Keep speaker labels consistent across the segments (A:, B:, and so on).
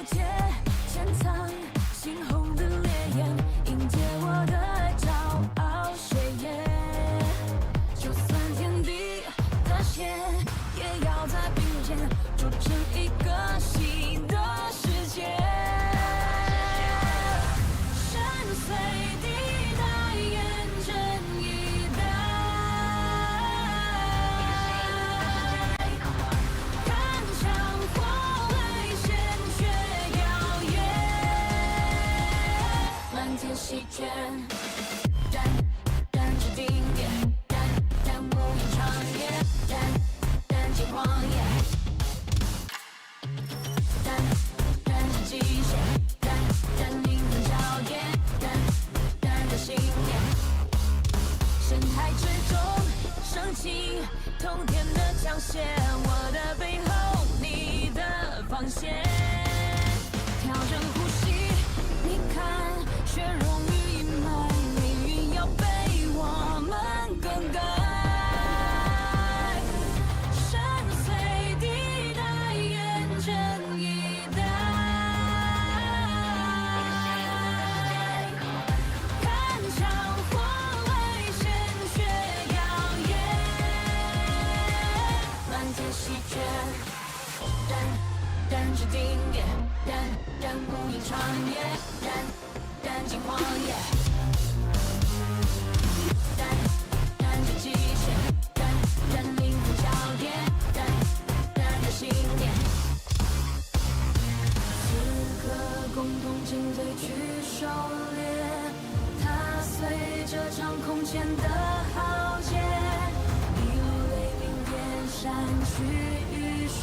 A: 界，潜藏猩红的烈焰，迎接我的骄傲血液。就算天地塌陷，也要在并肩，筑成一个新的世界。深邃地带，验证一代。扛枪火为鲜血耀眼，漫天席卷。战战至顶点，战无影长夜，战尽荒野，战至极限，战灵魂硝烟，战的信念。深海之中升起通天的枪械，我的背后，你的防线。调整呼吸，你看血融于阴霾，命运要被我们更改。深邃地带，验证一代。看枪火为鲜血耀眼，漫天席卷。战至顶点，战无影长夜，战尽荒野，战至极限，战灵魂硝烟，战的信念。此刻共同进退去狩猎，踏碎这场空前的浩劫，一路雷鸣电闪去浴血。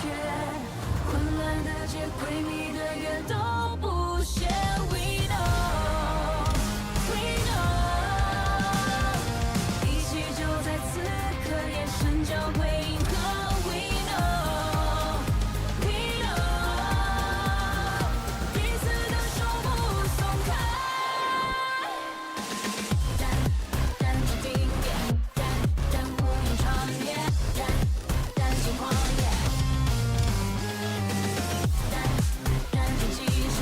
A: 混乱的街，诡秘的月都不屑。We know, we know， 一切就在此刻，眼神交汇银河。We know, we know， 彼此的手不松开。战至顶点，战无影长夜，战尽荒野。战至极限，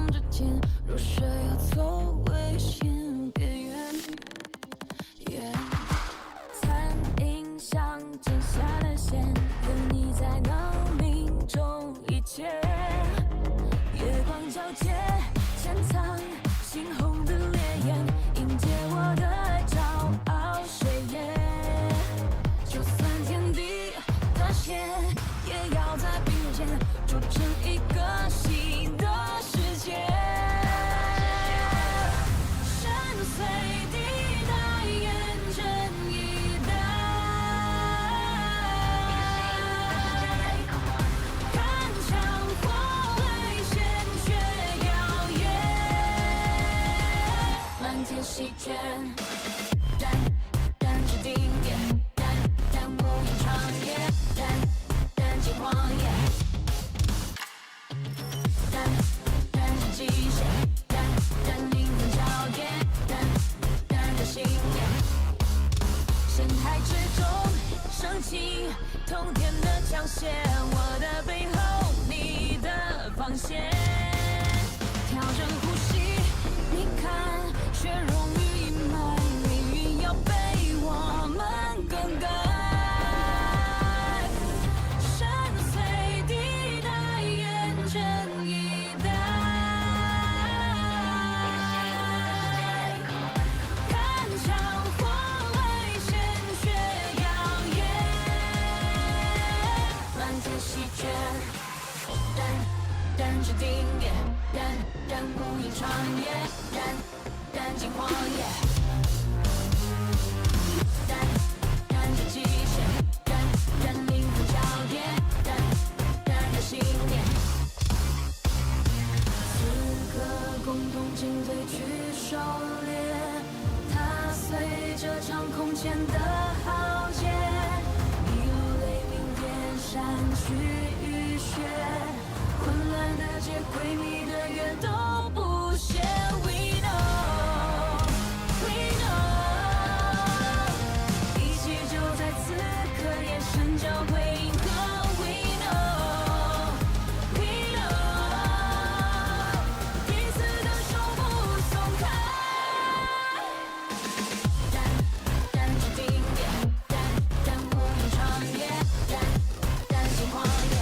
A: 望着天，若是要走危险边缘。残影像剪下了线，跟你在闹鸣中一切。月光皎洁，潜藏猩红的烈焰，迎接我的骄傲血液。就算天地塌陷，也要在并肩，筑成一个新的世界。深邃地带，眼睁一待，看墙或危险却耀眼，漫天席卷，燃燃至顶点，燃燃无垠长夜，燃燃尽荒野，燃燃至极限，燃燃灵魂交叠，燃燃的信念，深海之中升起通天的枪械，我的背后，你的防线，调整呼吸，你看，血融于阴霾，命运要被我们更改。深邃地带，眼睁一待，看墙或危险却耀眼，漫天席卷，燃燃至顶点，燃燃无垠长夜，燃燃尽荒野，燃燃至极限，燃燃灵魂交叠，燃燃的信念。此刻共同进退去狩猎，踏碎这场空前的浩劫，一路雷鸣电闪去浴血，混乱的街，诡秘的月都不屑。We know, we know， 一切就在此刻，眼神交汇银河。We know, we know， 彼此的手不松开，燃燃至顶点，燃燃无垠长夜，燃燃尽荒野。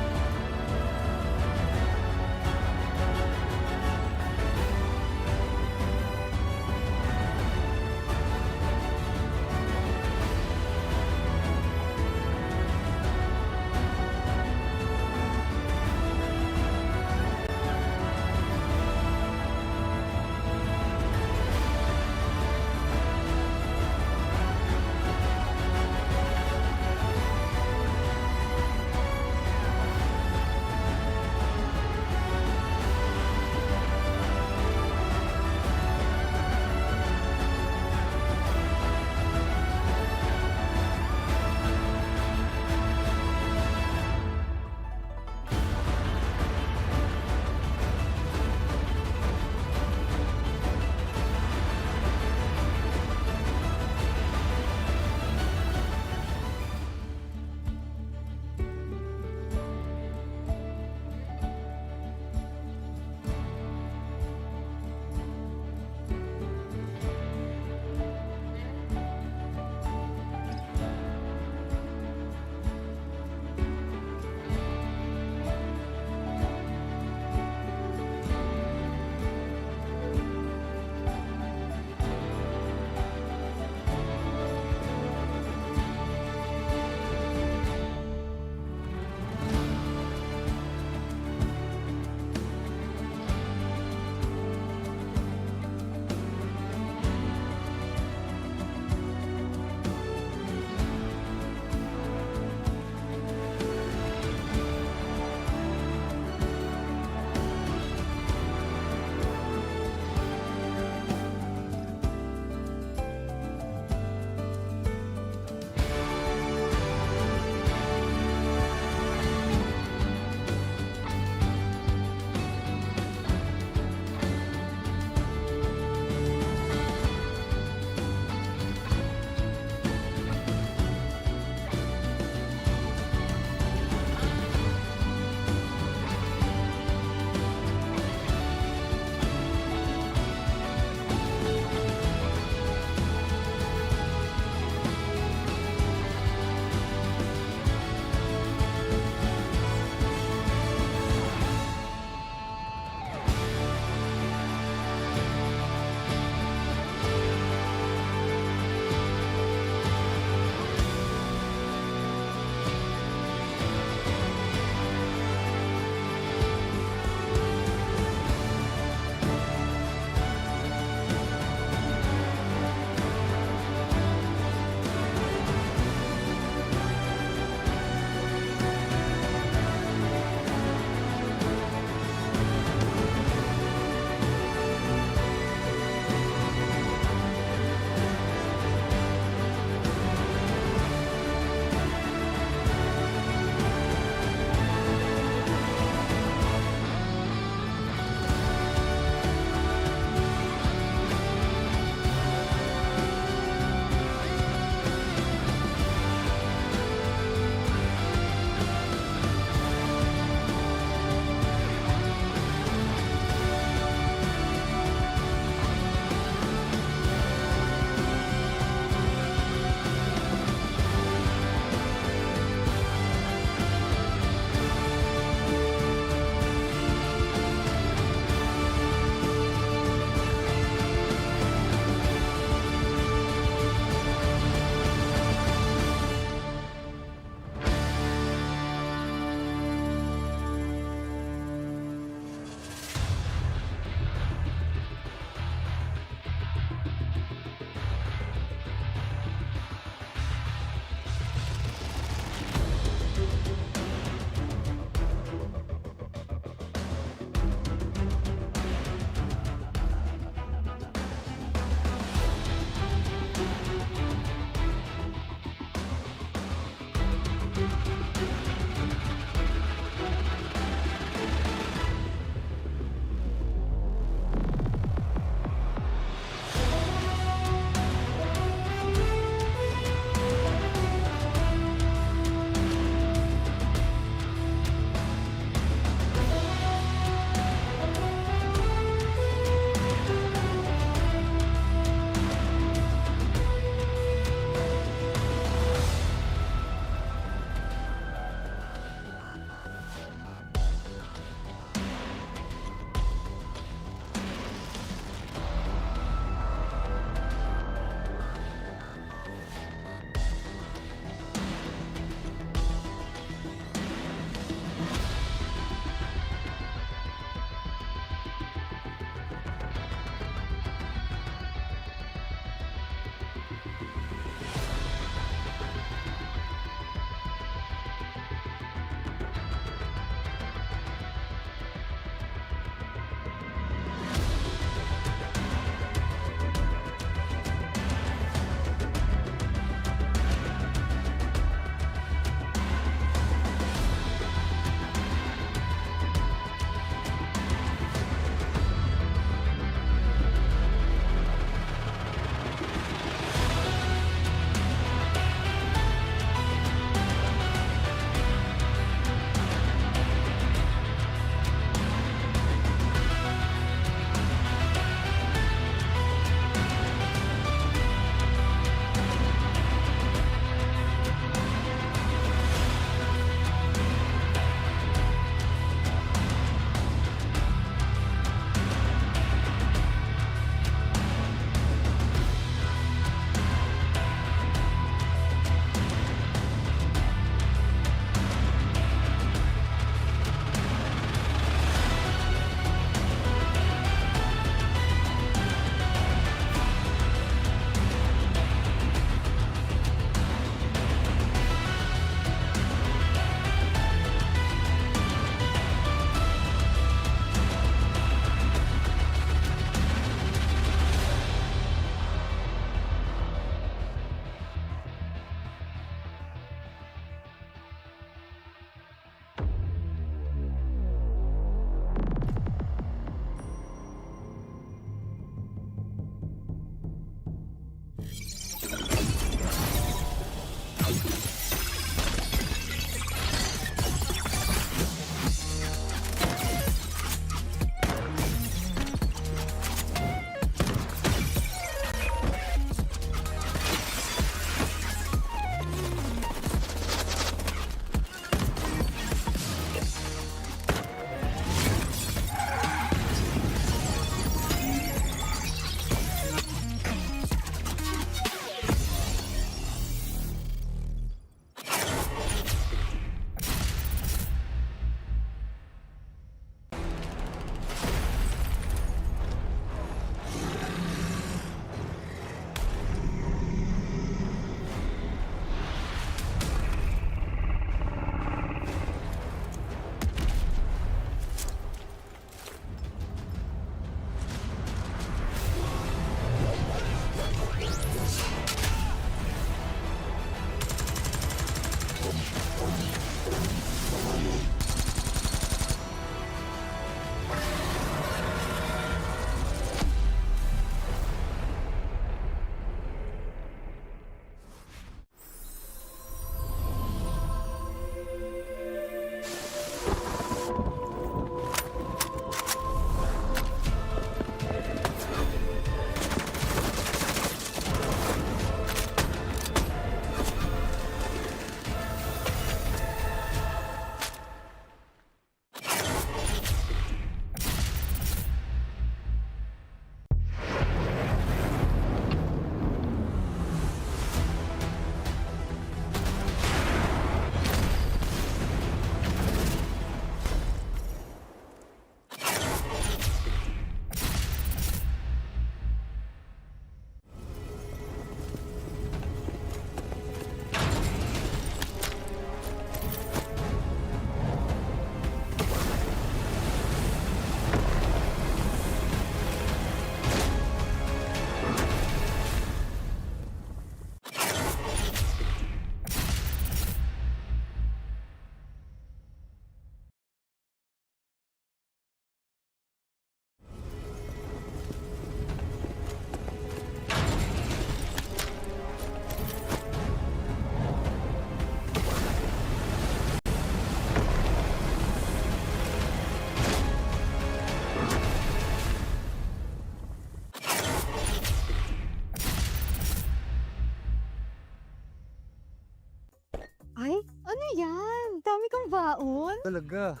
B: Talaga.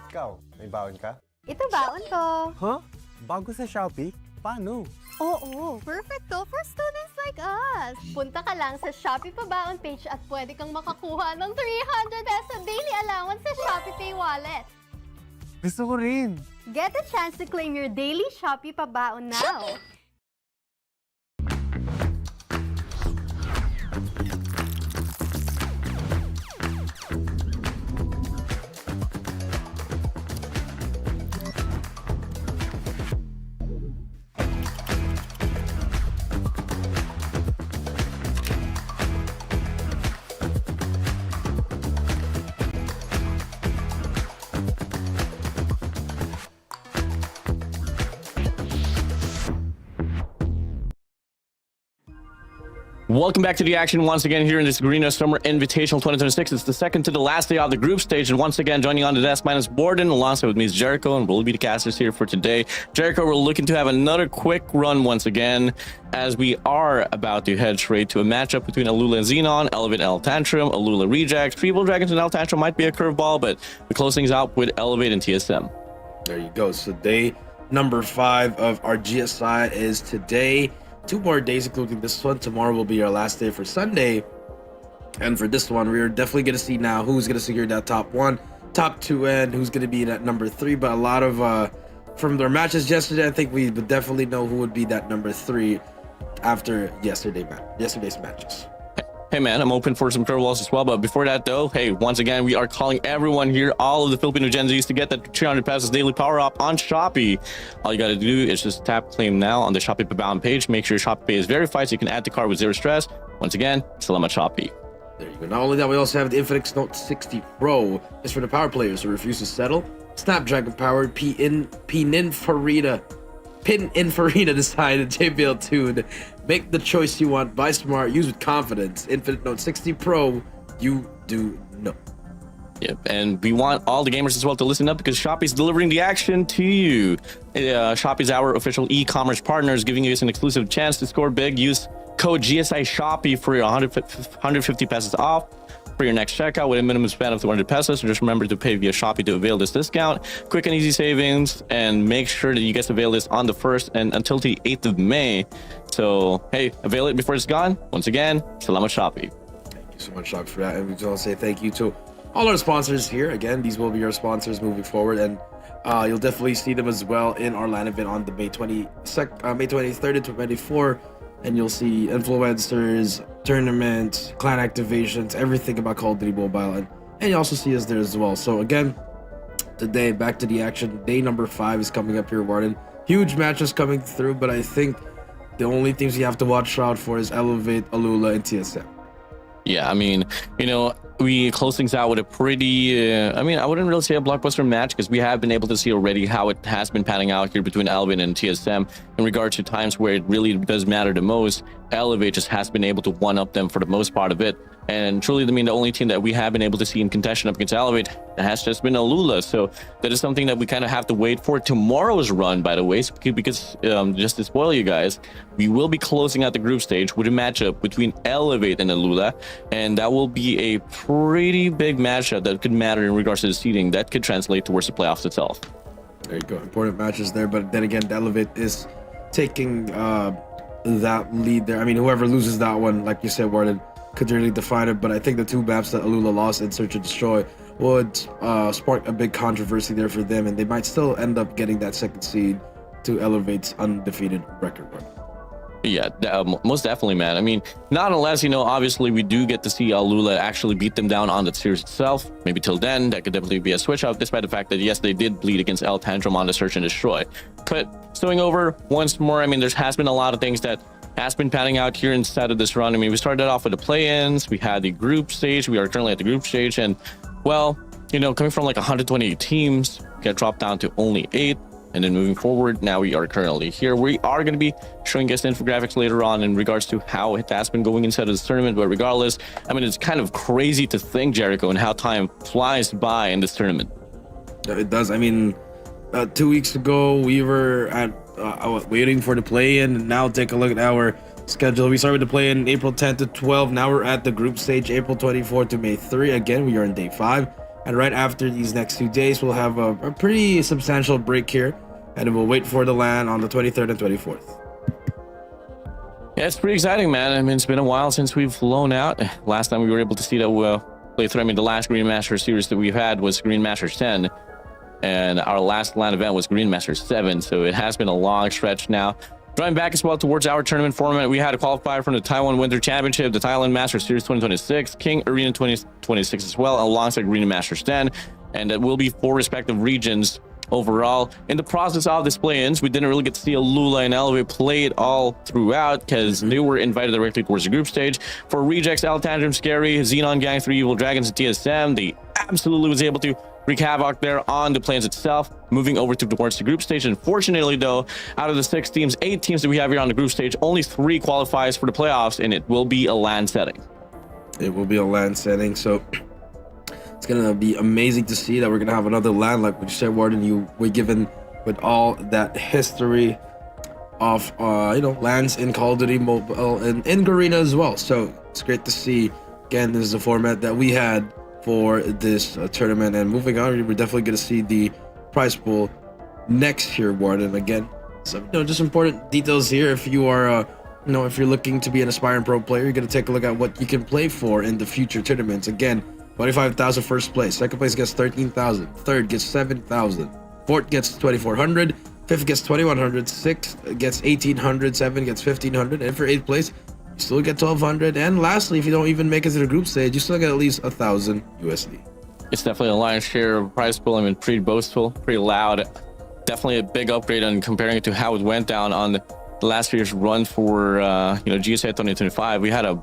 B: Ikaw, may baon ka?
C: Ito baon ko.
B: Huh? Bago sa Shopee? Paano?
C: Oo, perfect to for students like us. Punta ka lang sa Shopee Pabaon page at pwede kang makakuha ng 300 peso daily allowance sa Shopee Pay Wallet.
B: Gusto ko rin.
C: Get a chance to claim your daily Shopee Pabaon now.
D: Welcome back to the action once again here in this Garena Summer Invitational 2026. It's the second to the last day of the group stage, and once again joining on the desk minus Borden alongside with me is Jericho, and we'll be the casters here for today. Jericho, we're looking to have another quick run once again as we are about to head straight to a matchup between ALUla and Xenon, Elevate and Tantrum, ALUla rejects, Triple Dragons and Tantrum might be a curveball, but we close things out with Elevate and TSM.
E: There you go. So day number 5 of our GSI is today. 2 more days, including this one. Tomorrow will be our last day for Sunday. And for this one, we're definitely going to see now who's going to secure that top 1, top 2, and who's going to be that number 3. But a lot of, from their matches yesterday, I think we would definitely know who would be that number 3 after yesterday's matches.
D: Hey man, I'm open for some curveballs as well, but before that though, hey, once again, we are calling everyone here, all of the Filipino Gen Zs, to get that 300 pesos daily power up on Shopee. All you gotta do is just tap claim now on the Shopee Pabaon page. Make sure Shopee Pay is verified so you can add the card with zero stress. Once again, salamat Shopee.
E: There you go. Not only that, we also have the Invitational Note 60 Pro. It's for the power players who refuse to settle. Snapdragon powered Pininfarina decided JBL tuned. Make the choice you want. Buy smart. Use with confidence. Infinite Note 60 Pro. You do know.
D: Yep, and we want all the gamers as well to listen up because Shopee's delivering the action to you. Shopee's our official e-commerce partners, giving you an exclusive chance to score big. Use code GSI Shopee for your 150 pesos off for your next checkout with a minimum spend of 200 pesos. So just remember to pay via Shopee to avail this discount. Quick and easy savings, and make sure that you guys avail this on the 1st and until the 8th of May. So hey, avail it before it's gone. Once again, salamat Shopee.
E: Thank you so much, Shopee, for that. And we just want to say thank you to all our sponsors here. Again, these will be our sponsors moving forward, and you'll definitely see them as well in our LAN event on the May 23rd and 24th. And you'll see influencers, tournaments, clan activations, everything about Call of Duty Mobile, and you also see us there as well. So again, today, back to the action. Day number 5 is coming up here, Warden. Huge matches coming through, but I think the only things you have to watch out for is Elevate, ALUla, and TSM.
D: Yeah, I mean, you know, we close things out with a pretty, I mean, I wouldn't really say a blockbuster match because we have been able to see already how it has been panning out here between Elevate and TSM in regards to times where it really does matter the most. Elevate just has been able to one-up them for the most part of it. And truly, I mean, the only team that we have been able to see in contention up against Elevate has just been ALUla. So that is something that we kind of have to wait for tomorrow's run, by the way, because just to spoil you guys, we will be closing out the group stage with a matchup between Elevate and ALUla. And that will be a pretty big matchup that could matter in regards to the seeding. That could translate towards the playoffs itself.
E: There you go. Important matches there. But then again, Elevate is taking that lead there. I mean, whoever loses that one, like you said, Warden, could really define it. But I think the 2 maps that ALUla lost in Search and Destroy would spark a big controversy there for them, and they might still end up getting that 2nd seed to Elevate's undefeated record run.
D: Yeah, most definitely, man. I mean, not unless, you know, obviously we do get to see ALUla actually beat them down on the series itself. Maybe till then, that could definitely be a switch up, despite the fact that, yes, they did bleed against Tantrum on the Search and Destroy. But stowing over once more, I mean, there has been a lot of things that has been panning out here inside of this run. I mean, we started off with the play-ins, we had the group stage, we are currently at the group stage, and, well, you know, coming from like 128 teams, got dropped down to only 8. And then moving forward, now we are currently here. We are going to be showing guest infographics later on in regards to how it has been going inside of this tournament. But regardless, I mean, it's kind of crazy to think, Jericho, and how time flies by in this tournament.
E: It does. I mean, 2 weeks ago, we were at waiting for the play-in, and now take a look at our schedule. We started to play in April 10 to 12. Now we're at the group stage, April 24 to May 3. Again, we are in day 5. And right after these next 2 days, we'll have a pretty substantial break here. And we'll wait for the LAN on the 23rd and 24th.
D: Yeah, it's pretty exciting, man. I mean, it's been a while since we've flown out. Last time we were able to see that play through. I mean, the last Green Master series that we've had was Green Masters 10. And our last LAN event was Green Masters 7. So it has been a long stretch now. Drawing back as well towards our tournament format, we had a qualifier from the Taiwan Winter Championship, the Thailand Masters Series 2026, King Arena 2026 as well, alongside Green Masters 10. And that will be 4 respective regions overall. In the process of this play-ins, we didn't really get to see ALUla and Elevate play it all throughout because they were invited directly towards the group stage. For Rejects, Tantrum, Scary, Xenon Gang, 3 Evil Dragons, and TSM, they absolutely was able to wreak havoc there on the plains itself, moving over towards the group stage. Unfortunately, though, out of the 6 teams, 8 teams that we have here on the group stage, only 3 qualifies for the playoffs, and it will be a LAN setting.
E: It will be a LAN setting, so it's gonna be amazing to see that we're gonna have another LAN, like we said, Warden. You were given with all that history of LANs in Call of Duty Mobile and in Garena as well. So it's great to see. Again, this is a format that we had for this tournament. And moving on, we're definitely going to see the prize pool next year, Warden. Again, so just important details here. If you are if you're looking to be an aspiring pro player, you're going to take a look at what you can play for in the future tournaments. Again, 25,000 first place, second place gets 13,000, third gets 7,000, fourth gets 2,400, fifth gets 2,100, sixth gets 1,800, seventh gets 1,500, and for 8th place you still get 1,200. And lastly, if you don't even make it to the group stage, you still get at least 1,000 USD.
D: It's definitely a lion's share of prize pool. I mean, pretty boastful, pretty loud. Definitely a big upgrade on comparing it to how it went down on the last year's run for GSA 2025. We had a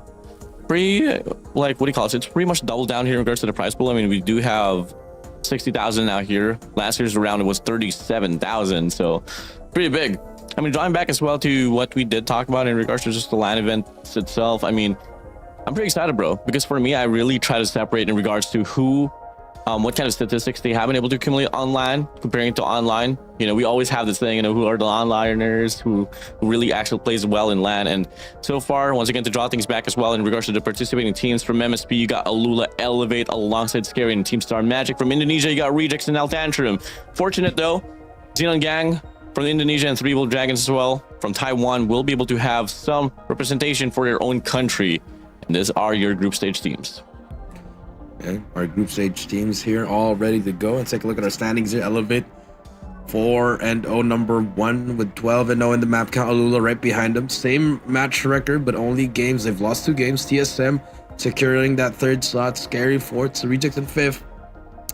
D: pretty it's pretty much double down here in regards to the prize pool. I mean, we do have 60,000 now here. Last year's round it was 37,000, so pretty big. I mean, drawing back as well to what we did talk about in regards to just the LAN event itself. I mean, I'm pretty excited, bro, because for me, I really try to separate in regards to what kind of statistics they have been able to accumulate online comparing to online. We always have this thing, who are the onliners who really actually plays well in LAN. And so far, once again, to draw things back as well in regards to the participating teams from MSP, you got ALUla, Elevate alongside Scary and Team Star Magic. From Indonesia, you got Rejects and Tantrum. Fortunate though, Xenon Gang from Indonesia and 3 Evil Dragons as well from Taiwan will be able to have some representation for their own country. And these are your group stage teams.
E: Okay, our group stage teams here all ready to go. And take a look at our standings here. Elevate 4-0, number 1 with 12-0 in the map count. ALUla right behind them. Same match record, but only games. They've lost 2 games. TSM securing that 3rd slot. Scary 4th. Reject in 5th.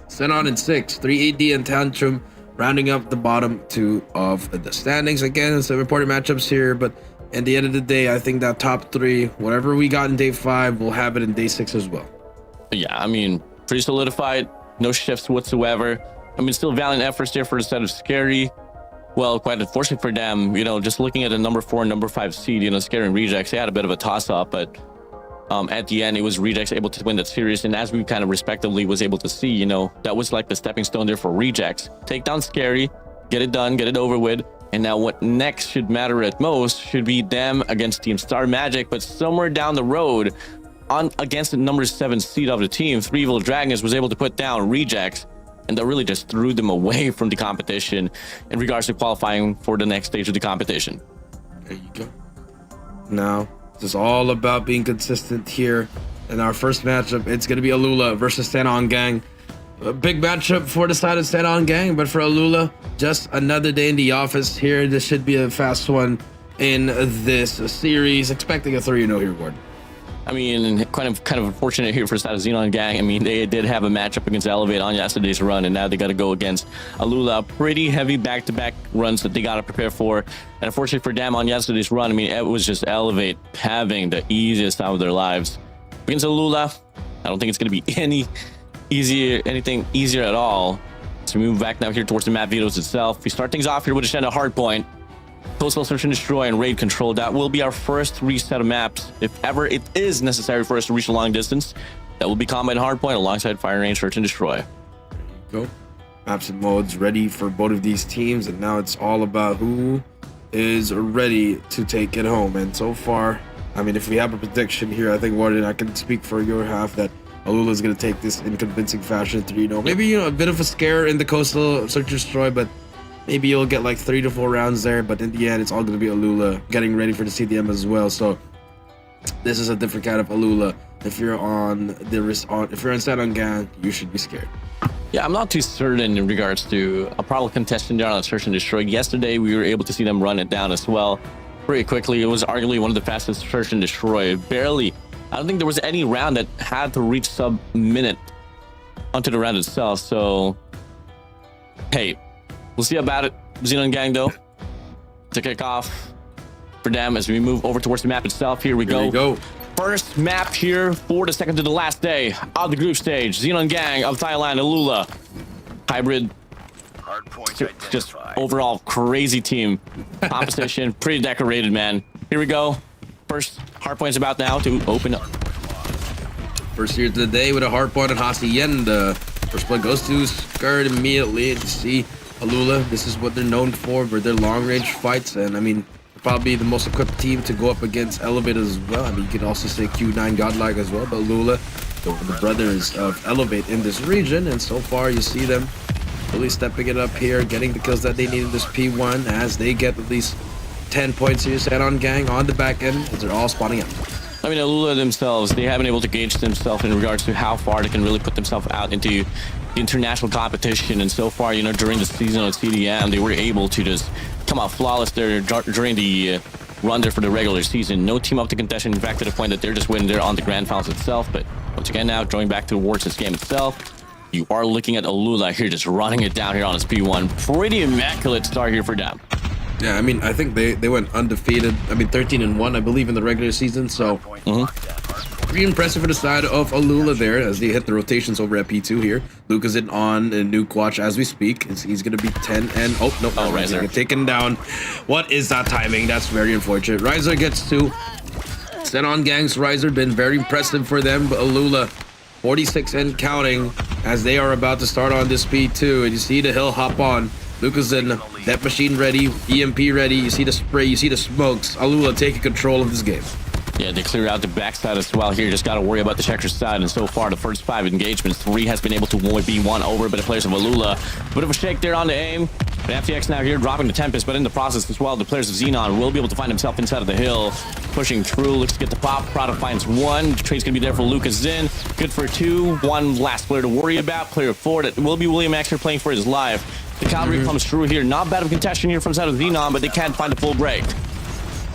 E: Xenon in 6th. 3 AD and Tantrum rounding up the bottom 2 of the standings. Again, some important matchups here, but at the end of the day, I think that top 3, whatever we got in day 5, we'll have it in day 6 as well.
D: Yeah, I mean, pretty solidified, no shifts whatsoever. I mean, still valiant efforts there for the set of Scary. Well, quite unfortunate for them, just looking at the number 4 and number 5 seed, Scary and Rejects, they had a bit of a toss-up, but at the end, it was Rejects able to win that series. And as we kind of respectively was able to see, that was like the stepping stone there for Rejects. Take down Scary, get it done, get it over with. And now what next should matter at most should be them against Team Star Magic, but somewhere down the road, against the number 7 seed of the team, 3 Evil Dragons was able to put down Rejects, and that really just threw them away from the competition in regards to qualifying for the next stage of the competition.
E: There you go. Now, it's all about being consistent here. In our first matchup, it's going to be ALUla versus XenonGang Gang. A big matchup for the side of XenonGang Gang, but for ALUla, just another day in the office here. This should be a fast one in this series. Expecting a 3-0 here, Gordon.
D: I mean, kind of unfortunate here for the side of Xenon Gang. I mean, they did have a matchup against Elevate on yesterday's run, and now they got to go against ALUla. Pretty heavy back-to-back runs that they got to prepare for. And unfortunately for them on yesterday's run, I mean, it was just Elevate having the easiest time of their lives. Against ALUla, I don't think it's going to be anything easier at all. So we move back now here towards the map vetoes itself. We start things off here with a Shenda Hardpoint. Coastal Search and Destroy and Raid Control. That will be our first reset of maps. If ever it is necessary for us to reach a long distance, that will be Combat and Hardpoint alongside Fire Range Search and Destroy.
E: There you go. Maps and modes ready for both of these teams, and now it's all about who is ready to take it home. And so far, I mean, if we have a prediction here, I think, Warden, I can speak for your half that ALUla is going to take this in convincing fashion 3-0. Maybe, a bit of a scare in the coastal search and destroy, but maybe you'll get like 3 to 4 rounds there. But in the end, it's all going to be ALUla getting ready for the CDM as well. So this is a different kind of ALUla. If you're on XenonGang Gang, you should be scared.
D: Yeah, I'm not too certain in regards to a probable contestant there on search and destroy. Yesterday, we were able to see them run it down as well pretty quickly. It was arguably one of the fastest search and destroy. Barely, I don't think there was any round that had to reach sub-minute onto the round itself. So, hey, we'll see about it. Xenon Gang, though, to kick off for them as we move over towards the map itself. Here we go. First map here for the second to the last day of the group stage. Xenon Gang of Thailand, ALUla. Hybrid. Just overall crazy team composition. Pretty decorated, man. Here we go. First hardpoint's about now to open up.
E: First here to the day with a hardpoint on Hacienda. First blood goes to Skirt immediately. And you see ALUla, this is what they're known for their long range fights. And I mean, probably the most equipped team to go up against Elevate as well. I mean, you could also say Q9 Godlike as well, but ALUla, the brothers of Elevate in this region, and so far you see them really stepping it up here, getting the kills that they need in this P1 as they get at least 10 points here. Xenon Gang on the back end as they're all spawning up.
D: I mean, ALUla themselves, they haven't been able to gauge themselves in regards to how far they can really put themselves out into international competition. And so far, during the season of CDM, they were able to just come out flawless there during the run there for the regular season. No team up to contention. In fact, to the point that they're just winning there on the grand finals itself. But once again, now going back towards this game itself, you are looking at ALUla here just running it down here on his P1. Pretty immaculate start here for them.
E: Yeah, I mean, I think they went undefeated. I mean, 13-1, I believe, in the regular season. So pretty impressive for the side of ALUla there as they hit the rotations over at P2 here. Luke is in on a nuke watch as we speak. He's going to be 10 and... Oh, no, Riser taken down. What is that timing? That's very unfortunate. Riser gets 2. Xenon Gang's Riser been very impressive for them, but ALUla 46 and counting as they are about to start on this P2. And you see the hill hop on. Luke is in, that machine ready, EMP ready. You see the spray, you see the smokes. ALUla taking control of this game.
D: Yeah, they clear out the backside as well here. Just got to worry about the checker side. And so far, the first 5 engagements, 3 has been able to be won over by the players of ALUla. Bit of a shake there on the aim. But FTX now here dropping the Tempest, but in the process as well, the players of Xenon will be able to find himself inside of the hill. Pushing through, looks to get the pop. Product finds 1. The trade's going to be there for Lucas in. Good for 2. 1 last player to worry about. Player 4, that will be William X here playing for his life. The cavalry comes through here. Not bad of contention here from side of Xenon, but they can't find a full break.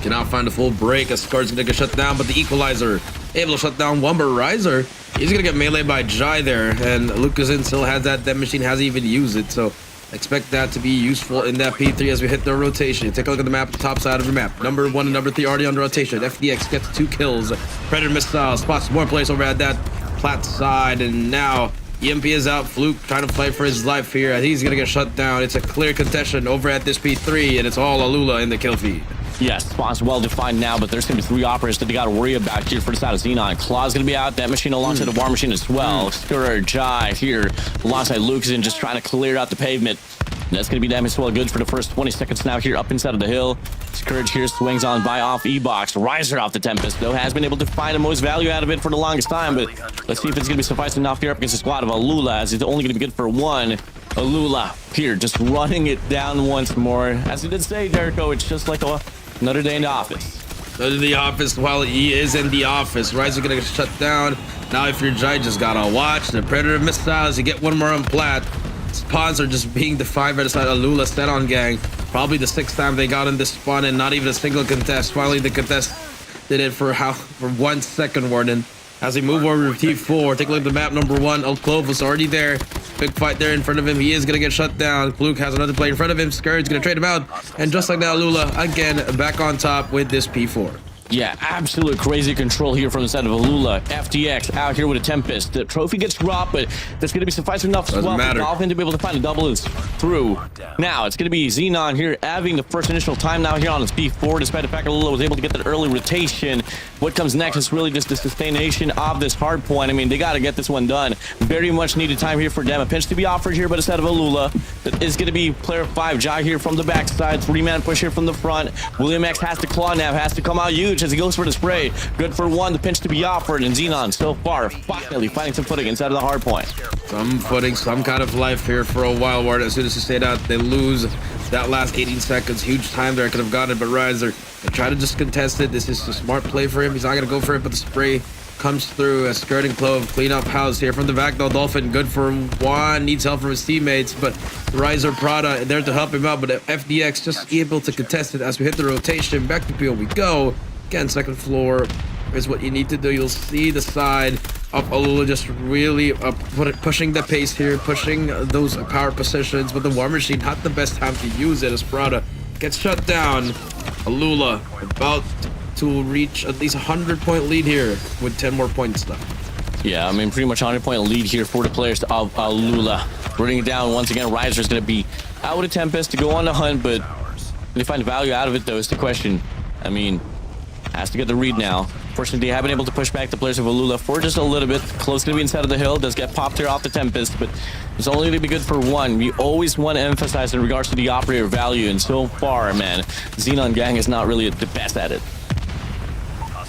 E: Cannot find a full break as Scar's gonna get shut down, but the equalizer able to shut down one, but Riser, he's gonna get meleeed by Jai there, and Lucas in still has that machine, hasn't even used it, so expect that to be useful in that P3 as we hit the rotation. Take a look at the map, the top side of the map. Number 1 and number 3 already on the rotation. FDX gets 2 kills. Predator missile spots more players over at that plat side, and now EMP is out. Fluke trying to fight for his life here. I think he's gonna get shut down. It's a clear contention over at this P3, and it's all ALUla in the kill feed.
D: Yes, spawns well defined now, but there's going to be 3 operators that they got to worry about here for the side of Xenon. Claw's going to be out, that machine alongside the war machine as well. Skurr, Jai here alongside Lucas just trying to clear out the pavement. And that's going to be them as well. Good for the first 20 seconds now here up inside of the hill. Scourge here swings on by off E-Box. Riser off the Tempest, though, has been able to find the most value out of it for the longest time. But let's see if it's going to be sufficient enough here up against the squad of ALUla, as it's only going to be good for 1. ALUla here just running it down once more. As you did say, Jericho, it's just like another day in the office.
E: Another day in the office while he is in the office. Riser gonna get shut down. Now if you're Jai, just gotta watch the Predator missiles. You get 1 more on plat. Spawns are just being defined by the side of ALUla Xenon Gang. Probably the 6th time they got in this spawn and not even a single contest. Finally the contest did it for 1 second, Warden. As we move over to T4, take a look at the map. Number 1, El Clovis already there. Big fight there in front of him. He is going to get shut down. Luke has another player in front of him. Scourge going to trade him out. And just like that, ALUla again back on top with this P4.
D: Yeah, absolute crazy control here from the side of ALUla. FTX out here with a Tempest. The trophy gets dropped, but that's going to be suffice enough as well for Dolphin to be able to find a double is through. Now, it's going to be Xenon here having the first initial time now here on his P4, despite the fact that ALUla was able to get that early rotation. What comes next is really just the sustaination of this hard point. I mean, they got to get this one done. Very much needed time here for them. A pinch to be offered here, but instead of ALUla, that is going to be player 5, Jai here from the backside. 3-man push here from the front. William X has to claw now, has to come out huge as he goes for the spray. Good for 1, the pinch to be offered, and Xenon so far finally finding some footing inside of the hard point.
E: Some footing, some kind of life here for a while. Ward, as soon as you stayed out, they lose that last 18 seconds. Huge time there, could have gotten it, but Riser, they try to just contest it. This is a smart play for him. He's not going to go for it, but the spray comes through. A skirting clove, clean up house here from the back though. Dolphin good for 1, needs help from his teammates, but Riser Prada there to help him out, but FDX just able to contest it as we hit the rotation. Back to PO we go. Again, second floor is what you need to do. You'll see the side of ALUla just really pushing the pace here, pushing those power positions, but the War Machine not the best time to use it as Prada gets shut down. ALUla about to reach at least 100-point lead here with 10 more points left.
D: Yeah, I mean, pretty much 100-point lead here for the players of ALUla. Running it down once again. Riser's going to be out with a Tempest to go on the hunt, but they find value out of it, though, is the question. I mean, has to get the read now. Fortunately, they haven't been able to push back the players of ALUla for just a little bit. Close to be inside of the hill. Does get popped here off the Tempest, but it's only going to be good for 1. We always want to emphasize in regards to the operator value, and so far, man, Xenon Gang is not really the best at it.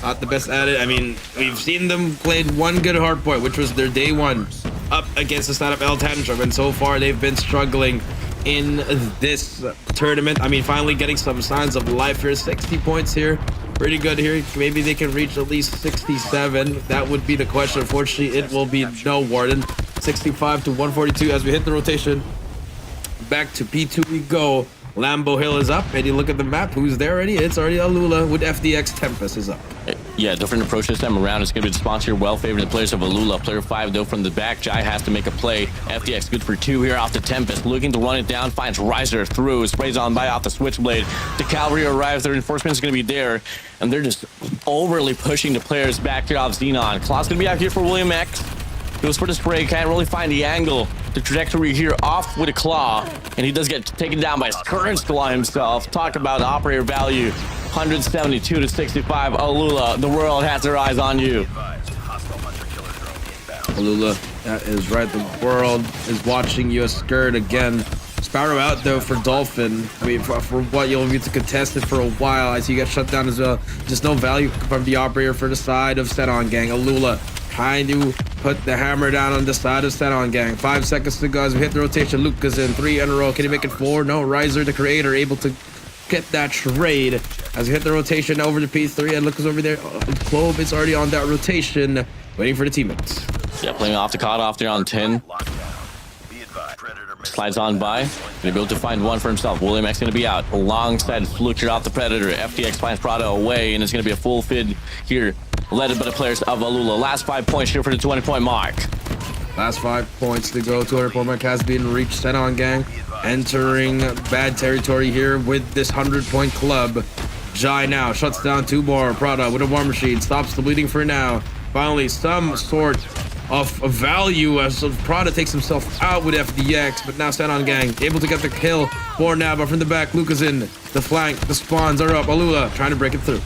E: Not the best at it. I mean, we've seen them played 1 good hard point, which was their day 1 up against the side of Tantrum, and so far they've been struggling in this tournament. I mean, finally getting some signs of life here. 60 points here. Pretty good here. Maybe they can reach at least 67. That would be the question. Unfortunately, it will be no, Warden. 65 to 142 as we hit the rotation. Back to P2 we go. Lambo Hill is up, and you look at the map, who's there already? It's already ALUla with FDX. Tempest is up.
D: Yeah, different approach this time around. It's going to be the sponsor well favored the players of ALUla. Player 5 though from the back. Jai has to make a play. FDX good for 2 here off the Tempest, looking to run it down, finds Riser through, sprays on by off the Switchblade. The cavalry arrives, their reinforcement is going to be there, and they're just overly pushing the players back here off Xenon. Claw's going to be out here for William X. Goes for the spray, can't really find the angle. The trajectory here off with a claw, and he does get taken down by his current claw himself. Talk about operator value, 172 to 65. ALUla, the world has their eyes on you.
E: ALUla, that is right. The world is watching you. A skirt again. Sparrow out though for Dolphin. I mean, for what you'll need to contest it for a while as you get shut down as well. Just no value from the operator for the side of Xenon Gang. ALUla trying to put the hammer down on the side of Xenon Gang. 5 seconds to go as we hit the rotation. Lucas in 3 in a row. Can he make it 4? No. Riser, the creator, able to get that trade as we hit the rotation over to P3, and Lucas over there. Clove is already on that rotation, waiting for the teammates.
D: Yeah, playing off the COD off there on 10. Slides on by. Gonna be able to find 1 for himself. William X gonna be out alongside Fluke here off the Predator. FTX finds Prada away, and it's gonna be a full feed here, led by the players of ALUla. Last 5 points here for the 20-point mark.
E: Last 5 points to go. 200-point mark has been reached. Xenon Gang entering bad territory here with this 100-point club. Jai now shuts down 2 more. Prada with a War Machine stops the bleeding for now. Finally, some sort of value as Prada takes himself out with FDX, but now Xenon Gang able to get the kill for now, but from the back, Lucas in the flank. The spawns are up. ALUla trying to break it through.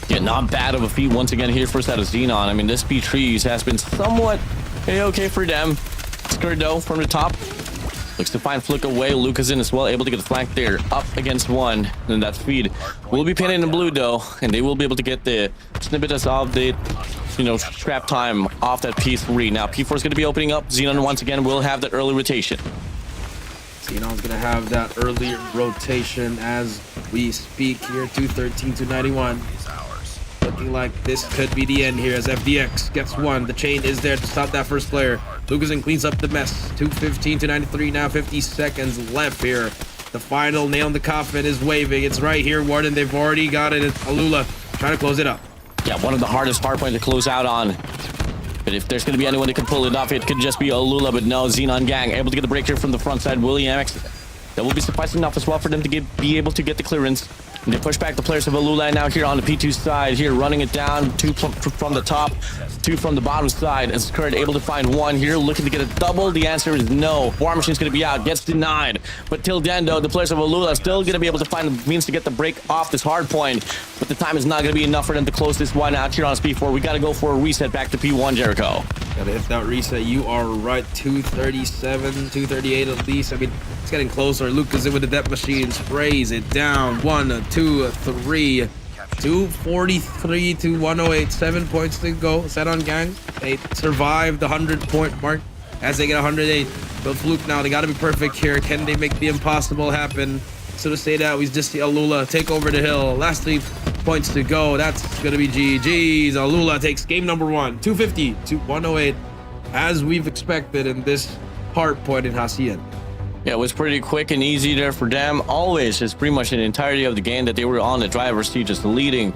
D: Yeah, not bad of a feat once again here for set of Xenon. I mean, this B3 has been somewhat okay for them. Skirt though from the top. Looks to find Flick away. Lucas in as well, able to get the flank there. Up against 1. And that feed will be painted in blue though, and they will be able to get the snippets of the, scrap time off that P3. Now P4 is going to be opening up. Xenon once again will have that early rotation.
E: Xenon's going to have that early rotation as we speak here. 213 to 91. Looking like this could be the end here as FDX gets 1. The chain is there to stop that first player. Lucas cleans up the mess. 215 to 93 now. 50 seconds left here. The final nail in the coffin is waving. It's right here, Warden. They've already got it. It's ALUla trying to close it up.
D: Yeah, one of the hardest hard points to close out on. But if there's going to be anyone that can pull it off, it could just be ALUla. But no, Xenon Gang able to get the break here from the front side. William X. That will be sufficing enough as well for them to be able to get the clearance. They push back the players of ALUla now here on the P2 side, here running it down, 2 from the top, 2 from the bottom side. As Kurt able to find 1 here, looking to get a double. The answer is no. War Machine's going to be out, gets denied. But till then, though, the players of ALUla are still going to be able to find the means to get the break off this hard point. But the time is not going to be enough for them to close this one out here on P4. We got to go for a reset back to P1, Jericho.
E: Gotta hit that reset. You are right. 237, 238 at least. I mean, it's getting closer. Lucas in with the depth machine. Sprays it down. 1, 2, 3. 243 to 108. 7 points to go. Xenon Gang. They survived the 100-point mark as they get 108. But Fluke now, they gotta be perfect here. Can they make the impossible happen? So to say that, we just see ALUla take over the hill. Last 3 points to go. That's gonna be GG's. ALUla takes game number 1, 250 to 108, as we've expected in this hard point in Hacienda.
D: Yeah, it was pretty quick and easy there for them. Always, just pretty much the entirety of the game that they were on the driver's seat, just leading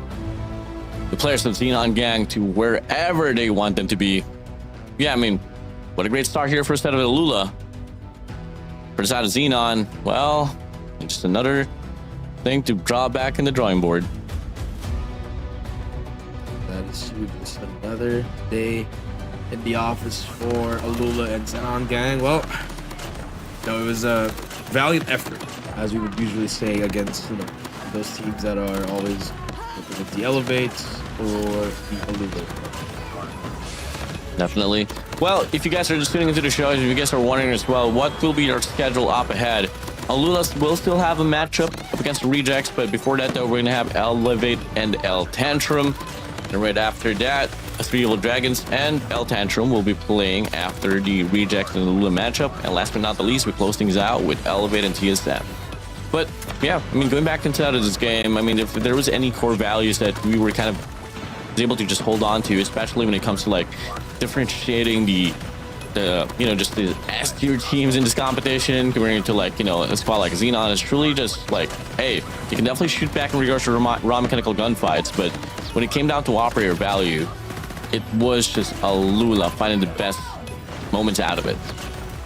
D: the players of Xenon Gang to wherever they want them to be. Yeah, I mean, what a great start here for a set of ALUla. For the side of Xenon, well, just another thing to draw back in the drawing board.
E: That is just another day in the office for ALUla and Xenon Gang. Well, no, it was a valiant effort, as we would usually say, against those teams that are always looking at the elevates or the ALUla.
D: Definitely. Well, if you guys are just tuning into the show, if you guys are wondering as well, what will be our schedule up ahead? ALUla will still have a matchup up against the Rejects, but before that, though, we're going to have Elevate and Tantrum. And right after that, 3 Evil Dragons and Tantrum will be playing after the Rejects and ALUla matchup. And last but not the least, we close things out with Elevate and TSM. But yeah, I mean, going back into this game, I mean, if there was any core values that we were kind of able to just hold on to, especially when it comes to like differentiating the just the S-tier teams in this competition comparing to like, a squad like Xenon, is truly just like, hey, you can definitely shoot back in regards to raw mechanical gunfights, but when it came down to operator value, it was just ALUla finding the best moments out of it.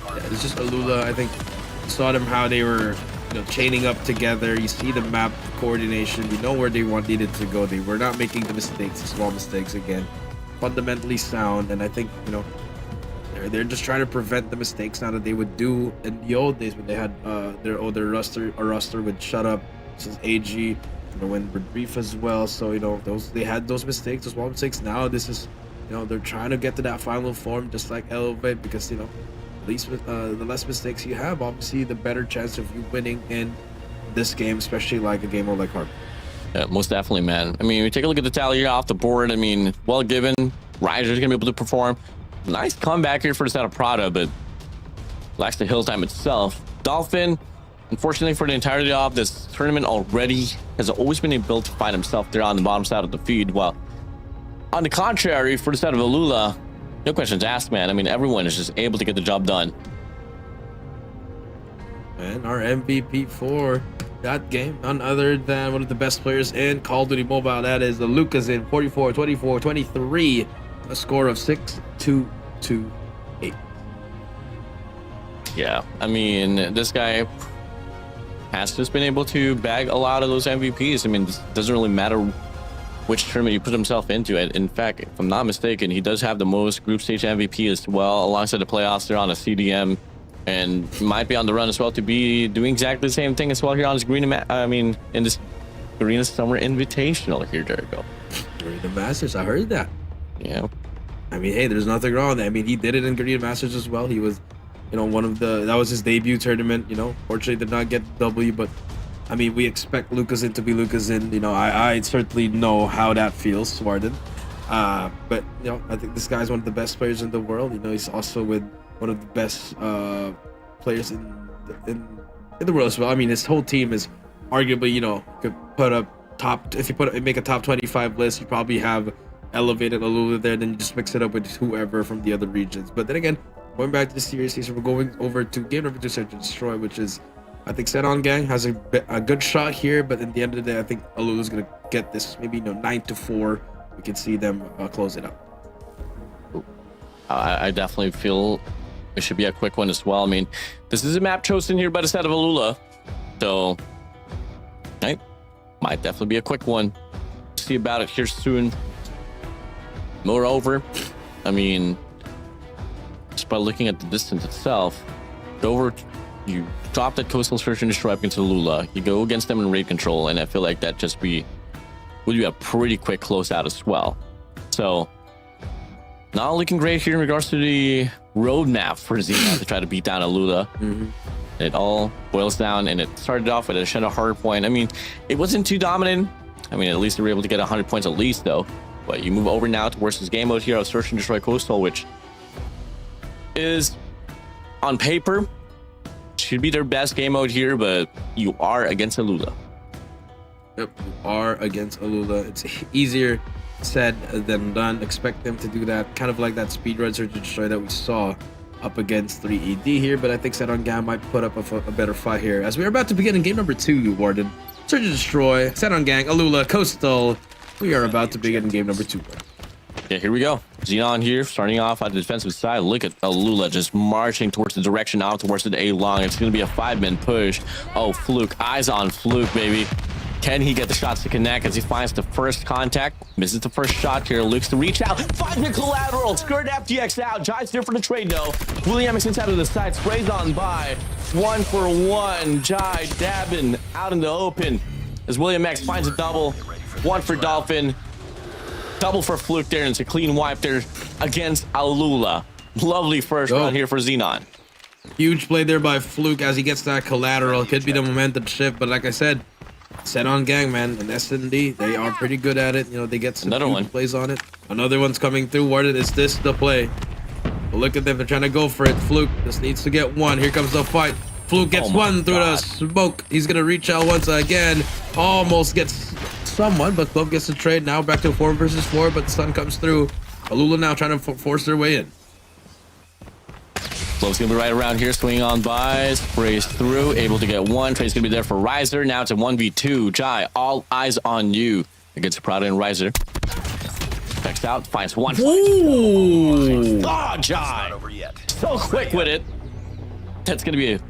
E: Yeah, it's just ALUla. I think you saw them how they were chaining up together. You see the map coordination. You know where they needed to go. They were not making the mistakes, the small mistakes again. Fundamentally sound, and I think they're just trying to prevent the mistakes now that they would do in the old days when they had their roster would shut up. This is AG, when we're brief as well. So they had those mistakes, those small mistakes. Now this is they're trying to get to that final form, just like Elevate, because at least with the less mistakes you have, obviously the better chance of you winning in this game, especially like a game like Harp.
D: Yeah, most definitely, man. I mean, we take a look at the tally here off the board. I mean, well given, Riser's gonna be able to perform. Nice comeback here for the set of Prada, but lacks the hill time itself. Dolphin, unfortunately for the entirety of this tournament already, has always been able to find himself there on the bottom side of the feed, while on the contrary, for the set of ALUla, no questions asked, man. I mean, everyone is just able to get the job done.
E: And our MVP for that game, none other than one of the best players in Call of Duty Mobile. That is the Lucas in 44, 24, 23, a score of 6-2-2-8.
D: Yeah, I mean, this guy has just been able to bag a lot of those MVPs. I mean, it doesn't really matter which tournament he put himself into. And in fact, if I'm not mistaken, he does have the most group stage MVP as well, alongside the playoffs there on a CDM, and might be on the run as well to be doing exactly the same thing as well here on his in this Garena Summer Invitational here, Jericho.
E: Garena Masters, I heard that.
D: Yeah.
E: I mean, hey, there's nothing wrong with that. I mean, he did it in Garena Masters as well. He was, that was his debut tournament. Fortunately did not get the W, but I mean, we expect Lucas in to be Lucas in. I certainly know how that feels, Warden. But I think this guy's one of the best players in the world. He's also with one of the best players in the world as well. I mean, his whole team is arguably, could put up top. If you make a top 25 list, you probably have Elevated ALUla there. Then you just mix it up with whoever from the other regions. But then again, going back to the series, so we're going over to game number 2, Search and Destroy, which is, I think Xenon Gang has a good shot here, but at the end of the day, I think ALUla's gonna get this maybe 9-4. We can see them close it up.
D: I definitely feel it should be a quick one as well. I mean, this is a map chosen here by the set of ALUla, so might Might definitely be a quick one. See about it here soon. Moreover, I mean, just by looking at the distance itself, go over, you drop that coastal search and destroy up into ALUla. You go against them in raid control, and I feel like that would be a pretty quick closeout as well. So, not looking great here in regards to the roadmap for Xenon to try to beat down ALUla. It all boils down, and it started off with a Shadow hard point. I mean, it wasn't too dominant. I mean, at least they were able to get 100 points at least, though. But you move over now towards this game mode here of Search and Destroy Coastal, which is, on paper, should be their best game mode here, but you are against ALUla.
E: Yep, you are against ALUla. It's easier said than done. Expect them to do that, kind of like that speedrun Search and Destroy that we saw up against 3ED here, but I think XenonGang might put up a better fight here as we're about to begin in game number 2, Warden. Search and Destroy, XenonGang, ALUla, Coastal. We are about to begin in game number 2.
D: Yeah, here we go. Xenon here, starting off on the defensive side. Look at ALUla just marching towards the direction out towards the A-long. It's going to be a 5-man push. Oh, Fluke. Eyes on Fluke, baby. Can he get the shots to connect as he finds the first contact? Misses the first shot here. Looks to reach out. Finds the collateral. Skirt FTX out. Jai's here for the trade, though. William is inside of the side. Sprays on by. 1 for 1. Jai dabbing out in the open as William X finds a double. 1 for Dolphin. Double for Fluke there. And it's a clean wipe there against ALUla. Lovely first round here for Xenon.
E: Huge play there by Fluke as he gets that collateral. Could be the momentum shift, but like I said, Xenon Gang, man, and SND, they are pretty good at it. You know, they get some huge plays on it. Another one's coming through. Warden, is this the play? But look at them. They're trying to go for it. Fluke just needs to get one. Here comes the fight. Fluke gets one through the smoke. He's going to reach out once again. Almost gets someone, but Clove gets the trade. Now back to 4 versus 4, but the sun comes through. ALUla now trying to force their way in.
D: Clove's gonna be right around here, swinging on by, sprays through, able to get one. Trade's gonna be there for Riser. Now it's a 1v2. Jai, all eyes on you against Prada and Riser. Checks out, finds one.
E: Ooh.
D: Oh, Jai! So quick with it. That's gonna be a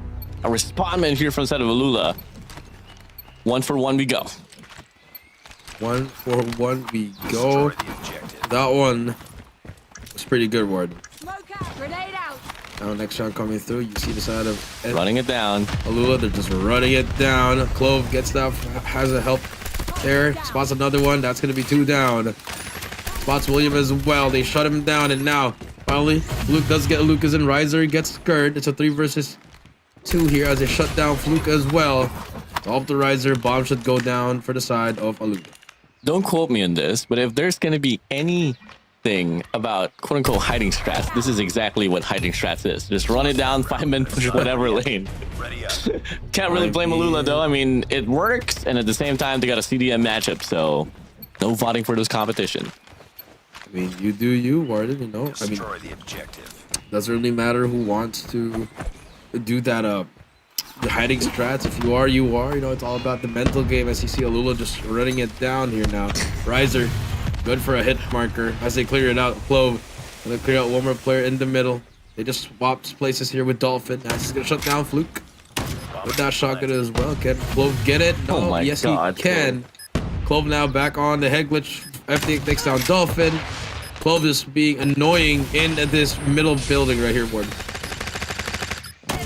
D: respondment here from the side of ALUla. 1 for 1 we go.
E: 1 for 1 we go. That one was pretty good, Warden.
A: Grenade out.
E: Now next round coming through, you see the side of
D: Running it down.
E: ALUla, they're just running it down. Clove gets that, has a help there. Spots another one, that's gonna be 2 down. Spots William as well, they shut him down, and now, finally, Fluke does get Lucas and Riser gets skirt. It's a 3 versus 2 here as they shut down Fluke as well. Off the Riser, bomb should go down for the side of ALUla.
D: Don't quote me on this, but if there's gonna be anything about quote-unquote hiding strats, this is exactly what hiding strats is. Just run it down, 5-man push whatever lane. Can't really blame ALUla though. I mean, it works, and at the same time, they got a CDM matchup, so no voting for this competition.
E: I mean, you do you, Warden, you know? I mean, doesn't really matter who wants to do that, the hiding strats. If you are, you are. You know, it's all about the mental game as you see ALUla just running it down here now. Riser, good for a hit marker as they clear it out. Clove, gonna clear out one more player in the middle. They just swapped places here with Dolphin. Now he's gonna shut down Fluke with that shotgun as well. Can Clove get it? No,
D: oh my
E: yes
D: God,
E: he can. Clove now back on the head glitch. FD takes down Dolphin. Clove is being annoying in this middle building right here, Warden.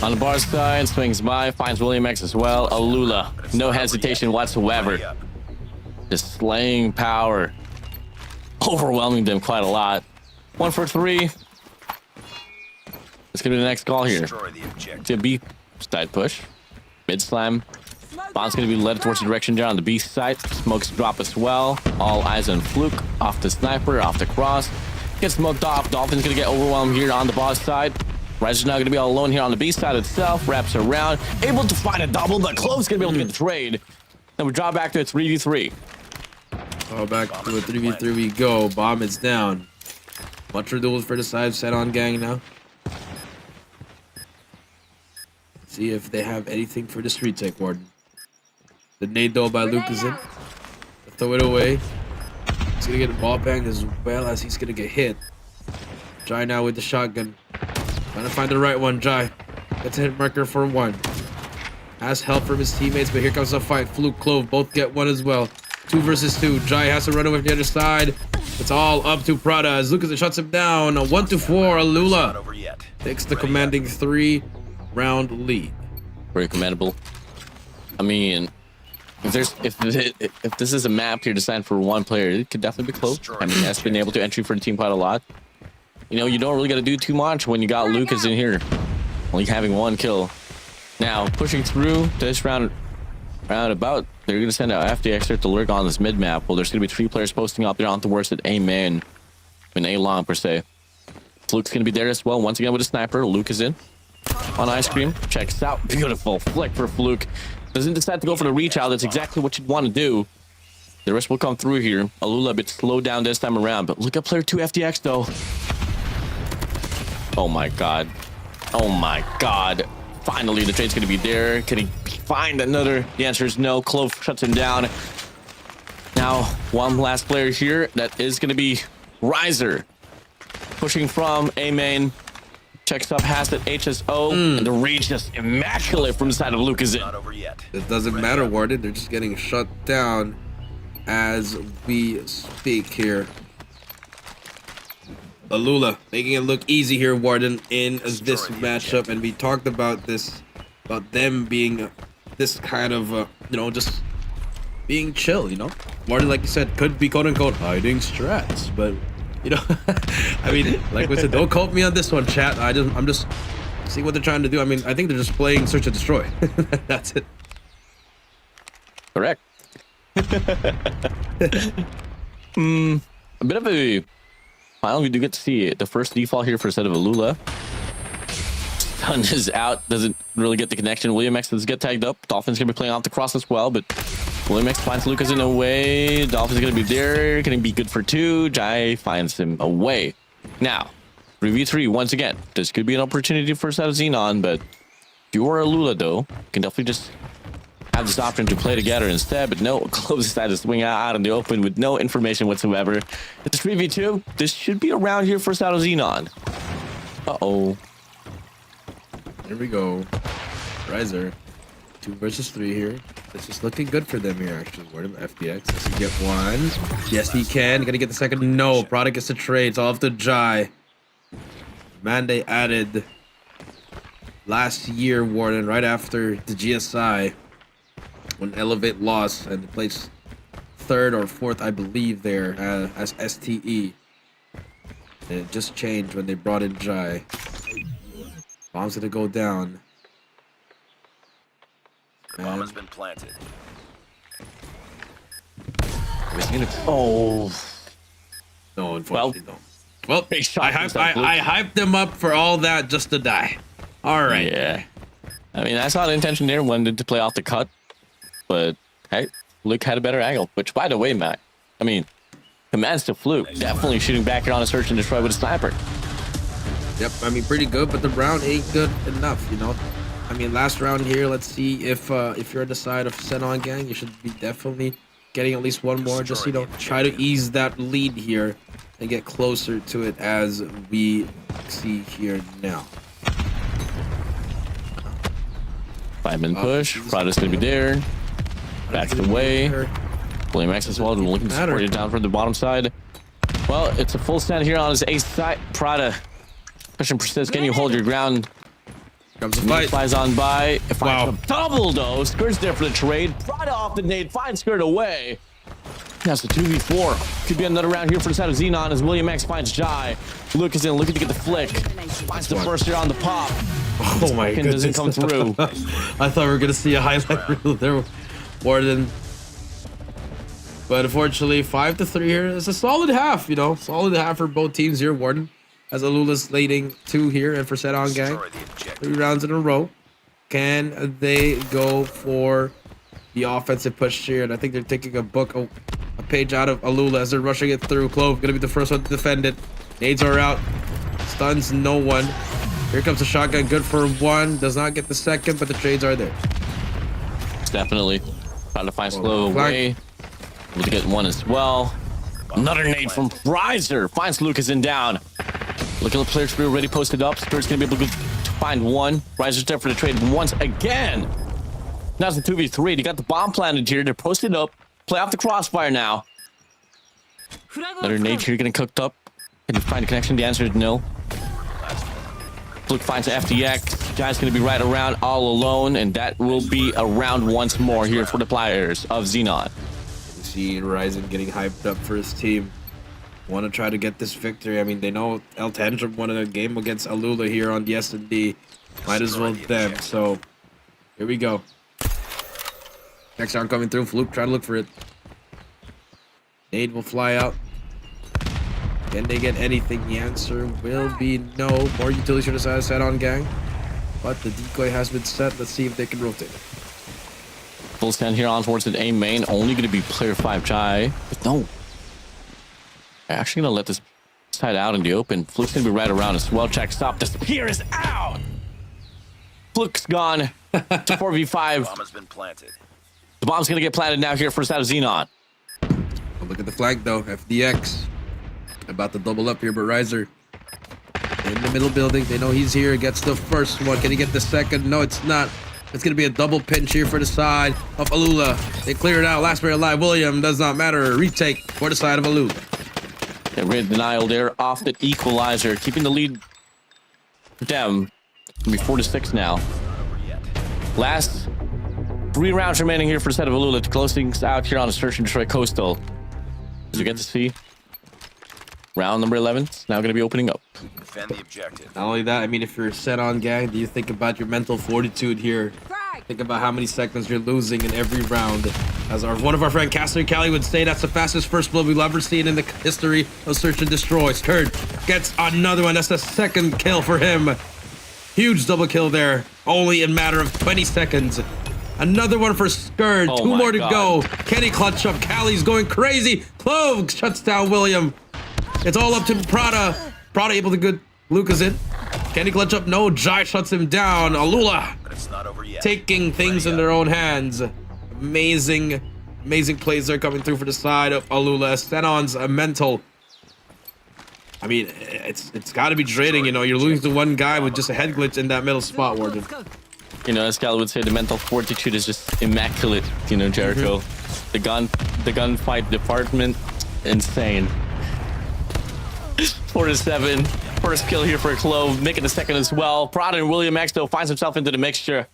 D: On the bar side, swings by, finds William X as well. ALUla, no hesitation whatsoever. Just slaying power. Overwhelming them quite a lot. 1 for 3. Let's get to the next call here. It's a B side push. Mid slam. Bomb's going to be led towards the direction down on the B side. Smokes drop as well. All eyes on Fluke. Off the sniper, off the cross. Gets smoked off. Dolphin's going to get overwhelmed here on the boss side. Riser's now going to be all alone here on the B side itself. Wraps around. Able to find a double, but Clove's going to be able to get the trade. Then we drop back to a 3v3.
E: Oh, back to a 3v3 we go. Bomb is down. Butcher duels for the side. Xenon Gang now. See if they have anything for the street tech, Warden. The nade though by Luke is in. Throw it away. He's going to get a ball bang as well as he's going to get hit. Jai now with the shotgun. Trying to find the right one, Jai. Gets a hit marker for 1. Has help from his teammates, but here comes a fight. Fluke, Clove, both get one as well. 2 versus 2. Jai has to run away from the other side. It's all up to Prada as Lucas shuts him down. 1-4. ALUla takes the commanding 3-round lead.
D: Very commendable. I mean, if this is a map here designed for one player, it could definitely be close. I mean, that's been able to entry for the team quite a lot. You know, you don't really got to do too much when you got Lucas in here, only having 1 kill. Now pushing through this roundabout, they're gonna send out FDX to lurk on this mid map. Well, there's gonna be 3 players posting up there on the worst at A main, and A long per se. Fluke's gonna be there as well once again with a sniper. Luke is in on ice cream. Checks out, beautiful flick for Fluke. Doesn't decide to go for the reach out. That's exactly what you'd want to do. The rest will come through here. ALUla a bit slowed down this time around, but look at player 2 FDX though. Oh my god. Oh my god. Finally, the trade's going to be there. Can he find another? The answer is no. Clove shuts him down. Now, one last player here. That is going to be Riser. Pushing from A main. Checks up, has it, HSO. And the reach just immaculate from the side of Lucas in.
E: It doesn't matter, Warden. They're just getting shut down as we speak here. ALUla making it look easy here, Warden, in this matchup, and we talked about this, about them being this kind of, you know, just being chill, you know. Warden, like you said, could be quote unquote hiding strats, but you know, I mean, like we said, don't quote me on this one, chat. I'm just seeing what they're trying to do. I mean, I think they're just playing Search and Destroy. That's it.
D: Correct. A bit of a finally, we do get to see the first default here for a set of ALUla. Stun is out, doesn't really get the connection. William X does get tagged up. Dolphin's gonna be playing off the cross as well, but William X finds Lucas in a way. Dolphin's gonna be there, gonna be good for 2. Jai finds him away. Now, 3v3 once again. This could be an opportunity for a set of Xenon, but if you are ALUla though, you can definitely just have this option to play together instead, but no, Close decided to swing out in the open with no information whatsoever. It's 3v2. This should be around here for Shadow Xenon. Uh-oh.
E: Here we go. Riser. 2 versus 3 here. This is looking good for them here, actually. Word of FDX. Does he get 1? Yes, he can. Gonna get the second. No. Product gets the trade. It's all up to Jai. Man, they added last year, Warden, right after the GSI. When Elevate lost and placed 3rd or 4th, I believe, there as STE. And it just changed when they brought in Jai. Bomb's gonna go down.
F: Bomb has been planted.
D: Oh.
E: No, unfortunately, no. Well, I hyped them up for all that just to die. All right.
D: Yeah. I mean, I saw the intention there, wanted to play off the cut. But, hey, Luke had a better angle. Which, by the way, Matt, I mean, commands to Fluke. Definitely shooting back here on a Search and Destroy with a sniper.
E: Yep, I mean, pretty good, but the round ain't good enough, you know? I mean, last round here, let's see if you're on the side of Xenon Gang, you should be definitely getting at least 1 more. Just, you know, try to ease that lead here and get closer to it as we see here now.
D: 5-man push. Prada's going to be there. Backs away. William X as well, looking to support it down from the bottom side. Well, it's a full stand here on his ace side. Prada pushing persists. Can you hold your ground?
E: Comes the fight.
D: Flies on by. Wow. Double though. Skirt's there for the trade. Prada off the nade. Finds Skirt away. That's the 2v4. Could be another round here for the side of Xenon as William X finds Jai. Luke is in, looking to get the flick. Finds the first here on the pop.
E: Oh my goodness.
D: Doesn't come through.
E: I thought we were going to see a highlight reel there, Warden. But unfortunately, 5-3 here is a solid half, you know. Solid half for both teams here, Warden. As ALUla's leading 2 here, and for Xenon Gang, 3 rounds in a row. Can they go for the offensive push here? And I think they're taking a page out of ALUla as they're rushing it through. Clove gonna be the first one to defend it. Nades are out. Stuns no one. Here comes the shotgun, good for 1. Does not get the second, but the trades are there.
D: Definitely. Trying to find slow away. Able to get 1 as well. Another nade from Riser. Finds Lucas in down. Look at the players who are already posted up. Spirit's gonna be able to find 1. Riser's there for the trade once again. Now it's a 2v3. They got the bomb planted here. They're posted up. Play off the crossfire now. Another nade here getting cooked up. Can you find a connection? The answer is no. Fluke finds FDX. Guy's going to be right around all alone, and that will be a round once more here for the players of Xenon.
E: You see Ryzen getting hyped up for his team. Want to try to get this victory. I mean, they know Tantrum won a game against ALUla here on the S&D. Might as well them. So, here we go. Next round coming through. Fluke, try to look for it. Nade will fly out. Can they get anything? The answer will be no. More utilities here to side of Xenon Gang. But the decoy has been set. Let's see if they can rotate it.
D: Full stand here on towards the A main. Only going to be player 5 Jai. But no. I'm actually going to let this side out in the open. Fluke's going to be right around as well. Check stop. The spear is out. Fluke's gone to 4v5.
F: Bomb has been planted.
D: The bomb's going to get planted now here for the side of Xenon.
E: Oh, look at the flank though. FDX. About to double up here, but Riser in the middle building. They know he's here. Gets the first one. Can he get the second? No, it's not. It's going to be a double pinch here for the side of ALUla. They clear it out. Last player alive. William does not matter. Retake for the side of ALUla.
D: Get rid of denial there off the equalizer. Keeping the lead for them. It'll be 4-6 now. Last 3 rounds remaining here for the side of ALUla to close things out here on the Search and Destroy Coastal. As you get to see, round number 11 is now going to be opening up.
F: Defend the objective.
E: Not only that, I mean, if you're Xenon Gang, do you think about your mental fortitude here? Think about how many seconds you're losing in every round. As one of our friend Caster Cali would say, that's the fastest first blood we've ever seen in the history of Search and Destroy. Scourge gets another one. That's the second kill for him. Huge double kill there. Only in a matter of 20 seconds. Another one for Scourge.
D: Oh
E: 2 more to
D: God.
E: go. Can he clutch up? Cali's going crazy. Clove shuts down William. It's all up to Prada. Prada able to get Lucas in. Can he clutch up? No. Jai shuts him down. ALUla
F: But it's not over yet.
E: taking things in their own hands. Amazing plays are coming through for the side of ALUla. Xenon's a mental. I mean, it's got to be draining, you know. You're losing to one guy with just a head glitch in that middle spot, Warden.
D: You know, as Cal would say, the mental fortitude is just immaculate. You know, Jericho. The gunfight department, insane. 4-7. First kill here for Clove, making the second as well. Prada and William X though finds himself into the mixture.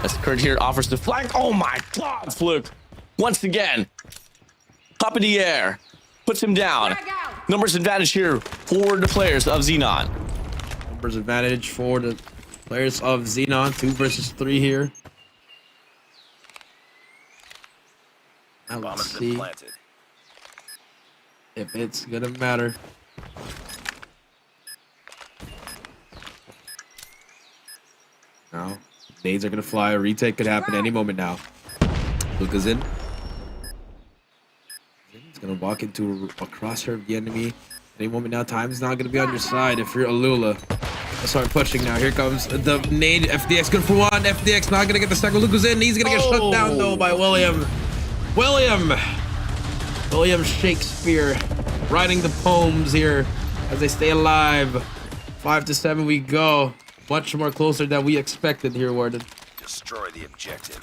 D: As Kurt here offers the flank. Oh my God, Fluke. Once again, up in the air, puts him down. Numbers advantage here for the players of Xenon.
E: Numbers advantage for the players of Xenon. 2 versus 3 here. Now
F: Bomb
E: let's
F: has been
E: see
F: planted.
E: if it's gonna matter. Now, nades are gonna fly. A retake could happen any moment now. Luca's in. He's gonna walk into a crosshair of the enemy. Any moment now, time is not gonna be on your side if you're ALUla. Let's start pushing now. Here comes the nade. FDX good for 1. FDX not gonna get the second. Luca's in. He's gonna get shut down though by William. William Shakespeare writing the poems here as they stay alive. 5-7 we go. Much more closer than we expected here, Warden.
F: Destroy the objective.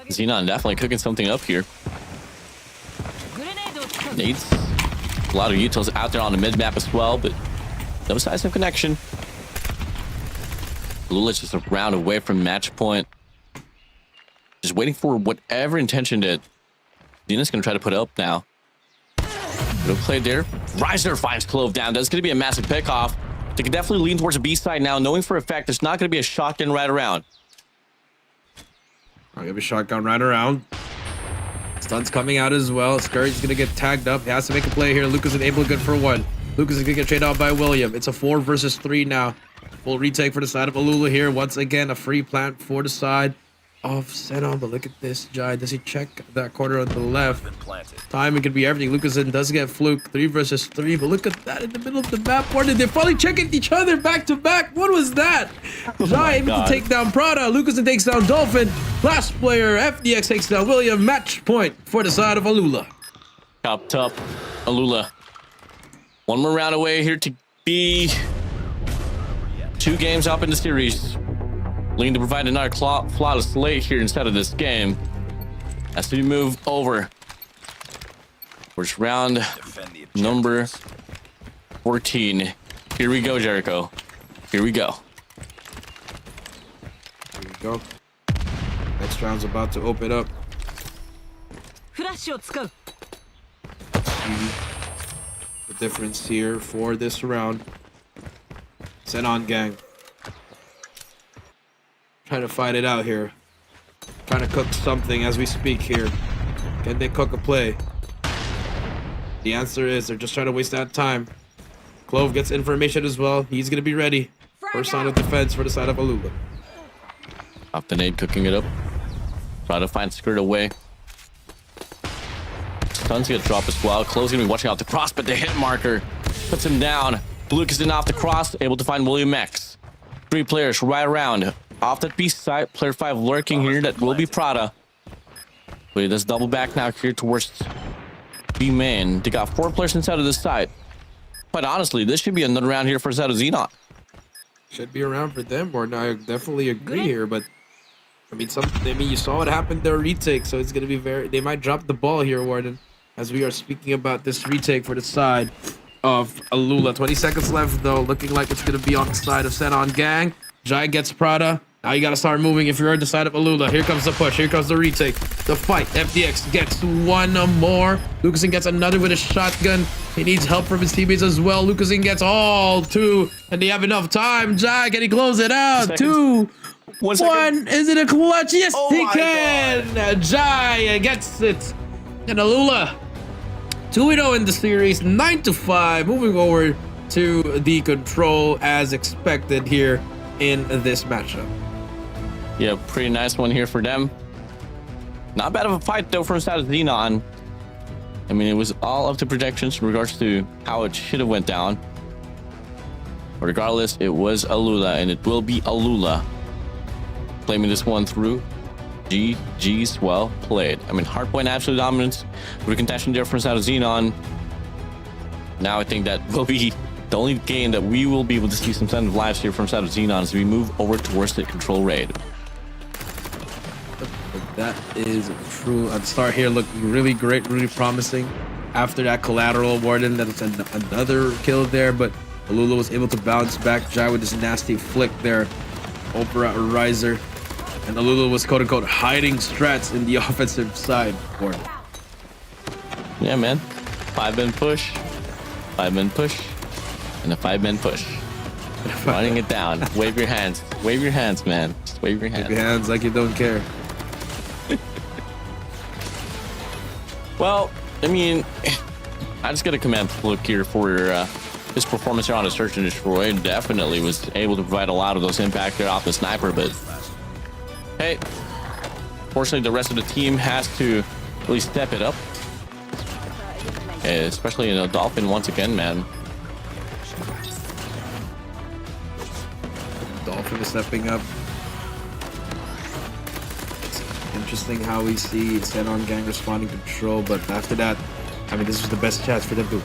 D: Xenon definitely cooking something up here. Nades. A lot of utils out there on the mid map as well, but no signs of connection. ALUla's just a round away from match point. Just waiting for whatever intention that Dina's going to try to put up now. No play there. Riser finds Clove down. That's going to be a massive pickoff. They can definitely lean towards the B side now, knowing for a fact there's not going to be a shotgun right around.
E: I'll give a shotgun right around. Stun's coming out as well. Scurry's going to get tagged up. He has to make a play here. Lucas is able to good for 1. Lucas is going to get traded out by William. It's a 4 versus 3 now. Full retake for the side of ALUla here. Once again, a free plant for the side of Xenon. But look at this, Jai. Does he check that corner on the left?
F: Been planted.
E: Timing could be everything. Lucas does get Fluke. 3 versus 3. But look at that in the middle of the map. Where did they finally checking each other back to back? What was that? Jai able
D: God.
E: to take down Prada. Lucas takes down Dolphin. Last player, FDX takes down William. Match point for the side of ALUla.
D: Top, ALUla. One more round away here to be 2 games up in the series. looking to provide another flawless slate here instead of this game. As we move over towards round
F: Defend the objectives.
D: number 14. Here we go, Jericho. Here we go.
E: Here we go. Next round's about to open up.
G: フラッシュを使う
E: The difference here for this round. Xenon Gang. Trying to fight it out here. Trying to cook something as we speak here. Can they cook a play? The answer is they're just trying to waste that time. Clove gets information as well. He's going to be ready. First sign of defense for the side of ALUla.
D: Off the nade, cooking it up. Try to find skirt away. Stun's gonna drop as well. Clove's gonna be watching out the cross, but the hit marker puts him down. Lucas in off the cross, able to find William X. 3 players right around. Off that B side, player 5 lurking here. That will be Prada. Wait, let's double back now here towards B main. They got 4 players inside of this side. But honestly, this should be another round here for side of Xenon.
E: Should be around for them, or no, I definitely agree here, but I mean, you saw what happened their retake, so it's gonna be they might drop the ball here, Warden, as we are speaking about this retake for the side of ALUla. 20 seconds left though, looking like it's gonna be on the side of Xenon Gang. Jai gets Prada. Now you gotta start moving if you're on the side of ALUla. Here comes the push, here comes the retake, the fight. FDX gets 1 more. Lucasen gets another with a shotgun. He needs help from his teammates as well. Lucasen gets all 2, and they have enough time. Jai, can he close it out? 2, 1. Is it a clutch? Yes, he can. Jai gets it. And ALUla 2-0 in the series, 9-5. Moving over to the control as expected here in this matchup.
D: Yeah, pretty nice one here for them. Not bad of a fight though from side of Xenon. I mean, it was all up to projections in regards to how it should have went down. But regardless, it was ALUla, and it will be ALUla claiming this one through. GG's well played. I mean, hardpoint absolute dominance with a contention difference out of Xenon. Now I think that will be the only game that we will be able to see some kind of lives here from side of Xenon as we move over towards the control raid.
E: That is true. I'd start here looking really great, really promising. After that collateral, Warden, that's another kill there, but ALUla was able to bounce back. Jai with this nasty flick there. Opera Riser. And ALUla was quote-unquote hiding strats in the offensive side. Warden.
D: Yeah, man. 5-man push. 5-man push. And a 5-man push. Running it down. Wave your hands. Wave your hands, man. Just wave your hands.
E: Wave your hands like you don't care.
D: Well, I mean, I just got to commend Fluke here for his performance here on a Search and Destroy. Definitely was able to provide a lot of those impact there off the sniper, but hey, fortunately the rest of the team has to really step it up. Especially in a Dolphin once again, man.
E: Dolphin is stepping up. Interesting how we see Xenon Gang responding to control, but after that, I mean, this was the best chance for them to.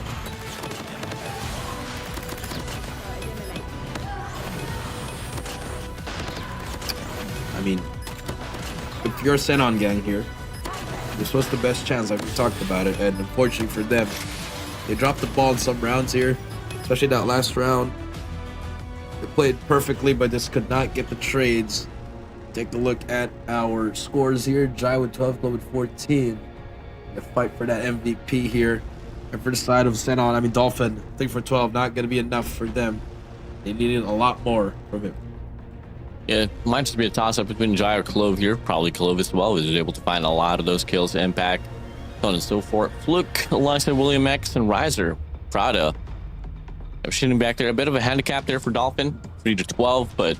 E: I mean, if you're Xenon Gang here, this was the best chance, like we talked about it, and unfortunately for them, they dropped the ball in some rounds here, especially that last round. They played perfectly, but just could not get the trades. Take a look at our scores here. Jai with 12, Glow with 14. The fight for that MVP here. And for the side of Xenon, I mean Dolphin, 3 for 12, not going to be enough for them. They needed a lot more from him.
D: Yeah, it might just be a toss-up between Jai or Clove here. Probably Clove as well. He was able to find a lot of those kills, impact, so on and so forth. Fluke alongside William X and Riser. Prada. Shooting back there. A bit of a handicap there for Dolphin. 3 to 12, but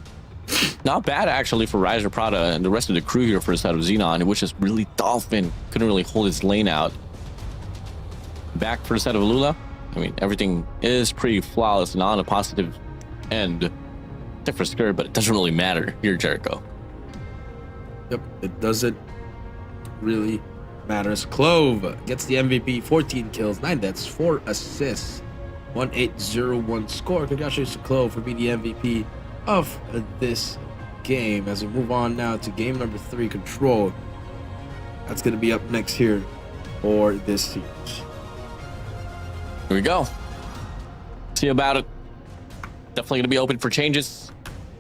D: not bad actually for Riser, Prada, and the rest of the crew here for the side of Xenon, which is really Dolphin. Couldn't really hold his lane out. Back for the side of ALUla. I mean, everything is pretty flawless and on a positive end. Except for Skirt, but it doesn't really matter here, Jericho.
E: Yep, it doesn't really matter. Clove gets the MVP, 14 kills, 9 deaths, 4 assists, 1801 score. Congratulations to Clove for being the MVP of this game as we move on now to game number 3, Control. That's going to be up next here for this series.
D: Here we go. See about it. Definitely going to be open for changes,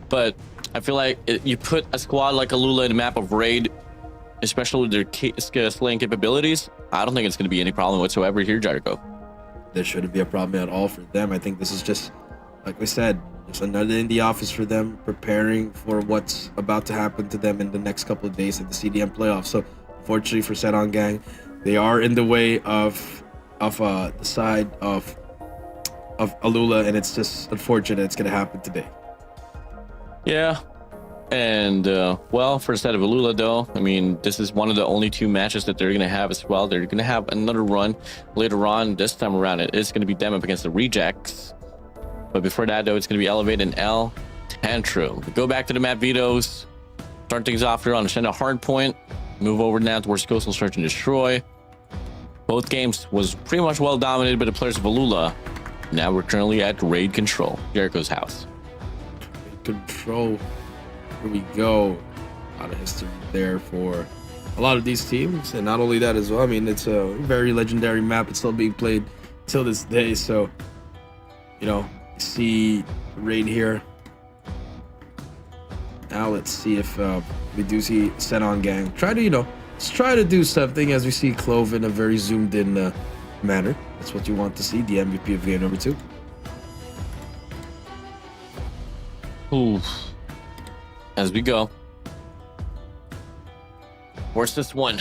D: but I feel like you put a squad like ALUla in a map of raid, especially with their slaying capabilities. I don't think it's going to be any problem whatsoever here, Jericho.
E: There shouldn't be a problem at all for them. I think this is just, like we said, just another day in the office for them, preparing for what's about to happen to them in the next couple of days at the CDM playoffs. So, unfortunately for Xenon Gang, they are in the way of the side of ALUla, and it's just unfortunate it's going to happen today.
D: Yeah. And, well, for the side of ALUla, though, I mean, this is one of the only 2 matches that they're going to have as well. They're going to have another run later on. This time around, it is going to be them up against the Rejects. But before that, though, it's going to be Elevate and L Tantrum. We go back to the map vetoes. Start things off here on the hard point. Move over now towards Coastal Search and Destroy. Both games was pretty much well dominated by the players of ALUla. Now we're currently at Raid Control, Jericho's house.
E: Control. Here we go. A lot of history there for a lot of these teams, and not only that as well. I mean, it's a very legendary map. It's still being played till this day. So, you know, see Raid here. Now let's see if we do see Xenon Gang. Let's try to do something as we see Clove in a very zoomed in manner. That's what you want to see. The MVP of game number 2.
D: Ooh. As we go. Where's this one?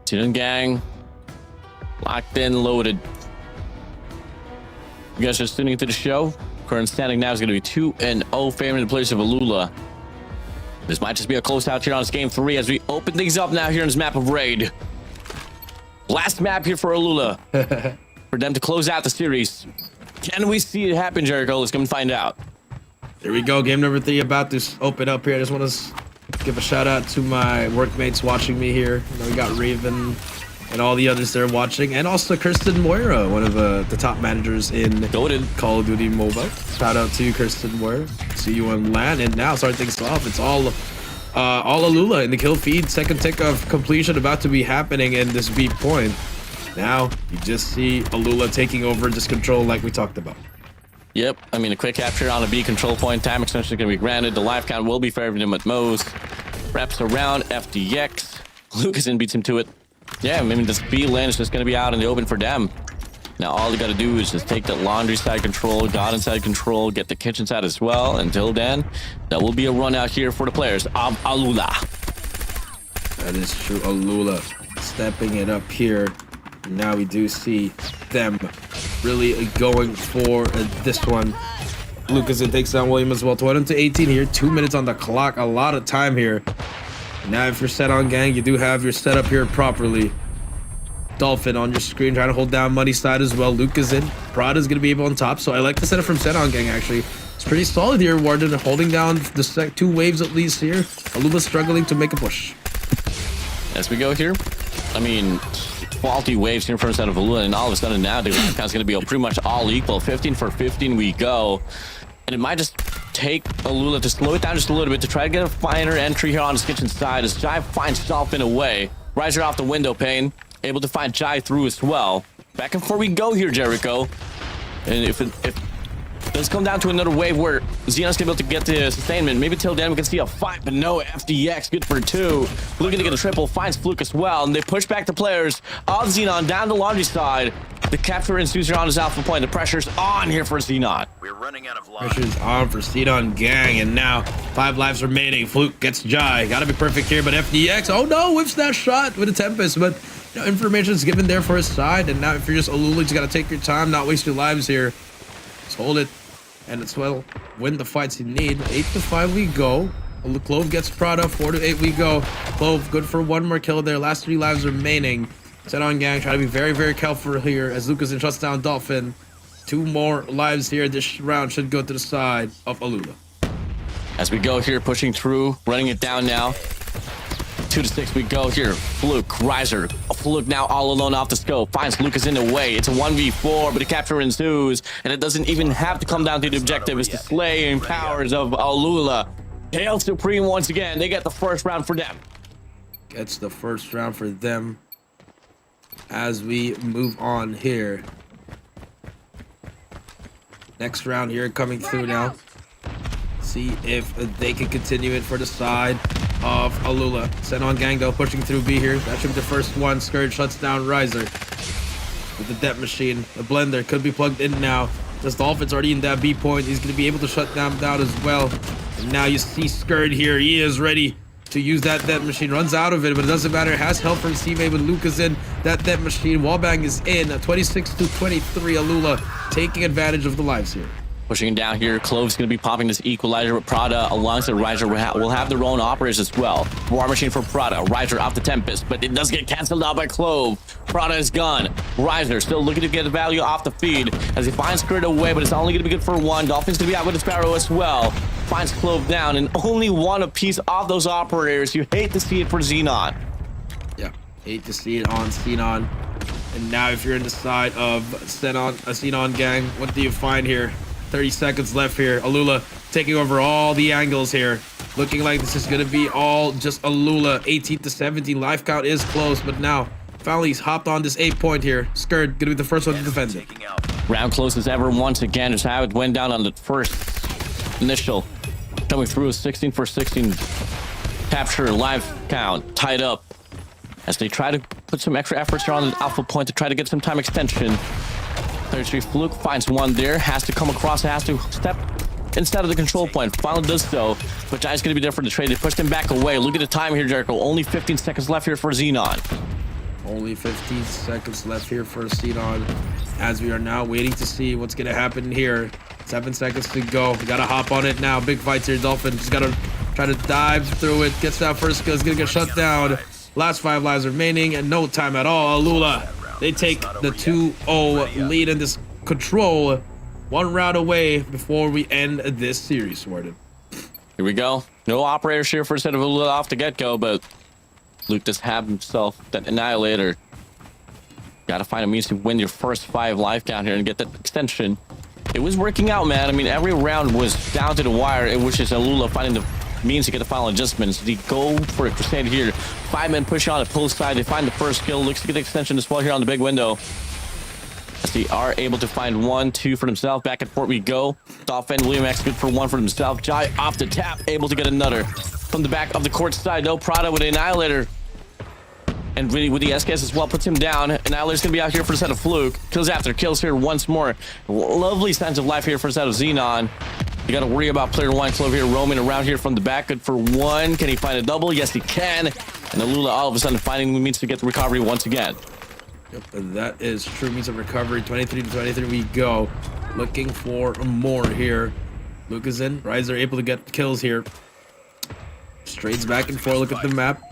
D: Xenon Gang. Locked in, loaded. You guys are tuning into the show. Current standing now is going to be 2-0 favoring the players of ALUla. This might just be a close out here on this game 3 as we open things up now here in this map of Raid. Last map here for ALUla. For them to close out the series. Can we see it happen, Jericho? Let's come and find out.
E: There we go. Game number 3 about to open up here. I just want to give a shout out to my workmates watching me here. You know, we got Raven and all the others there watching, and also Kirsten Moira, one of the top managers in Call of Duty Mobile. Shout out to you, Kirsten Moira. See you on LAN, and now start things off. It's all ALUla in the kill feed. Second tick of completion about to be happening in this B point. Now you just see ALUla taking over this control like we talked about.
D: Yep, I mean, a quick capture on a B control point. Time extension is going to be granted. The life count will be favoring him at most. Wraps around FDX. Lucasen beats him to it. Yeah, I mean, this B lane is just going to be out in the open for them. Now, all you got to do is just take that laundry side control, garden side control, get the kitchen side as well. Until then, that will be a run out here for the players of ALUla.
E: That is true. ALUla stepping it up here. Now we do see them really going for this one. Lucasen takes down William as well. 20-18 here. 2 minutes on the clock. A lot of time here. Now if you're Xenon Gang, you do have your setup here properly. Dolphin on your screen trying to hold down money side as well. Lucasen. Prada's going to be able on top. So I like the setup from Xenon Gang actually. It's pretty solid here. Warden holding down the 2 waves at least here. ALUla struggling to make a push.
D: As we go here, I mean, faulty waves here first out of ALUla, and all of a sudden now the round count's going to be pretty much all equal. 15 for 15 we go. And it might just take ALUla to slow it down just a little bit to try to get a finer entry here on his kitchen side as Jai finds Dolphin away. Riser off the window pane, able to find Jai through as well. Back and forth we go here, Jericho. And if does come down to another wave where Xenon's gonna be able to get the sustainment, maybe till then we can see a fight, but no, FDX good for 2. Looking to get a triple, finds Fluke as well, and they push back the players of Xenon down the laundry side. The capture ensues here on his alpha point. The pressure's on here for Xenon.
F: We're running out of lives.
E: Pressure's on for Xenon Gang, and now 5 lives remaining. Fluke gets Jai. Gotta be perfect here, but FDX, oh no, whips that shot with a Tempest, but you know, information is given there for his side, and now if you're just ALUla, you just gotta take your time, not waste your lives here. Just hold it, and it's well win the fights you need. 8-5 we go. Clove gets Prada. 4-8 we go. Clove good for 1 more kill there. Last 3 lives remaining. Xenon Gang try to be very, very careful here as Lucasen shuts down Dolphin. 2 more lives here. This round should go to the side of ALUla.
D: As we go here, pushing through, running it down now. 2 to 6 we go here. Fluke, Riser. Fluke now all alone off the scope. Finds Lucas in the way. It's a 1v4, but the capture ensues. And it doesn't even have to come down to the objective. It's the slaying powers of ALUla. Hail Supreme once again. They get the first round for them.
E: Gets the first round for them. As we move on here. Next round here coming through now. See if they can continue it for the side of ALUla. Xenon Gang though pushing through B here. That should be the first one. Scourge shuts down Riser. With the depth machine. The blender could be plugged in now. This Dolphin's already in that B point. He's going to be able to shut them down as well. And now you see Scourge here. He is ready to use that depth machine. Runs out of it, but it doesn't matter. Has help from teammate with Lucas in. That depth machine. Wallbang is in. 26 to 23. ALUla taking advantage of the lives here.
D: Pushing down here, Clove's going to be popping this equalizer with Prada alongside Riser. Will have their own operators as well. War machine for Prada. Riser off the Tempest, but it does get canceled out by Clove. Prada is gone. Riser still looking to get the value off the feed as he finds Skirt away, but it's only going to be good for one. Dolphin's going to be out with the Sparrow as well. Finds Clove down and only one apiece of those operators. You hate to see it for Xenon.
E: Yeah, hate to see it on Xenon. And now if you're in the side of Xenon Gang, what do you find here? 30 seconds left here. ALUla taking over all the angles here. Looking like this is going to be all just ALUla. 18 to 17. Life count is close, but now finally he's hopped on this 8 point here. Skirt going to be the first one to defend it.
D: Round close as ever once again. Just how it went down on the first initial. Coming through a 16 for 16 capture. Life count tied up as they try to put some extra efforts here on the alpha point to try to get some time extension. 33 Fluke finds one there, has to come across, has to step instead of the control point. Finally does so, but Jai's going to be there for the trade. They pushed him back away. Look at the time here, Jericho. Only 15 seconds left here for Xenon.
E: Only 15 seconds left here for Xenon as we are now waiting to see what's going to happen here. 7 seconds to go. We got to hop on it now. Big fights here. Dolphin just got to try to dive through it. Gets that first kill. It's going to get shut down. Last 5 lives remaining and no time at all. ALUla. They take the 2-0 lead in this control. 1 round away before we end this series, Warden.
D: Here we go. No operators here for a set of ALUla off the get-go, but Luke does have himself that Annihilator. Gotta find a means to win your first 5 life count here and get that extension. It was working out, man. I mean, every round was down to the wire. It was just ALUla finding the means to get the final adjustments. They go for a crusade here. 5-men push on the post side. They find the first kill. Looks to get the extension as well here on the big window. As they are able to find 1, 2 for themselves. Back and forth we go. Dolphin, William X good for 1 for himself. Jai off the tap, able to get another. From the back of the court side, no Prada with the Annihilator. And really with the SKS as well, puts him down. Annihilator's going to be out here for a set of Fluke. Kills after kills here once more. Lovely sense of life here for a set of Xenon. You got to worry about player 1, Clove here, roaming around here from the back. Good for 1. Can he find a double? Yes, he can. And ALUla all of a sudden finding means to get the recovery once again.
E: Yep, and that is true. Means of recovery. 23 to 23 we go. Looking for more here. Luke is in. Riser able to get kills here. Straights back and forth. Look at the map.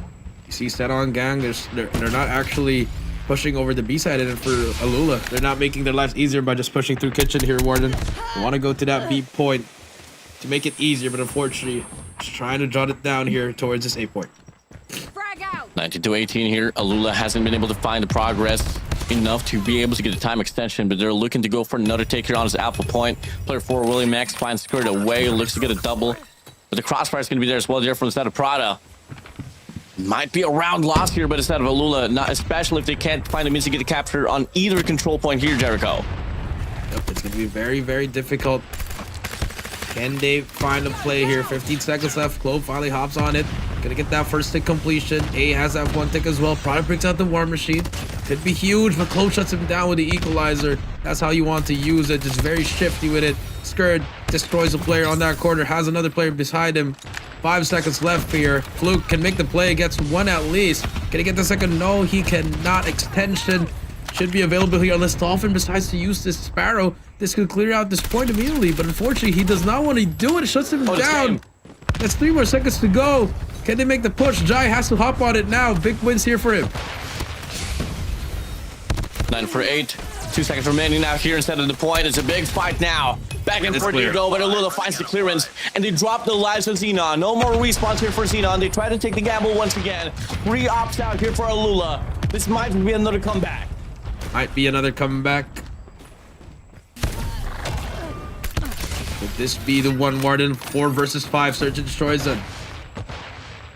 E: You see Xenon Gang. They're not actually pushing over the B side and for ALUla. They're not making their lives easier by just pushing through kitchen here, Warden. They want to go to that B point to make it easier, but unfortunately, just trying to jot it down here towards this 8 point.
D: 19 to 18 here. ALUla hasn't been able to find the progress enough to be able to get a time extension, but they're looking to go for another take here on his alpha point. Player 4, William X, finds Skirt away, looks to get a double, but the crossfire is going to be there as well there from the side of Prada. Might be a round loss here, but instead of ALUla, not especially if they can't find a means to get a capture on either control point here, Jericho.
E: Yep, it's going to be very, very difficult. Can they find a play here? 15 seconds left. Clove finally hops on it. Gonna get that first tick completion. A has that 1 tick as well. Prada brings out the war machine. Could be huge, but Clove shuts him down with the equalizer. That's how you want to use it. Just very shifty with it. Skirt destroys a player on that corner. Has another player beside him. 5 seconds left here. Fluke can make the play. Gets 1 at least. Can he get the second? No, he cannot. Extension should be available here unless Dolphin decides to use this Sparrow. This could clear out this point immediately, but unfortunately he does not want to do it. It shuts him down. That's 3 more seconds to go. Can they make the push? Jai has to hop on it now. Big wins here for him.
D: 9 for 8. 2 seconds remaining now here instead of the point. It's a big fight now. Back and
E: It's
D: forth
E: clear.
D: you go, but ALUla finds the clearance, and they drop the lives of Xenon. No more respawns here for Xenon. They try to take the gamble once again. 3 ops out here for ALUla. This might be another comeback.
E: Might be another comeback. Could this be the one, Warden? 4 versus 5. Search and destroy zone.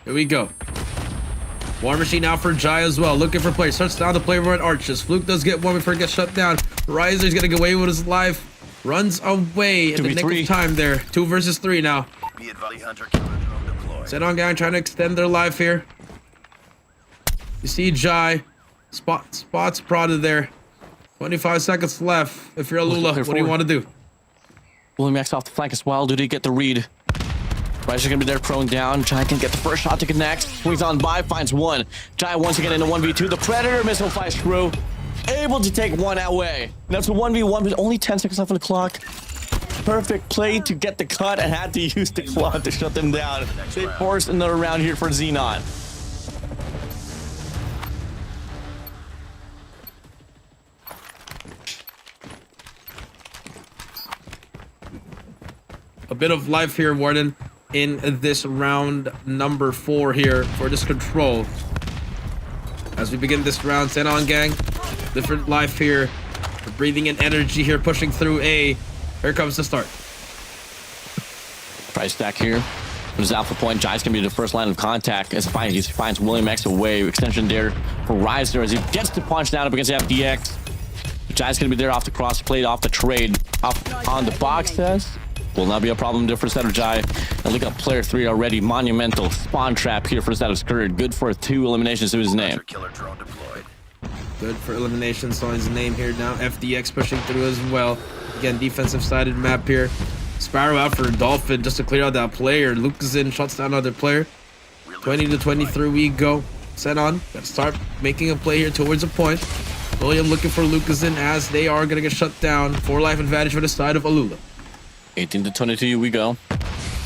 E: Here we go. War Machine out for Jai as well. Looking for players. Starts down the player at Arches. Fluke does get one before it gets shut down. Riser's gonna get away with his life. Runs away in the nick of time there. 2 versus 3 now.
F: Be advised, hunter killer drone deployed.
E: Xenon Gang trying to extend their life here. You see Jai. Spots prodded there. 25 seconds left. If you're ALUla, what do you want to do?
D: William X off the flank as well. Do they get the read? Riser's gonna be there prone down. Jai can get the first shot to connect. Swings on by, finds one. Jai once again in a 1v2. The Predator missile fires through. Able to take one away. Now it's a 1v1, but only 10 seconds left on the clock. Perfect play to get the cut and had to use the claw to shut them down. They forced another round here for Xenon.
E: A bit of life here, Warden, in this round number 4 here for this control. As we begin this round, Xenon Gang, different life here. We're breathing in energy here, pushing through A. Here comes the start.
D: Price stack here. There's Alpha Point. Jai's gonna be the first line of contact as he finds William X away. Extension there for Riser as he gets to punch down up against FDX. Jai's gonna be there off the cross plate, off the trade, off on the box test. Will not be a problem there for the set of Jai. And look at player 3 already. Monumental spawn trap here for the set of Scourge. Good for 2 eliminations to his name.
F: Hunter killer drone deployed.
E: Good for elimination. Saw his name here now. FDX pushing through as well. Again, defensive sided map here. Sparrow out for Dolphin just to clear out that player. Lucas in, shuts down another player. 20 to 23 we go. Xenon, gotta start making a play here towards a point. William looking for Lucas in as they are gonna get shut down. 4 life advantage for the side of ALUla.
D: 18 to 22 we go.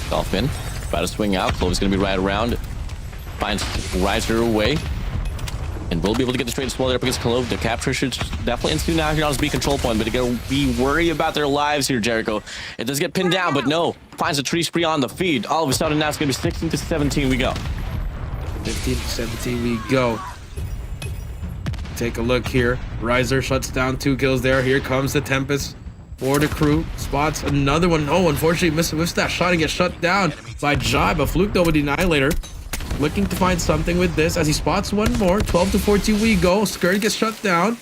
D: Dolphin about to swing out. Clove's gonna be right around. Finds Riser away. And we'll be able to get the trade as well there up against Clove. The capture should definitely ensue now here on his B control point, but they gotta be worried about their lives here, Jericho. It does get pinned down, but no. Finds a tree spree on the feed. All of a sudden now it's gonna be 16 to 17 we go.
E: 15 to 17 we go. Take a look here. Riser shuts down 2 kills there. Here comes the Tempest for the crew. Spots another one. Oh, unfortunately missed that shot and gets shut down by Jai, but Fluke though with the Annihilator. Looking to find something with this as he spots one more. 12 to 14 we go. Skirt gets shut down.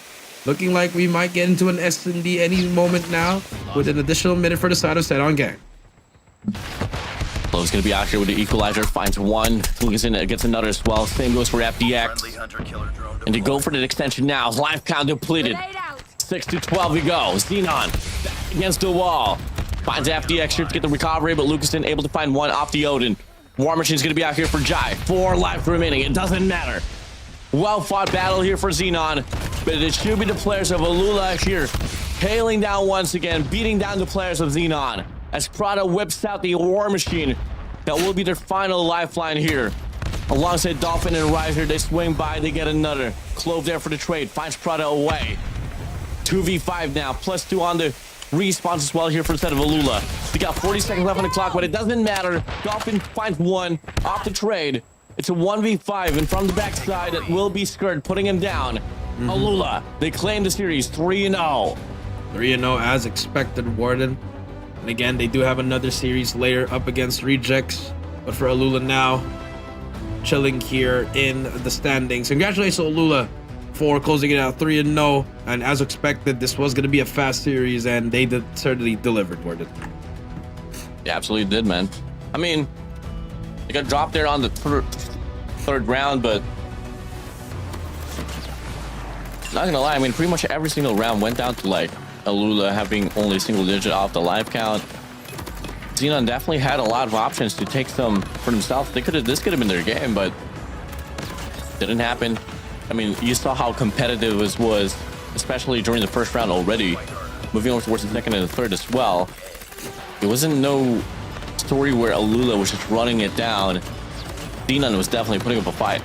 E: Looking like we might get into an S&D any moment now with an additional minute for the side of Xenon Gang.
D: Clove's gonna be out here with the equalizer. Finds one. Lucas in it, gets another as well. Same goes for FDX.
F: Friendly hunter killer drone deployed.
D: And they go for the extension now. Life count depleted. 6 to 12 we go. Xenon back against the wall. Finds FDX here to get the recovery, but Lucaston able to find one off the Odin. War Machine's gonna be out here for Jai. 4 life remaining. It doesn't matter. Well fought battle here for Xenon, but it should be the players of ALUla here, hailing down once again, beating down the players of Xenon. As Prada whips out the War Machine, that will be their final lifeline here. Alongside Dolphin and Riser, they swing by, they get another. Clove there for the trade, finds Prada away. 2v5 now, +2 on the respawns as well here for the set of ALUla. They got 40 seconds left on the clock, but it doesn't matter. Dolphin finds one off the trade. It's a 1v5, and from the backside, it will be Skirt putting him down. ALUla, they claim the series 3-0.
E: 3-0 as expected, Warden. And again, they do have another series later up against Rejects. But for ALUla now, chilling here in the standings. Congratulations, ALUla, for closing it out 3-0. And as expected, this was going to be a fast series, and they certainly delivered, Warden.
D: They absolutely did, man. I mean, they got dropped there on the third round, but not gonna lie, I mean, pretty much every single round went down to like ALUla having only single digit off the life count. Xenon definitely had a lot of options to take some for themselves. This could have been their game, but didn't happen. I mean, you saw how competitive this was, especially during the first round already. Moving over towards the second and the third as well. It wasn't no story where ALUla was just running it down. Xenon was definitely putting up a fight.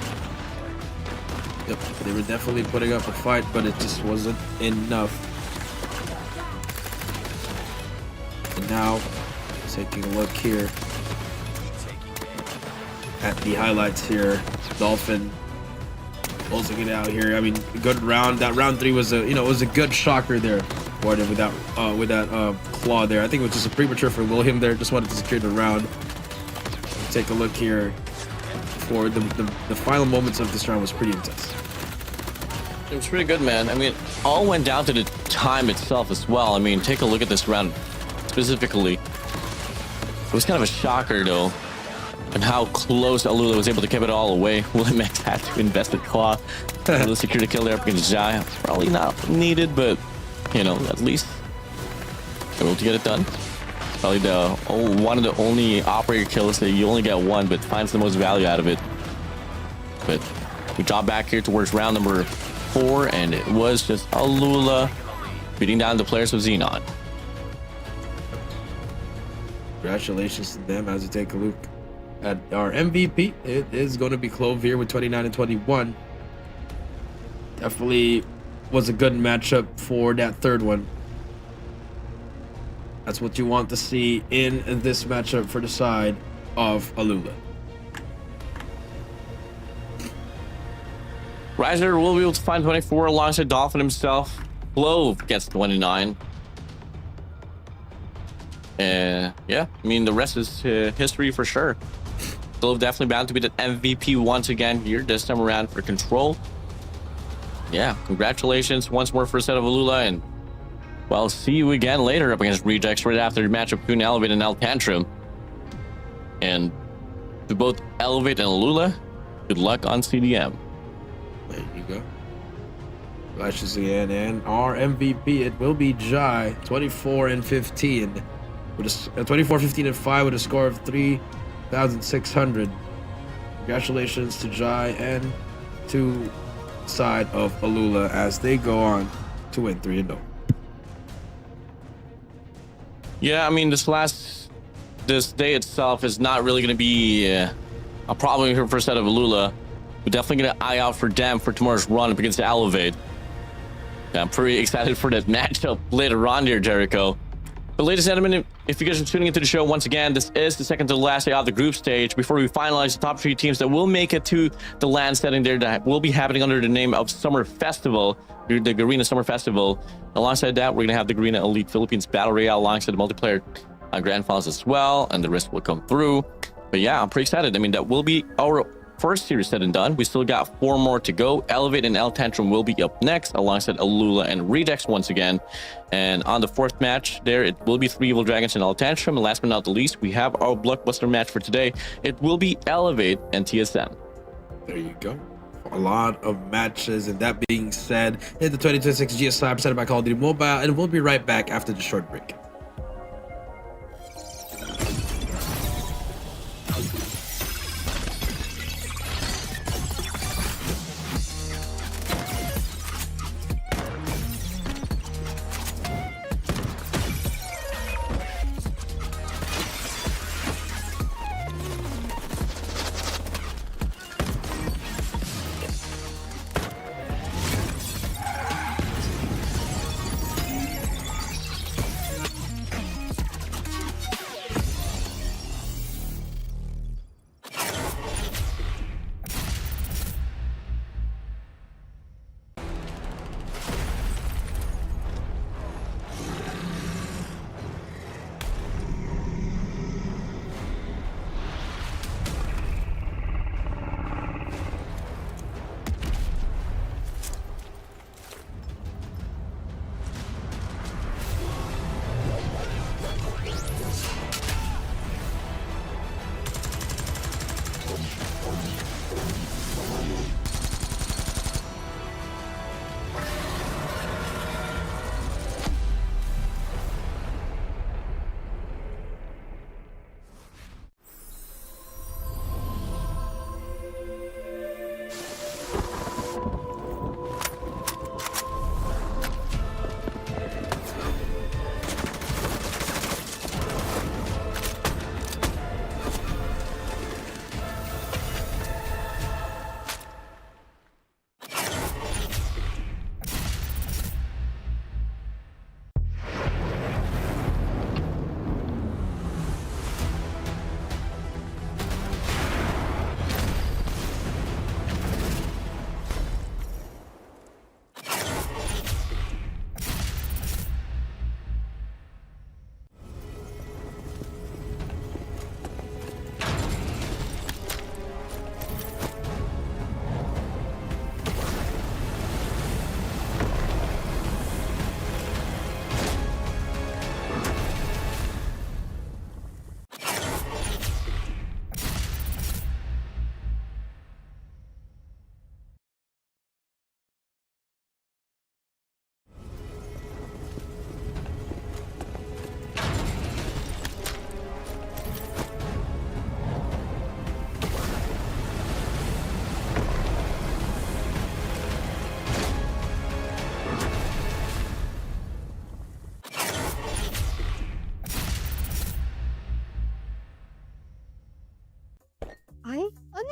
E: Yep, they were definitely putting up a fight, but it just wasn't enough. And now. Taking a look here at the highlights here. Dolphin closing it out here. I mean, good round. That round 3 was a, it was a good shocker there for him with that claw there. I think it was just a premature for William there. Just wanted to secure the round. Take a look here. For the final moments of this round was pretty intense.
D: It was pretty good, man. I mean, all went down to the time itself as well. I mean, take a look at this round specifically. It was kind of a shocker, though, and how close ALUla was able to keep it all away. William X had to invest the claw. The security kill there up against Jai. Probably not needed, but, at least able to get it done. Probably one of the only operator kills that you only get one, but finds the most value out of it. But we drop back here towards round number 4, and it was just ALUla beating down the players of Xenon.
E: Congratulations to them as we take a look at our MVP. It is going to be Clove here with 29 and 21. Definitely was a good matchup for that third one. That's what you want to see in this matchup for the side of ALUla.
D: Riser will be able to find 24 alongside Dolphin himself. Clove gets 29. And yeah, I mean, the rest is history for sure. Clove definitely bound to be the MVP once again here, this time around for Control. Yeah, congratulations once more for a set of ALUla, and well, see you again later up against Rejects right after the matchup between Elevate and Tantrum. And to both Elevate and ALUla, good luck on CDM.
E: There you go. Flashes again, and our MVP, it will be Jai, 24 and 15. With a 24, 15, and 5 with a score of 3,600. Congratulations to Jai and to side of ALUla as they go on to win 3-0.
D: Yeah, I mean, this day itself is not really going to be a problem here for a set of ALUla. We're definitely going to eye out for them for tomorrow's run up against Elevate. Yeah, I'm pretty excited for that matchup later on here, Jericho. But ladies and gentlemen, if you guys are tuning into the show once again, this is the second to the last day of the group stage before we finalize the top 3 teams that will make it to the land setting there that will be happening under the name of Summer Festival, the Garena Summer Festival. Alongside that, we're going to have the Garena Elite Philippines Battle Royale alongside the multiplayer grand finals as well, and the rest will come through. But yeah, I'm pretty excited. I mean, that will be our first series said and done. We still got 4 more to go. Elevate and Tantrum will be up next alongside ALUla and Rejects once again. And on the 4th match there, it will be 3 Evil Dragons and Tantrum. And last but not the least, we have our blockbuster match for today. It will be Elevate and TSM.
E: There you go. A lot of matches, and that being said, hit the 2026 GSI presented by Call of Duty Mobile, and we'll be right back after the short break.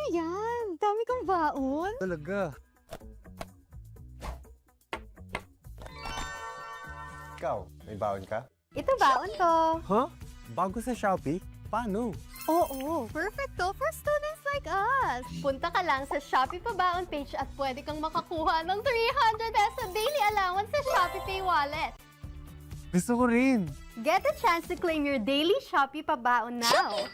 C: yan? Dami kang baon.
B: Talaga. Ikaw, may baon ka?
C: Ito baon ko.
B: Huh? Bago sa Shopee? Paano?
C: Oo, perfect to for students like us. Punta ka lang sa Shopee Pabaon page at pwede kang makakuha ng 300 peso daily allowance sa Shopee Pay Wallet.
B: Gusto ko rin.
C: Get a chance to claim your daily Shopee Pabaon now.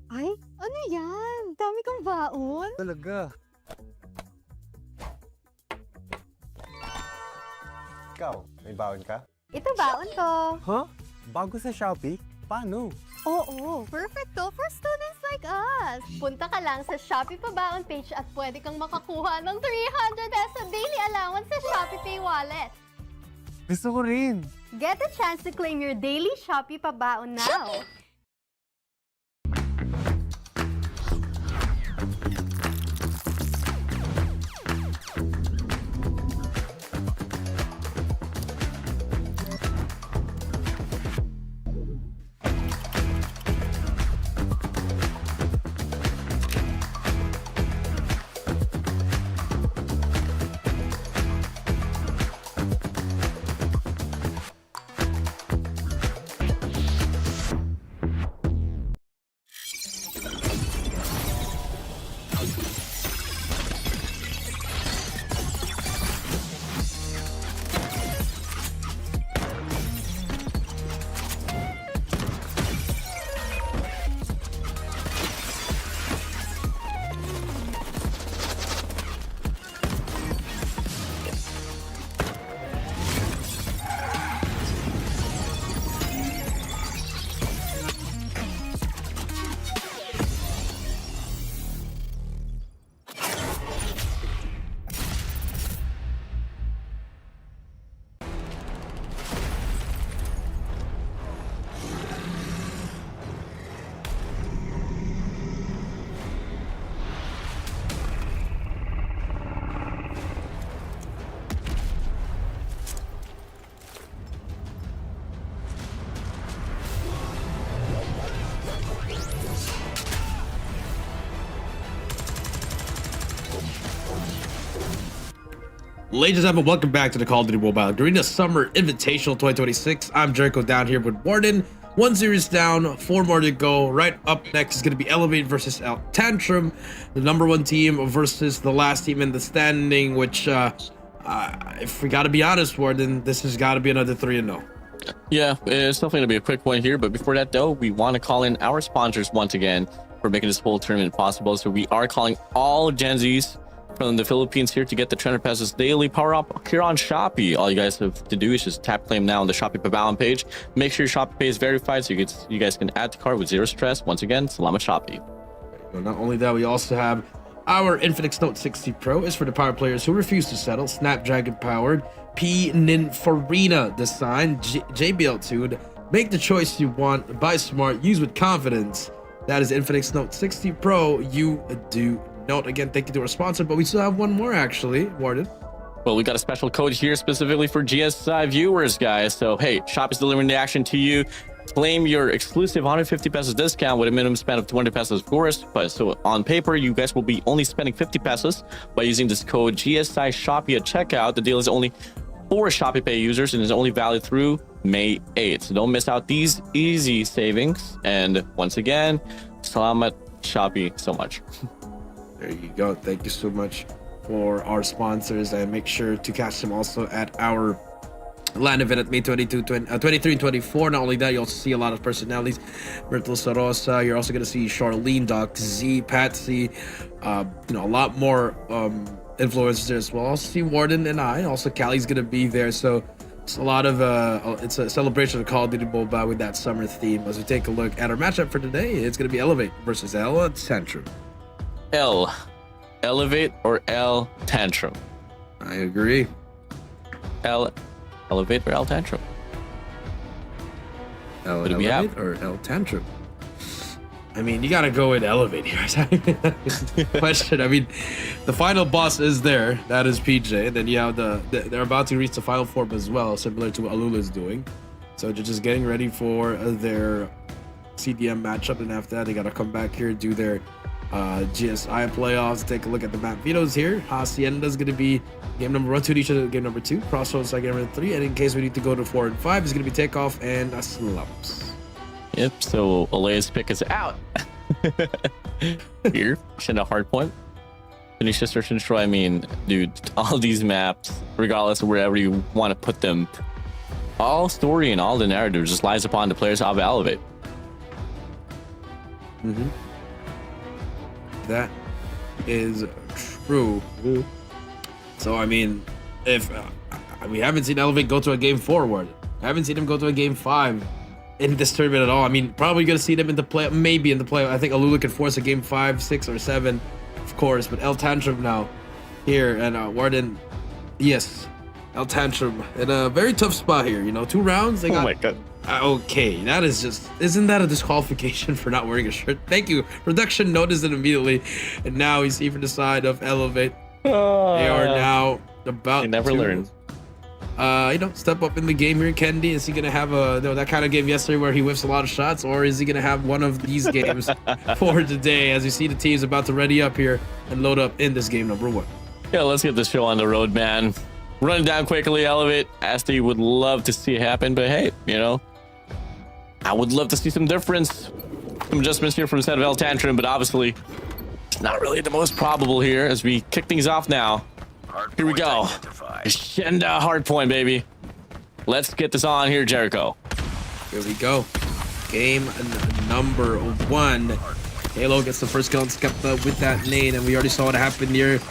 C: Ay, ano yan? Dami kang baon.
B: Talaga. Ikaw, may baon ka?
C: Ito baon ko.
B: Huh? Bago sa Shopee? Paano?
C: Oo, perfect to for students like us. Punta ka lang sa Shopee Pabaon page at pwede kang makakuha ng 300 peso daily allowance sa Shopee Pay Wallet.
B: Gusto ko rin.
C: Get a chance to claim your daily Shopee Pabaon now.
E: Ladies and gentlemen, welcome back to the Call of Duty Mobile Garena Summer Invitational 2026. I'm Jericho down here with Warden. 1 series down, 4 more to go. Right up next is going to be Elevate versus Tantrum, the #1 team versus the last team in the standing, which, if we got to be honest, Warden, this has got to be another 3-0.
D: Yeah, it's definitely gonna be a quick one here, but before that though, we want to call in our sponsors once again for making this whole tournament possible. So we are calling all Gen Zs from the Philippines here to get the trainer passes daily power up here on Shopee. All you guys have to do is just tap claim now on the Shopee Pabalan page. Make sure your Shopee Pay is verified so you guys can add to cart with zero stress. Once again, salamat Shopee.
E: Well, not only that, we also have our Infinix Note 60 Pro is for the power players who refuse to settle. Snapdragon powered, Pininfarina design, JBL tuned. Make the choice you want. Buy smart. Use with confidence. That is Infinix Note 60 Pro. You do note. Again, thank you to our sponsor, but we still have one more actually, Warden.
D: Well, we got a special code here specifically for GSI viewers, guys. So hey, Shop is delivering the action to you. Claim your exclusive 150 pesos discount with a minimum spend of 200 pesos, of course. But so on paper, you guys will be only spending 50 pesos by using this code GSI Shopee at checkout. The deal is only for Shopee Pay users and is only valid through May 8th. So don't miss out these easy savings. And once again, salamat Shopee so much.
E: There you go. Thank you so much for our sponsors, and make sure to catch them also at our LAN event at May 23 and 24. Not only that, you also see a lot of personalities. Myrtle Sarosa, you're also going to see Charlene, Doc Z, Patsy, a lot more influencers there as well. Also see Warden and I. Also, Callie's going to be there. So it's a lot of it's a celebration of Call of Duty Mobile with that summer theme. As we take a look at our matchup for today, it's going to be Elevate versus Tantrum.
D: Elevate or Tantrum?
E: I agree.
D: Elevate or Tantrum? What do we have?
E: Or Tantrum? I mean, you gotta go with Elevate here. Question. I mean, the final boss is there. That is PJ. And then you have they're about to reach the final form as well, similar to what ALUla is doing. So they're just getting ready for their CDM matchup, and after that, they gotta come back here, do their GSI playoffs. Take a look at the map vetoes here. Hacienda is going to be game number 1, 2 each of game number 2. Crossroads game number 3, and in case we need to go to 4 and 5, it's going to be takeoff and slumps.
D: Yep. So Alea's pick is out. Here, send a hard point. Finish the search and destroy. I mean, dude, all these maps, regardless of wherever you want to put them, all story and all the narrative just lies upon the players of Elevate.
E: That is true. So I mean, if we haven't seen Elevate go to a game 4, Warden. I haven't seen him go to a game 5 in this tournament at all. I mean, probably gonna see them in the play, maybe in the play. I think ALUla could force a game 5, 6, or 7, of course. But Tantrum now here, and Warden, yes, Tantrum in a very tough spot here. 2 rounds. They got.
D: Oh my god.
E: Okay, that is just, isn't that a disqualification for not wearing a shirt? Thank you. Production noticed it immediately, and now he's even the side of Elevate. They are now about
D: They never learn.
E: Step up in the game here. Kendi, is he gonna have that kind of game yesterday where he whiffs a lot of shots, or is he gonna have one of these games for today? As you see, the team's about to ready up here and load up in this game number 1.
D: Yeah, let's get this show on the road, man. Run down quickly, Elevate. Asti would love to see it happen, but hey, I would love to see some difference, some adjustments here from the side of Tantrum, but obviously it's not really the most probable here as we kick things off now. Here we go. Shenda hardpoint, baby. Let's get this on here, Jericho.
E: Here we go. Game number 1. Halo gets the first kill on Skepta with that nade, and we already saw what happened here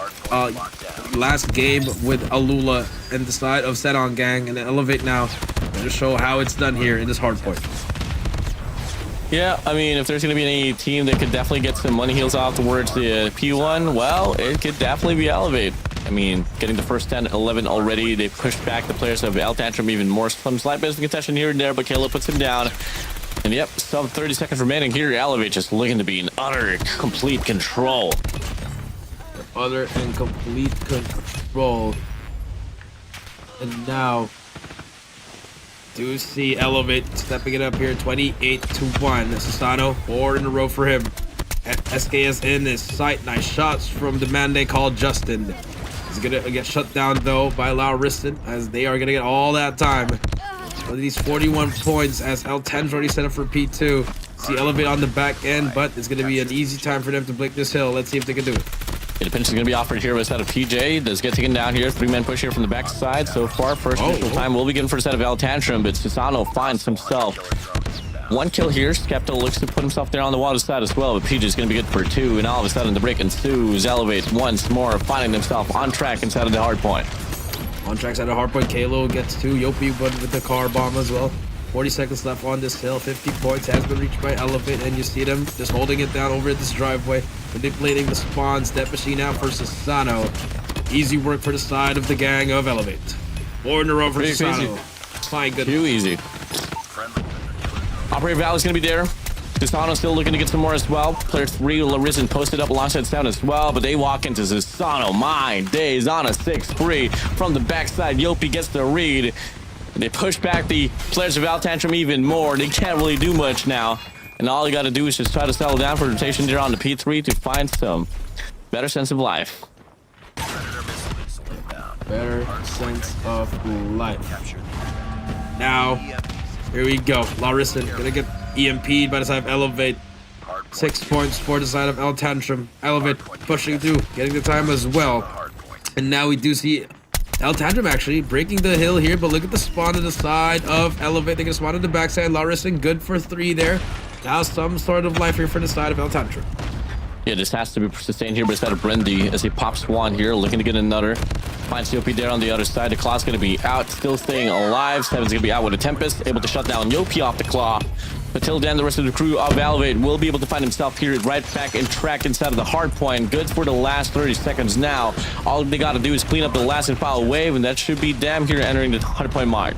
E: last game with ALUla and the side of Xenon Gang, and then Elevate now to show how it's done here in this hardpoint.
D: Yeah, I mean, if there's going to be any team that could definitely get some money heals off towards the P1, well, it could definitely be Elevate. I mean, getting the first 10, 11 already, they pushed back the players of Tantrum even more. Some slight bit of contention here and there, but Kayla puts him down. And yep, some 30 seconds remaining here. Elevate just looking to be in utter, complete control.
E: Utter and complete control. And now, do see Elevate stepping it up here, 28-1. Susano, 4 in a row for him. SKS in his sight. Nice shots from the man they call Justin. He's gonna get shut down though by Lauriston, as they are gonna get all that time. With these 41 points, as L10's already set up for P2. See Elevate on the back end, but it's gonna be an easy time for them to break this hill. Let's see if they can do it.
D: The pinch is going to be offered here with a set of PJ. Does get taken down here. 3-man push here from the backside. So far, first initial time will begin for a set of El Tantrum, but Susano finds himself one kill here. Skepta looks to put himself there on the water side as well, but PJ is going to be good for 2, and all of a sudden the break ensues. Elevate once more, finding himself on track inside of the hard point.
E: On track side of hard point, Kalo gets 2. Yopi with the car bomb as well. 40 seconds left on this hill. 50 points has been reached by Elevate, and you see them just holding it down over this driveway, manipulating the spawns. Step machine out for Susano. Easy work for the side of the gang of Elevate. 4 in a row for Susano. Fine, good.
D: Too easy. Operator Valley's gonna be there. Susano still looking to get some more as well. Player 3, Larisen, posted up alongside Sound as well, but they walk into Susano. My days on a 6-3 from the backside. Yopi gets the read. They push back the players of Al Tantrum even more. They can't really do much now. And all you got to do is just try to settle down for rotation here on the P3 to find some better sense of life.
E: Better sense of life. Now, here we go. Larison gonna get EMP'd by the side of Elevate. 6 points for the side of El Tantrum. Elevate pushing through, getting the time as well. And now we do see El Tantrum actually breaking the hill here, but look at the spawn to the side of Elevate. They're gonna spawn on the backside. Larison good for 3 there. Now some sort of life here for the side of El Tantrum.
D: Yeah, this has to be sustained here by the side of Brendy as he pops one here, looking to get another. Finds Yopi there on the other side. The Claw's going to be out, still staying alive. Seven's going to be out with a Tempest, able to shut down Yopi off the Claw. But till then, the rest of the crew of Elevate will be able to find himself here right back in track inside of the hard point. Good for the last 30 seconds now. All they got to do is clean up the last and final wave, and that should be damn here entering the 100-point mark.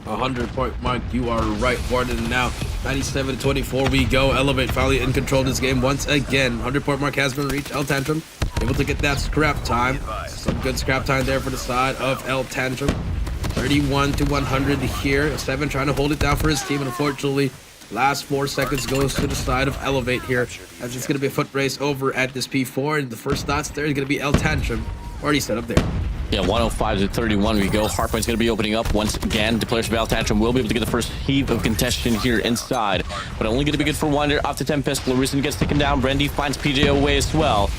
E: 100-point mark, you are right, Warden. Now 97-24 we go. Elevate finally in control of this game once again. 100-point mark has been reached. El Tantrum able to get that scrap time. Some good scrap time there for the side of El Tantrum. 31-100 here. 7 trying to hold it down for his team, and unfortunately last 4 seconds goes to the side of Elevate here, as it's going to be a foot race over at this P4, and the first dots there is going to be El Tantrum already set up there.
D: Yeah, 105-31 we go. Hardpoint's going to be opening up once again. The players of Al Tantrum will be able to get the first heave of contention here inside, but only going to be good for 1 there. Off the Tempest, Larison gets taken down. Brendy finds PJ away as well.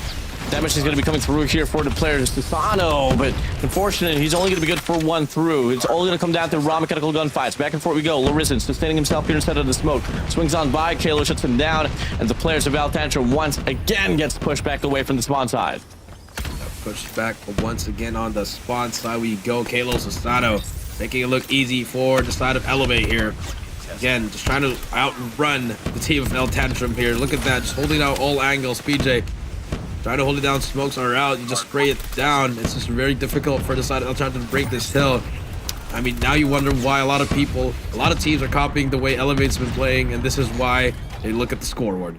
D: Damage is going to be coming through here for the players. Susano, but unfortunately, he's only going to be good for 1 through. It's only going to come down to raw mechanical gunfights. Back and forth we go. Larison sustaining himself here instead of the smoke. Swings on by. Kalo shuts him down, and the players of Al Tantrum once again gets pushed back away from the spawn side.
E: Pushed back once again on the spawn side we go. Kalo Susano making it look easy for the side of Elevate here. Again, just trying to outrun the team of El Tantrum here. Look at that, just holding out all angles. PJ trying to hold it down. Smokes are out. You just spray it down. It's just very difficult for the side of El Tantrum to break this hill. I mean, now you wonder why a lot of teams are copying the way Elevate's been playing, and this is why they look at the scoreboard.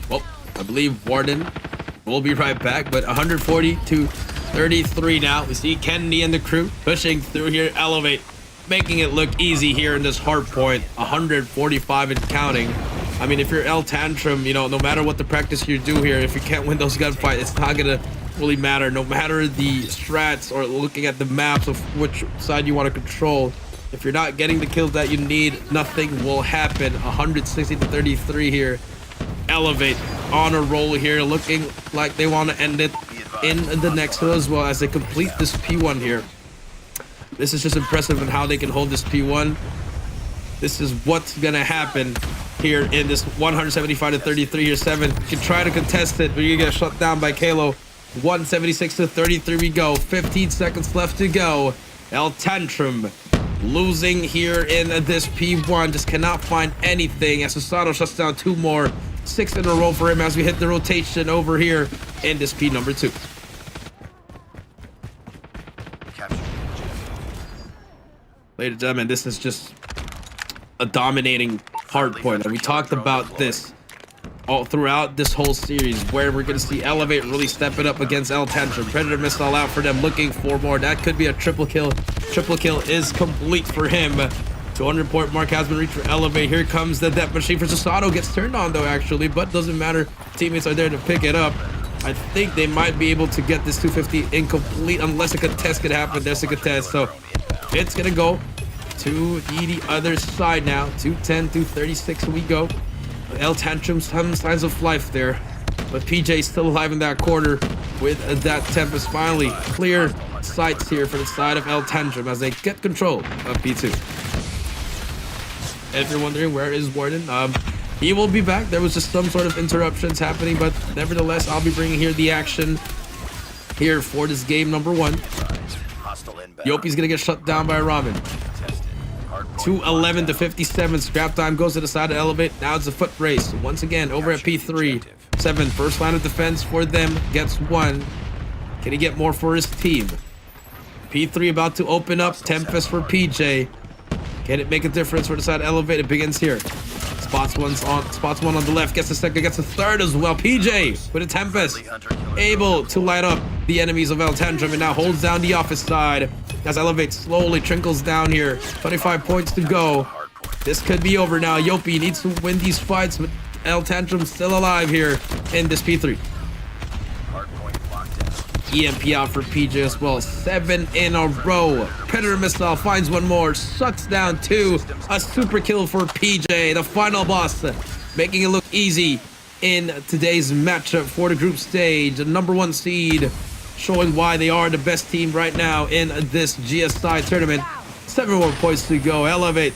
E: Well, I believe Warden will be right back, but 140-33 now. We see Kennedy and the crew pushing through here. Elevate making it look easy here in this hard point. 145 and counting. I mean, if you're El Tantrum, you know, no matter what the practice you do here, if you can't win those gunfights, it's not gonna really matter. No matter the strats or looking at the maps of which side you want to control, if you're not getting the kills that you need, nothing will happen. 160-33 here. Elevate on a roll here, looking like they want to end it in the next hill as well as they complete this P1 here. This is just impressive in how they can hold this P1. This is what's gonna happen here in this 175-33 here. 7 can try to contest it, but you get shut down by Kalo. 176-33 we go. 15 seconds left to go. El Tantrum losing here in this P1. Just cannot find anything as Susano shuts down 2 more. 6 in a row for him as we hit the rotation over here in this P number 2. Ladies and gentlemen, this is just a dominating hard point. And we talked about this all throughout this whole series, where we're going to see Elevate really step it up against El Tantrum. Predator missed all out for them, looking for more. That could be a triple kill. Triple kill is complete for him. 200 point mark has been reached for Elevate. Here comes the death machine for Susano. Gets turned on though, actually, but doesn't matter. Teammates are there to pick it up. I think they might be able to get this 250 incomplete unless a contest could happen. There's a contest, so it's gonna go to the other side now. 210, 236 we go. El Tantrum, some signs of life there, but PJ still alive in that corner with that Tempest. Finally clear sights here for the side of El Tantrum as they get control of P2. If you're wondering where is Warden, he will be back. There was just some sort of interruptions happening, but nevertheless, I'll be bringing here the action here for this game number 1.
F: Hostile inbound.
E: Yopi's gonna get shut down by Ramen. 211 to 57. Scrap time goes to the side of Elevate. Now it's a foot race once again over at P3. 7 first line of defense for them gets 1. Can he get more for his team? P3 about to open up. Tempest for PJ. Can it make a difference for the side of Elevate? It begins here. Spots one on the left, gets a second, gets a third as well. PJ with a Tempest, able to light up the enemies of El Tantrum and now holds down the office side as Elevate slowly trickles down here. 25 points to go. This could be over now. Yopi needs to win these fights, but El Tantrum still alive here in this P3. EMP out for PJ as well. 7 in a row. Predator missile finds one more. Sucks down 2. A super kill for PJ, the final boss, making it look easy in today's matchup for the group stage. The number 1 seed, showing why they are the best team right now in this GSI tournament. 7 more points to go. Elevate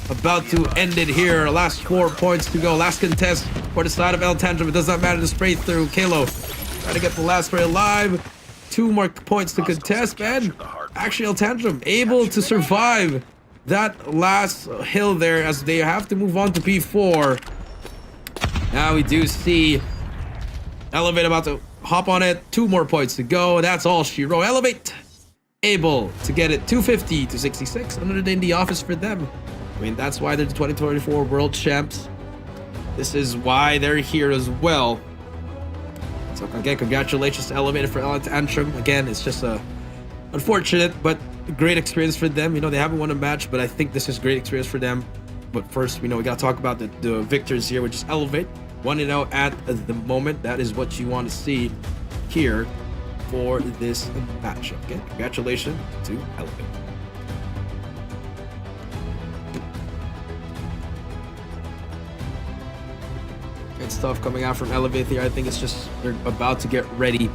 E: about to end it here. Last 4 points to go. Last contest for the side of El Tantrum. It does not matter to spray through. Kalo trying to get the last spray alive. 2 more points to contest, man. Actually, El Tantrum able to survive that last hill there as they have to move on to P4. Now we do see Elevate about to hop on it. 2 more points to go. That's all she wrote. Elevate able to get it 250 to 66. Another day in the office for them. I mean, that's why they're the 2024 world champs. This is why they're here as well. So again, congratulations to Elevated for El Tantrum. Again, it's just unfortunate, but great experience for them. You know, they haven't won a match, but I think this is great experience for them. But first, we gotta talk about the victors here, which is Elevate. 1-0 at the moment. That is what you want to see here for this matchup. Again, congratulations to Elevate. Good stuff coming out from Elevate here. I think it's just they're about to get ready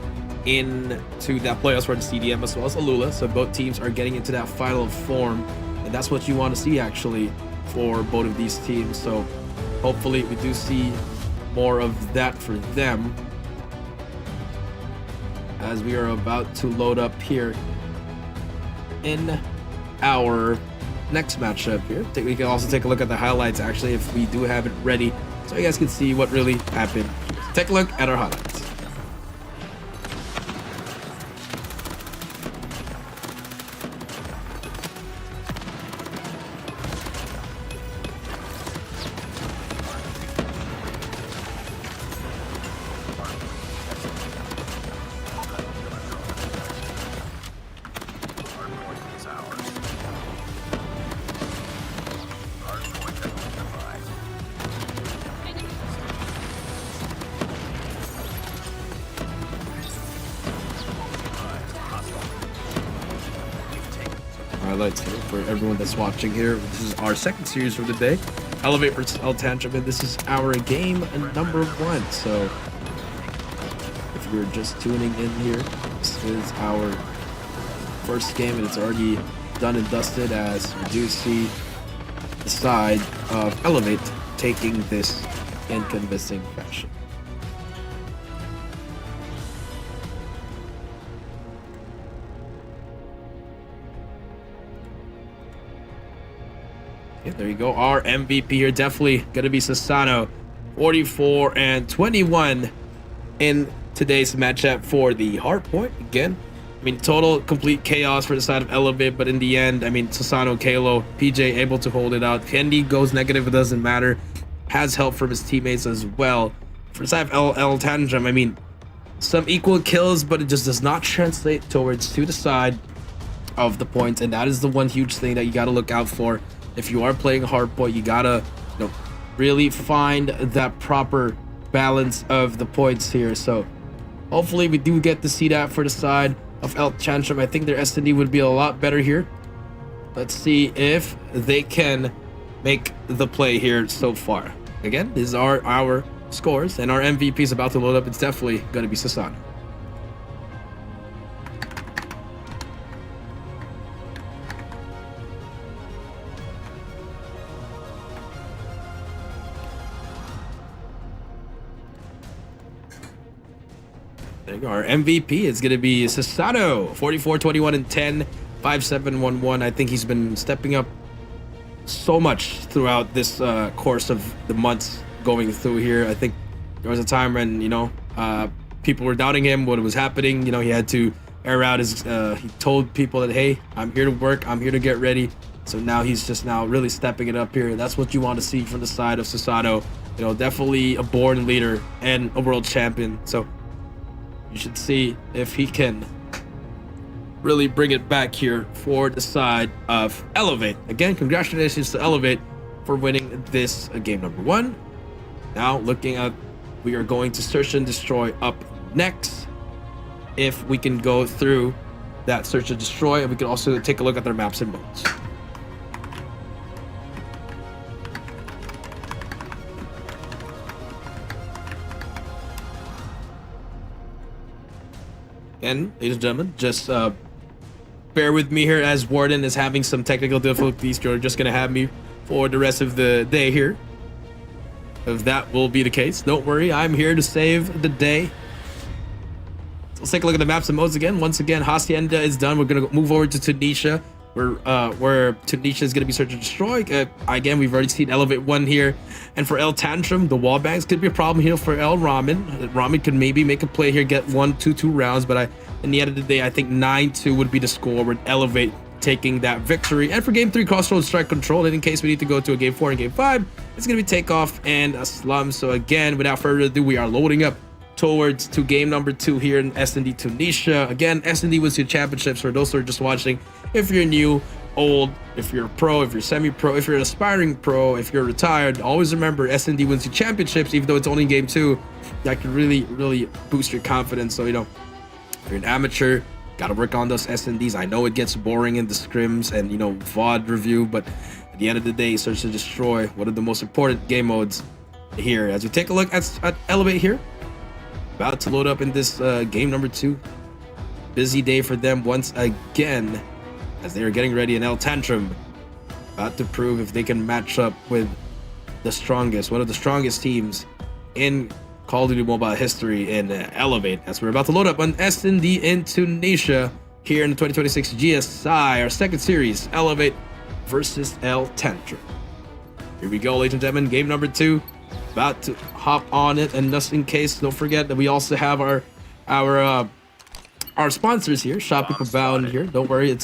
E: into that playoffs for the CDM as well as ALUla. So both teams are getting into that final form, and that's what you want to see actually for both of these teams. So hopefully we do see more of that for them as we are about to load up here in our next matchup here. We can also take a look at the highlights actually if we do have it ready, so you guys can see what really happened. Take a look at our highlights. Highlights here for everyone that's watching here. This is our second series for the day. Elevate versus El Tantrum, and this is our game number 1. So if you're just tuning in here, this is our first game and it's already done and dusted as we do see the side of Elevate taking this in convincing fashion. Yeah, there you go. Our MVP here definitely going to be Susano. 44 and 21 in today's matchup for the hard point. Again, I mean, total complete chaos for the side of Elevate, but in the end, I mean, Susano, Kalo, PJ able to hold it out. Kendi goes negative, it doesn't matter. Has help from his teammates as well. For the side of El Tantrum, I mean, some equal kills, but it just does not translate towards to the side of the points, and that is the one huge thing that you got to look out for if you are playing hardpoint, you gotta, you know, really find that proper balance of the points here. So hopefully we do get to see that for the side of Tantrum. I think their S&D would be a lot better here. Let's see if they can make the play here so far. Again, these are our scores, and our MVP is about to load up. It's definitely going to be Susano. There you go. Our MVP is going to be Susano, 44, 21, and 10, 5, 7, 1, 1. I think he's been stepping up so much throughout this course of the months going through here. I think there was a time when, you know, people were doubting him, what was happening. You know, he had to air out his, he told people that, hey, I'm here to work, I'm here to get ready. So now he's just now really stepping it up here. That's what you want to see from the side of Susano. You know, definitely a born leader and a world champion. So you should see if he can really bring it back here for the side of Elevate. Again, congratulations to Elevate for winning this game number 1. Now looking at, we are going to search and destroy up next. If we can go through that search and destroy, and we can also take a look at their maps and modes. And ladies and gentlemen, just bear with me here as Warden is having some technical difficulties. You're just gonna have me for the rest of the day here. If that will be the case, don't worry, I'm here to save the day. So let's take a look at the maps and modes again. Once again, Hacienda is done. We're gonna move over to Tunisia, where Tunisia is gonna be search and destroy. Again, we've already seen Elevate 1 here. And for Tantrum, the wall bangs could be a problem here for Ramen. Ramen could maybe make a play here, get 1-2 rounds, but in the end of the day, I think 9-2 would be the score with Elevate taking that victory. And for game 3, Crossroads Strike Control, and in case we need to go to a game 4 and game 5, it's gonna be Takeoff and a Slum. So again, without further ado, we are loading up towards to game number 2 here in S&D Tunisia. Again, S&D was your championships for those who are just watching. If you're new, old, if you're a pro, if you're semi-pro, if you're an aspiring pro, if you're retired, always remember S&D wins your championships, even though it's only game 2. That can really boost your confidence. So, you know, if you're an amateur, gotta work on those S&Ds. I know it gets boring in the scrims and, you know, VOD review, but at the end of the day, search and destroy, one of the most important game modes here. As we take a look at Elevate here, about to load up in this game number 2. Busy day for them once again, as they are getting ready in Tantrum, about to prove if they can match up with the strongest, one of the strongest teams in Call of Duty Mobile history in Elevate, as we're about to load up on S&D in Tunisia here in the 2026 GSI, our second series, Elevate versus Tantrum. Here we go, ladies and gentlemen, game number 2, about to hop on it. And just in case, don't forget that we also have our sponsors here, Shopee Pabound here. Don't worry,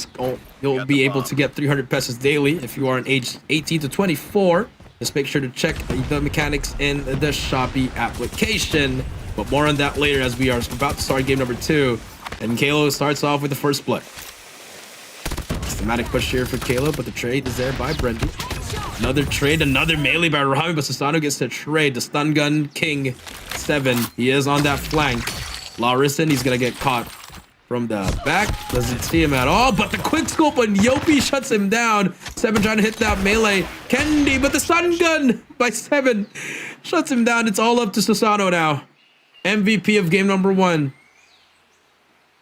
E: you'll be able to get 300 pesos daily if you are an age 18 to 24. Just make sure to check the mechanics in the Shopee application. But more on that later, as we are about to start game number 2. And Kalo starts off with the first blood. Systematic push here for Kalo, but the trade is there by Brendy. Another trade, another melee by Rami, but Susano gets the trade. The stun gun king 7. He is on that flank. Larison, he's gonna get caught from the back. Doesn't see him at all, but the quick scope on Yopi shuts him down. 7 trying to hit that melee. Kendi, but the stun gun by 7 shuts him down. It's all up to Susano now. MVP of game number 1.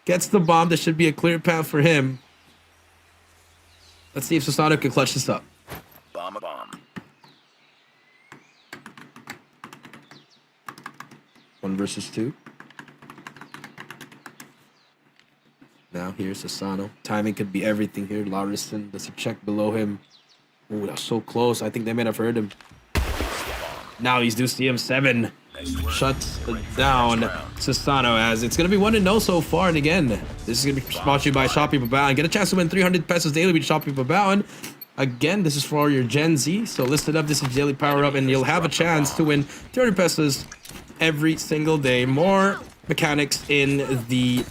E: Gets the bomb. There should be a clear path for him. Let's see if Susano can clutch this up.
F: Bomb.
E: 1 versus 2. Now here's Susano. Timing could be everything here. Larison does a check below him. Oh, that's so close. I think they may have heard him. Now he's due CM7. Shuts down Susano, as it's going to be 1-0 so far. And again, this is going to be sponsored by Shopee Pabound. Get a chance to win 300 pesos daily with Shopee Pabound. Again, this is for your Gen Z. So list it up. This is daily power up, and you'll have a chance to win 300 pesos every single day. More mechanics in the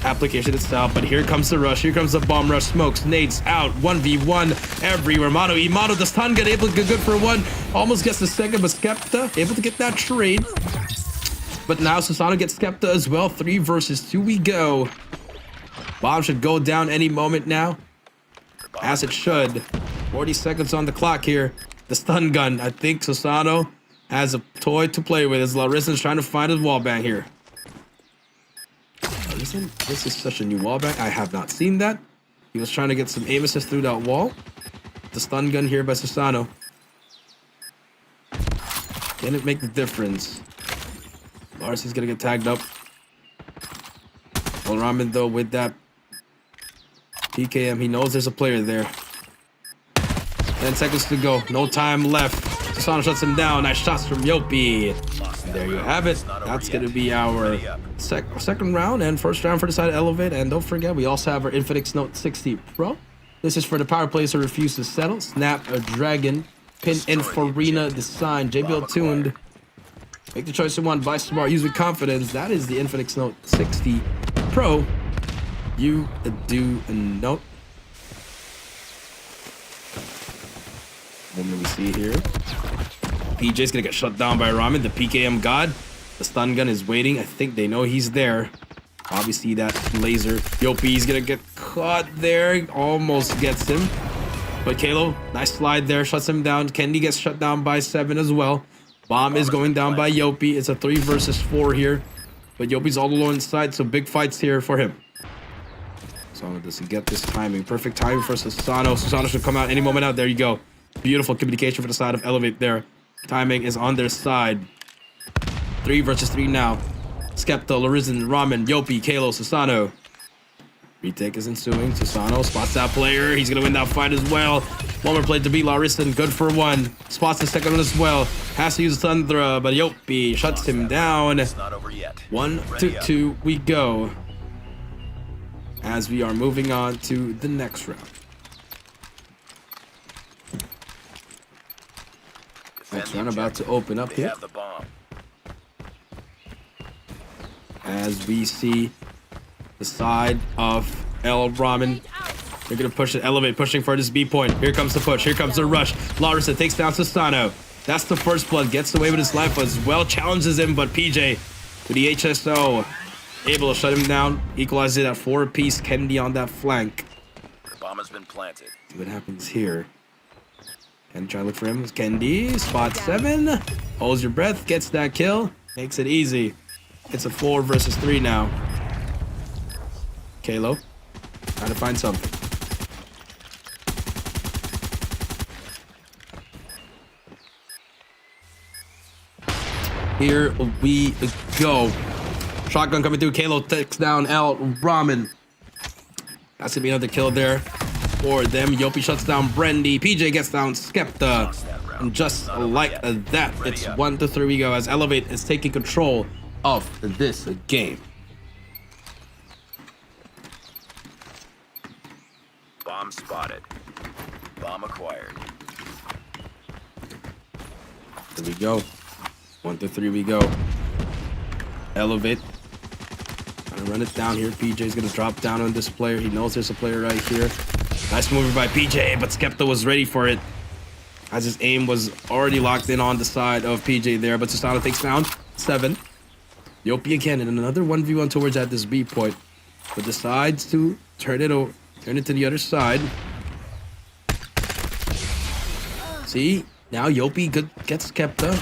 E: application itself, but here comes the rush. Here comes the bomb rush. Smokes, nades out. 1v1 everywhere. Imato, the stun gun able to get good for one. Almost gets the second, but Skepta able to get that trade. But now Susano gets Skepta as well. 3 versus 2 we go. Bomb should go down any moment now. As it should. 40 seconds on the clock here. The stun gun. I think Susano has a toy to play with as Larissa's trying to find his wallbang here. Larissa, this is such a new wallbang. I have not seen that. He was trying to get some aim assist through that wall. The stun gun here by Susano. Can it make the difference? Larissa's gonna get tagged up. Well, Ramen though with that PKM, he knows there's a player there. 10 seconds to go. No time left. Susano shuts him down. Nice shots from Yopi. And there you have it. That's going to be our second round and first round for the side of Elevate. And don't forget, we also have our Infinix Note 60 Pro. This is for the power players who refuse to settle. Snap a dragon. Pin in Farina design. JBL tuned. Make the choice you want. Buy smart. Use with confidence. That is the Infinix Note 60 Pro. You do note. What do we see here? PJ's gonna get shut down by Ramen, the PKM god. The stun gun is waiting. I think they know he's there. Obviously that laser. Yopi's gonna get caught there. Almost gets him. But Kalo, nice slide there. Shuts him down. Kendi gets shut down by 7 as well. Bomb is going down by Yopi. It's a 3 versus 4 here. But Yopi's all alone inside, so big fights here for him. Susano doesn't get this timing. Perfect timing for Susano. Susano should come out any moment out. There you go. Beautiful communication for the side of Elevate there. Timing is on their side. 3 versus 3 now. Skepta, Larizen, Ramen, Yopi, Kalo, Susano. Retake is ensuing. Susano spots that player. He's going to win that fight as well. One more play to beat Larison. Good for 1. Spots the second one as well. Has to use Thundra, but Yopi shuts him down. 1 to 2 we go. As we are moving on to the next round. Next round about to open up here. As we see the side of El Ramen. They're going to push it. Elevate, pushing for this B point. Here comes the push. Here comes the rush. Larissa takes down Susano. That's the first blood. Gets away with his life as well. Challenges him, but PJ with the HSO. Able to shut him down. Equalizes it at 4 apiece. Kendi on that flank.
F: The bomb has been planted.
E: See what happens here. Kendi trying to look for him. Kendi. Spot 7. Holds your breath. Gets that kill. Makes it easy. It's a 4 versus 3 now. Kalo. Trying to find something. Here we go. Shotgun coming through. Kalo takes down El Ramen. That's gonna be another kill there for them. Yopi shuts down Brendy. PJ gets down Skepta. And just like that, it's 1 to 3 we go as Elevate is taking control of this game.
F: Bomb spotted. Bomb acquired.
E: Here we go. 1 to 3 we go. Elevate. Gonna run it down here. PJ's gonna drop down on this player. He knows there's a player right here. Nice move by PJ, but Skepta was ready for it. As his aim was already locked in on the side of PJ there, but Susano takes down 7. Yopi again in another 1v1 towards at this B point, but decides to turn it to the other side. See, now Yopi gets Skepta.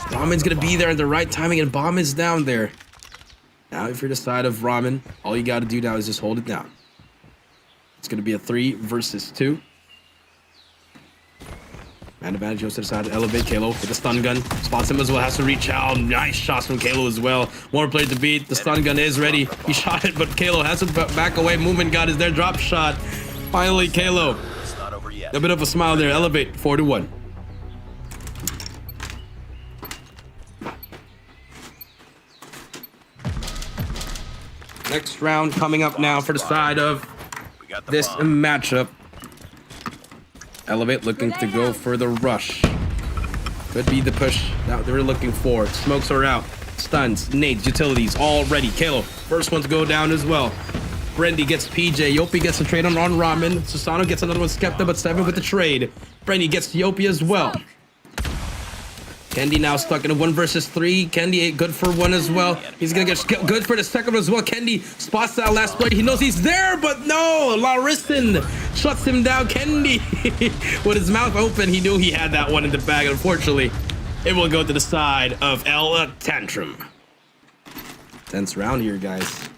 E: Ramen's gonna be there at the right timing, and Bomb is down there. Now, if you're the side of Ramen, all you gotta do now is just hold it down. It's gonna be a 3 versus 2. Man advantage goes to the side. Elevate Kalo with the stun gun. Spots him as well. Has to reach out. Nice shots from Kalo as well. One more player to beat. The stun gun is ready. He shot it, but Kalo has to back away. Movement God is there. Drop shot. Finally, Kalo.
F: It's not over yet.
E: A bit of a smile there. Elevate 4 to 1. Next round coming up now for the side of this matchup. Elevate looking to go for the rush. Could be the push that they were looking for. Smokes are out. Stuns, nades, utilities, all ready. Kalo, first one to go down as well. Brendy gets PJ. Yopi gets a trade on Ramen. Susano gets another one. Skepta, but 7 with the trade. Brendy gets Yopi as well. Kendi now stuck in a 1 versus 3. Kendi good for 1 as well. He's gonna get good for the second as well. Kendi spots that last player. He knows he's there, but no. Larison shuts him down. Kendi with his mouth open. He knew he had that one in the bag. Unfortunately, it will go to the side of Tantrum. Tense round here, guys.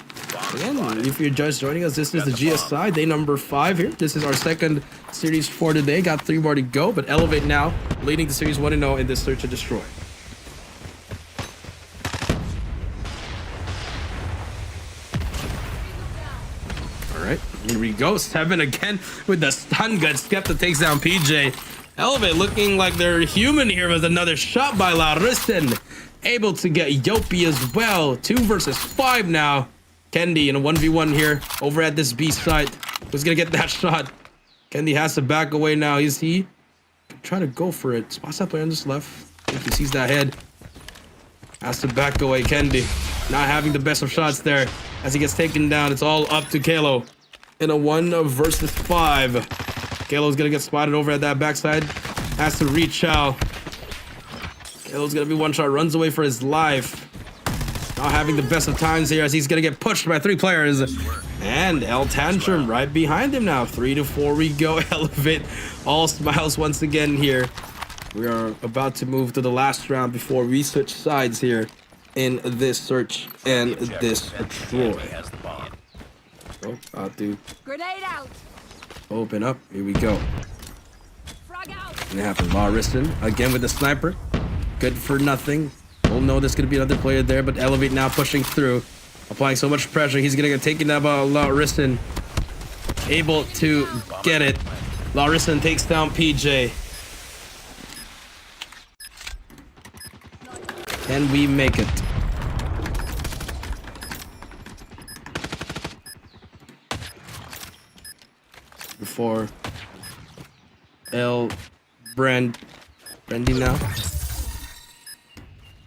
E: Again, if you're just joining us, this is the GS side, day number 5 here. This is our second series for today. Got 3 more to go, but Elevate now leading the series 1-0 in this search and destroy. All right, here we go. 7 again with the stun gun. Skepta takes down PJ. Elevate looking like they're human here with another shot by Larison. Able to get Yopi as well. 2 versus 5 now. Kendi in a 1v1 here over at this B site. Who's gonna get that shot? Kendi has to back away now. Is he trying to go for it? Spots that player on this left. I think he sees that head. Has to back away. Kendi not having the best of shots there as he gets taken down. It's all up to Kalo in a 1 versus 5. Kalo's gonna get spotted over at that backside. Has to reach out. Kalo's gonna be 1 shot. Runs away for his life. Not having the best of times here as he's gonna get pushed by 3 players. And Tantrum right behind him now. 3 to 4 we go. Elevate all smiles once again here. We are about to move to the last round before we switch sides here in this search and this destroy. Oh, about to
G: Grenade out.
E: open up. Here we go.
G: Frag out.
E: And it happened. Larison again with the sniper. Good for nothing. Oh no, there's gonna be another player there, but Elevate now pushing through, applying so much pressure. He's gonna get taken down by Larison. Able to get it. Larison takes down PJ. Can we make it? Before Brendy now.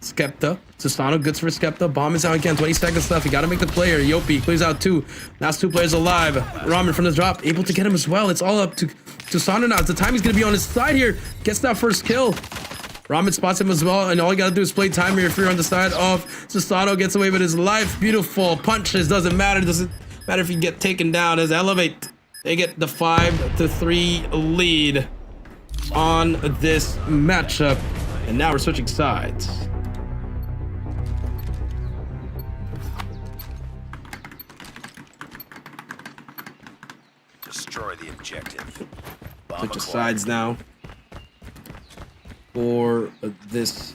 E: Skepta. Susano, goods for Skepta. Bomb is out again. 20 seconds left. You gotta make the player. Yopi clears out 2. Last 2 players alive. Ramen from the drop. Able to get him as well. It's all up to Susano now. The time he's gonna be on his side here. Gets that first kill. Ramen spots him as well. And all you gotta do is play time here if you're on the side of Susano. Gets away with his life. Beautiful punches. Doesn't matter. Doesn't matter if you get taken down as Elevate. They get the 5 to 3 lead on this matchup. And now we're switching sides.
F: Destroy the objective. Bomb
E: Switch
F: acquired.
E: sides now for this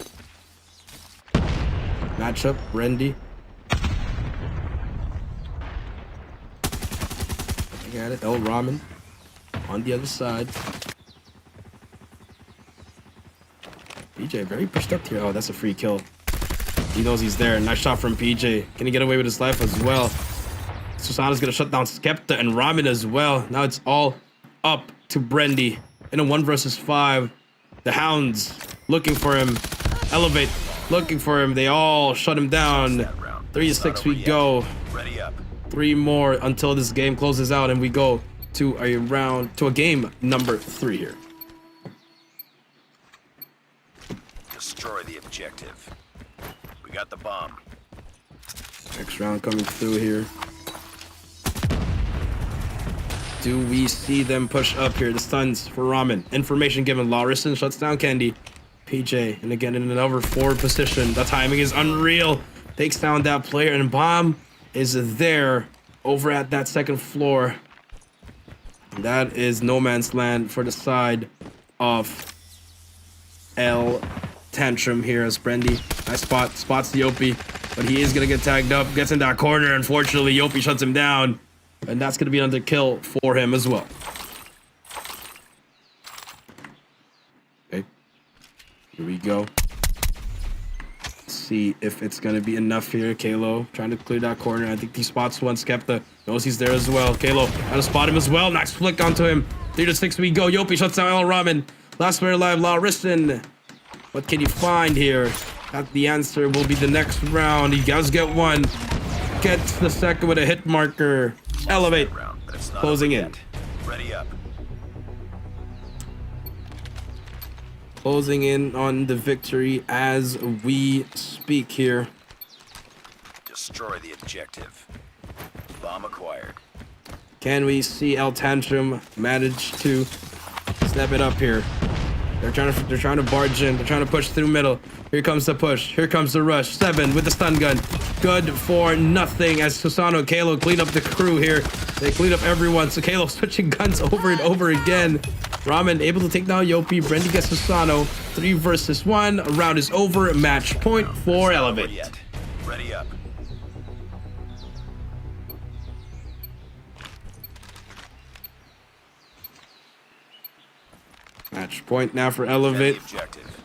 E: matchup. Brendy. I got it. Ramen on the other side. PJ very pushed up here. Oh, that's a free kill. He knows he's there. Nice shot from PJ. Can he get away with his life as well? Susano's gonna shut down Skepta and Ramen as well. Now it's all up to Brendy in a 1 versus 5. The Hounds looking for him. Elevate looking for him. They all shut him down. 3 to 6 we go.
F: Ready up.
E: 3 more until this game closes out and we go to a game number 3 here.
F: Destroy the objective. We got the bomb.
E: Next round coming through here. Do we see them push up here? The stuns for Ramen. Information given. Larison shuts down Kendi. PJ, and again in another forward position. The timing is unreal. Takes down that player, and Bomb is there over at that second floor. And that is no man's land for the side of Tantrum here as Brendy. Nice spots the Yopi, but he is gonna get tagged up. Gets in that corner. Unfortunately, Yopi shuts him down. And that's going to be another kill for him as well. Okay. Here we go. Let's see if it's going to be enough here. Kalo trying to clear that corner. I think he spots one. Skepta knows he's there as well. Kalo trying to spot him as well. Nice flick onto him. 3 to 6 we go. Yopi shuts down Ramen. Last player alive, Larison. What can you find here? The answer will be the next round. He does get 1. Gets the second with a hit marker. Elevate.
F: that round, but it's not
E: Closing
F: over
E: in.
F: yet. Ready up.
E: Closing in on the victory as we speak here.
F: Destroy the objective. Bomb acquired.
E: Can we see Tantrum manage to step it up here? They're trying to barge in. They're trying to push through middle. Here comes the push. Here comes the rush. 7 with the stun gun. Good for nothing as Susano and Kalo clean up the crew here. They clean up everyone. So Kalo switching guns over and over again. Ramen able to take down Yopi. Brendy gets Susano. 3 versus 1. Round is over. Match point for Elevate.
F: Yet. Ready up.
E: Match point now for
F: Get
E: Elevate.
F: the objective.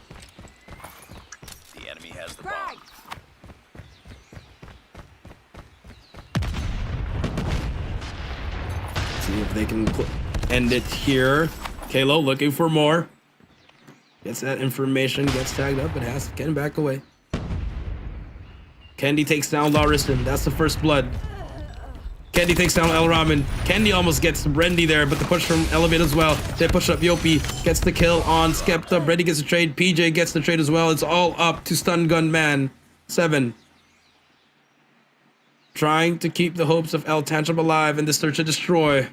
F: The enemy has the bomb.
G: Frag.
E: See if they can end it here. Kalo looking for more. Gets that information, gets tagged up, but has to get him back away. Candy takes down Larison. That's the first blood. Candy takes down El Ramen. Candy almost gets Brendy there, but the push from Elevate as well. They push up Yopi, gets the kill on Skepta. Brendy gets the trade. PJ gets the trade as well. It's all up to Stun Gun Man. 7. Trying to keep the hopes of El Tantrum alive in the search and destroy.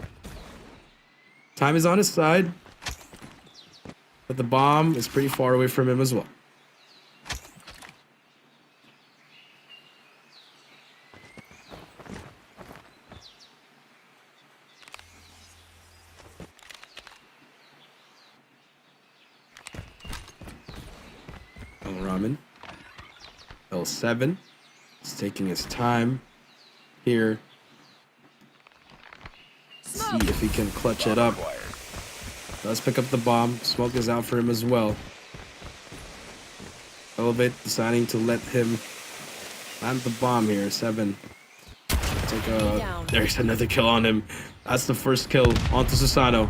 E: Time is on his side. But the bomb is pretty far away from him as well. El Ramen. L7 is taking his time here. See if he can clutch it up.
F: Acquired.
E: Let's pick up the bomb. Smoke is out for him as well. Elevate deciding to let him plant the bomb here. 7. Take a. There's another kill on him. That's the first kill onto Susano.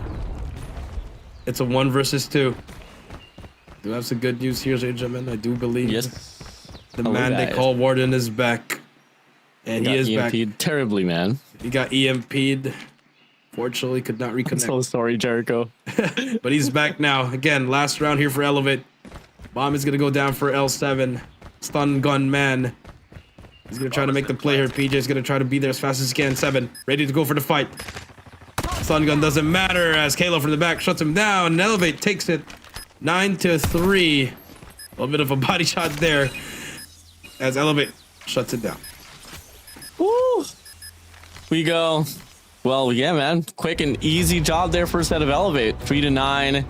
E: It's a 1 versus 2. Do have some good news here, ladies and gentlemen. I do believe
D: Yes.
E: the
D: Hello,
E: man they
D: guys.
E: call Warden is back. And he is back.
D: EMP'd terribly, man.
E: He got EMP'd. Fortunately, could not reconnect.
D: So sorry, Jericho.
E: But he's back now. Again, last round here for Elevate. Bomb is going to go down for L7. Stun Gun Man. He's going to try to make the play here. PJ is going to try to be there as fast as he can. 7. Ready to go for the fight. Stun Gun doesn't matter as Kalo from the back shuts him down. And Elevate takes it 9-3. A little bit of a body shot there as Elevate shuts it down.
D: Woo! We go. Well, yeah, man. Quick and easy job there for a set of Elevate. 3-9.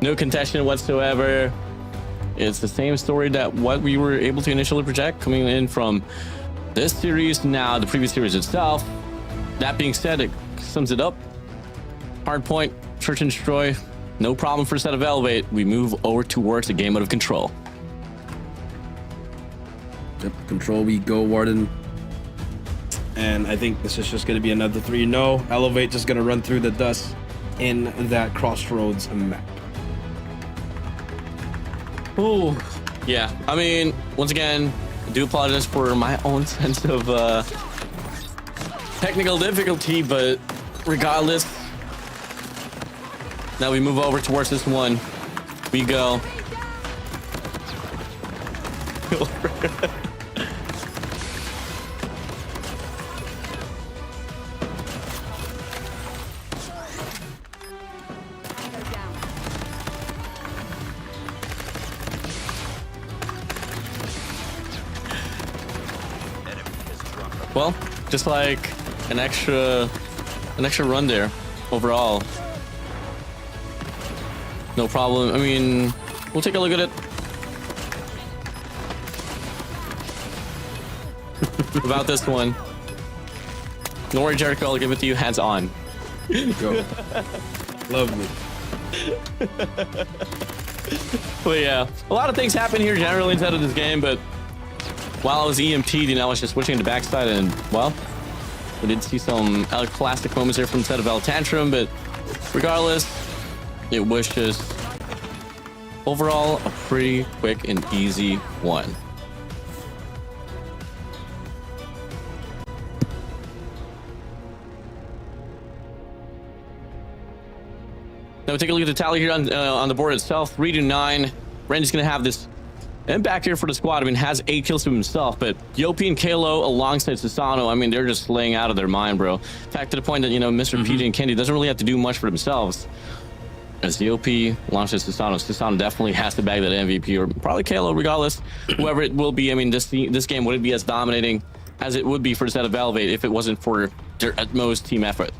D: No contention whatsoever. It's the same story that what we were able to initially project coming in from this series, now the previous series itself. That being said, it sums it up. Hard point, search and destroy. No problem for a set of Elevate. We move over towards a game out of control.
E: Yep, control we go, Warden. And I think this is just going to be another 3-0. Elevate just going to run through the dust in that Crossroads map.
D: Oh, yeah. I mean, once again, I do apologize for my own sense of technical difficulty, but regardless, now we move over towards this one. We go. Well, just like an extra run there overall. No problem. I mean, we'll take a look at it. About this one. Don't worry, Jericho, I'll give it to you hands on.
E: Go. Lovely.
D: But yeah, a lot of things happen here generally inside of this game, but while I was EMP'd, you know, I was just switching to the backside, and well, we did see some classic moments here from the set of El Tantrum, but regardless, it was just overall a pretty quick and easy one. Now we take a look at the tally here on the board itself. 3-9. Randy's going to have this impact here for the squad. I mean, has 8 kills to himself, but Yopi and Kalo alongside Susano, I mean, they're just laying out of their mind, bro. Fact to the point that, you know, Mr. PJ and Kendi doesn't really have to do much for themselves. As Yopi launches Susano definitely has to bag that MVP, or probably Kalo, regardless, whoever it will be. I mean, this game wouldn't be as dominating as it would be for the set of Elevate if it wasn't for their utmost team effort.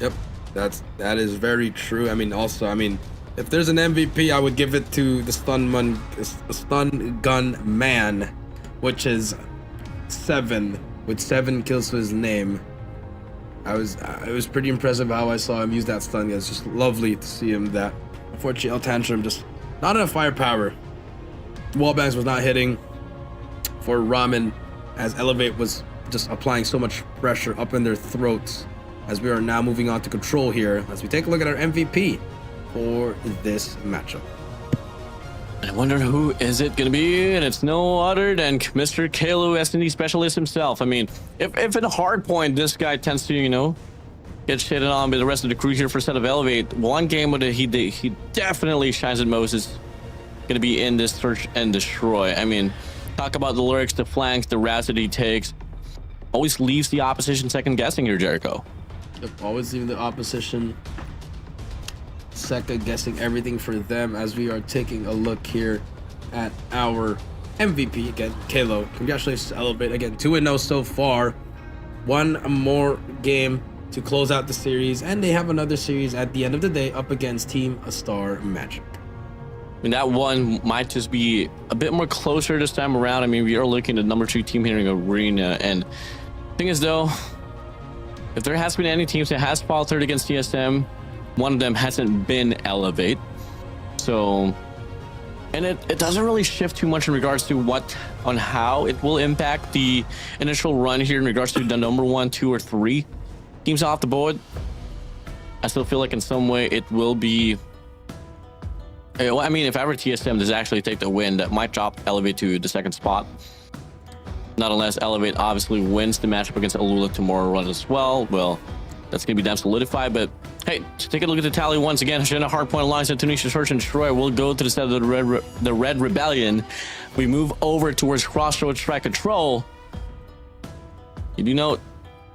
E: Yep, that is very true. I mean, also, I mean, if there's an MVP, I would give it to the stun gun man, which is 7 with 7 kills to his name. It was pretty impressive how I saw him use that stun gun. It's just lovely to see him that. Unfortunately, Tantrum just not enough firepower. Wallbangs was not hitting for Ramen, as Elevate was just applying so much pressure up in their throats. As we are now moving on to Control here, as we take a look at our MVP for this matchup.
D: I wonder who is it going to be, and it's no other than Mr. Kalo, S&D specialist himself. I mean, if in a hard point, this guy tends to, you know, get shitted on by the rest of the crew here for set of Elevate. One game where he definitely shines at most is going to be in this Search and Destroy. I mean, talk about the lyrics, the flanks, the routes that he takes. Always leaves the opposition second guessing here, Jericho.
E: Yep, always leaving the opposition second guessing everything for them, as we are taking a look here at our MVP again, Kalo. Congratulations to Elevate again, 2-0 so far. One more game to close out the series, and they have another series at the end of the day up against Team A Star Magic.
D: I mean, that one might just be a bit more closer this time around. I mean, we are looking at number 2 team here in Garena, and the thing is though, if there has been any teams that has faltered against TSM, one of them hasn't been Elevate. So, and it doesn't really shift too much in regards to how it will impact the initial run here in regards to the number 1, 2, or 3 teams off the board. I still feel like in some way it will be, I mean, if ever TSM does actually take the win, that might drop Elevate to the 2nd spot. Not unless Elevate obviously wins the matchup against ALUla tomorrow run as well. Well, that's going to be damn solidified. But hey, to take a look at the tally once again, Shana Hardpoint alongside Tunisia Search and Destroy will go to the set of the Red Rebellion. We move over towards Crossroads Strike Control. You do note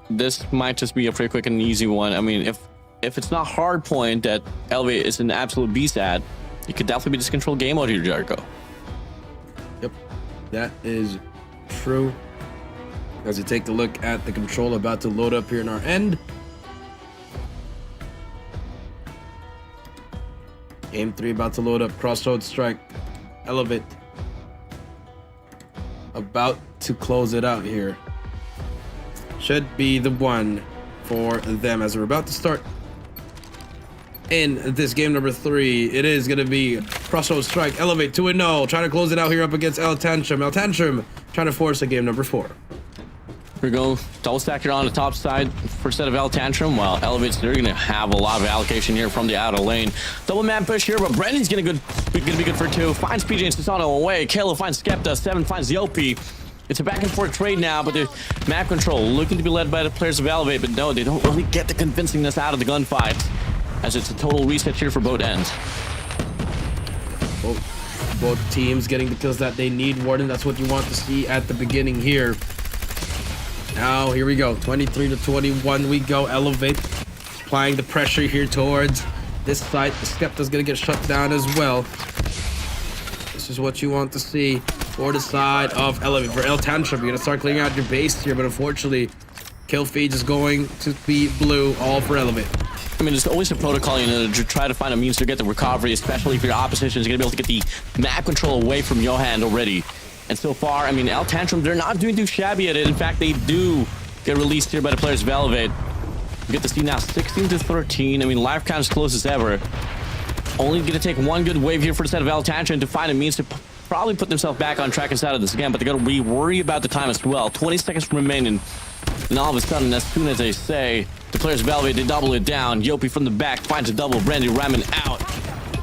D: this might just be a pretty quick and easy one. I mean, if it's not Hardpoint that Elevate is an absolute beast at, it could definitely be this control game out here, Jericho.
E: Yep, that is true. As we take a look at the control about to load up here in our end. Game 3 about to load up. Crossroads Strike. Elevate. About to close it out here. Should be the one for them as we're about to start in this game number 3. It is going to be Crossroads Strike. Elevate 2-0. Trying to close it out here up against Tantrum. Tantrum trying to force a game number 4.
D: Here we go. Double stack here on the top side for set of Tantrum. While Elevate's, they're going to have a lot of allocation here from the outer lane. Double man push here, but Brendan's going to be good for 2. Finds PJ and Susano away. Kalo finds Skepta. 7 finds Yopi. It's a back and forth trade now, but the map control looking to be led by the players of Elevate, but no, they don't really get the convincingness out of the gunfight, as it's a total reset here for both ends.
E: Both teams getting the kills that they need, Warden. That's what you want to see at the beginning here. Now, here we go. 23-21 we go. Elevate applying the pressure here towards this side. The Skepta's going to get shut down as well. This is what you want to see for the side of Elevate. For Tantrum, you're going to start clearing out your base here, but unfortunately, kill feed is going to be blue, all for Elevate.
D: I mean, there's always a protocol, you know, to try to find a means to get the recovery, especially if your opposition is going to be able to get the map control away from your hand already. And so far, I mean, Tantrum, they're not doing too shabby at it. In fact, they do get released here by the players of Elevate. You get to see now 16-13. I mean, life count as close as ever. Only going to take one good wave here for the set of Tantrum to find a means to probably put themselves back on track inside of this again, but they got to be worried about the time as well. 20 seconds remaining. And all of a sudden, as soon as they say, the players of Elevate, they double it down. Yopi from the back finds a double. Brandy Ramen out.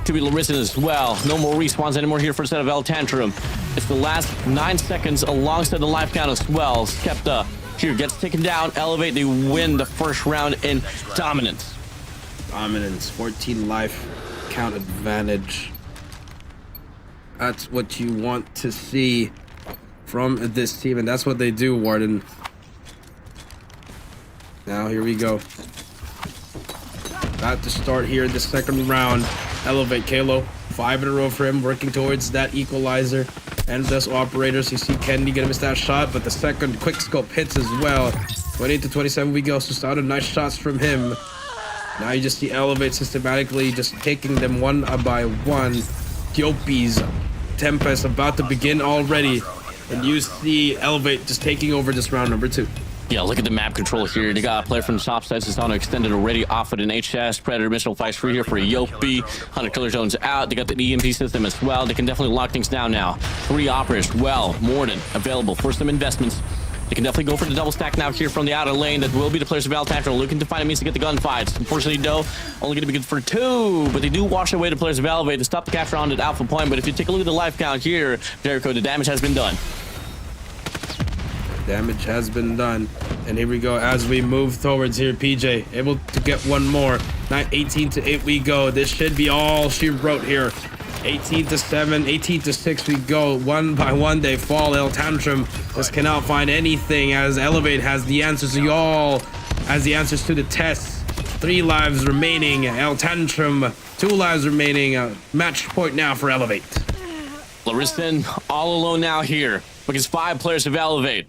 D: To be Larissa as well. No more respawns anymore here for the set of Tantrum. It's the last 9 seconds alongside the life count as well. Skepta here gets taken down. Elevate, they win the first round in dominance.
E: Dominance, 14 life count advantage. That's what you want to see from this team, and that's what they do, Warden. Now, here we go. About to start here in the second round. Elevate Kalo. 5 in a row for him, working towards that equalizer. And those operators, you see Kennedy gonna miss that shot, but the second quick scope hits as well. 28 to 27 we go. So nice shots from him. Now you just see Elevate systematically just taking them one by one. Yopi's Tempest about to begin already. And you see Elevate just taking over this round number 2.
D: Yeah, look at the map control here. They got a player from the top side. Susano extended already, offered an HS. Predator missile fights free here for Yopi. 100 killer zones out. They got the EMP system as well. They can definitely lock things down now. 3 operators, well, more than available for some investments. They can definitely go for the double stack now here from the outer lane. That will be the players of Tantrum looking to find a means to get the gunfights. Unfortunately, though, only going to be good for 2. But they do wash away the players of Elevate to stop the capture on at Alpha Point. But if you take a look at the life count here, Jericho, the damage has been done.
E: Damage has been done. And here we go as we move towards here. PJ able to get one more. 18 to 8 we go. This should be all she wrote here. 18 to 7, 18 to 6 we go. One by one they fall. El Tantrum just cannot find anything as Elevate has the answers to y'all. Has the answers to the tests. 3 lives remaining. El Tantrum, 2 lives remaining. Match point now for Elevate.
D: Larissa all alone now here because 5 players of Elevate.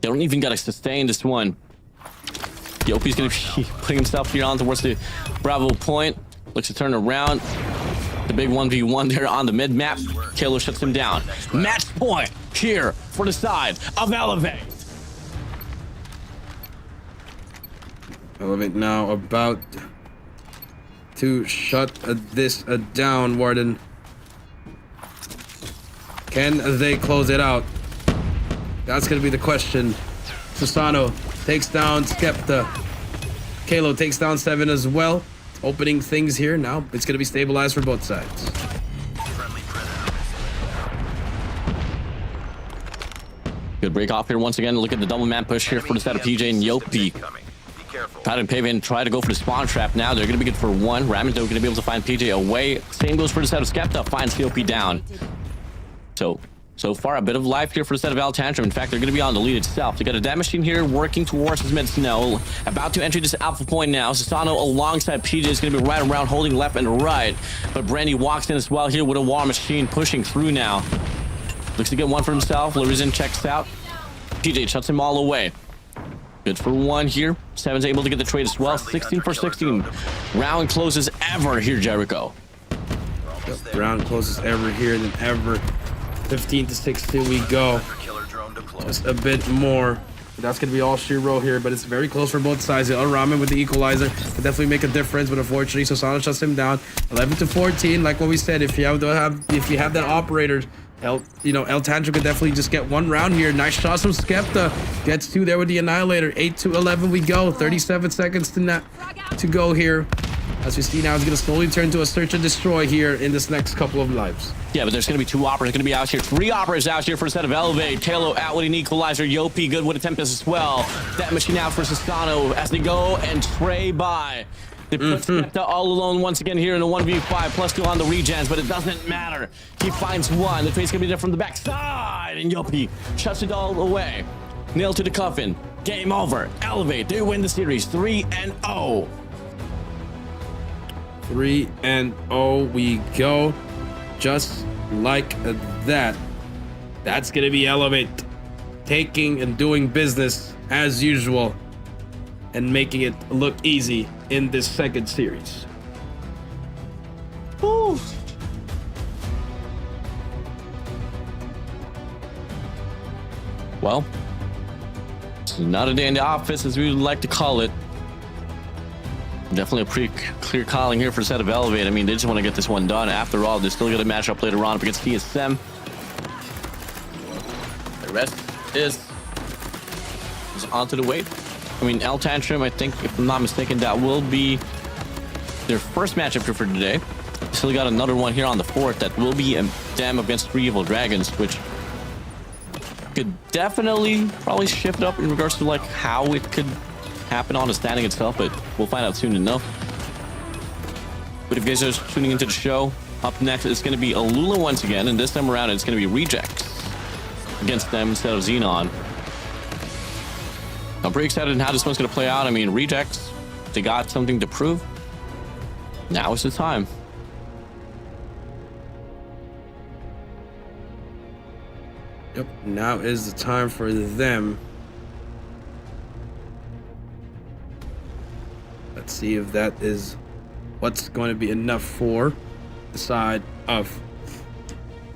D: They don't even gotta sustain this one. Yopi's gonna be putting himself here on towards the Bravo point. Looks to turn around. The big 1v1 there on the mid map. Kalo shuts him down. Match point here for the side of Elevate.
E: Elevate now about to shut this down, Warden. Can they close it out? That's going to be the question. Susano takes down Skepta. Kalo takes down 7 as well. Opening things here now. It's going to be stabilized for both sides.
D: Good break off here once again. Look at the double man push here for the side of PJ and Yopi. Pat and Pavan try to go for the spawn trap now. They're going to be good for 1. Ramen though going to be able to find PJ away. Same goes for the side of Skepta. Finds Yopi down. So far, a bit of life here for the set of El Tantrum. In fact, they're going to be on the lead itself. They got a damage machine here working towards his mid snow. About to enter this alpha point now. Susano alongside PJ is going to be right around holding left and right. But Brandy walks in as well here with a war machine pushing through now. Looks to get one for himself. Larizin checks out. PJ shuts him all away. Good for 1 here. 7's able to get the trade as well. 16 for 16. Round closes ever here, Jericho.
E: Yep, round closes ever here than ever. 15 to 16 we go. Just a bit more. That's going to be all Shiro here, but it's very close for both sides. El Ramen with the equalizer can definitely make a difference, but unfortunately, Susano shuts him down. 11 to 14, like what we said. If you have that operator, El Tantrum could definitely just get 1 round here. Nice shots from Skepta. Gets 2 there with the Annihilator. 8 to 11 we go. 37 seconds to go here. As we see now, it's going to slowly turn to a search and destroy here in this next couple of lives.
D: Yeah, but there's going to be 2 operators going to be out here. 3 operators out here for a set of Elevate. Kalo out with an equalizer. Yopi good with a Tempest as well. That machine out for Susano as they go and tray by. They put Skepta all alone once again here in a 1v5. +2 on the regens, but it doesn't matter. He finds 1. The trade's going to be there from the backside. And Yopi shuts it all away. Nailed to the coffin. Game over. Elevate. They win the series 3-0.
E: 3-0 we go. Just like that. That's gonna be Elevate taking and doing business as usual and making it look easy in this second series.
D: Woo. Well, it's not a day in the office as we would like to call it. Definitely a pretty clear calling here for a set of Elevate. I mean, they just want to get this one done. After all, they're still going to match up later on up against TSM. The rest is on to the wait. I mean, El Tantrum, I think, if I'm not mistaken, that will be their first matchup here for today. Still got another one here on the 4th that will be them against 3 Evil Dragons, which could definitely probably shift up in regards to like how it could happen on the standing itself, but we'll find out soon enough. But if you guys are tuning into the show, up next is going to be ALUla once again, and this time around it's going to be Rejects against them instead of Xenon. I'm pretty excited on how this one's going to play out. I mean, Rejects, they got something to prove. Now is the time.
E: Yep, now is the time for them. Let's see if that is what's going to be enough for the side of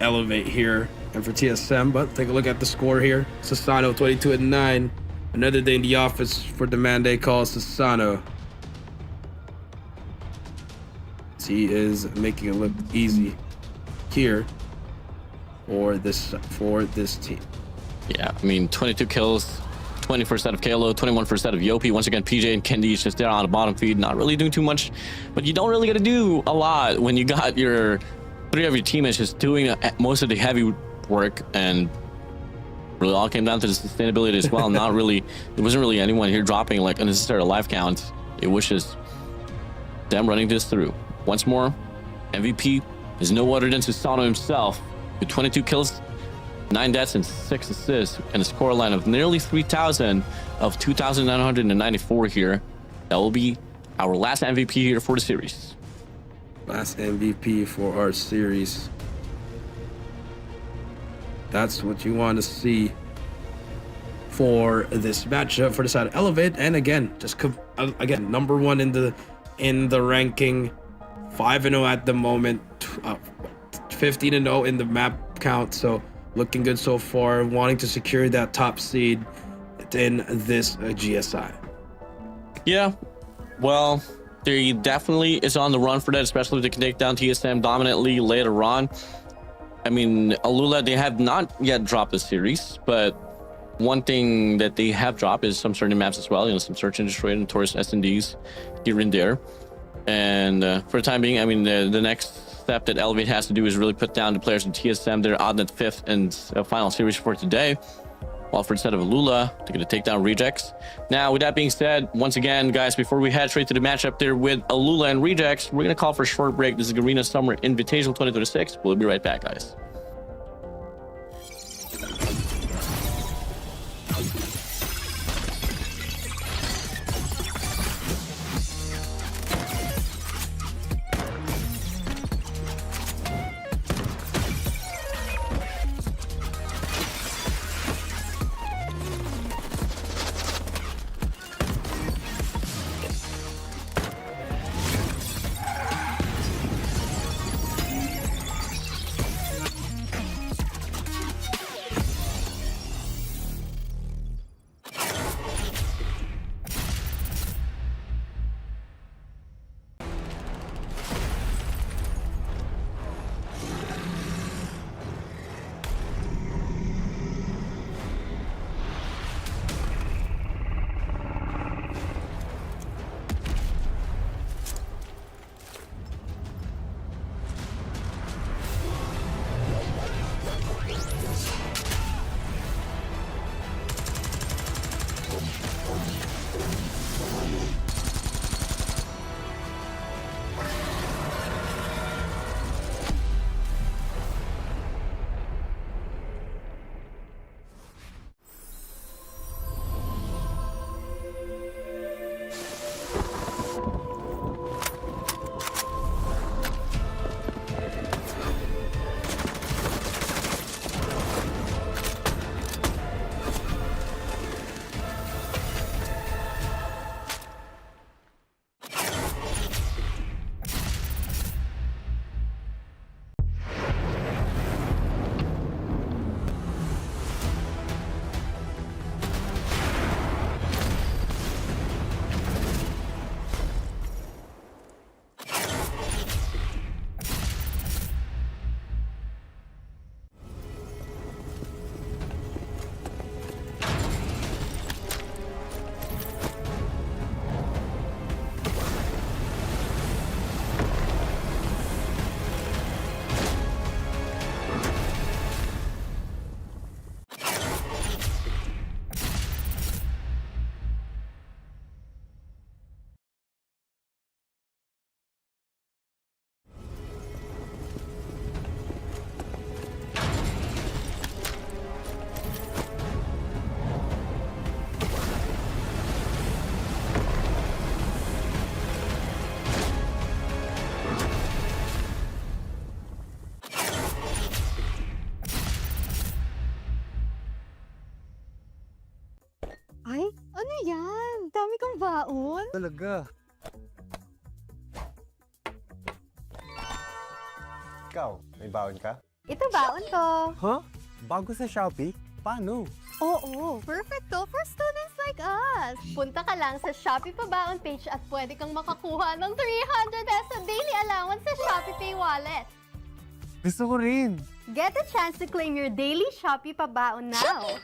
E: Elevate here and for TSM. But take a look at the score here. Sasano 22-9. Another day in the office for the man they call Sasano. He is making it look easy here for this team.
D: Yeah, I mean, 22 kills, 20 for a set of Kalo, 21 for a set of Yopi. Once again, PJ and Kendi is just there on the bottom feed, not really doing too much, but you don't really got to do a lot when you got your 3 of your teammates just doing most of the heavy work, and really all came down to the sustainability as well. Not really, there wasn't really anyone here dropping like unnecessary life counts. It was just them running this through. Once more, MVP is no other than Susano himself, with 22 kills, 9 deaths, and 6 assists, and a scoreline of nearly 3,000 of 2,994 here. That will be our last MVP here for the series.
E: Last MVP for our series. That's what you want to see for this matchup for the side of Elevate. And again, again, number 1 in the ranking. 5-0 at the moment, 15-0 in the map count, so looking good so far, wanting to secure that top seed in this GSI.
D: Yeah, well, they definitely is on the run for that, especially if they can take down TSM dominantly later on. I mean, ALUla, they have not yet dropped the series, but one thing that they have dropped is some certain maps as well, you know, some search and destroy and Taurus S&Ds here and there. And for the time being, I mean, the next step that Elevate has to do is really put down the players in TSM. They're on that 5th and final series for today. While for the set of ALUla, they're going to take down Rejects. Now, with that being said, once again, guys, before we head straight to the matchup there with ALUla and Rejects, we're going to call for a short break. This is Garena Summer Invitational 2026. We'll be right back, guys.
C: yan? Dami kong baon.
B: Talaga. Ikaw, may baon ka?
C: Ito baon ko.
B: Huh? Bago sa Shopee? Paano?
C: Oo, perfect to for students like us. Punta ka lang sa Shopee Pabaon page at pwede kang makakuha ng 300 peso daily allowance sa Shopee Pay Wallet.
B: Gusto ko rin.
C: Get a chance to claim your daily Shopee Pabaon now.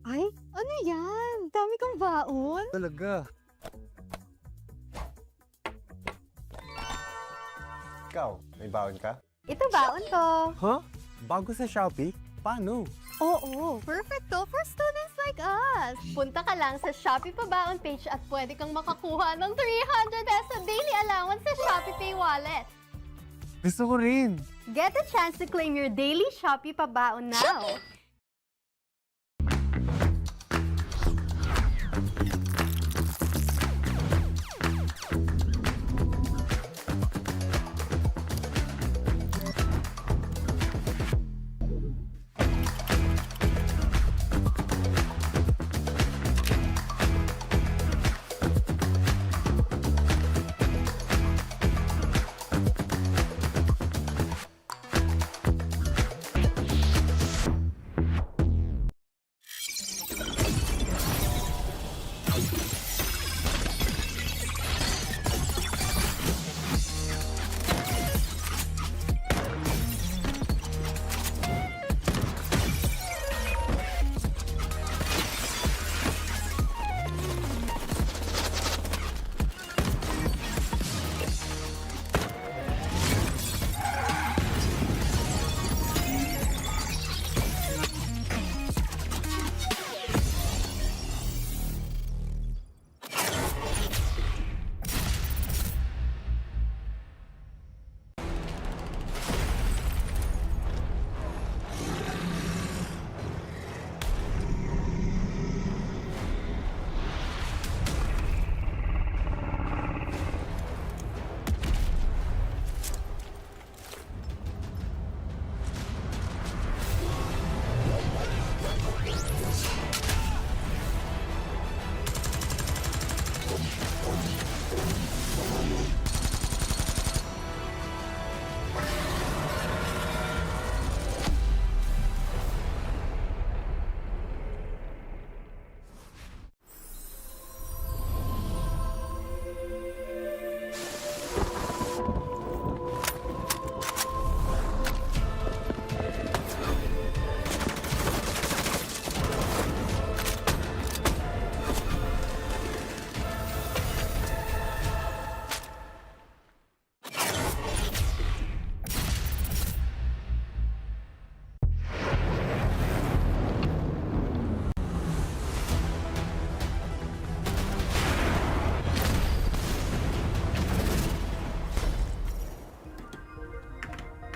C: Ay, ano yan? Dami kong baon.
B: Talaga. Ikaw, may baon ka?
C: Ito baon ko.
B: Huh? Bago sa Shopee? Paano?
C: Oo, perfect to for students like us. Punta ka lang sa Shopee Pabaon page at pwede kang makakuha ng 300 peso daily allowance sa Shopee Pay Wallet.
B: Gusto ko rin.
C: Get a chance to claim your daily Shopee Pabaon now.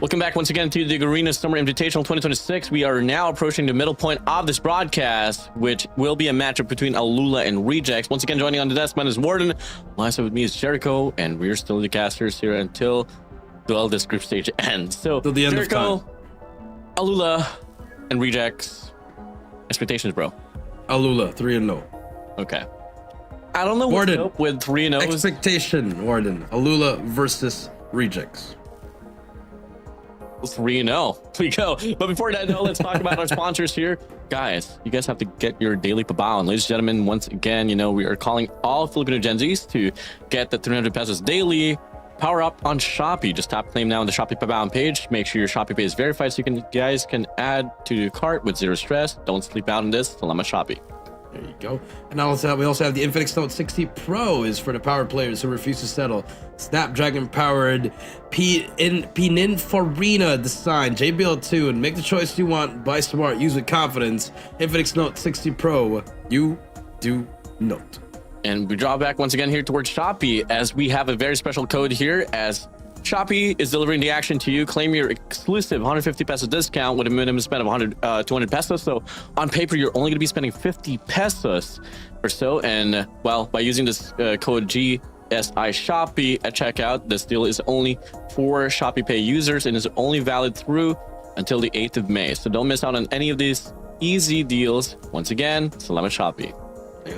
D: Welcome back once again to the Garena Summer Invitational 2026. We are now approaching the middle point of this broadcast, which will be a matchup between ALUla and Rejects. Once again, joining on the desk, man is Warden. Last with me is Jericho, and we're still the casters here until this group stage ends. So,
E: till the end
D: Jericho,
E: of time.
D: ALUla, and Rejects. Expectations, bro.
E: ALUla 3-0.
D: Okay. I don't know
E: Warden,
D: what's up with 3-0.
E: expectation, Warden. ALUla versus Rejects.
D: 3-0. We go. But before that, though, let's talk about our sponsors here. Guys, you guys have to get your daily pabao. And ladies and gentlemen, once again, we are calling all Filipino Gen Zs to get the 300 pesos daily power up on Shopee. Just tap claim now on the Shopee pabao page. Make sure your Shopee pay is verified so you guys can add to your cart with zero stress. Don't sleep out on this. Salamat Shopee.
E: There you go. And we also have the Infinix Note 60 Pro is for the power players who refuse to settle. Snapdragon powered Pininfarina design, JBL tune. Make the choice you want. Buy smart. Use with confidence. Infinix Note 60 Pro. You do note.
D: And we draw back once again here towards Shopee as we have a very special code here as Shopee is delivering the action to you. Claim your exclusive 150 peso discount with a minimum spend of 200 pesos. So on paper, you're only going to be spending 50 pesos or so. And well, by using this code GSI Shopee at checkout, this deal is only for Shopee Pay users and is only valid through until the 8th of May. So don't miss out on any of these easy deals. Once again, Salamat Shopee.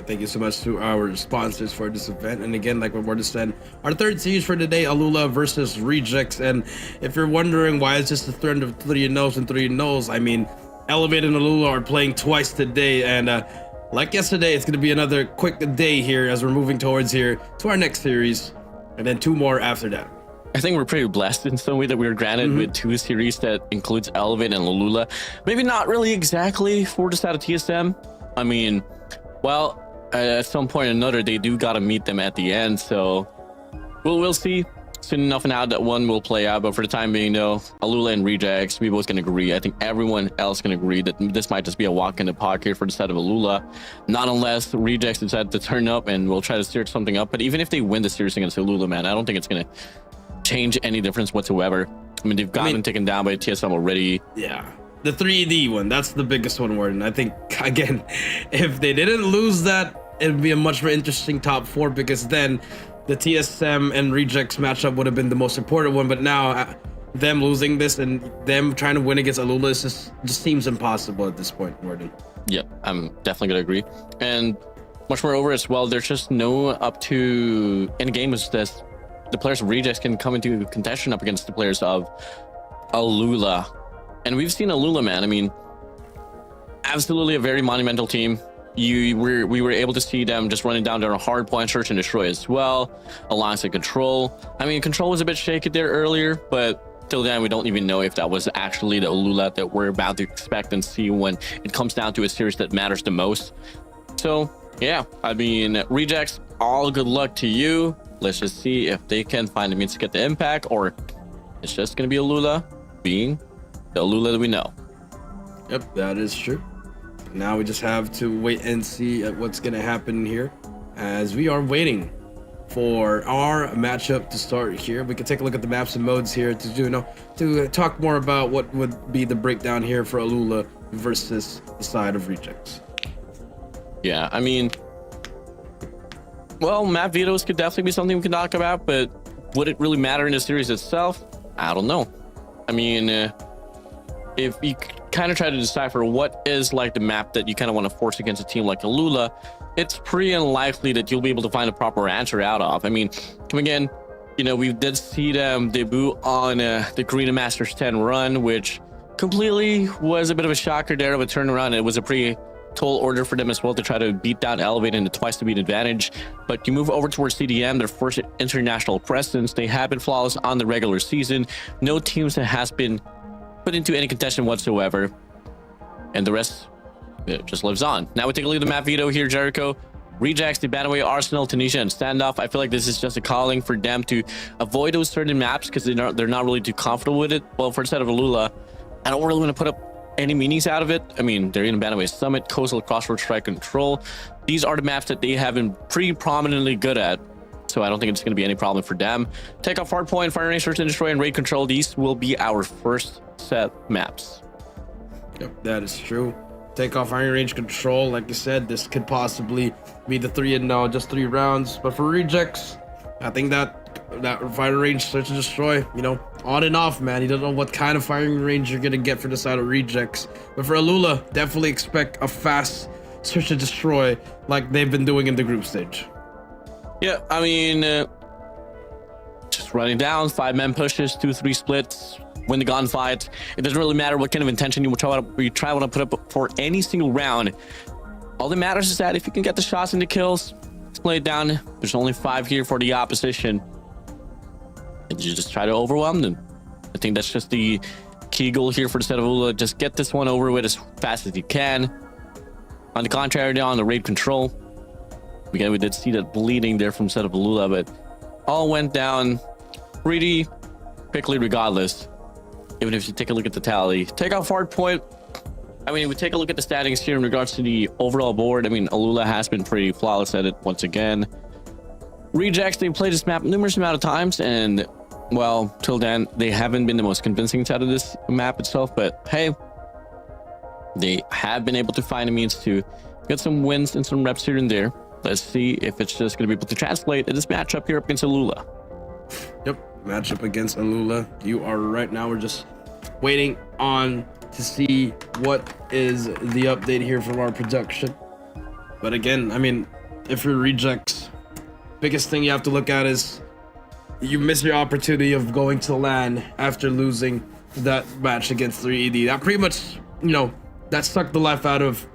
E: Thank you so much to our sponsors for this event. And again, like what Warden said, our third series for today, ALUla versus Rejects. And if you're wondering why it's just a thread of 3-0s and 3-0s, I mean, Elevate and ALUla are playing twice today. And like yesterday, it's going to be another quick day here as we're moving towards here to our next series. And then 2 more after that.
D: I think we're pretty blessed in some way that we were granted with 2 series that includes Elevate and ALUla. Maybe not really exactly for the side of TSM. I mean, well, at some point or another, they do got to meet them at the end. So we'll see soon enough and how that one will play out. But for the time being, though, ALUla and Rejects, we both can agree. I think everyone else can agree that this might just be a walk in the park here for the side of ALUla. Not unless Rejects decide to turn up and we'll try to steer something up. But even if they win the series against ALUla, man, I don't think it's going to change any difference whatsoever. I mean, they've gotten taken down by TSM already.
E: Yeah. The 3D one, that's the biggest one, Warden. I think, again, if they didn't lose that, it'd be a much more interesting top 4 because then the TSM and Rejects matchup would have been the most important one. But now, them losing this and them trying to win against ALUla just seems impossible at this point, Warden.
D: Yeah, I'm definitely going to agree. And much more over as well, there's just no up to end game is this. The players of Rejects can come into contention up against the players of ALUla. And we've seen ALUla, man. I mean, absolutely a very monumental team. We were able to see them just running down their hard point, search and destroy as well, alongside Control. I mean, Control was a bit shaky there earlier, but till then, we don't even know if that was actually the ALUla that we're about to expect and see when it comes down to a series that matters the most. So, yeah, I mean, Rejects, all good luck to you. Let's just see if they can find a means to get the impact, or it's just going to be ALUla being the ALUla that we know.
E: Yep, that is true. Now we just have to wait and see what's going to happen here as we are waiting for our matchup to start here. We can take a look at the maps and modes here to talk more about what would be the breakdown here for ALUla versus the side of Rejects.
D: Yeah, I mean, well, map vetoes could definitely be something we can talk about, but would it really matter in the series itself? I don't know. I mean, if you kind of try to decipher what is like the map that you kind of want to force against a team like ALUla, it's pretty unlikely that you'll be able to find a proper answer out of. I mean, come again, we did see them debut on the Garena Masters 10 run, which completely was a bit of a shocker there of a turnaround. It was a pretty tall order for them as well to try to beat down Elevate in the twice to beat advantage. But you move over towards CDM, their first international presence. They have been flawless on the regular season. No teams that has been put into any contention whatsoever, and the rest it just lives on. Now we take a look at the map veto here, Jericho. Rejects, the Banaway, Arsenal, Tunisia, and Standoff. I feel like this is just a calling for them to avoid those certain maps because they're not really too comfortable with it. Well, for the side of ALUla, I don't really want to put up any meanings out of it. I mean, they're in Banaway Summit, Coastal, Crossroads, Strike, Control. These are the maps that they have been pretty prominently good at. so I don't think it's going to be any problem for them. Take off hardpoint, fire range, search and destroy, and raid control. These will be our first set maps.
E: Yep, that is true. Take off iron range control. Like you said, this could possibly be the 3-0, just 3 rounds. But for rejects, I think that firing range search and destroy, you know, on and off, man. You don't know what kind of firing range you're gonna get for the side of rejects. But for ALUla, definitely expect a fast search and destroy like they've been doing in the group stage.
D: Yeah, I mean, just running down, 5-man pushes, 2-3 splits, win the gunfight. It doesn't really matter what kind of intention you try to put up for any single round. All that matters is that if you can get the shots and the kills, let's play it down. There's only 5 here for the opposition, and you just try to overwhelm them. I think that's just the key goal here for the set of ALUla. Just get this one over with as fast as you can. On the contrary, on the raid control, again, we did see that bleeding there from set of ALUla, but all went down pretty quickly regardless. Even if you take a look at the tally, take off hard point. I mean, we take a look at the standings here in regards to the overall board. I mean, ALUla has been pretty flawless at it once again. Rejects, they played this map numerous amount of times, and well, till then, they haven't been the most convincing side of this map itself, but hey, they have been able to find a means to get some wins and some reps here and there. Let's see if it's just going to be able to translate in this matchup here up against ALUla.
E: Yep, matchup against ALUla. You are right now. We're just waiting on to see what is the update here from our production. But again, I mean, if you're rejects, biggest thing you have to look at is you miss your opportunity of going to LAN after losing that match against 3ED. That pretty much, you know, that sucked the life out of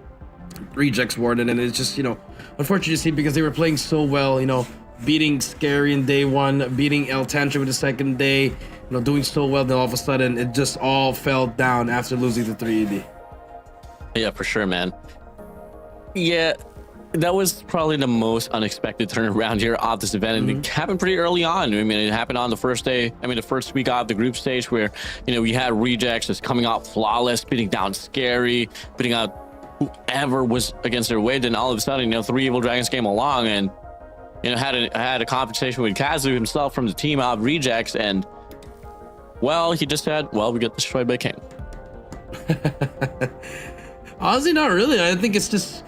E: rejects Warden, and it's just, you know, unfortunate to see because they were playing so well, you know, beating Scary in day 1, beating Tantrum in the second day, you know, doing so well, then all of a sudden it just all fell down after losing to 3ED.
D: Yeah, for sure, man. Yeah, that was probably the most unexpected turnaround here of this event, and it happened pretty early on. I mean, it happened on the first day, I mean, the first week of the group stage, where, you know, we had rejects just coming out flawless, beating down Scary, beating out whoever was against their way. Then all of a sudden, you know, 3 Evil Dragons came along and, you know, had a conversation with Kazu himself from the team of rejects, and well, he just said, well, we get destroyed by King.
E: Honestly, not really. I think it's just,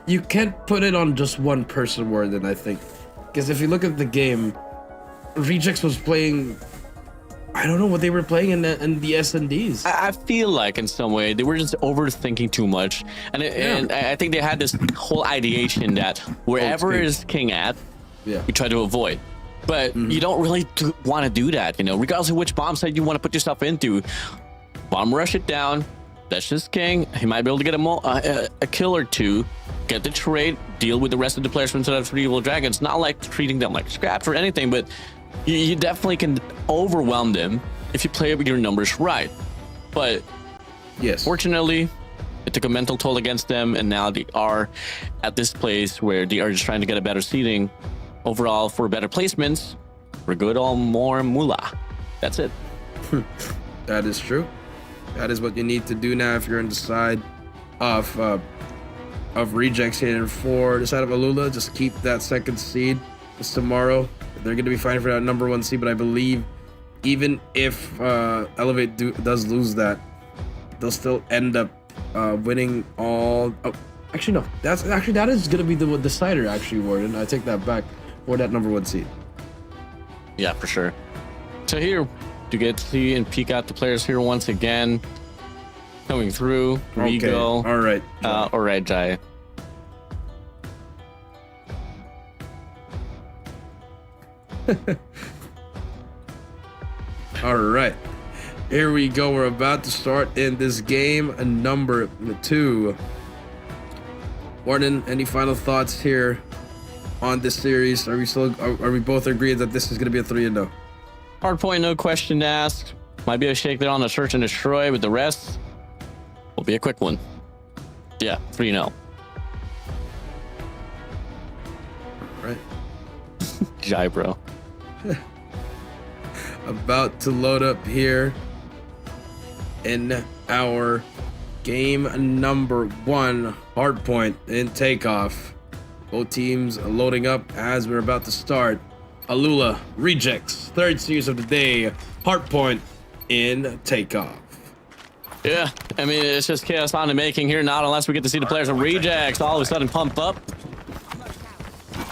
E: you can't put it on just one person more than I think. Because if you look at the game, Rejects was playing, I don't know what they were playing in the S&Ds.
D: I feel like in some way they were just overthinking too much. And I think they had this whole ideation that wherever is King at, you try to avoid. But you don't really want to do that, you know, regardless of which bomb site you want to put yourself into. Bomb rush it down. That's just King. He might be able to get a kill or 2, get the trade, deal with the rest of the players from instead of 3 Evil Dragons. Not like treating them like scraps or anything, but you definitely can overwhelm them if you play with your numbers right. But
E: yes,
D: fortunately, it took a mental toll against them, and now they are at this place where they are just trying to get a better seating overall for better placements for good old more moolah. That's it.
E: That is true. That is what you need to do now if you're on the side of rejects here for the side of ALUla. Just keep that second seed. This tomorrow they're going to be fighting for that number 1 seed, but I believe even if Elevate does lose that, they'll still end up winning all. Oh, actually no, that is going to be the decider. Actually, Warden, I take that back, for that number 1 seed.
D: Yeah, for sure. So here you get to see and peek out the players here once again coming through. Regal.
E: All right.
D: All right, Jai.
E: All right, here we go. We're about to start in this game number 2. Warden, any final thoughts here on this series? Are we both agreed that this is going to be a 3-0?
D: Hard point, no question asked. Might be a shake there on the search and destroy, but the rest will be a quick one. Yeah, 3-0.
E: All right.
D: Jai, bro.
E: About to load up here in our game number 1 hardpoint in takeoff. Both teams loading up as we're about to start. ALUla Rejects, third series of the day. Hardpoint in takeoff.
D: Yeah, I mean, it's just chaos on the making here. Not unless we get to see the players of Rejects all of a sudden pump up.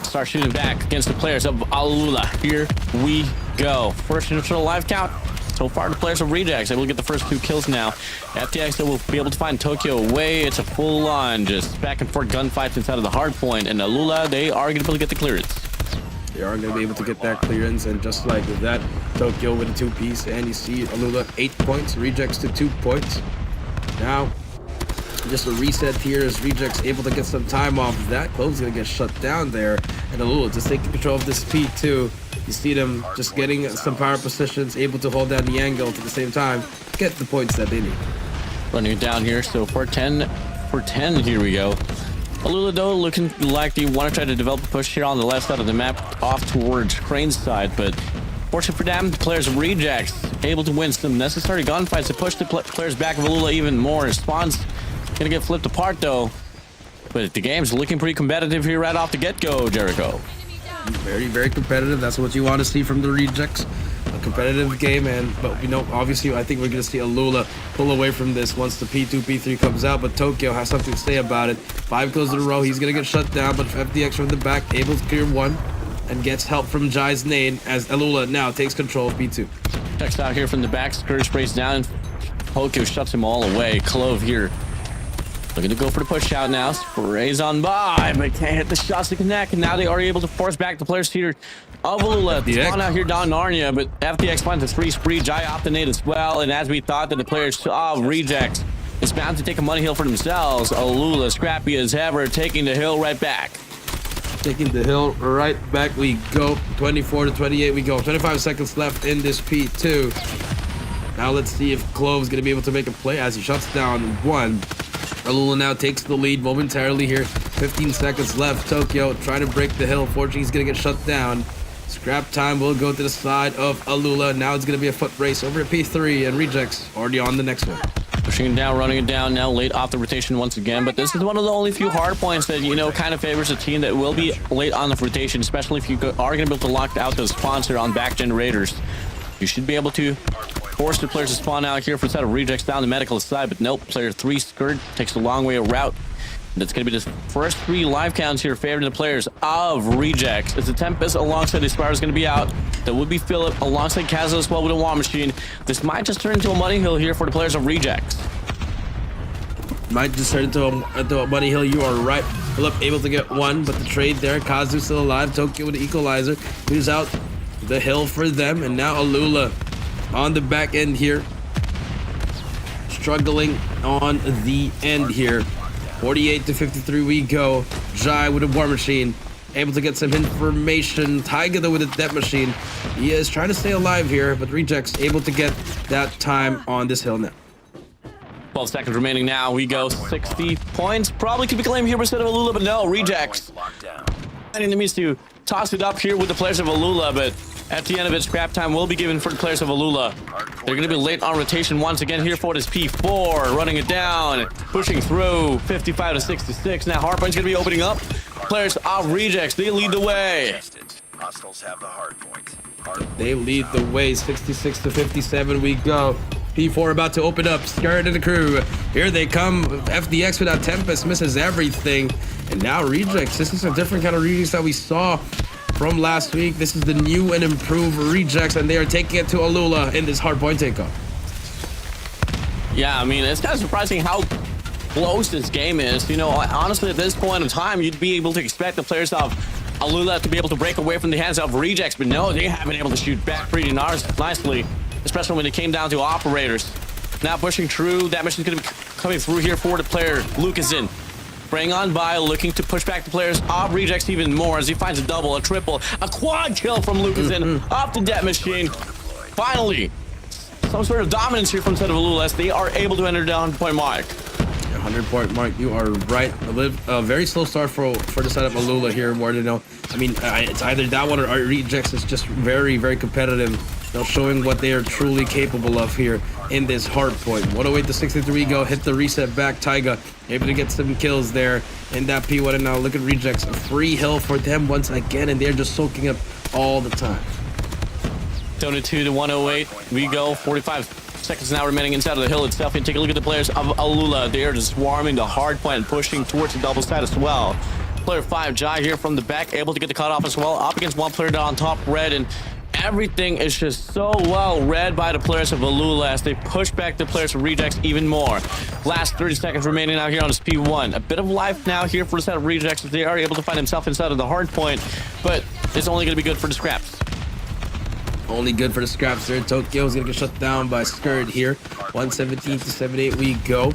D: Start shooting back against the players of ALUla. Here we go. First initial live count. So far, the players of Rejects able to get the first 2 kills now. FTX will be able to find Tokyo away. It's a full-on just back and forth gunfights inside of the hard point. And ALUla, they are going to be able to get the clearance.
E: They are going to be able to get that clearance, and just like that, Tokyo with a 2-piece, and you see ALUla 8 points, Rejects to 2 points. Now, just a reset here as Rejects able to get some time off of that. Clove's going to get shut down there, and ALUla just taking control of this P2. You see them just getting some power positions, able to hold down the angle at the same time, get the points that they need.
D: Running it down here, so for 10, here we go. ALUla, though, looking like they want to try to develop a push here on the left side of the map off towards Crane's side, but fortunate for them, the players of Rejects able to win some necessary gunfights to push the players back of ALUla even more. Spawn's gonna get flipped apart, though, but the game's looking pretty competitive here right off the get-go, Jericho.
E: Very, very competitive. That's what you want to see from the Rejects. A competitive game, but you know, obviously, I think we're going to see ALUla pull away from this once the P2, P3 comes out, but Tokyo has something to say about it. 5 kills in a row, he's going to get shut down, but FDX from the back, able to clear 1, and gets help from Jai's nade as ALUla now takes control of P2.
D: Checks out here from the back, Scourge sprays down, Tokyo shuts him all away. Clove here looking to go for the push out now. Sprays on by, but can't hit the shots to connect. And now they are able to force back the players here of ALUla. Spawn out here down Narnia, but FTX finds a 3 spree. Jai off the nade as well. And as we thought that the players of Rejects is bound to take a money hill for themselves, ALUla, scrappy as ever, taking the hill right back.
E: Taking the hill right back we go. 24 to 28 we go. 25 seconds left in this P2. Now let's see if Clove's going to be able to make a play as he shuts down 1. ALUla now takes the lead momentarily here. 15 seconds left. Tokyo trying to break the hill. Fortunately, he's going to get shut down. Scrap time will go to the side of ALUla. Now it's going to be a foot race over at P3, and Rejects already on the next one.
D: Pushing it down, running it down now, late off the rotation once again. But this is one of the only few hard points that, you know, kind of favors a team that will be late on the rotation, especially if you are going to be able to lock out the sponsor on back generators. You should be able to force the players to spawn out here for the side of Rejects down the medical side, but nope, player 3 Skirt takes the long way route. That's going to be the first 3 live counts here favoring the players of Rejects. As the Tempest alongside the Aspire is going to be out. That would be Philip alongside Kazo as well with a War Machine. This might just turn into a money hill here for the players of Rejects.
E: Might just turn into a money hill. You are right. Philip able to get 1, but the trade there. Kazu still alive. Tokyo with the equalizer. Who's out the hill for them, and now ALUla on the back end here, struggling on the end here. 48 to 53 we go. Jai with a War Machine, able to get some information. Tiger though with a Death Machine. He is trying to stay alive here, but Rejects able to get that time on this hill now.
D: 12 seconds remaining now. We go 60 points. Probably could be claimed here instead of ALUla, but no, Rejects. And it means to toss it up here with the players of ALUla, but at the end of it, scrap time will be given for the players of ALUla. They're going to be late on rotation once again here for this P4. Running it down, pushing through, 55 to 66. Now Hardpoint's going to be opening up. Players of Rejects, they lead the way.
F: Hostiles have the hard point.
E: They lead the way, 66 to 57 we go. P4 about to open up, Skirt and the crew. Here they come. FDX without Tempest misses everything. And now Rejects. This is a different kind of Rejects that we saw from last week. This is the new and improved Rejects, and they are taking it to ALUla in this hardpoint takeoff.
D: Yeah, I mean, it's kind of surprising how close this game is. You know, honestly, at this point in time, you'd be able to expect the players of ALUla to be able to break away from the hands of Rejects, but no, they haven't been able to shoot back pretty nicely, especially when it came down to operators. Now pushing through, that mission's going to be coming through here for the player Lucasin. Spraying on by, looking to push back the players of Rejects even more as he finds a double, a triple, a quad kill from Lucasin off the Death Machine. Finally, some sort of dominance here from the side of ALUla as they are able to enter down point mark.
E: 100-point mark, you are right. A very slow start for the side of ALUla here, more than know. I mean, it's either that one or Rejects is just very, very competitive showing what they are truly capable of here in this hard point. 108 to 63 go, hit the reset back. Taiga able to get some kills there in that P1, and now look at Rejects. A free hill for them once again, and they're just soaking up all the time.
D: 22 to 108. We go. 45 seconds now remaining inside of the hill itself. And take a look at the players of ALUla. They are just swarming the hard point and pushing towards the double side as well. Player 5, Jai here from the back, able to get the cutoff as well. Up against one player down on top, Red, and everything is just so well read by the players of ALUla as they push back the players of Rejects even more. Last 30 seconds remaining out here on this P1. A bit of life now here for the set of Rejects as they are able to find themselves inside of the hard point, but it's only going to be good for the scraps.
E: Only good for the scraps there. Tokyo is going to get shut down by Skurd here. 117 to 78 we go.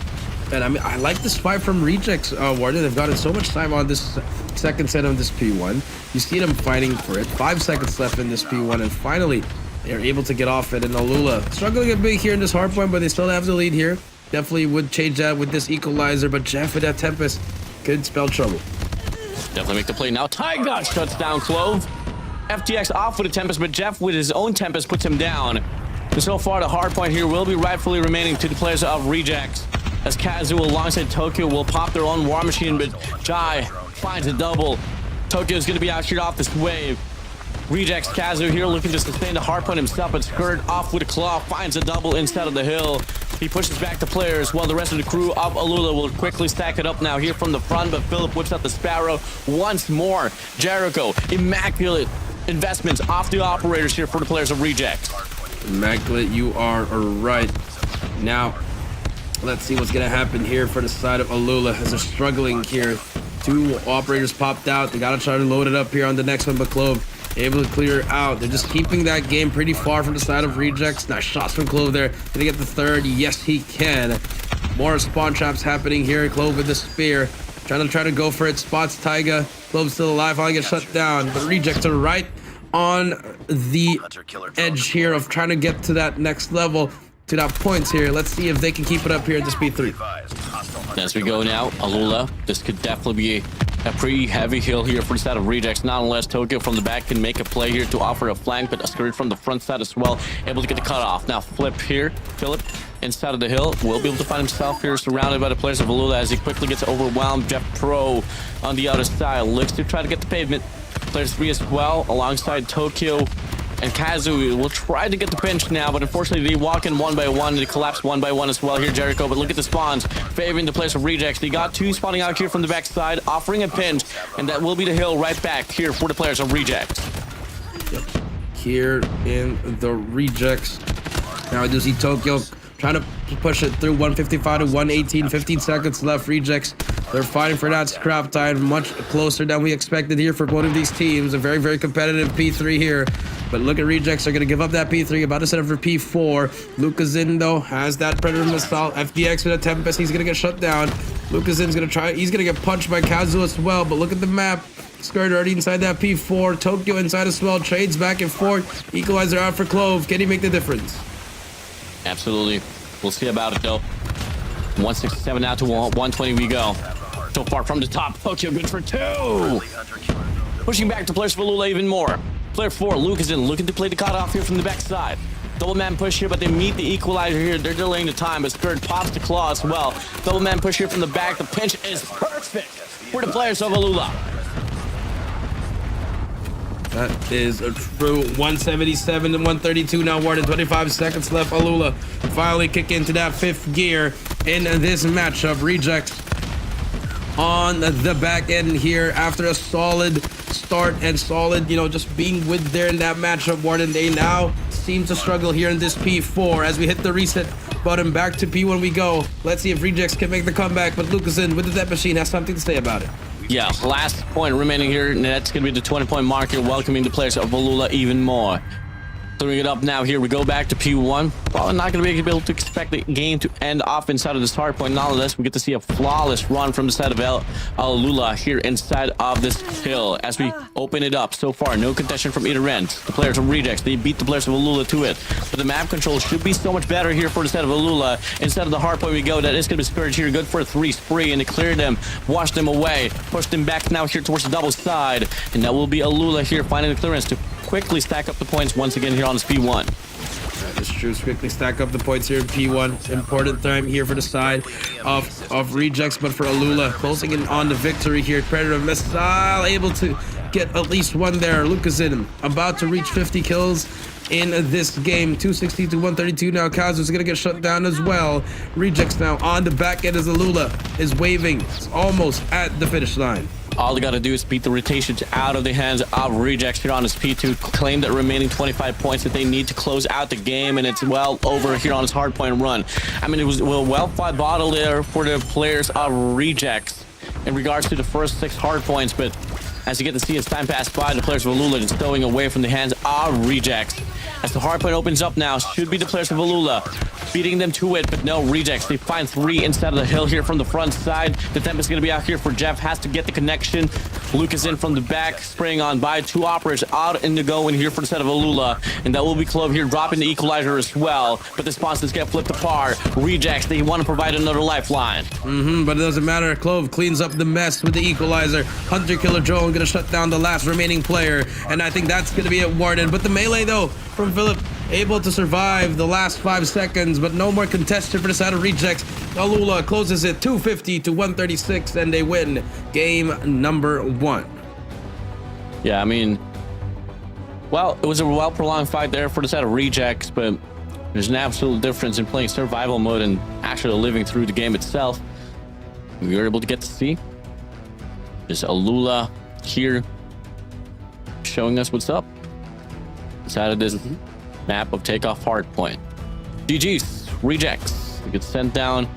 E: And I mean, I like this fight from Rejects, Warden. They've gotten so much time on this second set of this P1. You see them fighting for it. 5 seconds left in this P1, and finally, they're able to get off it. And ALUla struggling a bit here in this hard point, but they still have the lead here. Definitely would change that with this equalizer, but Jeff with that Tempest could spell trouble.
D: Definitely make the play now. Taiga shuts down Clove. FTX off with a Tempest, but Jeff with his own Tempest puts him down. And so far, the hard point here will be rightfully remaining to the players of Rejects, as Kazu alongside Tokyo will pop their own War Machine, but Jai finds a double. Tokyo is going to be out here off this wave. Rejects Kazu here looking to sustain the hard point himself, but Skurd off with a claw finds a double inside of the hill. He pushes back the players while the rest of the crew of ALUla will quickly stack it up now here from the front, but Philip whips out the Sparrow once more. Jericho, immaculate investments off the operators here for the players of Rejects.
E: Immaculate, you are right. Now, let's see what's going to happen here for the side of ALUla as they're struggling here. 2 operators popped out. They got to try to load it up here on the next one, but Clove able to clear out. They're just keeping that game pretty far from the side of Rejects. Nice shots from Clove there. Gonna get the third. Yes, he can. More spawn traps happening here. Clove with the spear. Trying to go for it. Spots Taiga. Clove's still alive. Finally gets shut down. But Rejects are right on the edge here of trying to get to that next level, to that points here. Let's see if they can keep it up here at this P3.
D: As we go now, ALUla, this could definitely be a pretty heavy hill here for the side of Rejects. Not unless Tokyo from the back can make a play here to offer a flank, but Skurd from the front side as well, able to get the cutoff. Now Flip here, Philip inside of the hill, will be able to find himself here surrounded by the players of ALUla as he quickly gets overwhelmed. Jeff Pro on the other side looks to try to get the pavement. Players 3 as well, alongside Tokyo and Kazu will try to get the pinch now, but unfortunately they walk in one by one. They collapse one by one as well here, Jericho. But look at the spawns favoring the players of Rejects. They got 2 spawning out here from the backside, offering a pinch, and that will be the hill right back here for the players of Rejects.
E: Yep. Here in the Rejects. Now I do see Tokyo trying to push it through. 155 to 118, 15 seconds left. Rejects, they're fighting for that scrap time, much closer than we expected here for both of these teams. A very, very competitive P3 here. But look at Rejects, are going to give up that P3, about to set up for P4. Lucazin, though, has that Predator Missile. FDX with a Tempest, he's going to get shut down. Lucazin's going to try, he's going to get punched by Kazu as well, but look at the map. Skurd already inside that P4. Tokyo inside as well, trades back and forth. Equalizer out for Clove. Can he make the difference?
D: Absolutely. We'll see about it, though. 167 now to 120 we go. So far from the top, Tokyo good for 2. Pushing back to players for ALUla even more. Player 4, Lucazin, looking to play the cutoff here from the backside. Double man push here, but they meet the equalizer here. They're delaying the time, but Skurd pops the claw as well. Double man push here from the back. The pinch is perfect for the players of ALUla.
E: That is a true 177 to 132 now, Warden. 25 seconds left. ALUla finally kick into that 5th gear in this matchup. Rejects on the back end here after a solid start and solid, just being with there in that matchup, Warden. They now seem to struggle here in this P4 as we hit the reset button. Back to P1 we go. Let's see if Rejects can make the comeback, but Lucazin with the Death Machine has something to say about it.
D: Yeah, last point remaining here, and that's going to be the 20-point marker, welcoming the players of ALUla even more. Throwing it up now here, we go back to P1. probably not going to be able to expect the game to end off inside of this hard point. Nonetheless, we get to see a flawless run from the side of ALUla here inside of this hill as we open it up. So far, no contention from either end. The players of Rejects, they beat the players of ALUla to it. But the map control should be so much better here for the side of ALUla. Instead of the hard point we go, that is going to be Scourge here. Good for a 3 spree and to clear them, wash them away, push them back now here towards the double side. And that will be ALUla here finding the clearance to quickly stack up the points once again here on this P1.
E: That is true. Quickly stack up the points here in P1. Important time here for the side of Rejects, but for ALUla, closing in on the victory here. Predator Missile able to get at least one there. Lucasin about to reach 50 kills in this game. 260 to 132 now. Kazu's gonna get shut down as well. Rejects now on the back end as ALUla is waving. It's almost at the finish line.
D: All they got to do is beat the rotations out of the hands of Rejects here on his P2, claim that remaining 25 points that they need to close out the game, and it's well over here on his hardpoint run. I mean, it was a well-fought battle there for the players of Rejects in regards to the first 6 hardpoints, but as you get to see as time passed by, the players of ALUla just stowing away from the hands of Rejects. As the hardpoint opens up now, should be the players of ALUla beating them to it, but no, Rejects. They find 3 instead of the hill here from the front side. The temp is going to be out here for Jeff, has to get the connection. Luke is in from the back, spraying on by 2 operators out in the go in here for the set of ALUla, and that will be Clove here dropping the equalizer as well, but the sponsors get flipped apart. Rejects, they want to provide another lifeline.
E: But it doesn't matter. Clove cleans up the mess with the equalizer. Hunter Killer Drone gonna shut down the last remaining player, and I think that's gonna be it, Warden. But the melee though from Philip, able to survive the last 5 seconds, but no more contested for the side of Rejects. ALUla closes it 250 to 136, and they win game number 1.
D: Yeah, I mean, well, it was a well-prolonged fight there for the side of Rejects, but there's an absolute difference in playing survival mode and actually living through the game itself. We were able to get to see this ALUla here showing us what's up inside of this map of takeoff hardpoint. GG's, Rejects. You get sent down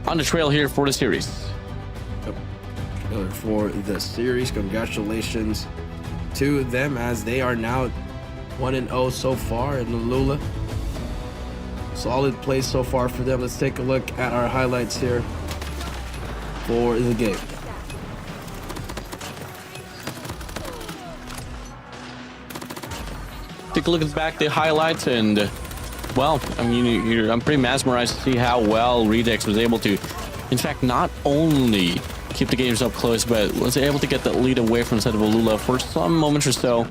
D: on the trail here for the series.
E: For the series, congratulations to them as they are now 1-0 so far in ALUla. Solid play so far for them. Let's take a look at our highlights here for the game.
D: Take a look at back the highlights, and well, I mean, I'm pretty mesmerized to see how well Rejects was able to, in fact, not only keep the games up close, but was able to get that lead away from the side of ALUla for some moments or so.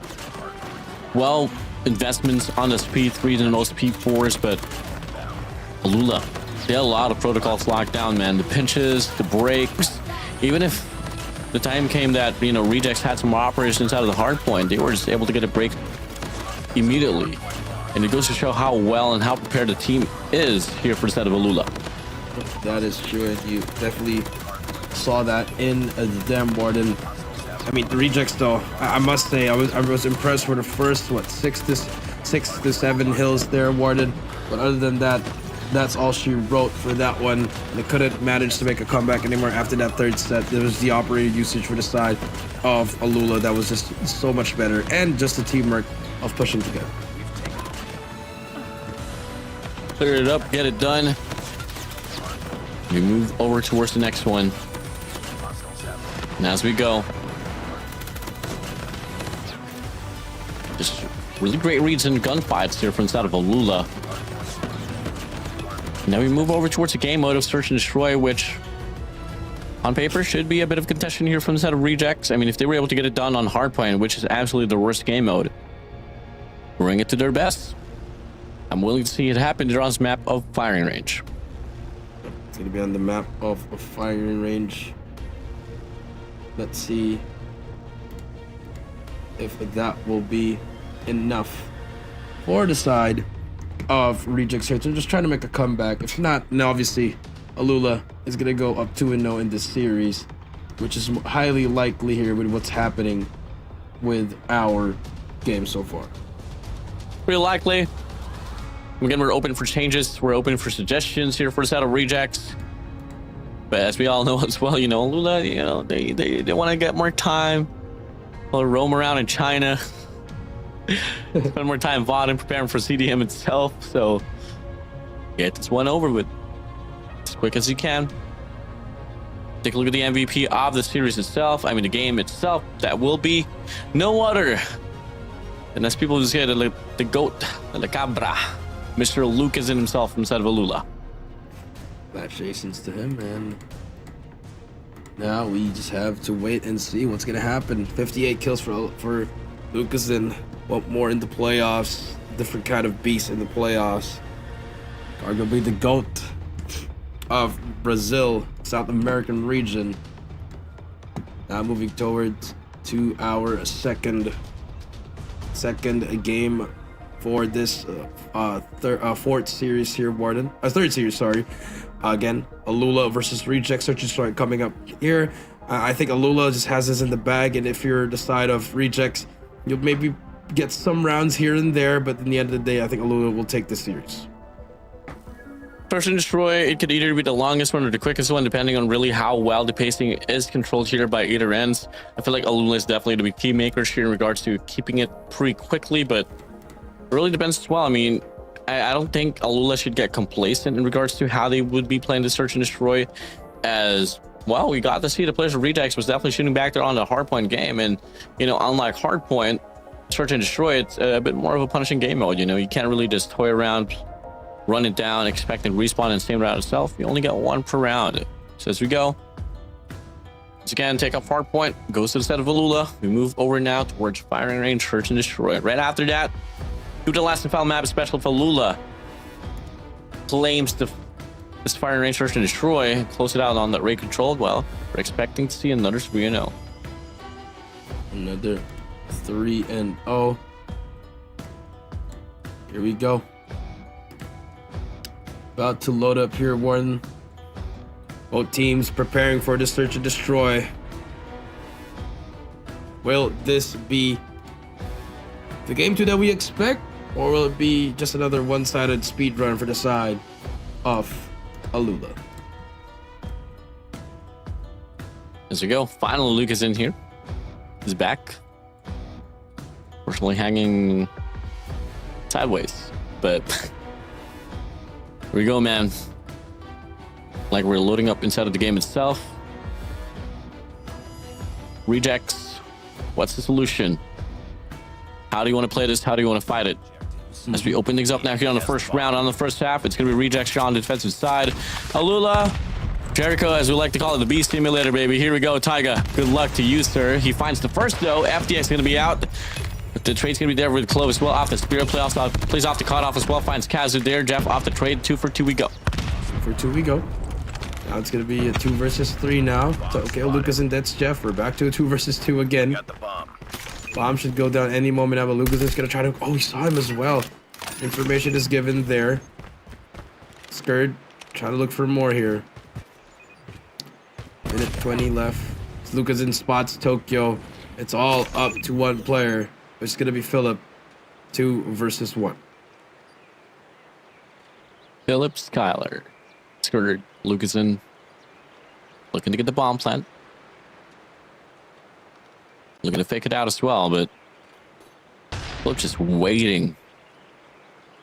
D: Well, investments on the P3s and those P4s, but ALUla, they had a lot of protocols locked down, man. The pinches, the breaks, even if the time came that, you know, Rejects had some operations out of the hard point, they were just able to get a break immediately. And it goes to show how well and how prepared the team is here for the set of ALUla.
E: That is true, and you definitely saw that in the dam board. And I mean, the Rejects though, I must say, I was impressed with the first 6 to 7 hills there, Warden. But other than that, that's all she wrote for that one. They couldn't manage to make a comeback anymore after that 3rd set. There was the operator usage for the side of ALUla that was just so much better, and just the teamwork of pushing together.
D: Clear it up, get it done. We move over towards the next one. And as we go, just really great reads and gunfights here from the side of ALUla. Now we move over towards the game mode of Search and Destroy, which on paper should be a bit of contention here from the side of Rejects. I mean, if they were able to get it done on hardpoint, which is absolutely the worst game mode, bring it to their best. I'm willing to see it happen here on this map of firing range.
E: It's going to be on the map of firing range. Let's see if that will be enough for the side of Rejects here. They're just trying to make a comeback. If not, now obviously ALUla is going to go up 2-0 in this series, which is highly likely here with what's happening with our game so far.
D: Pretty likely. Again, we're open for changes. We're open for suggestions here for the set of Rejects. But as we all know as well, you know, ALUla, you know, they want to get more time. They'll roam around in China. Spend more time voting, preparing for CDM itself. So get this one over with as quick as you can. Take a look at the MVP of the series itself. I mean, the game itself. That will be no other. And as people just get the goat, the cabra, Mr. Lucas in himself inside of ALUla.
E: Congratulations to him, and now we just have to wait and see what's gonna happen. 58 kills for Lucas, and want more in the playoffs. Different kind of beast in the playoffs. Arguably the GOAT of Brazil, South American region. Now moving towards to our second game for this fourth series here, Warden. Third series, sorry. Again, ALUla versus Reject Search and Destroy coming up here. I think ALUla just has this in the bag, and if you're the side of Rejects, you'll maybe get some rounds here and there, but in the end of the day, I think ALUla will take this series.
D: Search and Destroy, it could either be the longest one or the quickest one, depending on really how well the pacing is controlled here by either ends. I feel like ALUla is definitely to be key makers here in regards to keeping it pretty quickly, but it really depends as well. I mean, I don't think ALUla should get complacent in regards to how they would be playing the Search and Destroy, as well. We got to see the players of Rejects was definitely shooting back there on the hardpoint game, and you know, unlike hardpoint, Search and Destroy, it's a bit more of a punishing game mode. You know, you can't really just toy around, run it down, expecting respawn in the same round itself. You only get one per round. So as we go, once again, take off hardpoint, goes to the set of ALUla. We move over now towards firing range, Search and Destroy. Right after that, due to the last and final map, special for ALUla claims this firing range, Search and Destroy, close it out on the rate control. Well, we're expecting to see another 3-0.
E: Another 3-0. Here we go. About to load up here, Warden. Both teams preparing for the Search and Destroy. Will this be the game 2 that we expect, or will it be just another one-sided speed run for the side of ALUla?
D: As we go, finally Lucas in here. He's back. Fortunately hanging sideways, but here we go, man. Like we're loading up inside of the game itself. Rejects, what's the solution? How do you want to play this? How do you want to fight it? As we open things up now here on the first round, on the first half, it's going to be Rejects on the defensive side. ALUla, Jericho, as we like to call it, the beast simulator, baby. Here we go, Taiga. Good luck to you, sir. He finds the first, though. FDX going to be out. The trade's going to be there with Clove as well. Off the Spirit, plays off the cut off as well. Finds Kazu there. Jeff off the trade. 2 for 2 we go.
E: 2 for 2 we go. Now it's going to be a 2 versus 3 now. So, okay, Lucas and that's Jeff. We're back to a 2 versus 2 again.
F: Got the bomb.
E: Bomb should go down any moment now, but Lucas is going to try to... Oh, he saw him as well. Information is given there. Skirt, try to look for more here. Minute 20 left. Lucas in spots Tokyo. It's all up to one player. It's going to be Philip. 2 versus 1.
D: Philip Skyler. Skirted Lucas in. Looking to get the bomb plant. Looking to fake it out as well, but Philip just waiting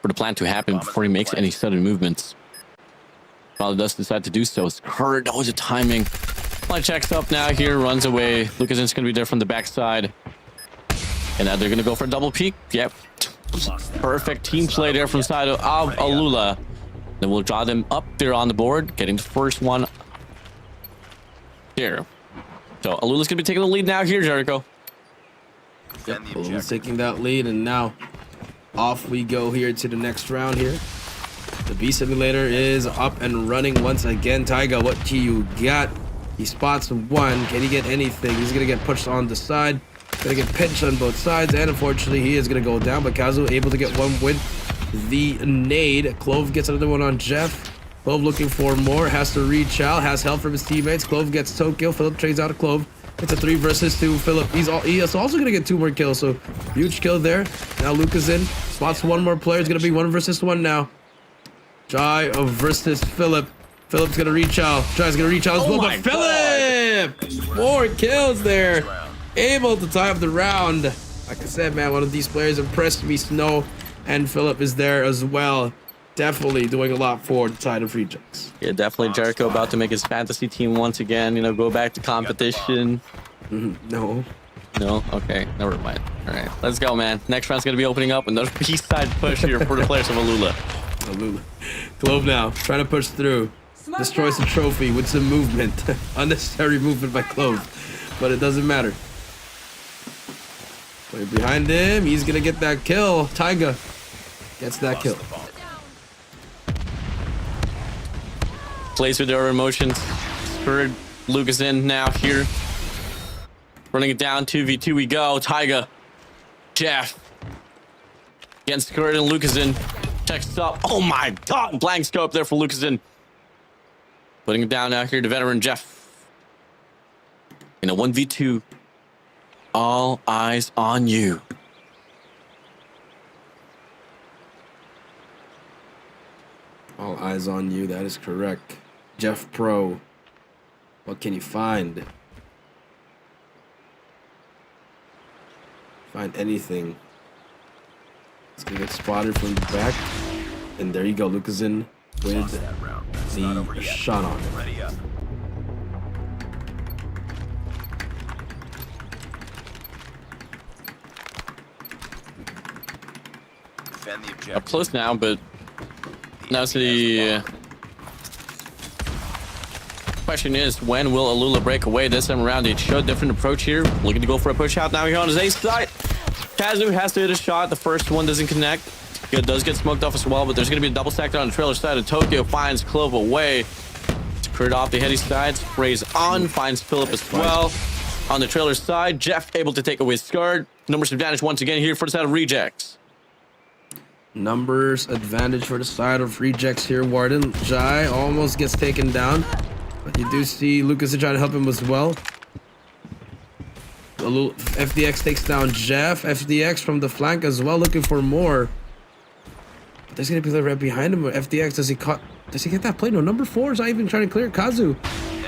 D: for the plan to happen before he makes any sudden movements. While he does decide to do so, Skirt knows the timing. Fly checks up now here, runs away. Lucas is going to be there from the backside. And now they're going to go for a double peek. Yep. Perfect team play there from side of ALUla. Then we'll draw them up there on the board, getting the first one here. So ALUla's going to be taking the lead now here, Jericho.
E: Yep, ALUla's taking that lead, and now off we go here to the next round here. The B simulator is up and running once again. Taiga, what do you got? He spots one. Can he get anything? He's going to get pushed on the side. Gonna get pinched on both sides, and unfortunately he is gonna go down, but Kazu able to get one with the nade. Clove gets another one on Jeff. Clove looking for more, has to reach out, has help from his teammates. Clove gets Tokyo. Philip trades out of Clove. It's a 3 versus 2. Philip, he is also gonna get 2 more kills, so huge kill there. Now Luke is in, spots one more player. It's gonna be 1 versus 1 now. Jai versus Philip. Philip's gonna reach out. Jai's gonna reach out as well, but Philip! 4 kills there. Able to tie up the round. Like I said, man, one of these players impressed me. Snow and Philip is there as well. Definitely doing a lot for the side of Rejects.
D: Yeah, definitely Jericho about to make his fantasy team once again. You know, go back to competition.
E: No.
D: No? Okay, never mind. All right, let's go, man. Next round's going to be opening up another east side push here for the players of ALUla.
E: ALUla. Clove now, trying to push through. Destroys the trophy with some movement. Unnecessary movement by Clove. But it doesn't matter. Player behind him, he's going to get that kill. Taiga gets that kill.
D: Plays with their emotions. Third, Lucas in now here. Running it down, 2v2 we go. Taiga, Jeff. Against Kurt and Lucas in. Checks up. Oh my god, blank scope there for Lucas in. Putting it down now here to veteran Jeff. In a 1v2. All eyes on you.
E: All eyes on you, that is correct. Jeff Pro. What can you find? Find anything. It's gonna get spotted from the back. And there you go, Lucas in with the shot on.
F: Ready up. Defend the objective.
D: Up close now, but now the question is, when will ALUla break away this time around? They showed a different approach here. Looking to go for a push out now here on his ace side. Kazu has to hit a shot. The first one doesn't connect. It does get smoked off as well, but there's going to be a double stack on the trailer side. And Tokyo finds Clove away. It's Kurt off the heady side. Sprays on, finds Philip as well. On the trailer side, Jeff able to take away Scarred. Numbers advantage once again here for the side of Rejects.
E: Numbers advantage for the side of Rejects here. Warden Jai almost gets taken down, but you do see Lucas trying to help him as well. FDX takes down Jeff. FDX from the flank as well, looking for more. But there's gonna be right behind him. FDX, does he get that play? No, number 4 is not even trying to clear Kazu.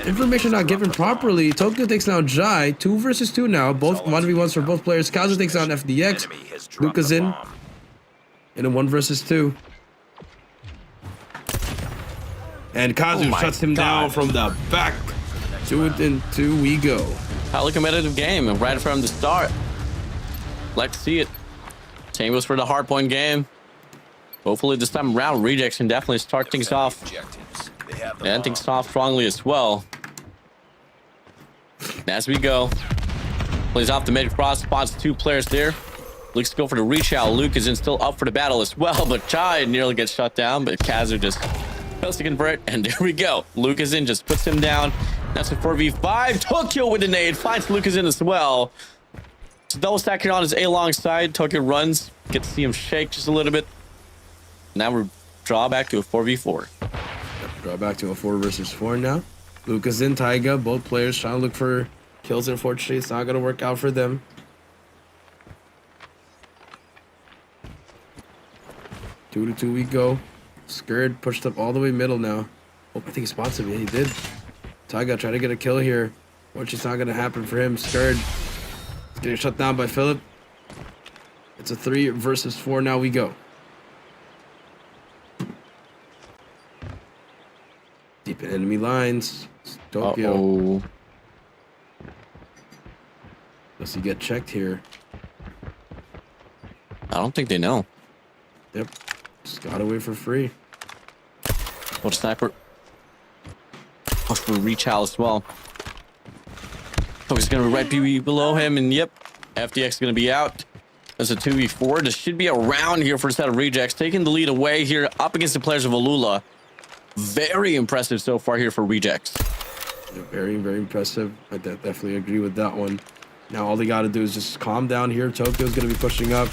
E: Information not given properly. Tokyo takes down Jai. 2 versus 2 now. Both 1v1s for both players. Kazu takes down FDX. Lucas in a 1 versus 2. And Kazu shuts him down from the back. 2-2 we go.
D: Highly competitive game right from the start. Like to see it. Same goes for the hardpoint game. Hopefully this time around, Rejects can definitely start things off. And things off strongly as well. As we go. Plays off the mid cross, spots 2 players there. Looks to go for the reach out. Luke is in still up for the battle as well, but Chai nearly gets shut down, but Kazu just fails to convert, and there we go. Luke is in, just puts him down. That's a 4v5. Tokyo with the nade, finds Lucas in as well. It's a double stack here on his A-long side. Tokyo runs, get to see him shake just a little bit. Now we're draw back to a 4v4.
E: Draw back to a 4 versus 4 now. Lucas in, Taiga, both players trying to look for kills. Unfortunately, it's not going to work out for them. Two to 2 we go. Scared pushed up all the way middle now. Oh, I think he spots him. Yeah, he did. Taiga trying to get a kill here. Which is not going to happen for him. Scared. He's getting shut down by Philip. It's a 3 versus 4 now we go. Deep in enemy lines. It's Tokyo. Does he get checked here?
D: I don't think they know.
E: Yep. Just got away for free.
D: What sniper? Push for reach out as well. Tokyo's gonna be right below him, and yep, FDX is gonna be out. There's a 2v4. This should be a round here for the set of Rejects, taking the lead away here up against the players of ALUla. Very impressive so far here for Rejects.
E: Yeah, very, very impressive. I definitely agree with that one. Now all they got to do is just calm down here. Tokyo's going to be pushing up.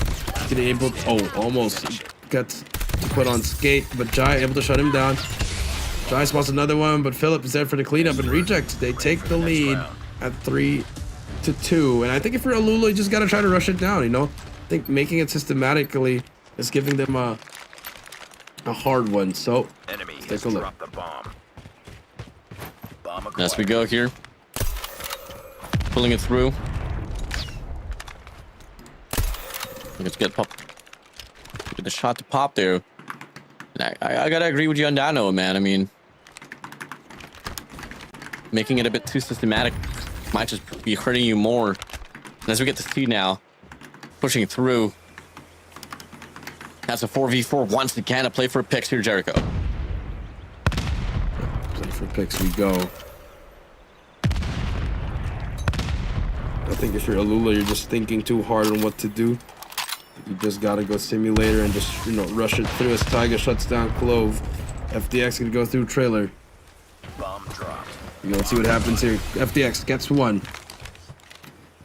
E: Getting able to, almost got to put on skate, but Jai able to shut him down. Jai spots another one, but Philip is there for the cleanup, and Rejects, they take the lead at 3-2. And I think if you're ALUla, you just got to try to rush it down, you know? I think making it systematically is giving them a hard one. So take a look.
D: As we go here, pulling it through. Let's get pop. Get the shot to pop there. And I gotta agree with you on that note, man. I mean, making it a bit too systematic might just be hurting you more. And as we get to see now, pushing through. That's a 4v4 once again. A play for picks here, Jericho.
E: Play for picks we go. I think if you're ALUla, you're just thinking too hard on what to do. You just gotta go simulator and just, you know, rush it through as Tiger shuts down Clove. FDX gonna go through trailer.
F: Bomb dropped.
E: You know, let's see what happens here. FDX gets one.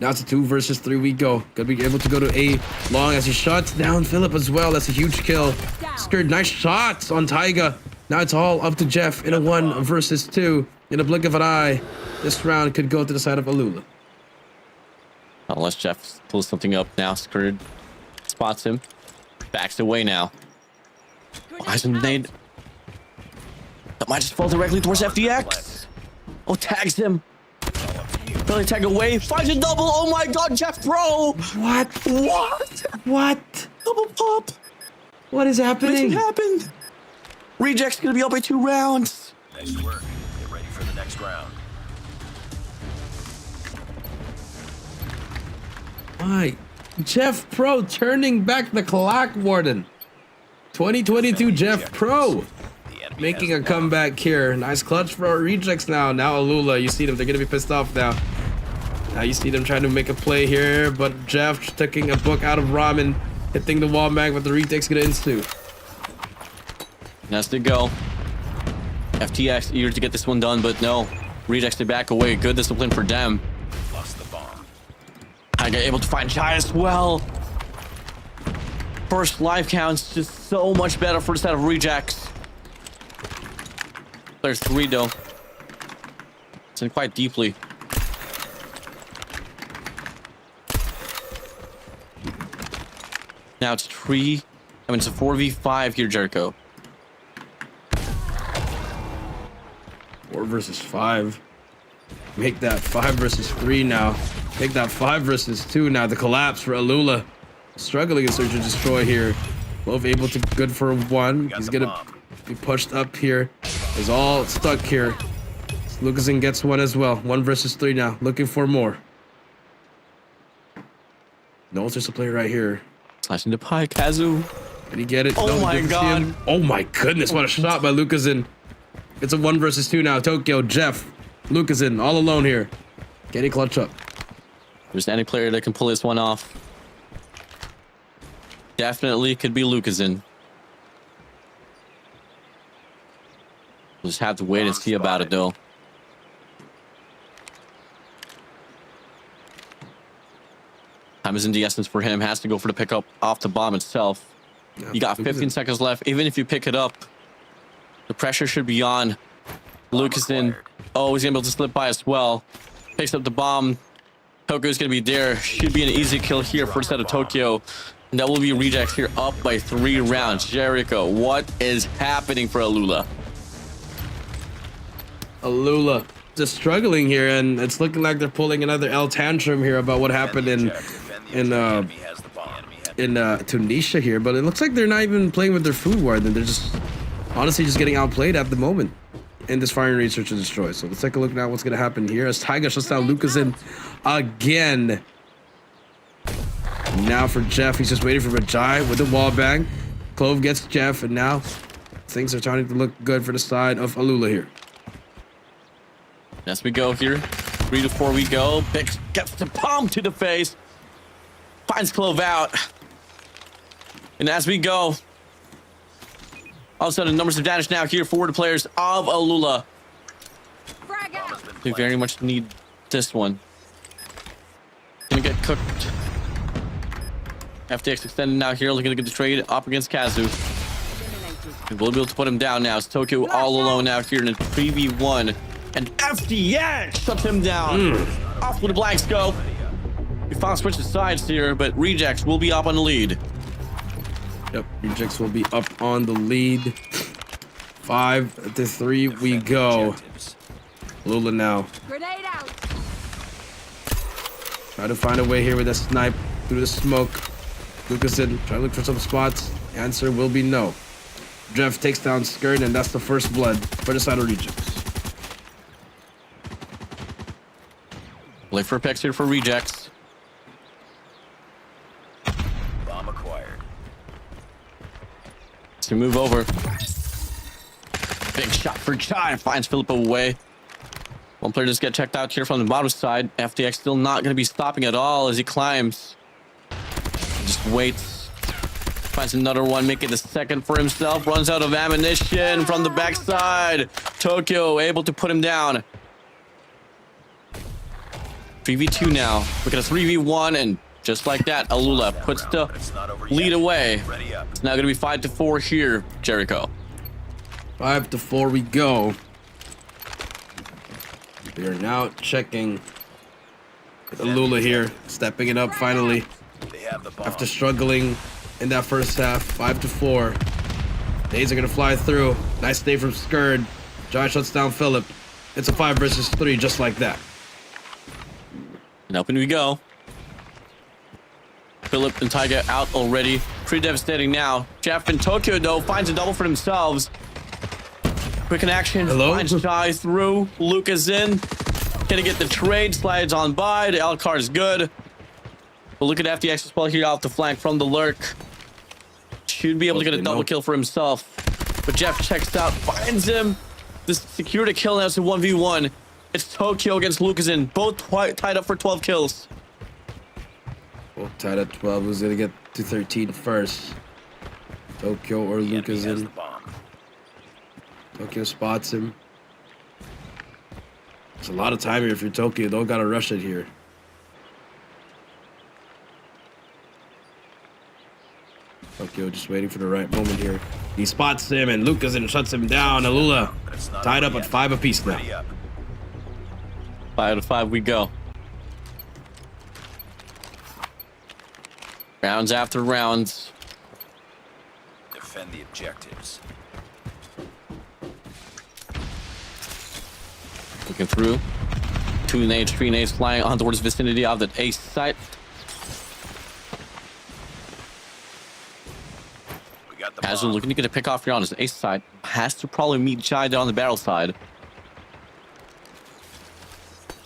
E: Now it's a 2 versus 3 we go. Gonna be able to go to A long as he shuts down Philip as well. That's a huge kill. Skirt, nice shots on Taiga. Now it's all up to Jeff in a 1 versus 2. In a blink of an eye, this round could go to the side of ALUla.
D: Unless Jeff pulls something up now. Skirt spots him. Backs away now. Why isn't they? That might just fall directly towards FDX. Oh, tags him. Really tag away. Finds a double. Oh my god, Jeff Pro.
E: What? What?
D: Double pop.
E: What is happening?
D: What happened? Reject's gonna be up by 2 rounds.
F: Nice work. Get ready for the next round.
E: My Jeff Pro turning back the clock, Warden. 2022 Jeff Pro making a comeback here. Nice clutch for our rejects now. Now ALUla, you see them, they're gonna be pissed off now. Now you see them trying to make a play here, but Jeff taking a book out of ramen, hitting the wall back, but the retake's gonna ensue.
D: That's to go. FTX eager to get this one done, but no. Rejects to back away. Good discipline for them.
F: Lost the bomb.
D: I got able to find Jai as well. First life count's just so much better for the set of rejects. There's 3 though. It's in quite deeply. Now it's 3. I mean, it's a 4v5 here, Jericho.
E: 4 versus 5. Make that 5 versus 3 now. Make that 5 versus 2 now. The collapse for ALUla. Struggling in Search and Destroy here. Both able to good for 1. He's gonna be pushed up here. Is all stuck here. Lucasen gets 1 as well. 1 versus 3 now. Looking for more. No, there's a player right here.
D: Slashing the pie, Kazu.
E: Did he get it?
D: Oh
E: No,
D: my
E: didn't see
D: god.
E: him. Oh my goodness, what a shot by Lucasen. It's a 1 versus 2 now. Tokyo, Jeff, Lucasen, all alone here. Getting clutch up.
D: If there's any player that can pull this one off, definitely could be Lucasen. We'll just have to wait and see about it though. Time is in the essence for him. Has to go for the pickup off the bomb itself.
E: Yeah,
D: You got 15 seconds left. Even if you pick it up, the pressure should be on. Lucasen, oh, he's able to slip by as well. Picks up the bomb. Tokyo's gonna be there. Should be an easy kill here for the set of Tokyo. And that will be rejects here up by 3 rounds. Jericho, what is happening for ALUla?
E: ALUla just struggling here, and it's looking like they're pulling another L tantrum here about what happened in Tunisia here. But it looks like they're not even playing with their food war. They're just honestly just getting outplayed at the moment in this firing range Search and Destroy. So let's take a look now what's gonna happen here as Taiga shuts down Lucasen again. Now for Jeff, he's just waiting for Majai with the wall bang. Clove gets Jeff, and now things are starting to look good for the side of ALUla here.
D: As we go here, 3 to 4 we go. Bix gets the palm to the face. Finds Clove out. And as we go, all of a sudden numbers of damage now here for the players of ALUla.
G: Frag out.
D: We very much need this one. Gonna get cooked. FTX extended now here, looking to get the trade up against Kazu. We'll be able to put him down now. It's Tokyo all alone now here in a 3v1. And FTX shuts him down. Off with a blank scope. We found switch the sides here, but Rejects will be up on the lead.
E: Yep, Rejects will be up on the lead. 5 to 3 we go. ALUla now.
G: Grenade out.
E: Try to find a way here with a snipe through the smoke. Lucasen, try to look for some spots. The answer will be no. Jeff takes down Skirt, and that's the first blood for the side of Rejects.
D: Look for picks here for Rejects.
F: Bomb acquired.
D: To move over. Big shot for Chai. Finds Philip away. One player just get checked out here from the bottom side. FTX still not going to be stopping at all as he climbs. Just waits. Finds another one, making the second for himself. Runs out of ammunition from the backside. Tokyo able to put him down. 3v2 now. Look at a 3v1, and just like that, ALUla puts the lead away. It's now going to be 5-4 here, Jericho.
E: 5-4 we go. We are now checking ALUla here, stepping it up finally.
F: They have the bomb.
E: After struggling in that first half, 5-4. Days are gonna fly through. Nice stay from Skurd. Jai shuts down Philip. It's a 5 versus 3, just like that.
D: And up and we go. Philip and Taiga out already. Pretty devastating now. Jeff and Tokyo, though, finds a double for themselves. Quick in action.
E: Hello?
D: Finds Jai through. Lucas in. Gonna get the trade. Slides on by. The L card is good. But look at FTX as well here off the flank from the lurk. Should be able to get a double kill for himself. But Jeff checks out. Finds him. This secured a kill now. It's a 1v1. It's Tokyo against Lucasen. Both tied up for 12 kills.
E: Both tied at 12. Who's gonna get to 13 first? Tokyo or
F: The enemy has
E: Lucasen?
F: the bomb.
E: Tokyo spots him. There's a lot of time here if you're Tokyo. Don't gotta rush it here. Tokyo just waiting for the right moment here. He spots him, and Lucasen shuts him down. ALUla tied up at 5 apiece now.
F: Ready up.
D: 5-5 we go. Rounds after rounds.
F: Defend the objectives.
D: Looking through. 2 nades, 3 nades flying on towards the vicinity of the ace site.
F: We got the
D: Kazu
F: bomb.
D: looking to get a pick off here on his ace side. Has to probably meet Jai down on the barrel side.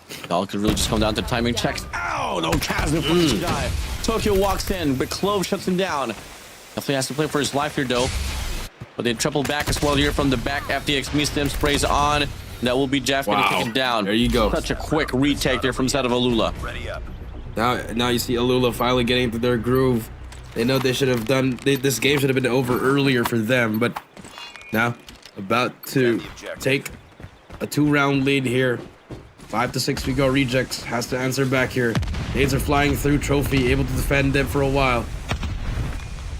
D: It all could really just come down to timing checks. Ow! No Kazu for Jai. Tokyo walks in, but Clove shuts him down. Definitely has to play for his life here, though. But they triple back as well here from the back. FTX meets them, sprays on. That will be Jeff gonna take him down.
E: There you go.
D: Such a quick retake there from the side of ALUla.
F: Ready up.
E: Now you see ALUla finally getting into their groove. They know they should have done. This game should have been over earlier for them, but now about to take a 2-round lead here. 5-6 we go. Rejects has to answer back here. Nades are flying through. Trophy able to defend them for a while.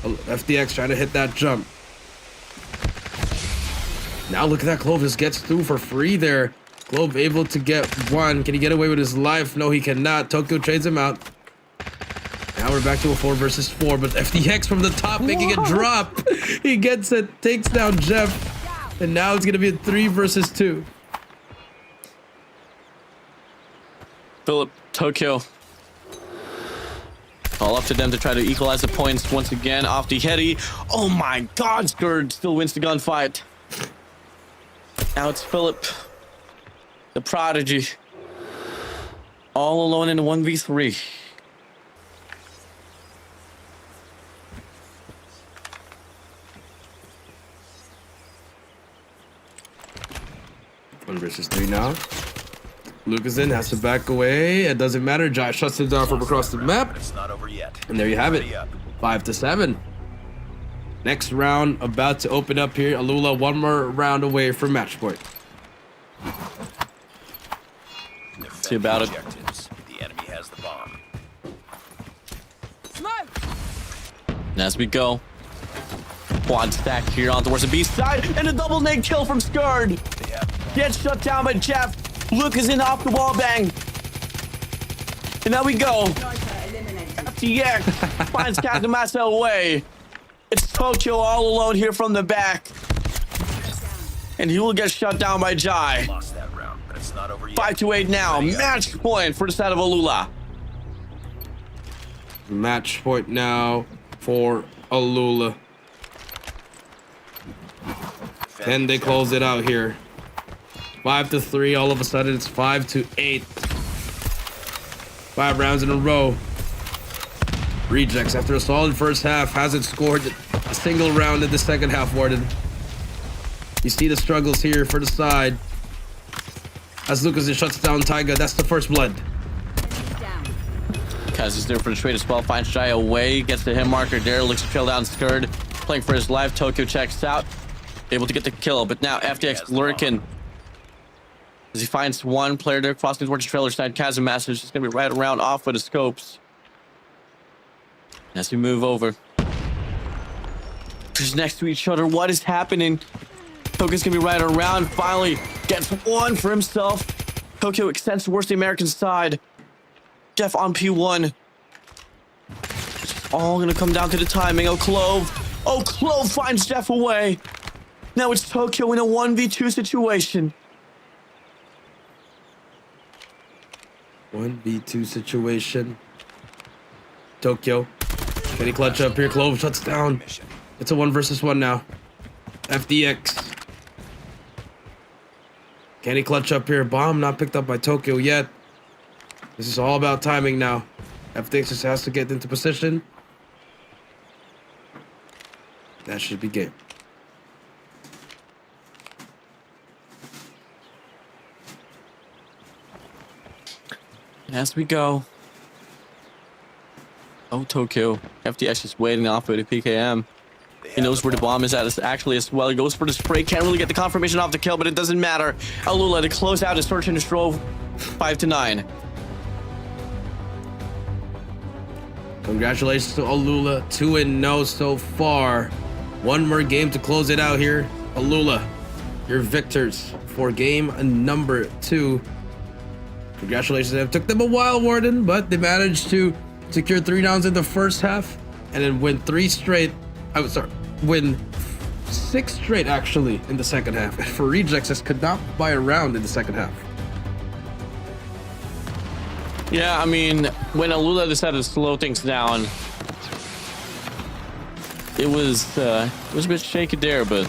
E: FTX trying to hit that jump. Now look at that. Clove just gets through for free there. Clove able to get one. Can he get away with his life? No, he cannot. Tokyo trades him out. Now we're back to a 4 versus 4, but FTX from the top making a drop. He gets it, takes down Jeff, and now it's gonna be a 3 versus 2.
D: Philip, Tokyo. All up to them to try to equalize the points once again off the heady. Oh my God, Skurd still wins the gunfight. Now it's Philip, the prodigy, all alone in a 1v3.
E: One versus 3 now. Lucasen has to back away. It doesn't matter. Jai shuts him down from across the map.
F: It's not over yet.
E: And there you have it.
F: Ready up.
E: 5-7. Next round about to open up here. ALUla 1 more round away from match point.
F: Defend
D: See about
F: the
D: it.
F: objectives. The enemy has the bomb.
D: And as we go, quad stack here on towards the B side, and a double nade kill from Skurd.
F: They have
D: Gets shut down by Jeff. Luke is in off the wall bang. And now we go. FTX finds Kakamasa away. It's Tokyo all alone here from the back. And he will get shut down by Jai.
F: lost that round, but it's not over yet.
D: 5-8 now.
F: Ready up.
D: Match point for the side of ALUla.
E: Match point now. for ALUla. Can they close it out here? 5-3. All of a sudden, it's 5-8. 5 rounds in a row. Rejects, after a solid first half, hasn't scored a single round in the second half, Warden. You see the struggles here for the side. As Lucas shuts down Taiga, that's the first blood.
D: Kaz is there for the trade as well. Finds Jai away. Gets the hit marker there. Looks to trail down Skurd. Playing for his life. Tokyo checks out. Able to get the kill. But now FTX lurking. As he finds one player there crossing towards the trailer side. Kaz and Master is just going to be right around off with the scopes. As we move over. Just next to each other. What is happening? Tokyo's going to be right around. Finally gets one for himself. Tokyo extends towards the American side. Jeff on P1. It's all going to come down to the timing. Oh, Clove. Oh, Clove finds Jeff away. Now it's Tokyo in a 1v2 situation.
E: 1v2 situation. Tokyo. Can he clutch up here? Clove shuts down. It's a 1 versus 1 now. FDX. Can he clutch up here? Bomb not picked up by Tokyo yet. This is all about timing now. FDX just has to get into position. That should be game.
D: As we go. Oh, Tokyo. FDX is waiting off with a PKM. He knows where the bomb is at actually as well. He goes for the spray. Can't really get the confirmation off the kill, but it doesn't matter. ALUla to close out his search and destroy 5-9.
E: Congratulations to ALUla. 2-0 so far. One more game to close it out here. ALUla, your victors for game number 2. Congratulations. It took them a while, Warden, but they managed to secure 3 rounds in the first half and then win 6 straight actually in the second half. For Rejects, just could not buy a round in the second half.
D: Yeah, I mean, when ALUla decided to slow things down, it was a bit shaky there, but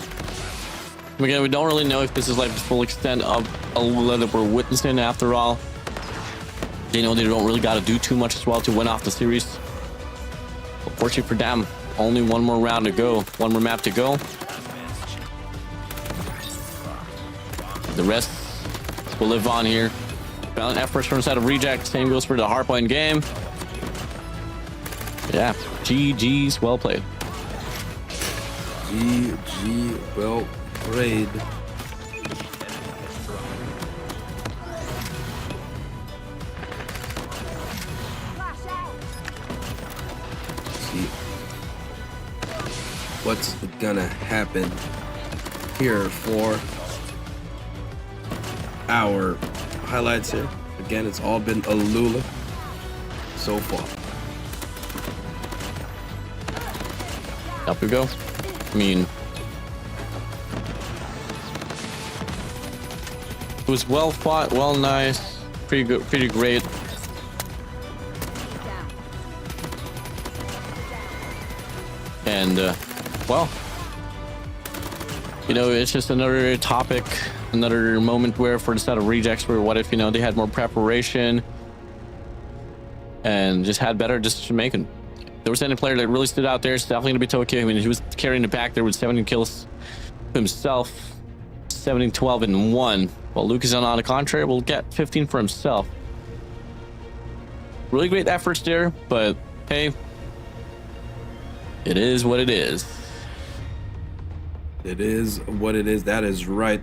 D: again, we don't really know if this is like the full extent of ALUla that we're witnessing after all. They know they don't really got to do too much as well to win off the series. But fortunately for them, only one more round to go, one more map to go. The rest will live on here. Valiant efforts from the side of Reject. Same goes for the hardpoint game. Yeah, GG's, well played.
E: GG, well played. See what's gonna happen here for our highlights here. Again, it's all been ALUla so far.
D: Up we go. I mean, it was well fought, well nice, pretty good, pretty great. And well, you know, it's just another topic, another moment where for the set of Rejects, where what if, you know, they had more preparation and just had better decision making. There was any player that really stood out there, it's definitely gonna be Tokyo. I mean, he was carrying the back there with 17 kills himself, 17, 12, and 1. While Lucas, on the contrary, will get 15 for himself. Really great efforts there, but hey, it is what it is.
E: It is what it is. That is right.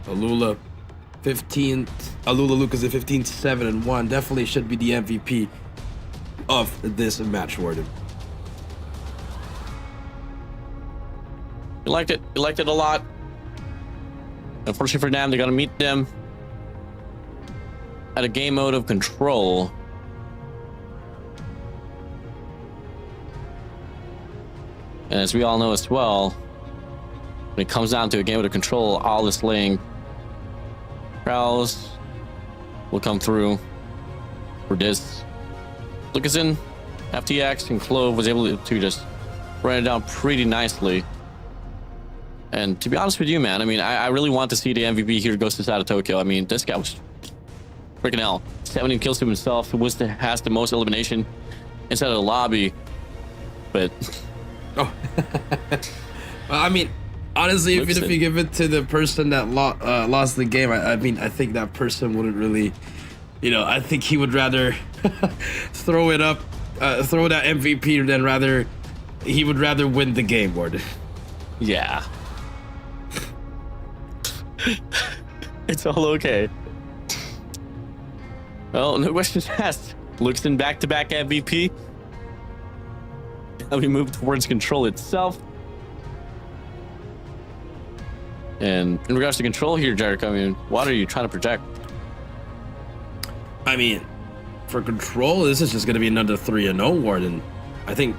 E: ALUla 15, ALUla Lucas at 15, 7, and 1. Definitely should be the MVP of this match, Warden.
D: You liked it. You liked it a lot. Unfortunately for them, they're gonna meet them at a game mode of control. And as we all know as well, when it comes down to a game mode of control, all this laying prowls will come through for this. Lucas in FTX and Clove was able to just run it down pretty nicely. And to be honest with you, man, I mean, I really want to see the MVP here goes to Side of Tokyo. I mean, this guy was freaking hell. 17 kills to himself. Has the most elimination inside of the lobby. But
E: oh, well, I mean, honestly, if you give it to the person that lost the game, I mean, I think that person wouldn't really, you know, I think he would rather throw it up, throw that MVP than he would rather win the game, Warden.
D: Yeah. It's all okay. Well, no questions asked. Luxton back-to-back MVP. Now we move towards control itself. And in regards to control here, Jericho, I mean, what are you trying to project?
E: I mean, for control, this is just going to be another 3-0 Warden. I think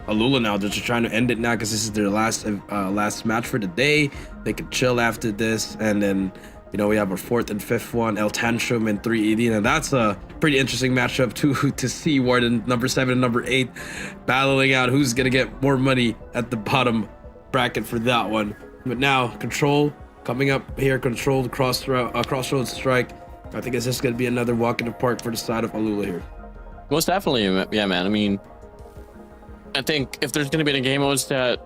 E: ALUla now, they're just trying to end it now because this is their last match for the day. They can chill after this, and then, you know, we have our 4th and 5th one, Tantrum and 380, and that's a pretty interesting matchup to see, Warden. Number 7 and number 8 battling out who's gonna get more money at the bottom bracket for that one. But now control coming up here, controlled crossroads strike. I think it's just gonna be another walk in the park for the side of ALUla here.
D: Most definitely, yeah, man. I mean, I think if there's gonna be any game modes that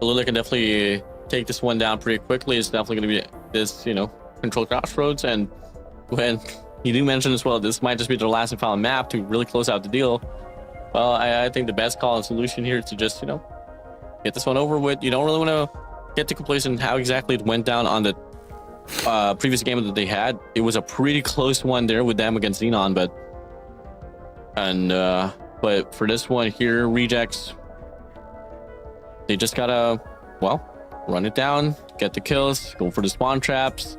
D: ALUla can definitely take this one down pretty quickly, it's definitely gonna be this, you know, control crossroads. And when you do mention as well, this might just be their last and final map to really close out the deal. Well, I think the best call and solution here is to just, you know, get this one over with. You don't really want to get too complacent how exactly it went down on the previous game that they had. It was a pretty close one there with them against Xenon, but for this one here, Rejects, they just gotta, well, run it down, get the kills, go for the spawn traps.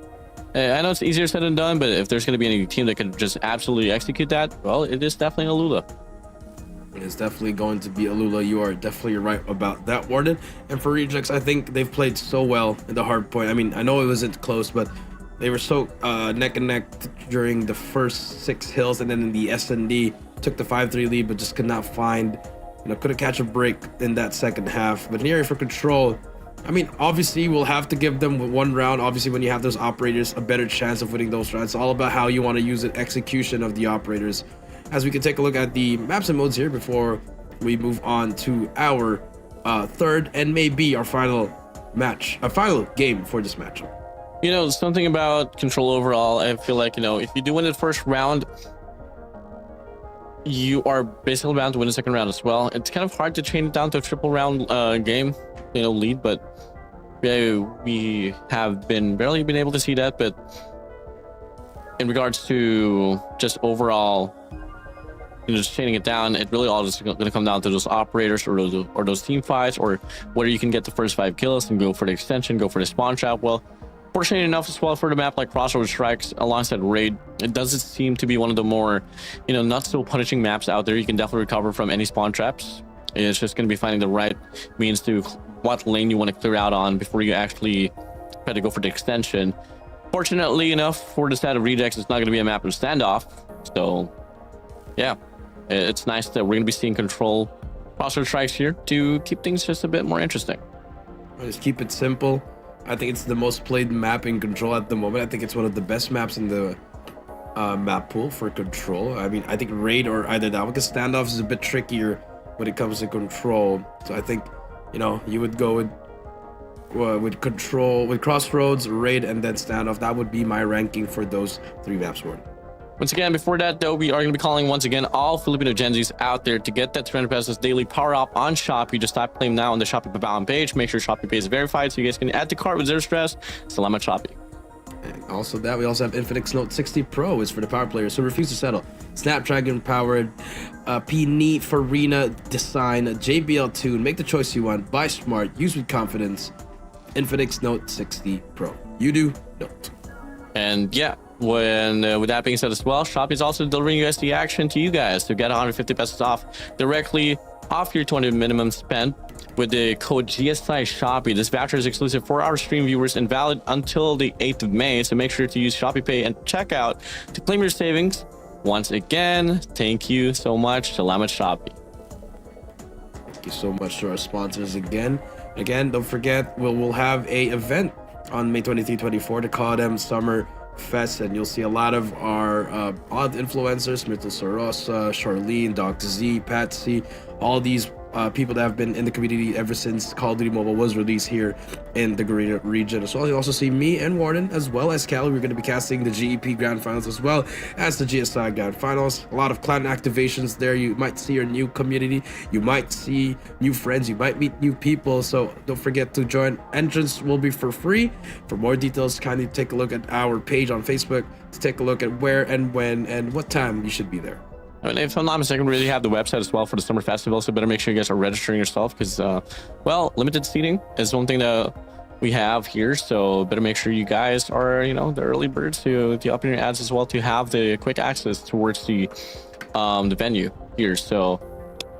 D: I know it's easier said than done, but if there's going to be any team that can just absolutely execute that, well, it is definitely ALUla.
E: It's definitely going to be ALUla. You are definitely right about that, Warden. And for Rejects, I think they've played so well in the hard point. I mean, I know it wasn't close, but they were so neck and neck during the first 6 hills, and then in the S&D took the 5-3 lead, but just could not find, you know, couldn't catch a break in that second half. But here for control, I mean, obviously we'll have to give them one round. Obviously, when you have those operators, a better chance of winning those rounds. It's all about how you want to use the execution of the operators. As we can take a look at the maps and modes here before we move on to our third and maybe our final match, a final game for this matchup.
D: You know, something about control overall, I feel like, you know, if you do win the first round, you are basically bound to win the second round as well. It's kind of hard to chain it down to a triple round game, you know, lead, but yeah, we have barely been able to see that. But in regards to just overall, you know, just chaining it down, it really all is going to come down to those operators or those team fights, or whether you can get the first 5 kills and go for the extension, go for the spawn trap. Well, fortunately enough as well for the map like Crossroads Strikes alongside Raid, it doesn't seem to be one of the more, you know, not so punishing maps out there. You can definitely recover from any spawn traps. It's just going to be finding the right means to what lane you want to clear out on before you actually try to go for the extension. Fortunately enough for the side of Rejects, it's not going to be a map of standoff. So yeah, it's nice that we're going to be seeing control Crossroads Strikes here to keep things just a bit more interesting.
E: Just keep it simple. I think it's the most played map in control at the moment. I think it's one of the best maps in the map pool for control. I mean, I think Raid or either that, because standoffs is a bit trickier when it comes to control. So I think, you know, you would go with control, with Crossroads, Raid, and then standoff. That would be my ranking for those 3 maps, Warden.
D: Once again, before that though, we are going to be calling once again all Filipino Gen Zs out there to get that 300 pesos daily power up on Shopee. Just type claim now on the Shopee Pabaon page. Make sure Shopee Pay is verified so you guys can add to cart with zero stress. Salamat Shopee.
E: And also that, we also have Infinix Note 60 Pro is for the power players who refuse to settle. Snapdragon powered, Pininfarina design, JBL tune. Make the choice you want. Buy smart. Use with confidence. Infinix Note 60 Pro. You do, don't.
D: And yeah, with that being said as well, Shopee is also delivering USD action to you guys to get 150 pesos off directly off your 20 minimum spend with the code GSI Shopee. This voucher is exclusive for our stream viewers and valid until the 8th of May. So make sure to use Shopee Pay and checkout to claim your savings once again, thank you so much. Salamat Shopee.
E: Thank you so much to our sponsors again. Again, don't forget, we'll have a event on May 23-24 to call them Summer Fest, and you'll see a lot of our odd influencers, Myrtle Sorosa, Charlene, Dr. Z, Patsy, all these people that have been in the community ever since Call of Duty Mobile was released here in the Garena region as well. You'll also see me and Warden as well as Cali. We're going to be casting the GEP Grand Finals as well as the GSI Grand Finals. A lot of clan activations there. You might see your new community. You might see new friends. You might meet new people. So don't forget to join. Entrance will be for free. For more details, kindly take a look at our page on Facebook to take a look at where and when and what time you should be there.
D: And if I'm not mistaken, we really have the website as well for the summer festival, so better make sure you guys are registering yourself because, well, limited seating is one thing that we have here, so better make sure you guys are, you know, the early birds to up in your ads as well to have the quick access towards the venue here. So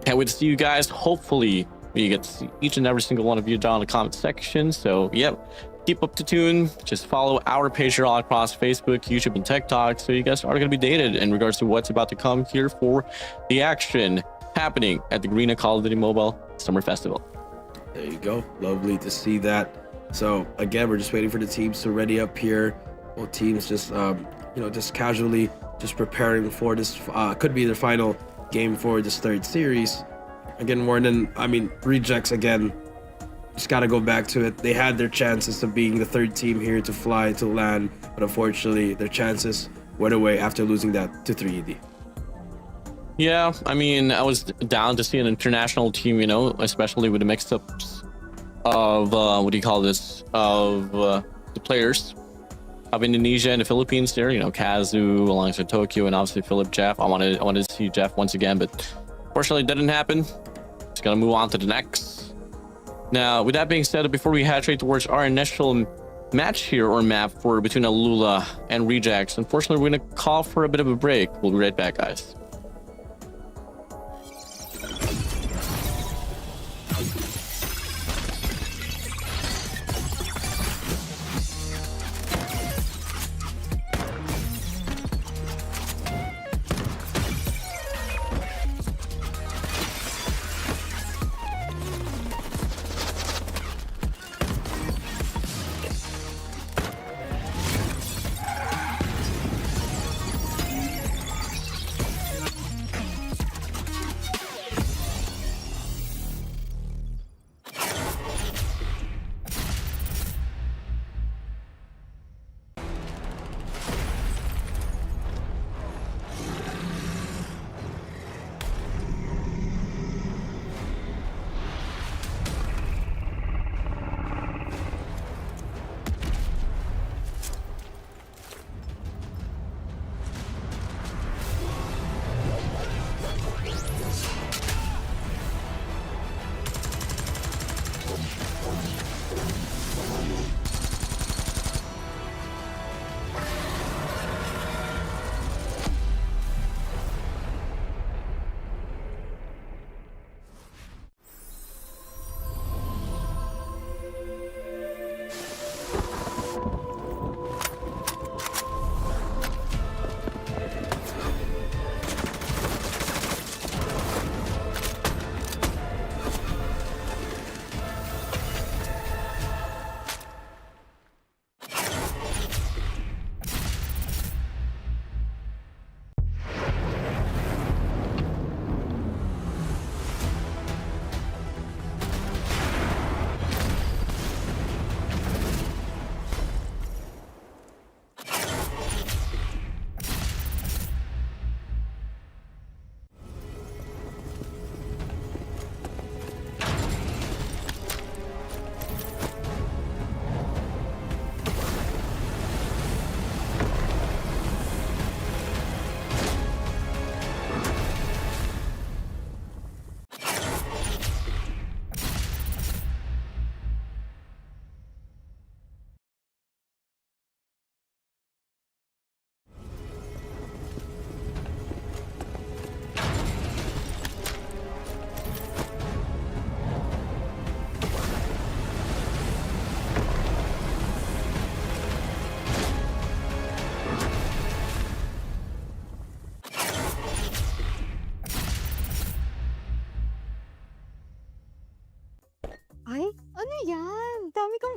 D: can't wait to see you guys. Hopefully we get to see each and every single one of you down in the comment section. So yep. Keep up to tune. Just follow our page here all across Facebook, YouTube, and TikTok, so you guys are going to be dated in regards to what's about to come here for the action happening at the Garena Call of Duty Mobile Summer Festival.
E: There you go. Lovely to see that. So again, we're just waiting for the teams to ready up here. Both teams just just casually just preparing for this. Could be their final game for this third series. Again, Warden. I mean, rejects again. Just got to go back to it. They had their chances of being the third team here to fly to land, but unfortunately their chances went away after losing that to 3ED.
D: Yeah, I mean, I was down to see an international team, you know, especially with the mix-ups of what do you call this, of the players of Indonesia and the Philippines there, you know, Kazu alongside Tokyo and obviously Philip Jeff. I wanted to see Jeff once again, but unfortunately it didn't happen. Just gonna move on to the next. Now, with that being said, before we head straight towards our initial match here or map for between ALUla and Rejects, unfortunately, we're going to call for a bit of a break. We'll be right back, guys.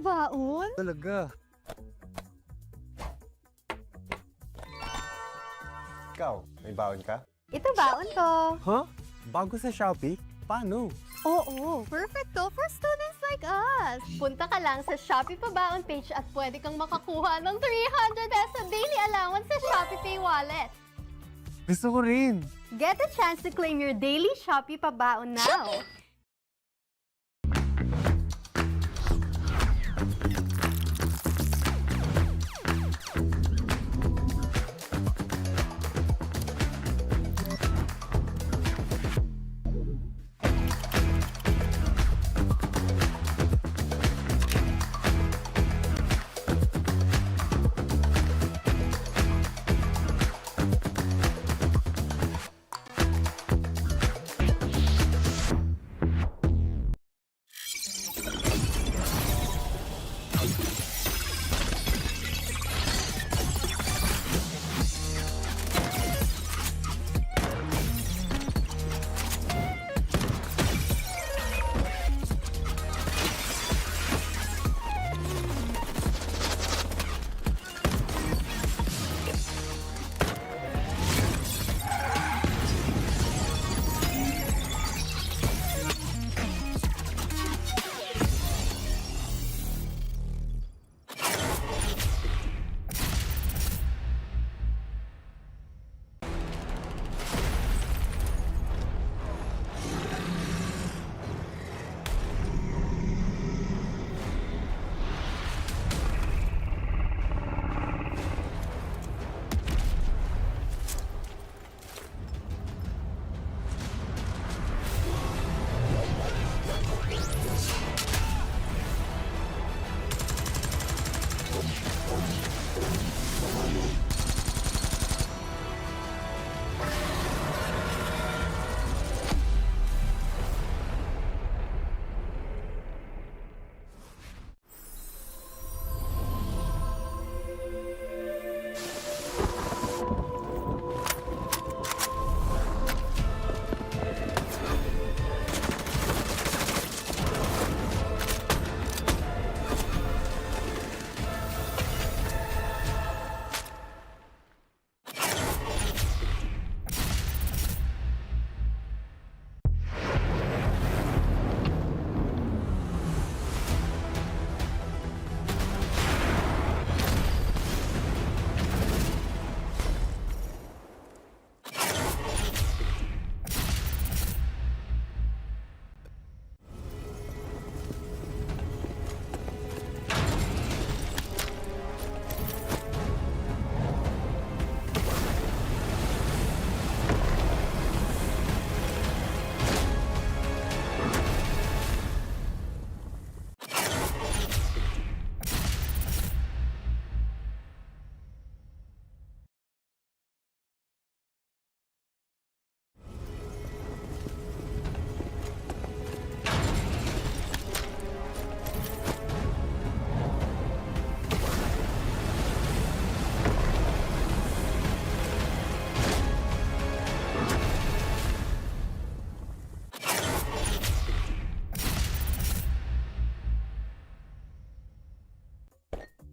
C: baon?
B: Talaga. Ikaw, may baon ka?
C: Ito baon ko.
B: Huh? Bago sa Shopee? Paano?
C: Oo, perfect to for students like us. Punta ka lang sa Shopee Pabaon page at pwede kang makakuha ng 300 peso daily allowance sa Shopee Pay wallet.
B: Gusto ko rin.
C: Get a chance to claim your daily Shopee Pabaon now.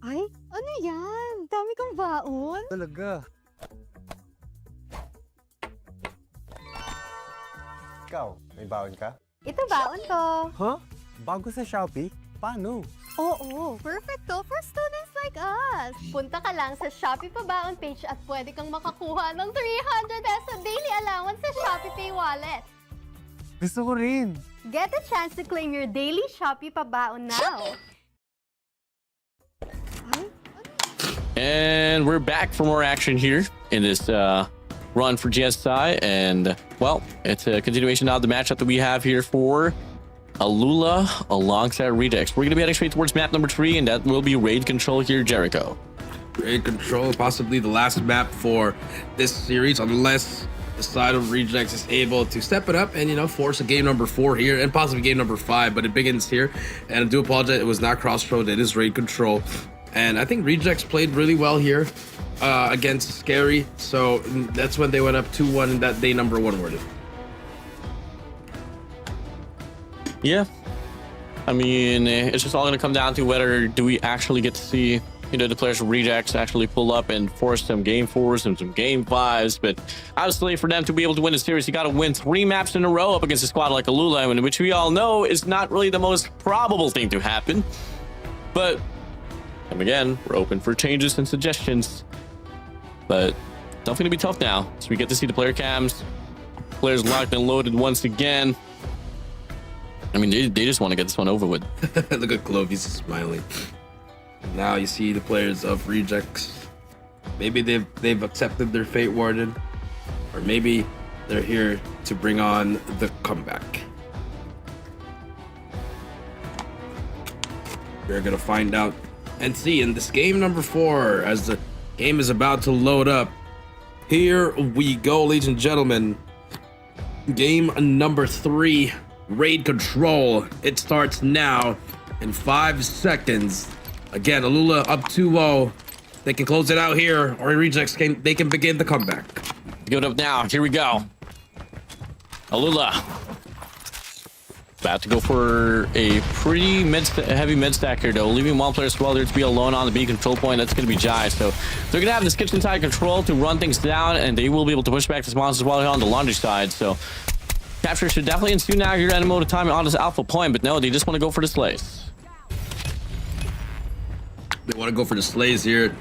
C: Ay, ano yan? Dami kong baon.
B: Talaga. Ikaw, may baon ka?
C: Ito baon ko.
B: Huh? Bago sa Shopee? Paano?
C: Oo, perfect to for students like us. Punta ka lang sa Shopee Pabaon page at pwede kang makakuha ng 300 peso daily allowance sa Shopee Pay wallet.
B: Gusto ko rin.
C: Get a chance to claim your daily Shopee Pabaon now. Ay,
D: And we're back for more action here in this run for GSI. And, well, it's a continuation of the matchup that we have here for ALUla alongside Rejects. We're going to be heading straight towards map number 3, and that will be Raid Control here, Jericho.
E: Raid Control, possibly the last map for this series, unless the side of Rejects is able to step it up and, you know, force a game number 4 here and possibly game number 5, but it begins here. And I do apologize, it was not Crossroad, it is Raid Control. And I think Rejects played really well here against Scary, so that's when they went up 2-1 and that day number 1 worded.
D: Yeah. I mean, it's just all going to come down to whether do we actually get to see, you know, the players from Rejects actually pull up and force some game 4s and some game 5s. But obviously, for them to be able to win the series, you got to win 3 maps in a row up against a squad like ALUla, which we all know is not really the most probable thing to happen. But again, we're open for changes and suggestions. But definitely going to be tough now. So we get to see the player cams. Players locked and loaded once again. I mean, they just want to get this one over with.
E: Look at Clove, he's smiling. Now you see the players of Rejects. Maybe they've accepted their fate, Warden. Or maybe they're here to bring on the comeback. We're gonna find out and see in this game number 4 as the game is about to load up. Here we go, ladies and gentlemen. Game number 3, Raid Control. It starts now in 5 seconds. Again, ALUla up 2-0. They can close it out here, or Rejects can begin the comeback.
D: Give it up now. Here we go. ALUla about to go for a pretty heavy mid stack here, though, leaving one player swell there to be alone on the B control point. That's going to be Jai. So they're going to have this kitchen side control to run things down, and they will be able to push back the spawns as well here on the laundry side. So capture should definitely ensue now here at a mode of time on this alpha point, but no, they just want to go for the slays.
E: They want to go for the slays here.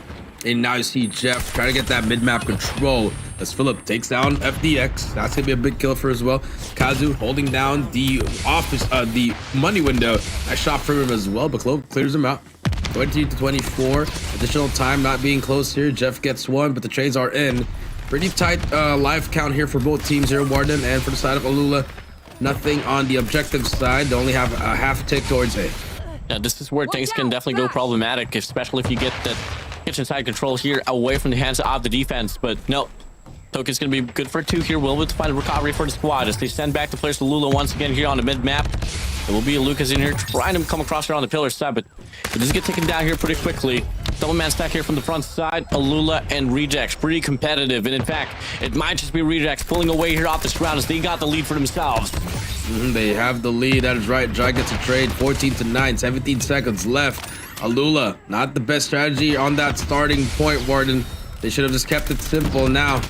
E: And now you see Jeff trying to get that mid-map control as Philip takes down FDX. That's going to be a big kill for as well. Kazu holding down the office, the money window. Nice shot from him as well, but Clove clears him out. 20 to 24. Additional time not being close here. Jeff gets 1, but the trades are in. Pretty tight life count here for both teams here, Warden, and for the side of ALUla. Nothing on the objective side. They only have a half a tick towards A.
D: Yeah, this is where things can definitely go problematic, especially if you get that kitchen side control here away from the hands of the defense. But no, Token's going to be good for 2 here. We'll be able to find a recovery for the squad as they send back the players to ALUla once again here on the mid map. There will be a Lucas in here trying to come across here on the pillar side, but it does get taken down here pretty quickly. Double man stack here from the front side. ALUla and Rejects pretty competitive, and in fact, it might just be Rejects pulling away here off this round as they got the lead for themselves.
E: They have the lead. That is right. Jai gets a trade. 14 to 9. 17 seconds left. ALUla, not the best strategy on that starting point, Warden. They should have just kept it simple. Now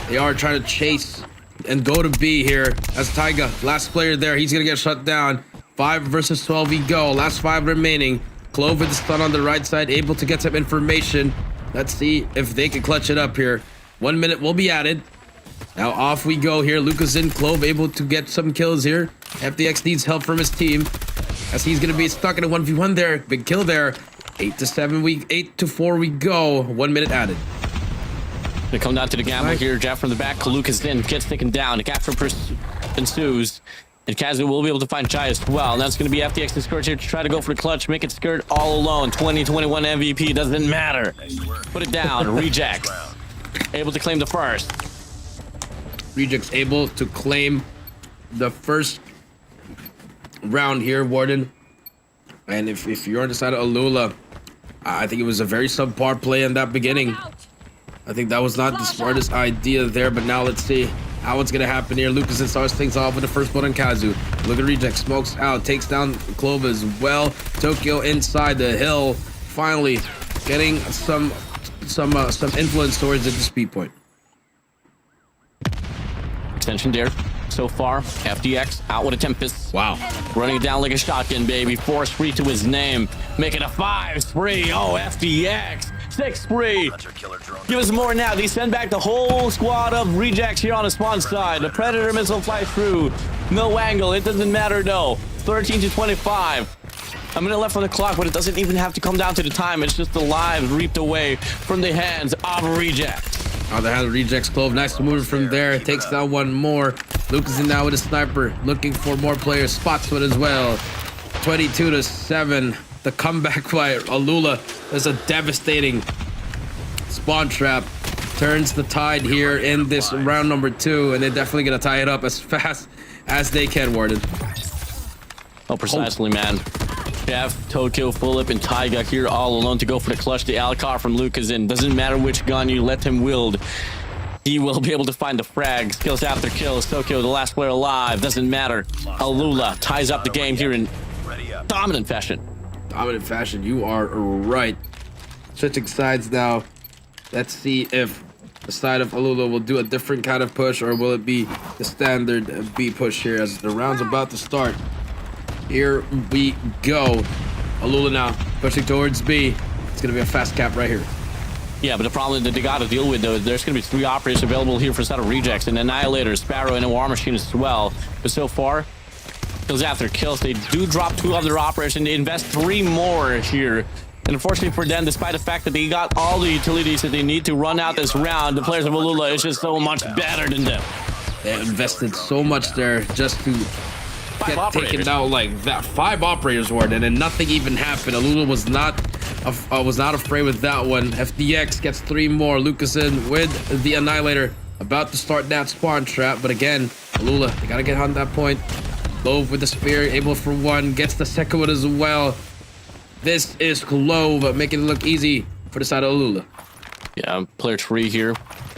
E: they are trying to chase and go to B here. That's Taiga, last player there. He's gonna get shut down. 5 versus 12 we go. Last 5 remaining. Clove with the stun on the right side, able to get some information. Let's see if they can clutch it up here. 1 minute will be added. Now off we go here. Lucas in, Clove able to get some kills here. FDX needs help from his team as he's gonna be stuck in a 1v1 there. Big kill there. 8 to 4 we go. 1 minute added.
D: They come down to the gamble here. Jeff from the back. Lucas in, gets taken down. The capture ensues. And Kazu will be able to find Jai as well. And that's going to be FDX's Skirt here to try to go for the clutch. Make it Skirt all alone. 2021 MVP. Doesn't matter. Put it down. Rejects. Able to claim the first.
E: Rejects able to claim the first round here, Warden. And if you're on the side of ALUla, I think it was a very subpar play in that beginning. I think that was not the smartest idea there, but now let's see how it's gonna happen here. Lucas starts things off with the first blood on Kazu. Look at Reject, smokes out, takes down Clove as well. Tokyo inside the hill, finally getting some influence towards the speed point.
D: Extension there. So far, FDX out with a Tempest.
E: Wow.
D: Running it down like a shotgun, baby. 4 spree to his name. Make it a 5 spree. Oh, FDX. 6 spree. Give us more now. They send back the whole squad of Rejects here on the spawn side. The Predator missile flies through. No angle. It doesn't matter, though. 13 to 25. A minute left on the clock, but it doesn't even have to come down to the time. It's just the lives reaped away from the hands of Rejects.
E: On the hand of Rejects, Clove, nice move from there. Takes down one more. Lucas in now with a sniper, looking for more players. Spots one as well. 22 to 7. The comeback by ALUla is a devastating spawn trap. Turns the tide here in this round number 2, and they're definitely gonna tie it up as fast as they can, Warden.
D: Oh, precisely, man. Jeff, Tokyo, Philip, and Taiga here all alone to go for the clutch. The Alcar from Lucas in. Doesn't matter which gun you let him wield. He will be able to find the frags. Kills after kills. Tokyo, the last player alive. Doesn't matter. ALUla ties up the game here in
F: Ready up.
D: Dominant fashion.
E: Dominant fashion, you are right. Switching sides now. Let's see if the side of ALUla will do a different kind of push, or will it be the standard B push here as the round's about to start. Here we go. ALUla now pushing towards B. It's gonna be a fast cap right here.
D: Yeah, but the problem that they got to deal with, though, there's going to be 3 operators available here for a set of rejects, an Annihilator, Sparrow, and a War Machine as well. But so far, kills after kills, they do drop 2 of their operators, and they invest 3 more here. And unfortunately for them, despite the fact that they got all the utilities that they need to run out this round, the players of ALUla is just so much better than them.
E: They invested so much there just to get
D: operators.
E: taken out like that. 5 operators were, and then nothing even happened. ALUla was not afraid with that one. FDX gets 3 more. Lucasen with the Annihilator about to start that spawn trap, but again, ALUla, they gotta get on that point. Clove with the spear, able for 1, gets the second one as well. This is Clove, making it look easy for the side of ALUla.
D: Yeah, player 3 here,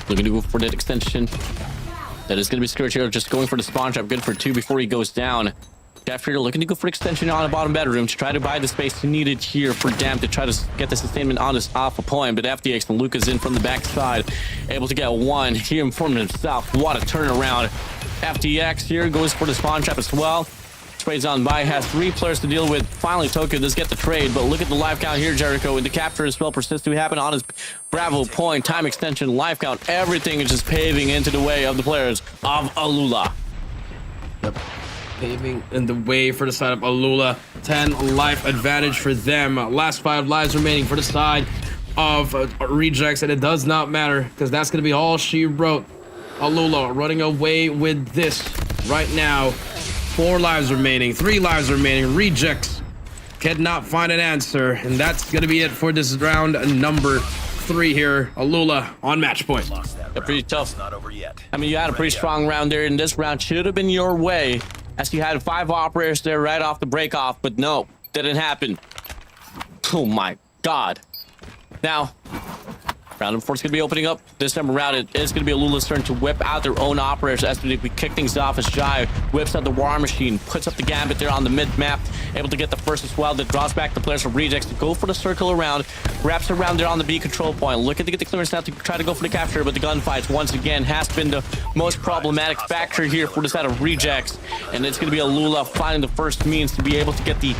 D: looking to go for that extension. That is going to be Scourge here, just going for the spawn trap. Good for 2 before he goes down. Jeff here looking to go for extension on the bottom bedroom to try to buy the space needed here for Damp to try to get the sustainment on this alpha point. But FDX and Lucas in from the backside, able to get 1 here from himself. What a turnaround. FDX here goes for the spawn trap as well. Trades on by, has 3 players to deal with. Finally, Tokyo does get the trade, but look at the life count here, Jericho. And the capture as well persists to happen on his Bravo point. Time extension, life count, everything is just paving into the way of the players of ALUla.
E: Yep. Paving in the way for the side of ALUla. 10 life advantage for them. Last 5 lives remaining for the side of Rejects, and it does not matter because that's going to be all she wrote. ALUla running away with this right now. 4 lives remaining, 3 lives remaining. Rejects cannot find an answer, and that's going to be it for this round number 3 here. ALUla on match point.
D: Yeah, pretty tough.
F: It's not over yet.
D: I mean, you had a pretty strong round there, and this round should have been your way, as you had 5 operators there right off the break off, but no, didn't happen. Oh my god. Now, round number 4 is going to be opening up. This time around, it is going to be ALUla's turn to whip out their own operators as we kick things off as Shy whips out the War Machine, puts up the Gambit there on the mid-map, able to get the first as well. That draws back the players from Rejects to go for the circle around, wraps around there on the B control point, looking to get the clearance now to try to go for the capture, but the gunfights once again has been the most problematic factor here for the side of Rejects, and it's going to be ALUla finding the first means to be able to get the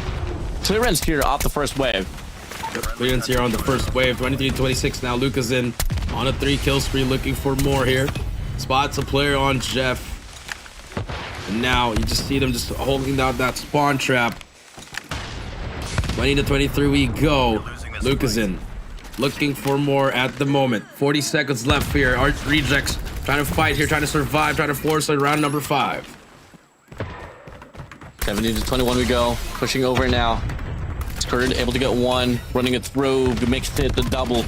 D: clearance here off the first wave.
E: Clearance here on the first wave. 23-26 now. Lucas in on a 3 kill spree, looking for more here. Spots a player on Jeff. And now you just see them just holding down that spawn trap. 20-23 we go. Lucas in looking for more at the moment. 40 seconds left here. Our Rejects trying to fight here, trying to survive, trying to force it round number 5.
D: 70-21 we go. Pushing over now. Curd able to get 1, running it through, makes it the double.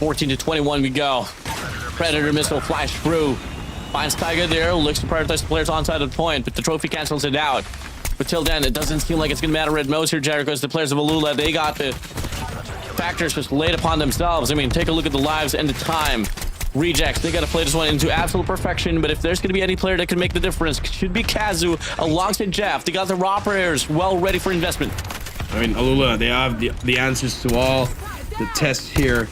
D: 14-21 we go. Predator missile flash through. Finds Tiger there, looks to prioritize the players onside of the point, but the trophy cancels it out. But till then, it doesn't seem like it's going to matter at most here, Jericho. The players of ALUla, they got the factors just laid upon themselves. I mean, take a look at the lives and the time. Rejects, they got to play this one into absolute perfection, but if there's going to be any player that can make the difference, it should be Kazu alongside Jeff. They got their operators well ready for investment.
E: I mean, ALUla, they have the answers to all the tests here.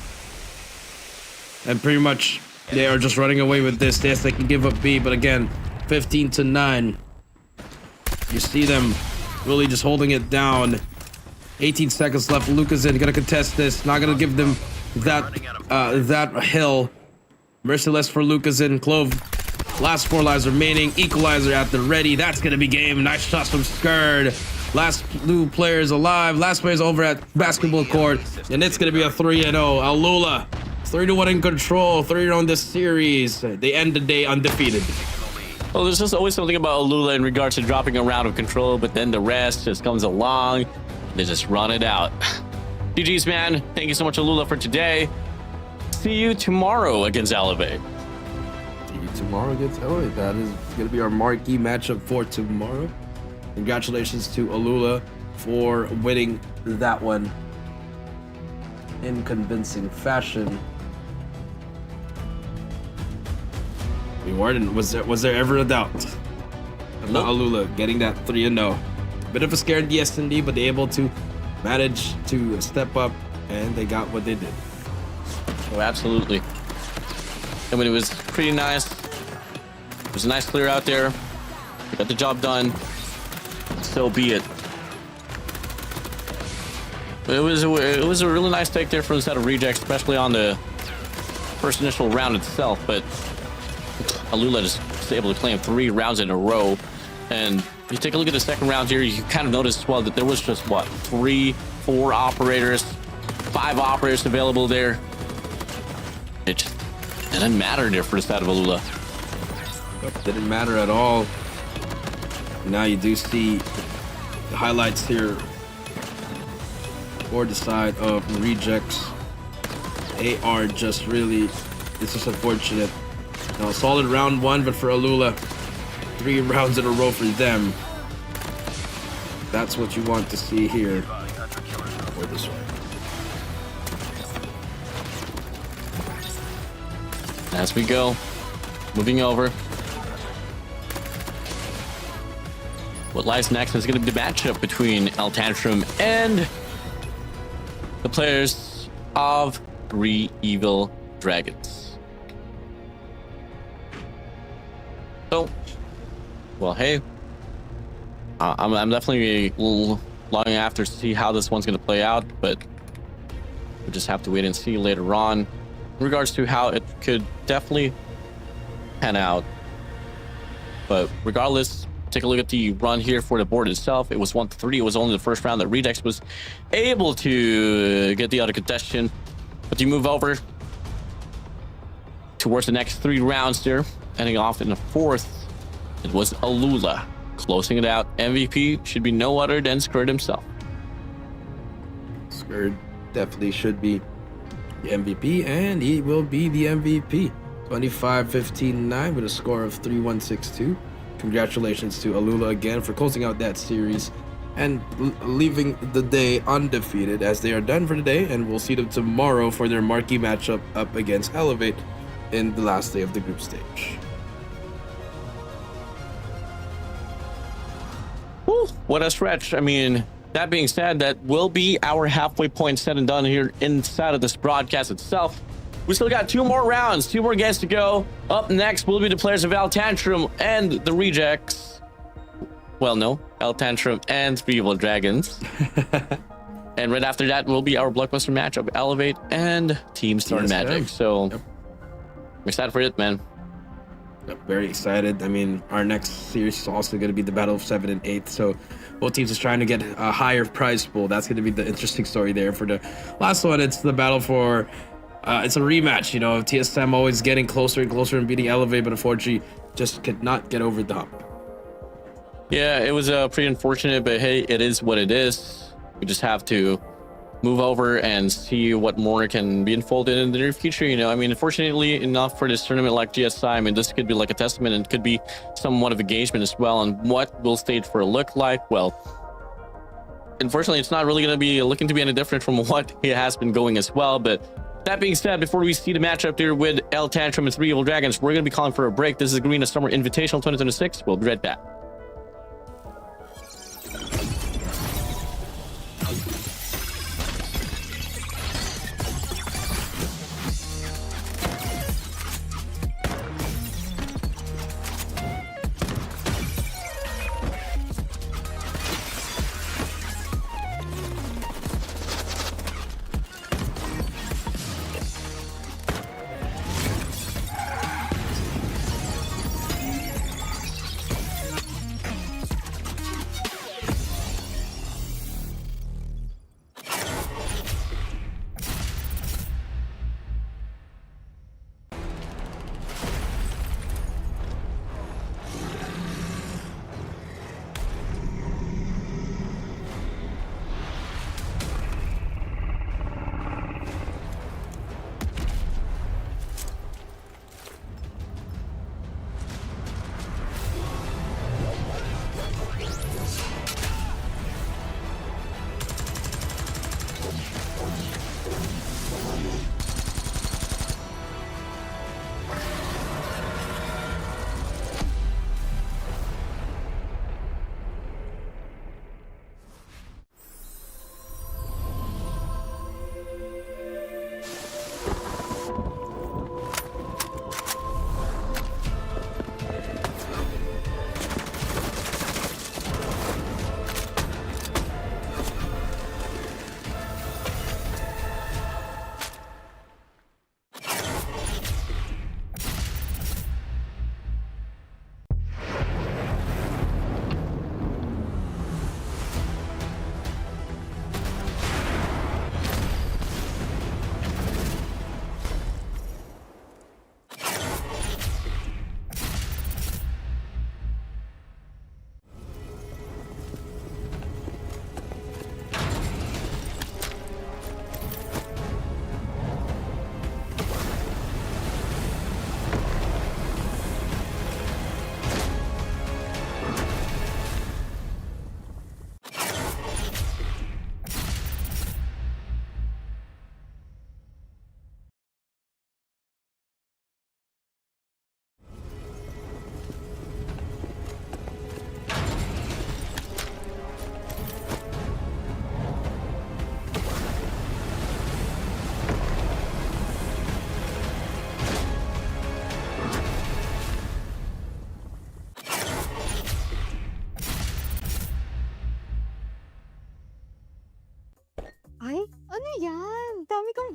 E: And pretty much, they are just running away with this. Yes, they can give up B, but again, 15-9. You see them really just holding it down. 18 seconds left. Lucas in, gonna contest this. Not gonna give them that hill. Merciless for Lucas in. Clove, last 4 lives remaining. Equalizer at the ready. That's gonna be game. Nice shots from Skurd. Last 2 players alive. Last players over at basketball court. And it's going to be a 3-0. ALUla, 3-1 in control. 3-0 in this series. They end the day undefeated.
D: Well, there's just always something about ALUla in regards to dropping a round of control, but then the rest just comes along. They just run it out. GG's, man. Thank you so much, ALUla, for today. See you tomorrow against Elevate.
E: See you tomorrow against Elevate. That is going to be our marquee matchup for tomorrow. Congratulations to ALUla for winning that one in convincing fashion. We weren't. Was there ever a doubt about ALUla getting that 3-0? Bit of a scared DSND, but they able to manage to step up, and they got what they did.
D: Oh, absolutely. I mean, it was pretty nice. It was a nice clear out there. We got the job done. So be it. It was a really nice take there from the set of rejects, especially on the first initial round itself. But ALUla just was able to claim 3 rounds in a row. And if you take a look at the second round here, you kind of notice as well that there was just what, 3, 4 operators, 5 operators available there. It just didn't matter there for the side of ALUla.
E: Didn't matter at all. Now you do see the highlights here for the side of rejects. They are just really, it's just unfortunate. Now, solid round 1, but for ALUla, 3 rounds in a row for them. That's what you want to see here for this one.
D: As we go, moving over. What lies next is going to be the matchup between Tantrum and the players of 3 Evil Dragons. So, well, hey, I'm definitely longing after to see how this one's going to play out, but we'll just have to wait and see later on in regards to how it could definitely pan out. But regardless, take a look at the run here for the board itself. It was 1-3. It was only the first round that Rejects was able to get the other contestant. But you move over towards the next 3 rounds there, ending off in the 4th. It was ALUla closing it out. MVP should be no other than Skirt himself.
E: Skirt definitely should be the MVP, and he will be the MVP. 25-15-9 with a score of 3-1-6-2. Congratulations to ALUla again for closing out that series and leaving the day undefeated, as they are done for the day, and we'll see them tomorrow for their marquee matchup up against Elevate in the last day of the group stage.
D: Whew, what a stretch. I mean, that being said, that will be our halfway point said and done here inside of this broadcast itself. We still got 2 more rounds, 2 more games to go. Up next will be the players of Tantrum and the Rejects. Well, no, Tantrum and 3 Evil Dragons. And right after that will be our blockbuster matchup, Elevate and Team Star Magic. So,
E: yep.
D: I'm excited for it, man.
E: I'm very excited. I mean, our next series is also going to be the Battle of 7 and 8. So both teams is trying to get a higher prize pool. That's going to be the interesting story there. For the last one, it's the battle for... it's a rematch, you know, TSM always getting closer and closer and beating Elevate, but unfortunately just could not get over the hump.
D: Yeah, it was pretty unfortunate, but hey, it is what it is. We just have to move over and see what more can be unfolded in the near future. You know, I mean, unfortunately enough for this tournament like GSI, I mean, this could be like a testament and could be somewhat of engagement as well. And what will stage 4 look like? Well, unfortunately, it's not really going to be looking to be any different from what it has been going as well. But that being said, before we see the matchup here with Tantrum and 3 Evil Dragons, we're going to be calling for a break. This is Garena Summer Invitational 2026. We'll be right back.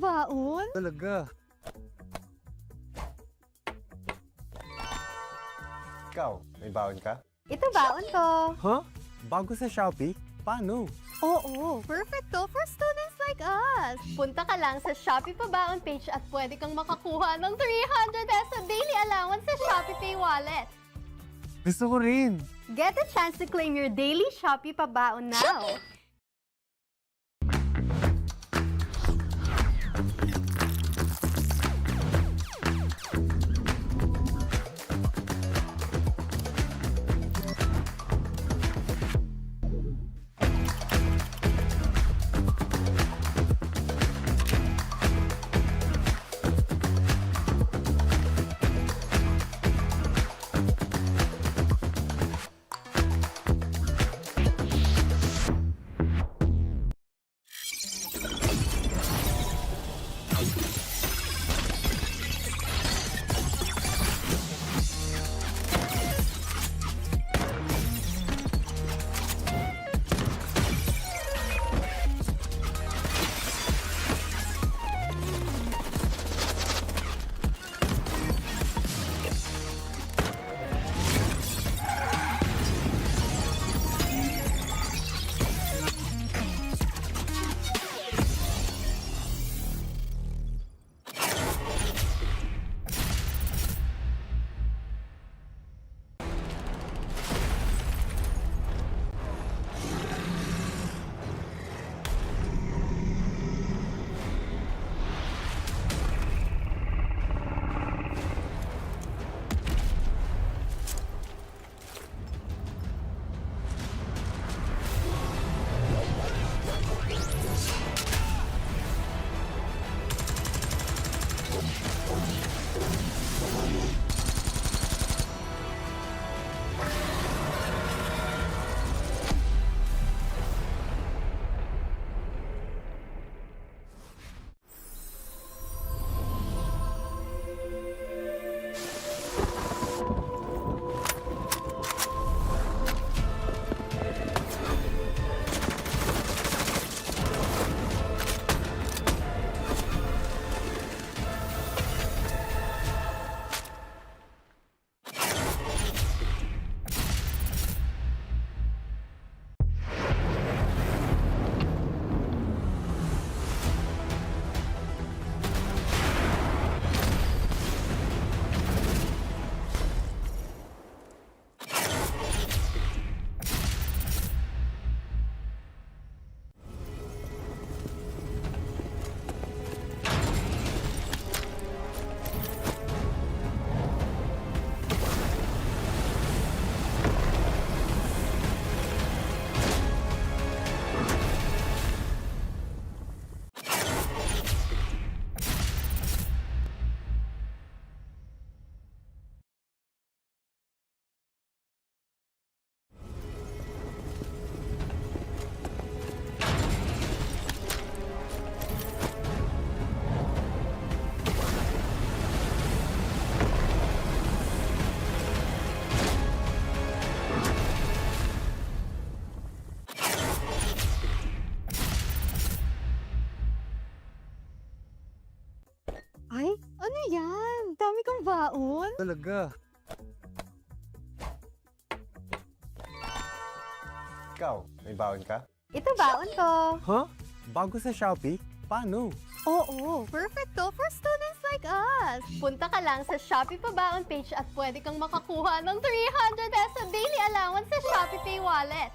C: baon?
B: Talaga. Ikaw, may baon ka?
C: Ito baon ko.
B: Huh? Bago sa Shopee? Paano?
C: Oo, perfect to for students like us. Punta ka lang sa Shopee Pabaon page at pwede kang makakuha ng 300 peso daily allowance sa Shopee Pay wallet.
B: Gusto ko rin.
C: Get a chance to claim your daily Shopee Pabaon now. Ay, ano yan? Dami kang baon.
B: Talaga. Ikaw, may baon ka?
C: Ito baon ko.
B: Huh? Bago sa Shopee? Paano?
C: Oo, perfect to for students like us. Punta ka lang sa Shopee Pabaon page at pwede kang makakuha ng 300 peso daily allowance sa Shopee Pay wallet.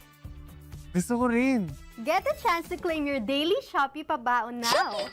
B: Gusto ko rin.
C: Get a chance to claim your daily Shopee Pabaon now.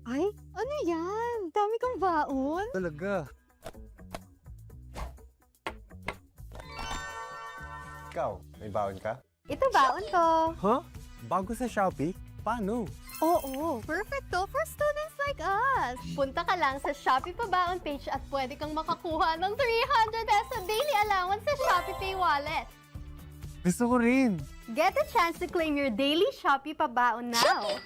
C: Ay, ano yan? Dami kang baon.
B: Talaga. Ikaw, may baon ka?
C: Ito baon ko.
B: Huh? Bago sa Shopee? Paano?
C: Oo, perfect to for students like us. Punta ka lang sa Shopee Pabaon page at pwede kang makakuha ng 300 peso daily allowance sa Shopee Pay Wallet.
B: Gusto ko rin.
C: Get a chance to claim your daily Shopee Pabaon now.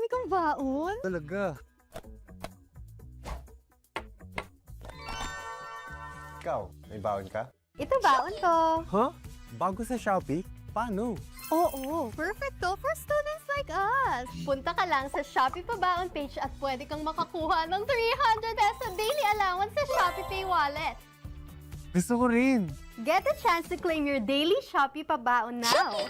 C: dami kong baon.
B: Talaga. Ikaw, may baon ka?
C: Ito baon ko.
B: Huh? Bago sa Shopee? Paano?
C: Oo, perfect to for students like us. Punta ka lang sa Shopee Pabaon page at pwede kang makakuha ng 300 peso daily allowance sa Shopee Pay wallet.
B: Gusto ko rin.
C: Get a chance to claim your daily Shopee Pabaon now.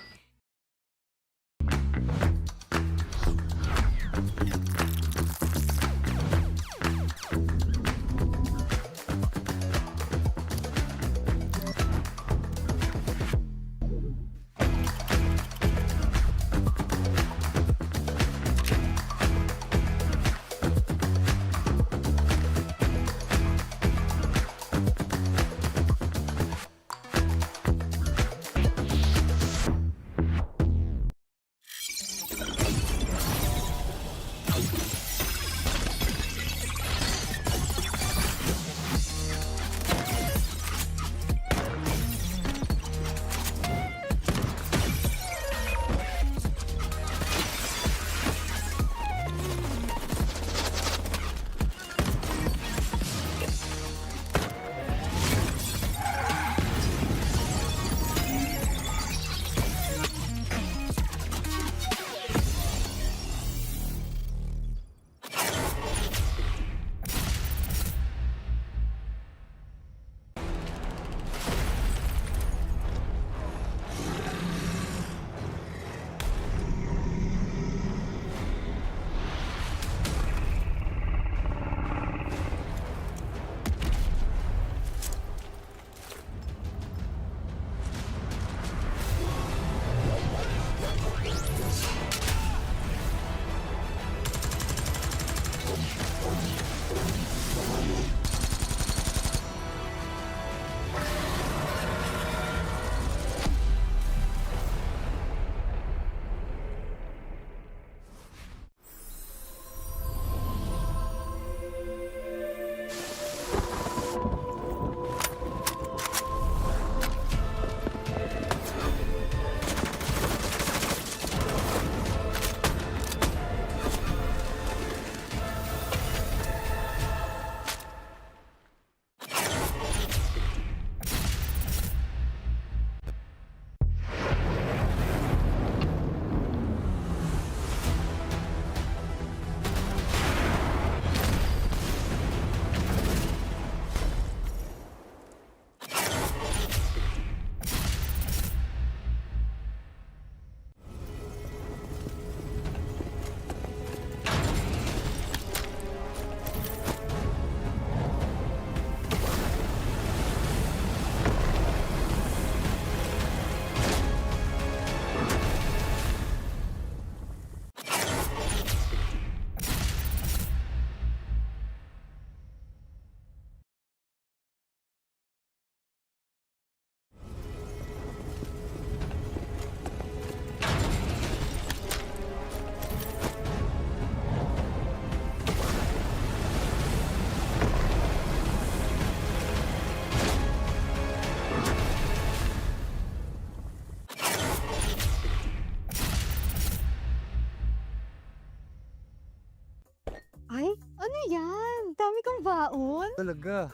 C: Ay, ano yan? Dami kong baon.
B: Talaga.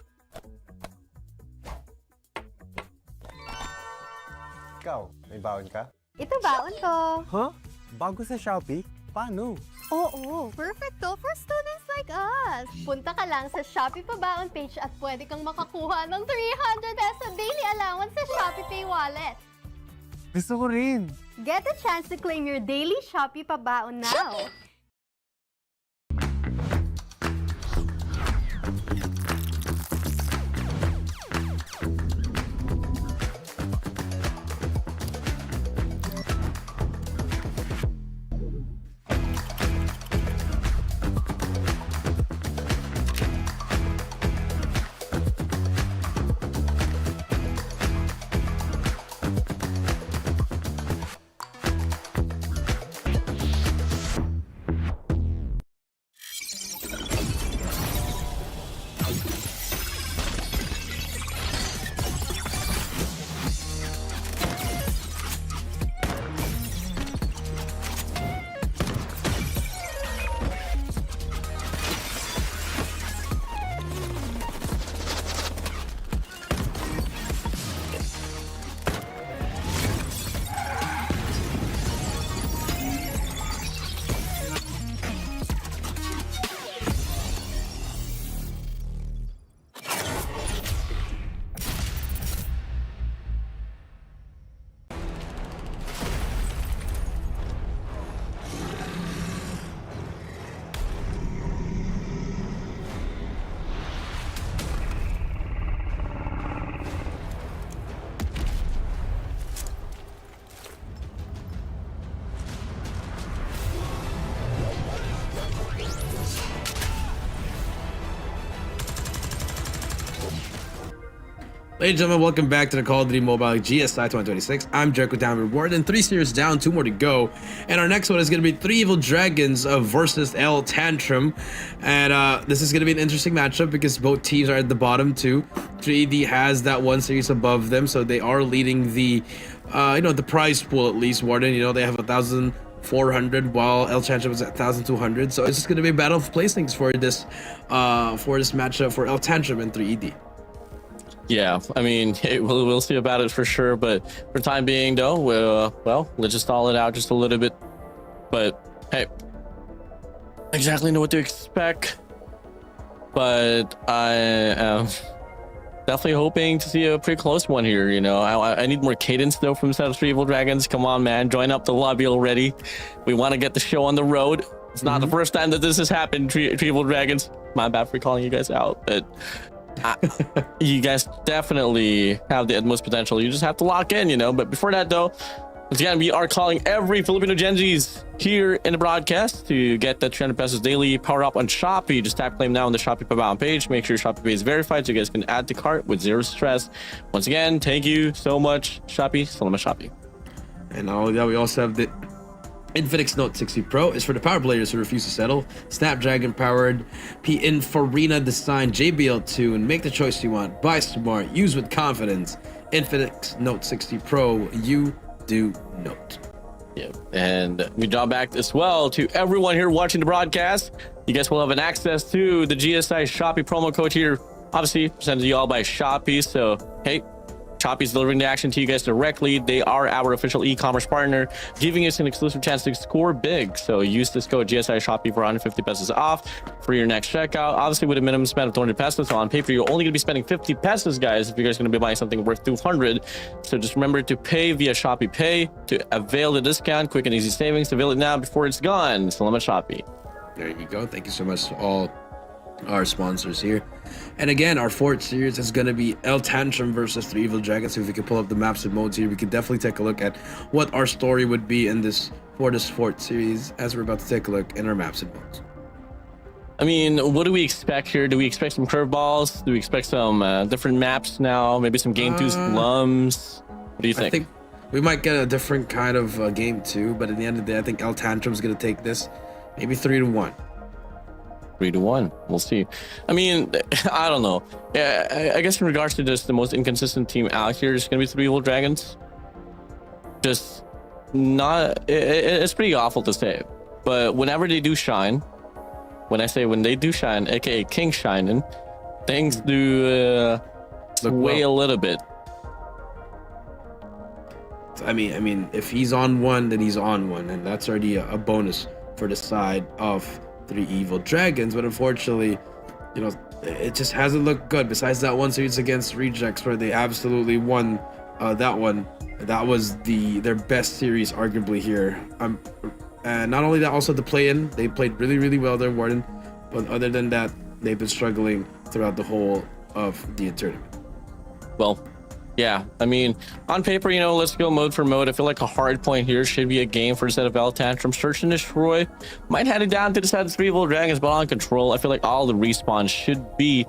B: Ikaw, may baon ka?
C: Ito baon ko.
B: Huh? Bago sa Shopee? Paano?
C: Oo, perfect to for students like us. Punta ka lang sa Shopee Pabaon page at pwede kang makakuha ng 300 peso daily allowance sa Shopee Pay wallet.
B: Gusto ko rin.
C: Get a chance to claim your daily Shopee Pabaon now.
E: Ladies and gentlemen, welcome back to the Call of Duty Mobile GSI 2026. I'm Jericho Down Reward, and 3 series down, 2 more to go. And our next one is going to be 3 Evil Dragons versus Tantrum. And this is going to be an interesting matchup because both teams are at the bottom too. 3D has that 1 series above them, so they are leading the, the prize pool at least. Warden, they have 1,400 while Tantrum is at 1,200. So it's just going to be a battle of placings for this matchup for Tantrum and 3ED.
D: Yeah, I mean, we'll see about it for sure. But for the time being, though, well, let's just stall it out just a little bit. But hey, exactly know what to expect. But I am definitely hoping to see a pretty close one here. I need more cadence though from set of 3 Evil Dragons. Come on, man, join up the lobby already. We want to get the show on the road. It's not the first time that this has happened. 3 Evil Dragons. My bad for calling you guys out, but. You guys definitely have the utmost potential. You just have to lock in, But before that, though, once again, we are calling every Filipino Gen Zs here in the broadcast to get the 300 pesos daily power up on Shopee. Just tap claim now on the Shopee Pabaon page. Make sure your Shopee Pay is verified so you guys can add to cart with zero stress. Once again, thank you so much, Shopee. Salamat Shopee.
E: And not only that, we also have the Invitational Note 60 Pro is for the power players who refuse to settle. Snapdragon powered Pininfarina design JBL tune. Make the choice you want. Buy smart. Use with confidence. Invitational Note 60 Pro. You do note.
D: Yeah, and we draw back as well to everyone here watching the broadcast. You guys will have an access to the GSI Shopee promo code here. Obviously, presented to you all by Shopee. So, hey, Shopee's delivering the action to you guys directly. They are our official e-commerce partner, giving us an exclusive chance to score big. So use this code GSI Shopee for 150 pesos off for your next checkout. Obviously, with a minimum spend of 200 pesos. So on paper, you're only going to be spending 50 pesos, guys, if you guys are going to be buying something worth 200. So just remember to pay via Shopee Pay to avail the discount. Quick and easy savings. Avail it now before it's gone. Salamat Shopee.
E: There you go. Thank you so much to all our sponsors here. And again, our 4th series is going to be Tantrum versus 3 Evil Dragons. So if we can pull up the maps and modes here, we can definitely take a look at what our story would be in this 4th series as we're about to take a look in our maps and modes.
D: I mean, what do we expect here? Do we expect some curveballs? Do we expect some different maps now? Maybe some game 2 slums? What do you think?
E: I think we might get a different kind of game 2, but at the end of the day, I think Tantrum's going to take this maybe 3-1.
D: 3-1. We'll see. I mean, I don't know. Yeah, I guess in regards to just the most inconsistent team out here is going to be 3 Evil Dragons. Just not. It's pretty awful to say, but whenever they do shine, when I say when they do shine, aka King shining, things do sway a little bit.
E: I mean, if he's on one, then he's on one, and that's already a bonus for the side of 3 Evil Dragons. But unfortunately, it just hasn't looked good. Besides that 1 series against Rejects where they absolutely won that one, that was their best series arguably here. And not only that, also the play-in, they played really, really well there, Warden. But other than that, they've been struggling throughout the whole of the tournament.
D: Well, yeah, I mean, on paper, let's go mode for mode. I feel like a hard point here should be a game for the set of Tantrum. Search and Destroy might head it down to the side of 3 Evil Dragons, but on control. I feel like all the respawns should be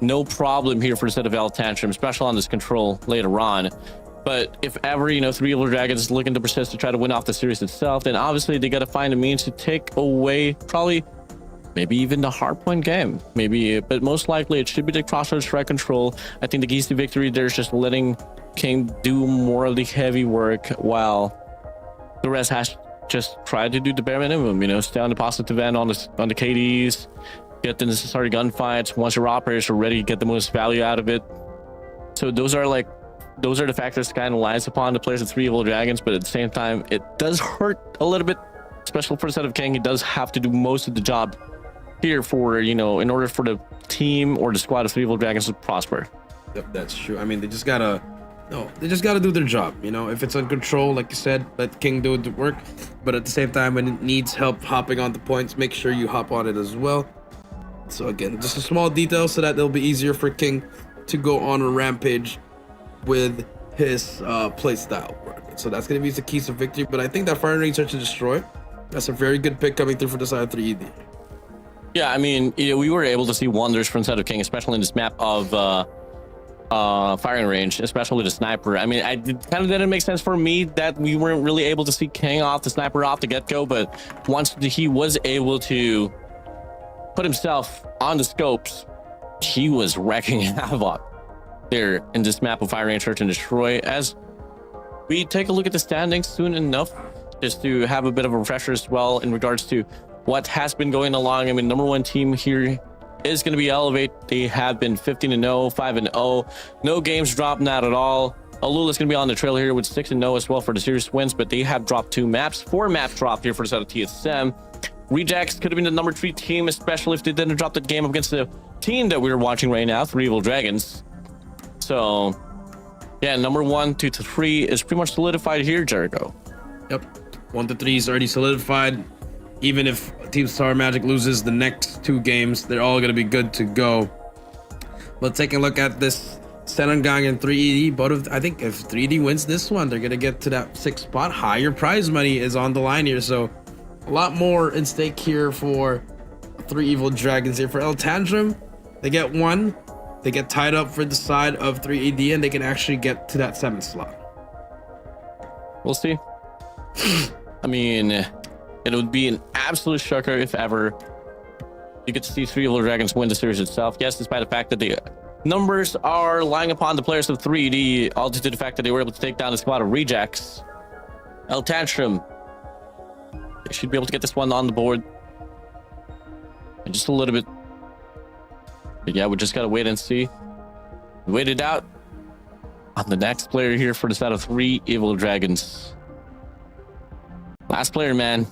D: no problem here for the set of Tantrum, especially on this control later on. But if ever, 3 Evil Dragons is looking to persist to try to win off the series itself, then obviously they got to find a means to take away probably maybe even the hardpoint game, but most likely it should be the Crossroads Strike Control. I think the keys to victory there is just letting King do more of the heavy work while the rest has just tried to do the bare minimum, stay on the positive end on the KDs, get the necessary gunfights. Once your operators are ready, get the most value out of it. So those are the factors that kind of lies upon the players of 3 Evil Dragons, but at the same time, it does hurt a little bit, especially for the set of King. He does have to do most of the job here for, in order for the team or the squad of 3 Evil Dragons to prosper.
E: Yep, that's true. I mean, they just gotta do their job. If it's on control, like you said, let King do the work. But at the same time, when it needs help hopping on the points, make sure you hop on it as well. So again, just a small detail so that it'll be easier for King to go on a rampage with his play style. So that's gonna be the keys to victory. But I think that Fire and Search and Destroy, that's a very good pick coming through for the side of 3ED.
D: Yeah, I mean, we were able to see wonders from the side of King, especially in this map of firing range, especially with the sniper. I mean, it kind of didn't make sense for me that we weren't really able to see King off the sniper off the get-go, but once he was able to put himself on the scopes, he was wrecking havoc there in this map of Fire Range Search and Destroy. As we take a look at the standings soon enough, just to have a bit of a refresher as well in regards to what has been going along. I mean, number one team here is going to be Elevate. They have been 15-0, 5-0. No games dropped, not at all. ALUla is going to be on the trail here with 6-0 as well for the series wins, but they have dropped 2 maps. 4 maps dropped here for the side of TSM. Rejects could have been the number 3 team, especially if they didn't drop the game against the team that we're watching right now, 3 Evil Dragons. So, yeah, number 1, 2 to 3 is pretty much solidified here, Jericho.
E: Yep, 1 to 3 is already solidified. Even if Team Star Magic loses the next 2 games, they're all gonna be good to go. But taking a look at this XenonGang Gang and 3ED, both of I think if 3ED wins this one, they're gonna get to that 6th spot. Higher prize money is on the line here, so a lot more in stake here for 3 Evil Dragons here. For Tantrum, they get 1. They get tied up for the side of 3ED, and they can actually get to that 7th slot.
D: We'll see. I mean, it would be an absolute shocker if ever you get to see 3 Evil Dragons win the series itself. Yes, despite the fact that the numbers are lying upon the players of 3ED, all due to the fact that they were able to take down the squad of rejects. Tantrum, they should be able to get this one on the board in just a little bit. But yeah, we just gotta wait and see. Wait it out on the next player here for the side of 3 Evil Dragons. Last player, man.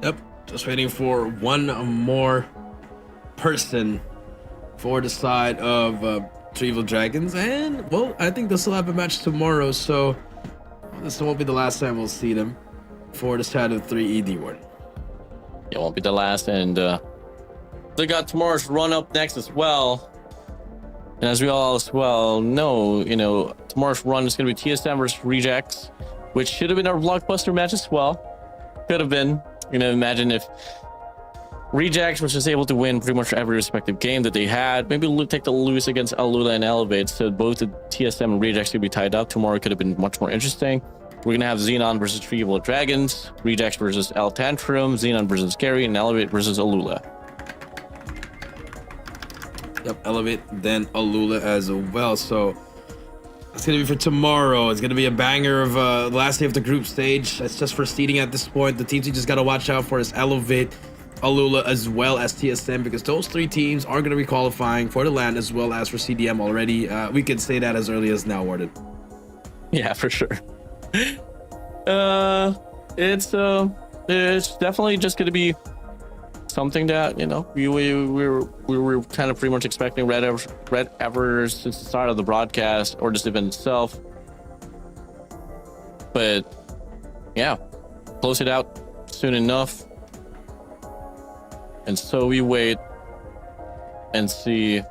E: Yep, just waiting for one more person for the side of 3 Evil Dragons, and well, I think they'll still have a match tomorrow, so this won't be the last time we'll see them for the side of 3ED one.
D: It won't be the last, and they got tomorrow's run up next as well. And as we all as well know, you know, tomorrow's run is going to be TSM versus Rejects, which should have been our blockbuster match as well. Could have been. You know, imagine if Rejects was just able to win pretty much every respective game that they had. Maybe take the lose against ALUla and Elevate, so both the TSM and Rejects could be tied up. Tomorrow could have been much more interesting. We're going to have Xenon versus 3 Evil Dragons, Rejects versus Tantrum, Xenon versus Gary, and Elevate versus ALUla.
E: Yep, Elevate, then ALUla as well. So it's gonna be for tomorrow. It's gonna be a banger of the last day of the group stage. It's just for seeding at this point. The teams you just gotta watch out for is Elevate, ALUla, as well as TSM, because those 3 teams are gonna be qualifying for the LAN as well as for CDM already. We could say that as early as now, Warden.
D: Yeah, for sure. It's definitely just gonna be something that, you know, we were kind of pretty much expecting Red ever since the start of the broadcast or this event itself. But yeah, close it out soon enough, and so we wait and see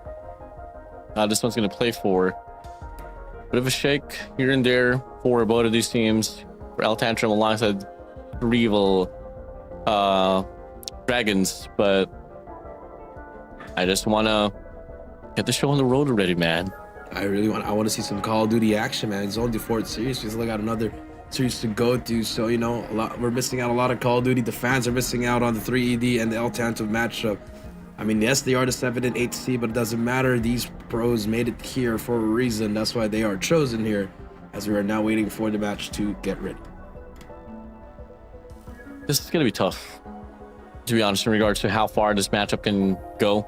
D: how this one's gonna play for. Bit of a shake here and there for both of these teams. For Tantrum alongside 3 Evil Dragons, but I just want to get the show on the road already, man.
E: I want to see some Call of Duty action, man. It's only the 4th series. We still got another series to go to, so you know, we're missing out a lot of Call of Duty. The fans are missing out on the 3ED and the Tantrum matchup. I mean, yes, they are the 7 and 8 seed, but it doesn't matter. These pros made it here for a reason. That's why they are chosen here, as we are now waiting for the match to get ready.
D: This is gonna be tough, to be honest, in regards to how far this matchup can go.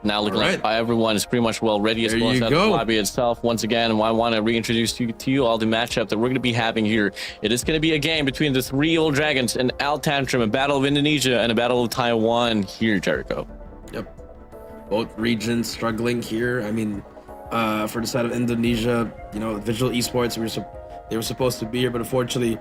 D: Now looking like everyone is pretty much well ready, as well as the lobby itself. Once again, I want to reintroduce to you all the matchup that we're going to be having here. It is going to be a game between the 3 Evil Dragons and Tantrum, a battle of Indonesia and a battle of Taiwan here, Jericho.
E: Yep. Both regions struggling here. I mean, for the side of Indonesia, you know, Visual Esports, they were supposed to be here, but unfortunately,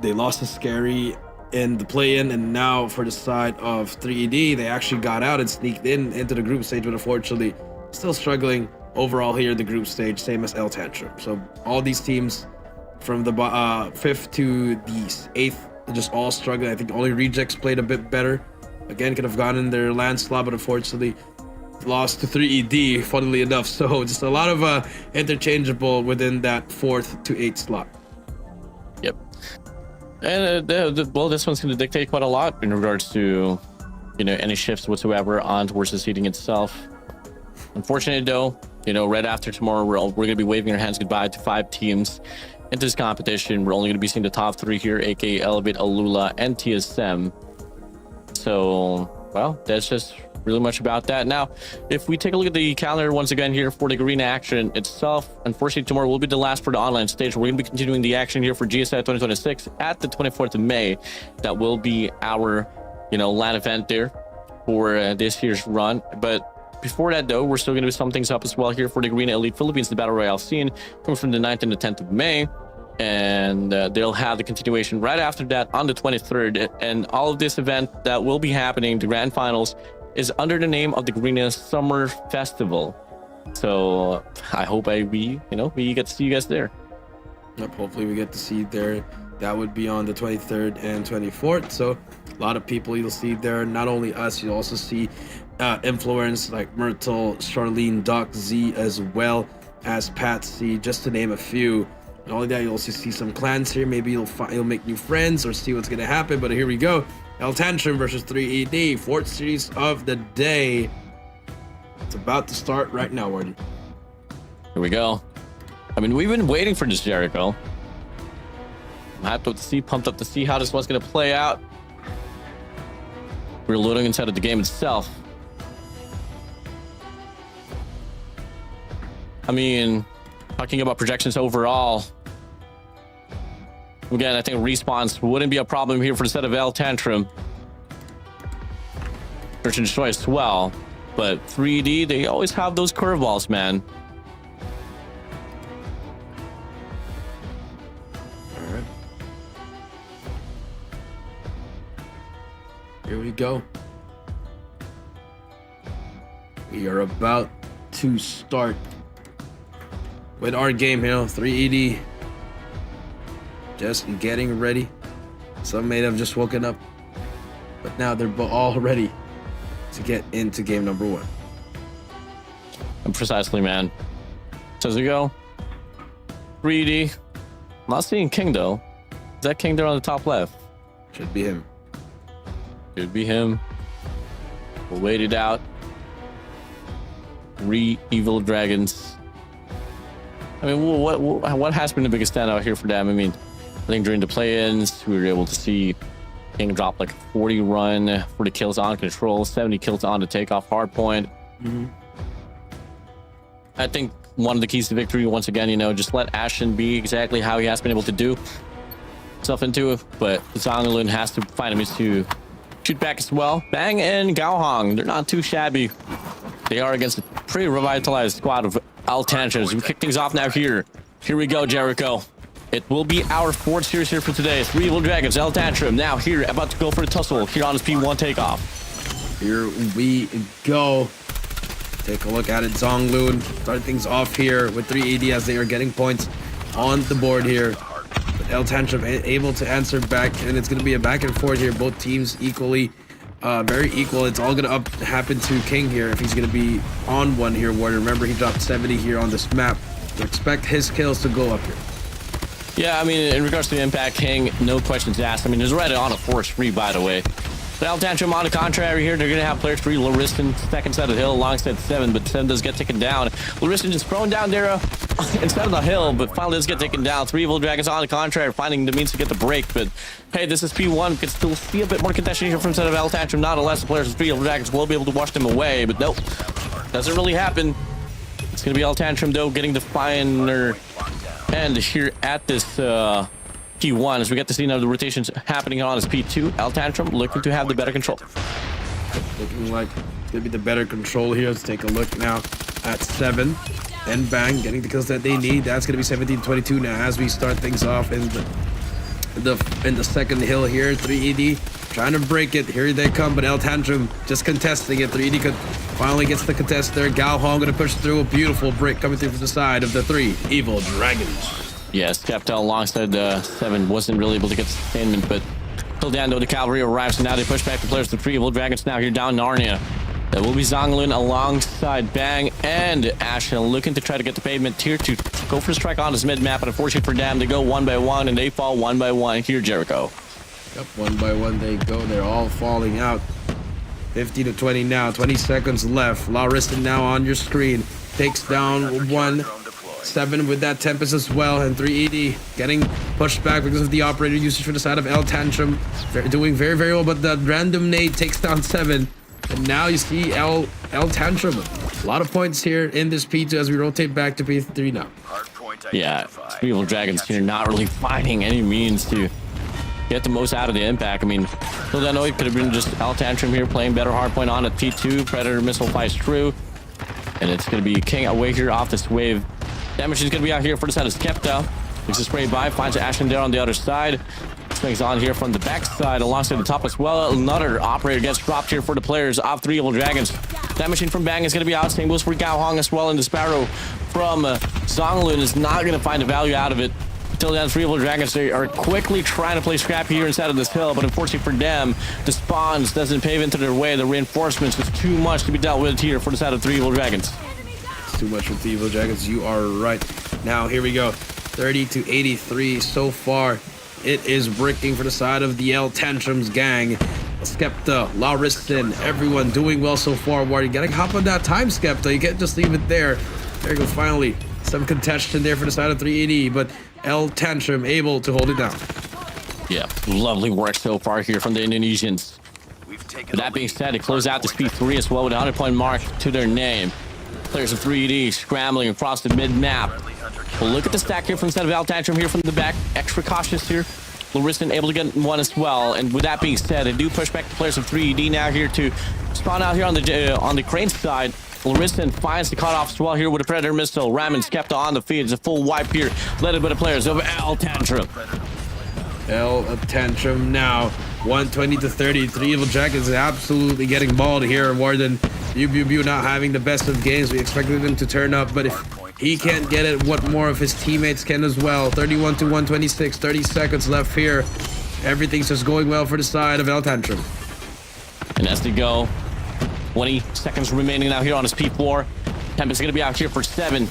E: they lost to Scary in the play-in, and now for the side of 3ED, they actually got out and sneaked into the group stage, but unfortunately still struggling overall here in the group stage, same as Tantrum. So all these teams from the 5th to the 8th, just all struggling. I think only Rejects played a bit better. Again, could have gotten their land slot, but unfortunately lost to 3ED, funnily enough. So just a lot of interchangeable within that 4th to 8th slot.
D: Yep. And well, this one's going to dictate quite a lot in regards to, you know, any shifts whatsoever on towards the seating itself. Unfortunately, though, you know, right after tomorrow, we're going to be waving our hands goodbye to 5 teams into this competition. We're only going to be seeing the top 3 here, aka Elevate, ALUla, and TSM. So, well, that's just really much about that. Now, if we take a look at the calendar once again here for the Garena action itself, unfortunately tomorrow will be the last for the online stage. We're going to be continuing the action here for GSI 2026 at the 24th of May. That will be our, you know, LAN event there for this year's run. But before that, though, we're still going to sum things up as well here for the Garena Elite Philippines, the Battle Royale scene, coming from the 9th and the 10th of May. And they'll have the continuation right after that on the 23rd. And all of this event that will be happening, the grand finals, is under the name of the Garena Summer Festival. So I hope we get to see you guys there.
E: Yep, hopefully we get to see you there. That would be on the 23rd and 24th. So a lot of people you'll see there. Not only us, you'll also see influencers like Myrtle, Charlene, Doc Z, as well as Patsy, just to name a few. Not only that, you'll also see some clans here. Maybe you'll make new friends or see what's gonna happen. But here we go. Tantrum versus 3ED, 4th series of the day. It's about to start right now, Warden.
D: Here we go. I mean, we've been waiting for this, Jericho. I'm hyped up to see, pumped up to see how this one's gonna play out. We're loading inside of the game itself. I mean, talking about projections overall, again, I think respawns wouldn't be a problem here for the set of Tantrum. Search and destroy as well. But 3D, they always have those curveballs, man.
E: All right. Here we go. We are about to start with our game here. 3ED just getting ready. Some may have just woken up, but now they're all ready to get into game number 1.
D: And precisely, man. So as we go, 3D. I'm not seeing King though. Is that King there on the top left?
E: Should be him.
D: Could be him. We'll wait it out. 3 evil dragons. I mean, what has been the biggest standout here for them? I mean, I think during the play-ins, we were able to see King drop like a 40 run, 40 kills on control, 70 kills on the takeoff hardpoint. I think one of the keys to victory, once again, you know, just let Ashton be exactly how he has been able to do himself into it. But Zonglun has to find him to shoot back as well. Bang and Gaohong, they're not too shabby. They are against a pretty revitalized squad of Tantrums. We kick things off now here. Here we go, Jericho. It will be our 4th series here for today. 3 Evil Dragons, Tantrum now here, about to go for a tussle here on his P1 takeoff.
E: Here we go. Take a look at it. Zonglun start things off here with 3ED as they are getting points on the board here. But Tantrum able to answer back, and it's going to be a back and forth here. Both teams equally, very equal. It's all going to happen to King here if he's going to be on one here, Warden. Remember, he dropped 70 here on this map. So expect his kills to go up here.
D: Yeah, I mean, in regards to the impact, King, no questions asked. I mean, there's right on a force free, by the way. But Tantrum, on the contrary here, they're going to have players free. Lariston, second side of the hill, alongside 7, but 7 does get taken down. Lariston just thrown down there instead of the hill, but finally does get taken down. 3 Evil Dragons, on the contrary, finding the means to get the break. But hey, this is P1. We can still see a bit more contention here from the side of Tantrum. Nonetheless, the players of 3 Evil Dragons will be able to wash them away, but nope, doesn't really happen. It's going to be Tantrum, though, getting the finer end here at this P1 as we get to see now the rotations happening on his P2. Tantrum looking to have the better control.
E: Looking like it's gonna be the better control here. Let's take a look now at 7. And Bang getting the kills that they need. That's gonna be 17-22 now as we start things off in the second hill here. 3ED trying to break it. Here they come, but Tantrum just contesting it. 3ED finally gets the contest there. Gao Hong gonna push through a beautiful break coming through from the side of the 3 Evil Dragons.
D: Yes, kept out alongside 7. Wasn't really able to get sustainment, but till the end, though, the cavalry arrives, and now they push back the players to 3 Evil Dragons now here down Narnia. That will be Zonglin alongside Bang and Ashen looking to try to get the pavement tier to go for a strike on his mid-map. And unfortunately for them, they go one by one and they fall one by one. Here, Jericho.
E: Yep, one by one they go. They're all falling out. 50 to 20 now. 20 seconds left. Lauriston now on your screen. Takes down 1-7 with that Tempest as well. And 3ED getting pushed back because of the operator usage for the side of L Tantrum. Doing very, very well. But the random nade takes down 7. And now you see L Tantrum. A lot of points here in this P2 as we rotate back to P3 now.
D: Yeah, Evil Dragons here not really finding any means to get the most out of the impact. I mean, till then, it could have been just L Tantrum here playing better hardpoint on at P2. Predator missile flies through. And it's going to be King away here off this wave. Damage is going to be out here for the side of Skepta. Looks to spray by, finds Ashen there on the other side. Swings on here from the backside alongside the top as well. Another operator gets dropped here for the players of 3 Evil Dragons. That machine from Bang is going to be out. Same goes for Gao Hong as well. And the Sparrow from Zonglin is not going to find the value out of it. Until then, 3 Evil Dragons, they are quickly trying to play scrappy here inside of this hill. But unfortunately for them, the spawns doesn't pave into their way. The reinforcements is too much to be dealt with here for the side of 3 Evil Dragons.
E: It's too much with the Evil Dragons. You are right. Now, here we go. 30 to 83 so far. It is bricking for the side of the L Tantrums gang. Skepta, Lauriston, everyone doing well so far. Ward, you gotta hop on that time, Skepta. You can't just leave it there. There you go, finally. Some contention there for the side of 380, but L Tantrum able to hold it down.
D: Yeah, lovely work so far here from the Indonesians. With that being said, they close out the P3 as well with a 100-point mark to their name. Players of 3D scrambling across the mid-map. Well, look at the stack here from the side of L Tantrum here from the back. Extra cautious here. Lauriston able to get one as well. And with that being said, they do push back the players of 3D now here to spawn out here on the crane side. Lauriston finds the cutoff as well here with a Predator missile. Ram and Skepta on the feed. It's a full wipe here, led by the players of L Tantrum.
E: L Tantrum now. 120 to 30. 3 Evil Dragons is absolutely getting mauled here. Warden, you not having the best of games. We expected him to turn up, but if he can't get it, what more of his teammates can as well. 31 to 126. 30 seconds left here. Everything's just going well for the side of L Tantrum.
D: And as they go, 20 seconds remaining now here on his P4. Tempest is going to be out here for 7.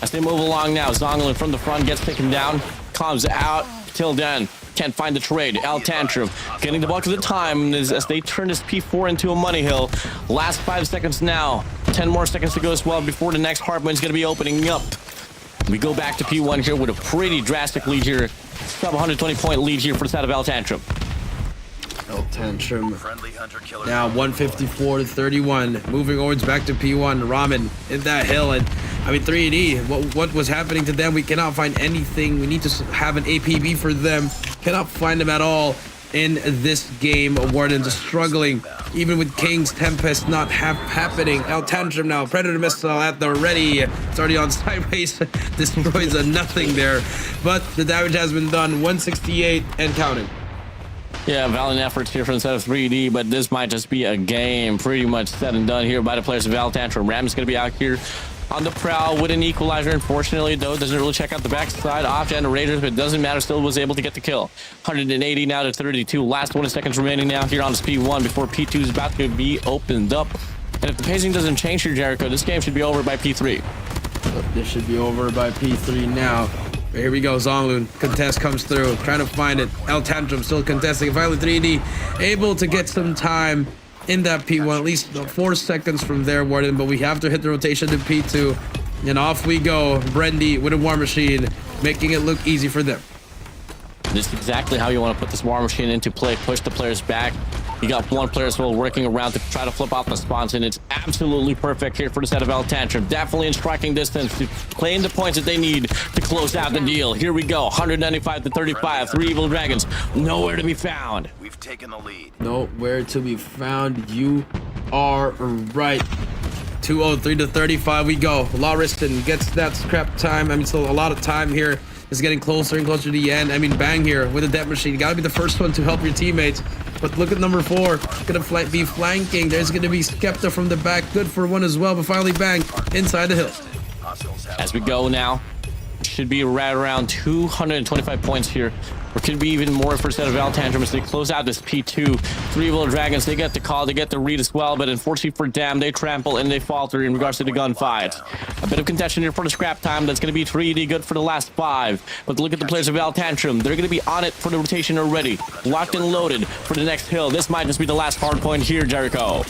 D: As they move along now, Zonglin from the front gets taken down. Comes out. Till then, can't find the trade. L Tantrum getting the bulk of the time as they turn this P4 into a money hill. Last 5 seconds now. 10 more seconds to go as well before the next hardpoint is going to be opening up. We go back to P1 here with a pretty drastic lead here. Sub 120-point lead here for the side of L Tantrum.
E: L Tantrum now 154 to 31. Moving onwards back to P1. Ramen in that hill. And I mean, 3D, what was happening to them? We cannot find anything. We need to have an APB for them. Cannot find them at all in this game. Warden just struggling. Even with King's Tempest not happening. L Tantrum now. Predator missile at the ready. It's already on sideways. Destroys a nothing there. But the damage has been done. 168 and counting.
D: Yeah, valiant efforts here from the side of 3D, but this might just be a game pretty much said and done here by the players of L Tantrum. Ram is going to be out here on the prowl with an equalizer. Unfortunately, though, doesn't really check out the backside off generators, but it doesn't matter. Still was able to get the kill. 180 now to 32. Last 20 seconds remaining now here on this P1 before P2 is about to be opened up. And if the pacing doesn't change here, Jericho, this game should be over by P3.
E: This should be over by P3 now. Here we go, Zonglun. Contest comes through, trying to find it. L Tantrum still contesting. Finally, 3D able to get some time in that P1, at least 4 seconds from there, Warden. But we have to hit the rotation to P2. And off we go. Brendy with a War Machine, making it look easy for them.
D: This is exactly how you want to put this War Machine into play. Push the players back. You got one player as well working around to try to flip off the spawns, and it's absolutely perfect here for the set of L Tantrum. Definitely in striking distance to claim the points that they need to close out the deal. Here we go, 195 to 35. 3 Evil Dragons, nowhere to be found.
F: We've taken the lead.
E: Nowhere to be found. You are right. 203 to 35 we go. Lauriston gets that scrap time. I mean, still a lot of time here. It's getting closer and closer to the end. I mean, Bang here with a death machine. You gotta be the first one to help your teammates. But look at number 4. Gonna be flanking. There's gonna be Skepta from the back. Good for one as well. But finally, Bang inside the hill.
D: As we go now, should be right around 225 points here. Or could be even more for a set of Tantrum as they close out this P2. 3 Evil Dragons, they get the call, they get the read as well, but unfortunately for them, they trample and they falter in regards to the gunfight. A bit of contention here for the scrap time. That's going to be 3D good for the last 5. But look at the players of Tantrum. They're going to be on it for the rotation already. Locked and loaded for the next hill. This might just be the last hard point here, Jericho.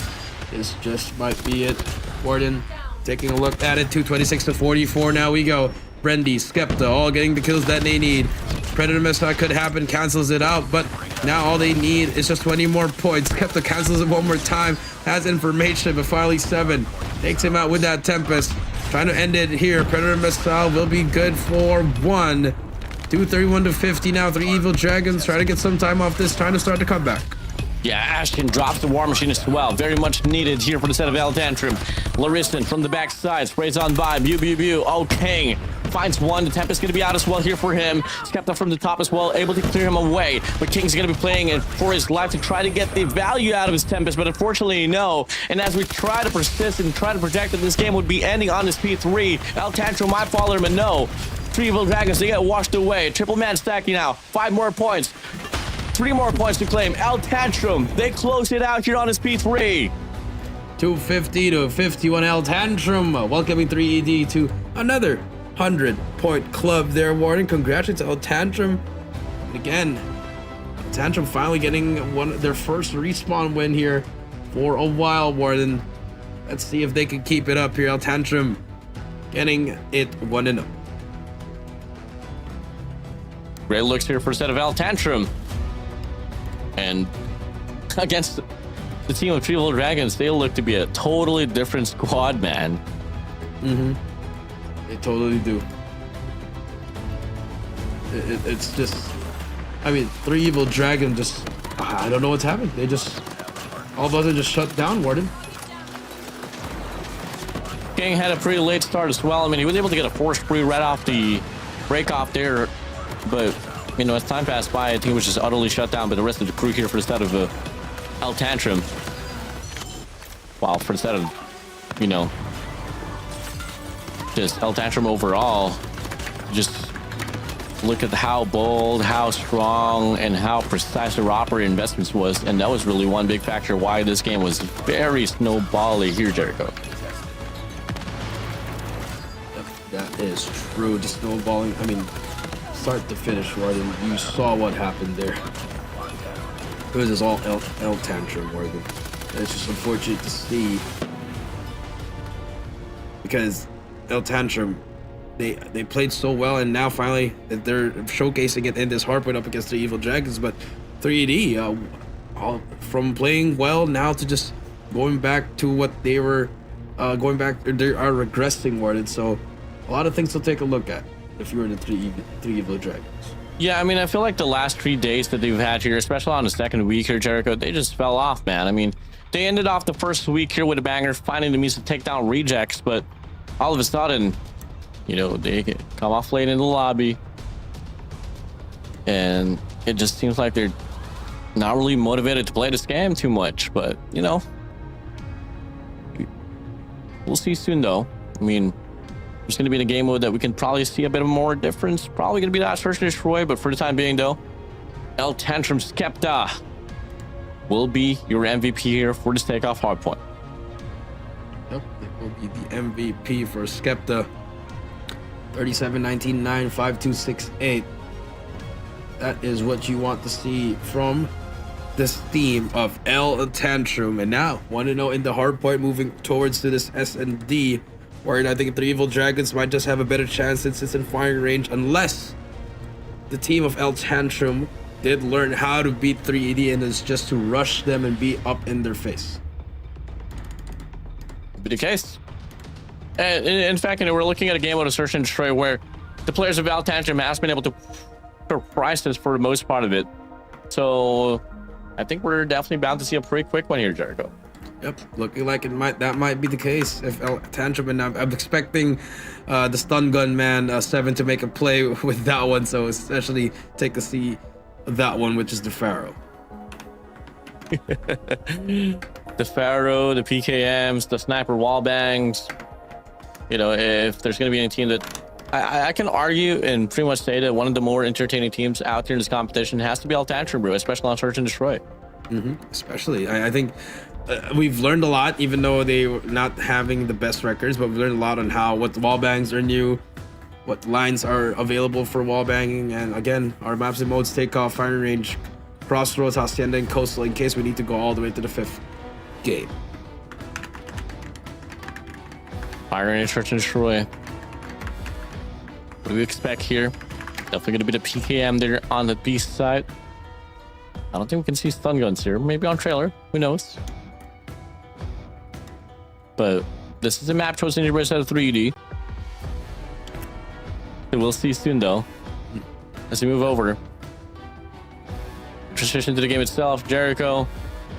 E: This just might be it. Warden taking a look at it. 226 to 44. Now we go. Brendy, Skepta, all getting the kills that they need. Predator missile could happen, cancels it out, but now all they need is just 20 more points. Skepta cancels it one more time, has information, but finally 7 takes him out with that Tempest. Trying to end it here. Predator missile will be good for 1. 231 to 50 now. 3 Evil Dragons trying to get some time off this, trying to start the comeback.
D: Yeah, Ashton drops the War Machine as well. Very much needed here for the set of Tantrum. Lariston from the backside sprays on by. Bew. Oh, King finds one. The Tempest going to be out as well here for him. Skepta from the top as well, able to clear him away. But King's going to be playing it for his life to try to get the value out of his Tempest, but unfortunately, no. And as we try to persist and try to project that this game would be ending on this P3, Tantrum might follow him, and no. 3 Evil Dragons, they get washed away. Triple man stacking now. 5 more points. 3 more points to claim. Tantrum, they close it out here on his P3.
E: 250 to 51 Tantrum, welcoming 3ED to another 100-point club there, Warden. Congratulations to Tantrum. And again, Tantrum finally getting their first respawn win here for a while, Warden. Let's see if they can keep it up here. Tantrum getting it 1-0.
D: Great looks here for a set of Tantrum. And against the team of 3 Evil Dragons, they look to be a totally different squad, man.
E: They totally do. It's just, I mean, 3 Evil Dragon just, I don't know what's happened. They just, all of a sudden just shut down, Warden.
D: Gang had a pretty late start as well. I mean, he was able to get a force spree right off the break off there, but you know, as time passed by, I think it was just utterly shut down by the rest of the crew here for the set of Tantrum. Wow, for the set of, you know, just Tantrum overall, just look at how bold, how strong, and how precise their operating investments was, and that was really one big factor why this game was very snowbally here, Jericho.
E: That is true. Just snowballing. I mean, start to finish, Warden. You saw what happened there. It was just all Tantrum, Warden. It's just unfortunate to see, because Tantrum, they played so well, and now finally they're showcasing it in this hardpoint up against the Evil Dragons. But 3D, from playing well now to just going back to what they were, they are regressing, Warden. So a lot of things to take a look at if you were the three Evil Dragons.
D: Yeah, I mean, I feel like the last 3 days that they've had here, especially on the second week here, Jericho, they just fell off, man. I mean, they ended off the first week here with a banger, finding the means to take down rejects, but all of a sudden, you know, they come off late in the lobby, and it just seems like they're not really motivated to play this game too much. But, you know, we'll see soon, though. I mean, there's going to be in a game mode that we can probably see a bit of more difference. Probably going to be that Search and Destroy, but for the time being, though, Tantrum Skepta will be your MVP here for this takeoff hardpoint.
E: Yep, it will be the MVP for Skepta. 37-19-9, 5268. That is what you want to see from this team of Tantrum. And now, 1-0 in the hardpoint, moving towards to this S&D, where I think 3 Evil Dragons might just have a better chance since it's in firing range, unless the team of Tantrum did learn how to beat 3ED and is just to rush them and be up in their face.
D: Be the case. And in fact, you know, we're looking at a game mode of Search and Destroy where the players of Tantrum has been able to surprise us for the most part of it. So I think we're definitely bound to see a pretty quick one here, Jericho.
E: Yep, looking like that might be the case if Tantrum, and I'm expecting the stun gun man 7 to make a play with that one, so especially take to see that one, which is the Pharaoh.
D: The Pharaoh, the PKMs, the sniper wall bangs. You know, if there's going to be any team that I can argue and pretty much say that one of the more entertaining teams out here in this competition has to be Tantrum, bro, especially on Search and Destroy.
E: Especially, I think we've learned a lot, even though they were not having the best records, but we've learned a lot on what wall bangs are new, what lines are available for wall banging, and again, our maps and modes: Takeoff, Firing Range, Crossroads, Hacienda, and Coastal, in case we need to go all the way to the 5th game.
D: Fire Range, Search and Destroy. What do we expect here? Definitely going to be the PKM there on the B side. I don't think we can see stun guns here. Maybe on trailer. Who knows? But this is a map chosen here by 3D. We'll see soon, though. As we move over. Transition to the game itself. Jericho.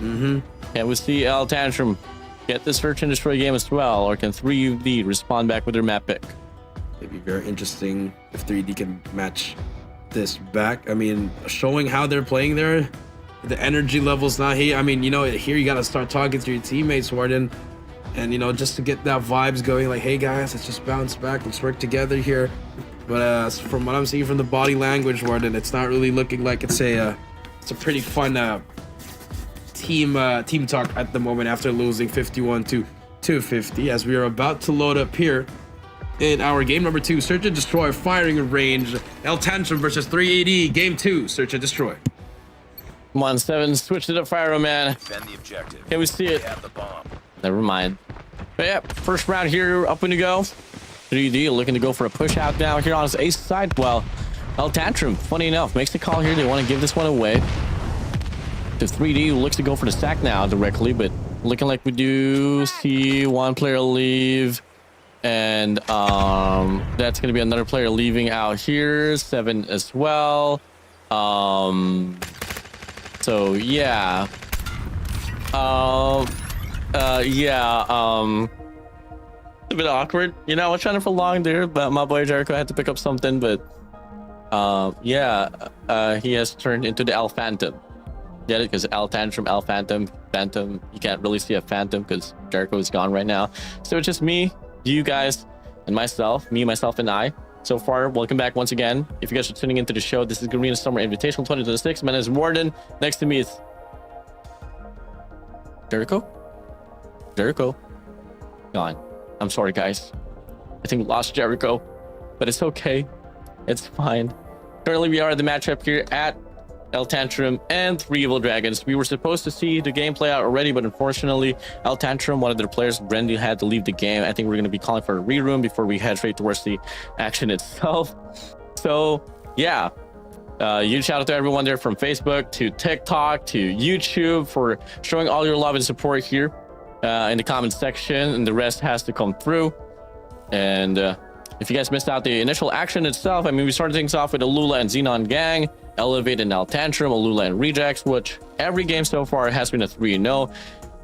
D: And we see Tantrum get the Search and Destroy game as well. Or can 3D respond back with their map pick?
E: It'd be very interesting if 3D can match this back. I mean, showing how they're playing there, the energy level's not here. I mean, you know, here you gotta start talking to your teammates, Warden, and you know, just to get that vibes going. Like, hey guys, let's just bounce back. Let's work together here. But from what I'm seeing from the body language, Warden, it's not really looking like it's a pretty fun team talk at the moment after losing 51 to 250. As we are about to load up here in our game number 2, Search and Destroy, Firing Range, Tantrum versus 380, game 2, Search and Destroy.
D: Come on, 7, switch to the fire, man.
F: Defend the objective.
D: Can we see it?
F: They have the bomb.
D: Never mind. But yeah, first round here, up and to go. 3D looking to go for a push out now here on his ace side. Well, Tantrum, funny enough, makes the call here. They want to give this one away. The 3D looks to go for the stack now directly, but looking like we do see one player leave. And that's gonna be another player leaving out here, 7 as well. So yeah, a bit awkward, you know. I was trying to prolong there, but my boy Jericho had to pick up something. But he has turned into the L Phantom. Get it? Because Tantrum, Phantom. You can't really see a Phantom because Jericho is gone right now. So it's just me, you guys, and myself. Me, myself, and I. So far, welcome back once again. If you guys are tuning into the show, this is Garena Summer Invitational 2026. My name is Warden. Next to me is Jericho. Gone. I'm sorry, guys. I think we lost Jericho, but it's okay. It's fine. Currently, we are at the matchup here at Tantrum and 3 Evil Dragons. We were supposed to see the game play out already, but unfortunately, Tantrum, one of their players, Brendy, had to leave the game. I think we're going to be calling for a reroom before we head straight towards the action itself. So, yeah. Huge shout out to everyone there from Facebook to TikTok to YouTube for showing all your love and support here in the comment section, and the rest has to come through. And if you guys missed out the initial action itself, I mean, we started things off with ALUla and Xenon Gang, Elevate and Tantrum, ALUla and Rejects, which every game so far has been a 3-0.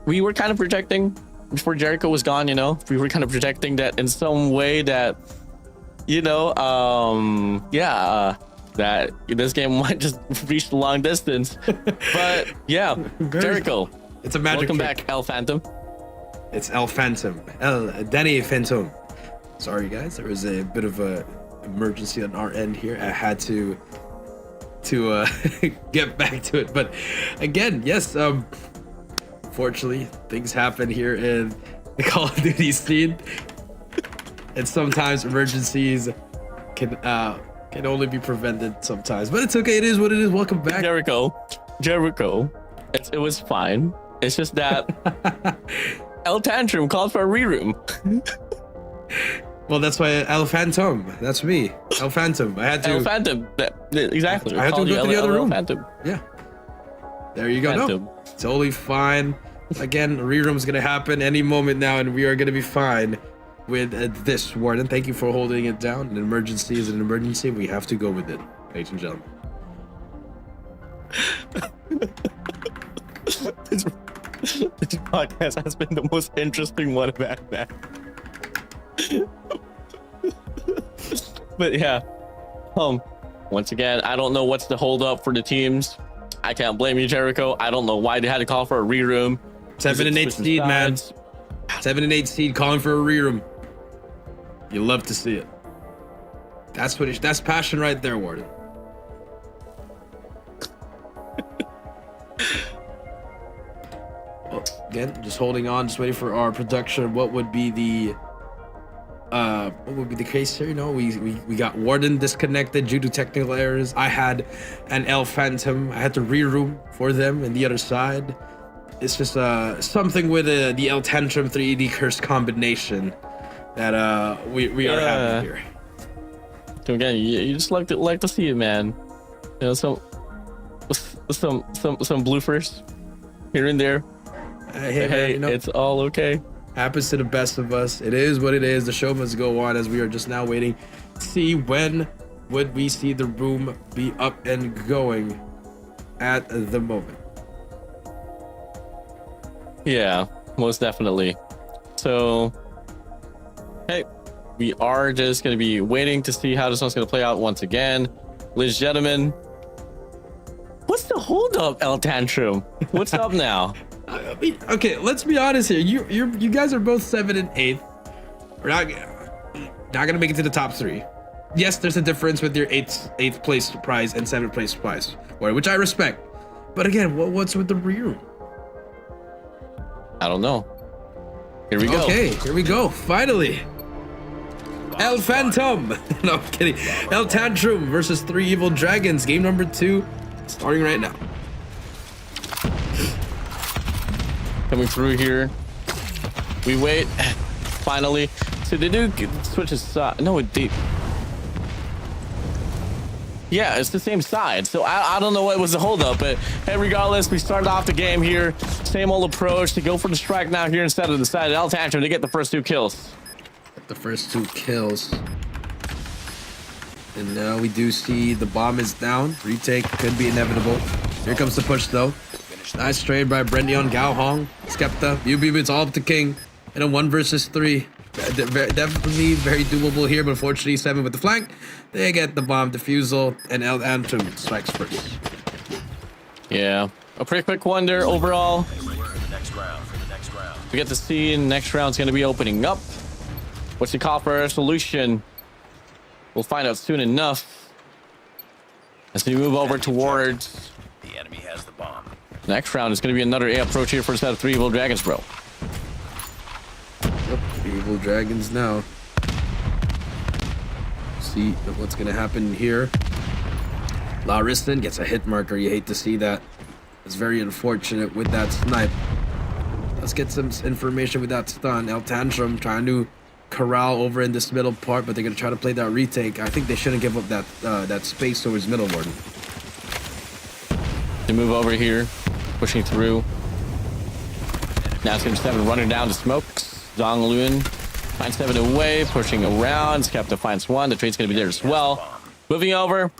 D: We were kind of projecting, before Jericho was gone, you know, we were kind of projecting that in some way that, you know, that this game might just reach the long distance. But yeah, Jericho,
E: it's a magic
D: welcome
E: trick.
D: back, L Phantom.
E: It's L Phantom, Danny Phantom. Sorry guys, there was a bit of a emergency on our end here. I had to get back to it, but again, yes, fortunately things happen here in the Call of Duty scene, and sometimes emergencies can only be prevented sometimes, but it's okay. It is what it is. Welcome back,
D: Jericho. It was fine. It's just that Tantrum called for a reroom.
E: Well, that's why L Phantom. That's me, L Phantom. I had to.
D: L Phantom. Exactly.
E: I had to go to the other room.
D: Phantom.
E: Yeah. There you go.
D: Phantom.
E: No, totally fine. Again, reroom's gonna happen any moment now, and we are gonna be fine with this, Warden. Thank you for holding it down. An emergency is an emergency. We have to go with it, ladies and gentlemen.
D: This podcast has been the most interesting one back there. But yeah, once again, I don't know what's the hold up for the teams. I can't blame you, Jericho. I don't know why they had to call for a reroom.
E: 7 and 8 seed, man. 7 and 8 seed calling for a reroom. You love to see it. That's passion right there, Warden. Well, again, just holding on, just waiting for our production. What would be the case here? You know, we got Warden disconnected due to technical errors. I had an L Phantom. I had to reroom for them in the other side. It's just something with the L Tantrum 3D curse combination that we are having here.
D: So again, you just like to see it, man. You know, some bloopers here and there.
E: Hey,
D: Hey,
E: you know,
D: it's all okay.
E: happens to the best of us. It is what it is. The show must go on, as we are just now waiting to see when would we see the room be up and going at the moment.
D: Yeah, most definitely. So, hey, we are just going to be waiting to see how this one's going to play out once again. Ladies and gentlemen, what's the holdup, El Tantrum? What's up now?
E: I mean, okay, let's be honest here. You guys are both 7th and 8th. We're not gonna make it to the top 3. Yes, there's a difference with your 8th place prize and 7th place prize, which I respect. But again, what's with the rear?
D: I don't know. Here we go.
E: Okay, here we go. Finally, El Phantom. No, I'm kidding. El Tantrum versus 3 Evil Dragons. Game number 2, starting right now.
D: Coming through here. We wait. Finally. So they do switch his side. No, they... Yeah, it's the same side. So I don't know what was the holdup, but hey, regardless, we started off the game here. Same old approach to go for the strike now here instead of the side of El Tantrum to get the first 2 kills.
E: The first 2 kills. And now we do see the bomb is down. Retake could be inevitable. Here comes the push though. Nice trade by Brendy on Gao Hong. Skepta. UB, it's all up to King. In a 1 versus 3. Definitely very doable here, but unfortunately 7 with the flank. They get the bomb defusal, and El Tantrum strikes first.
D: Yeah, a pretty quick one there overall. We get to see in the next round's going to be opening up. What's the call for a solution? We'll find out soon enough. As we move over towards
F: The enemy has the bomb.
D: next round, it's going to be another A approach here for a set of 3 Evil Dragons, bro.
E: Yep, Evil Dragons now. See what's gonna happen here. Lariston gets a hit marker. You hate to see that. It's very unfortunate with that snipe. Let's get some information with that stun. El Tantrum trying to corral over in this middle part, but they're gonna try to play that retake. I think they shouldn't give up that space towards middle, Warden.
D: To move over here, pushing through. Now it's going to be 7 running down to smokes. Zhang Luan finds 7 away, pushing around. Skepta finds 1. The trade's going to be there as well. Moving over.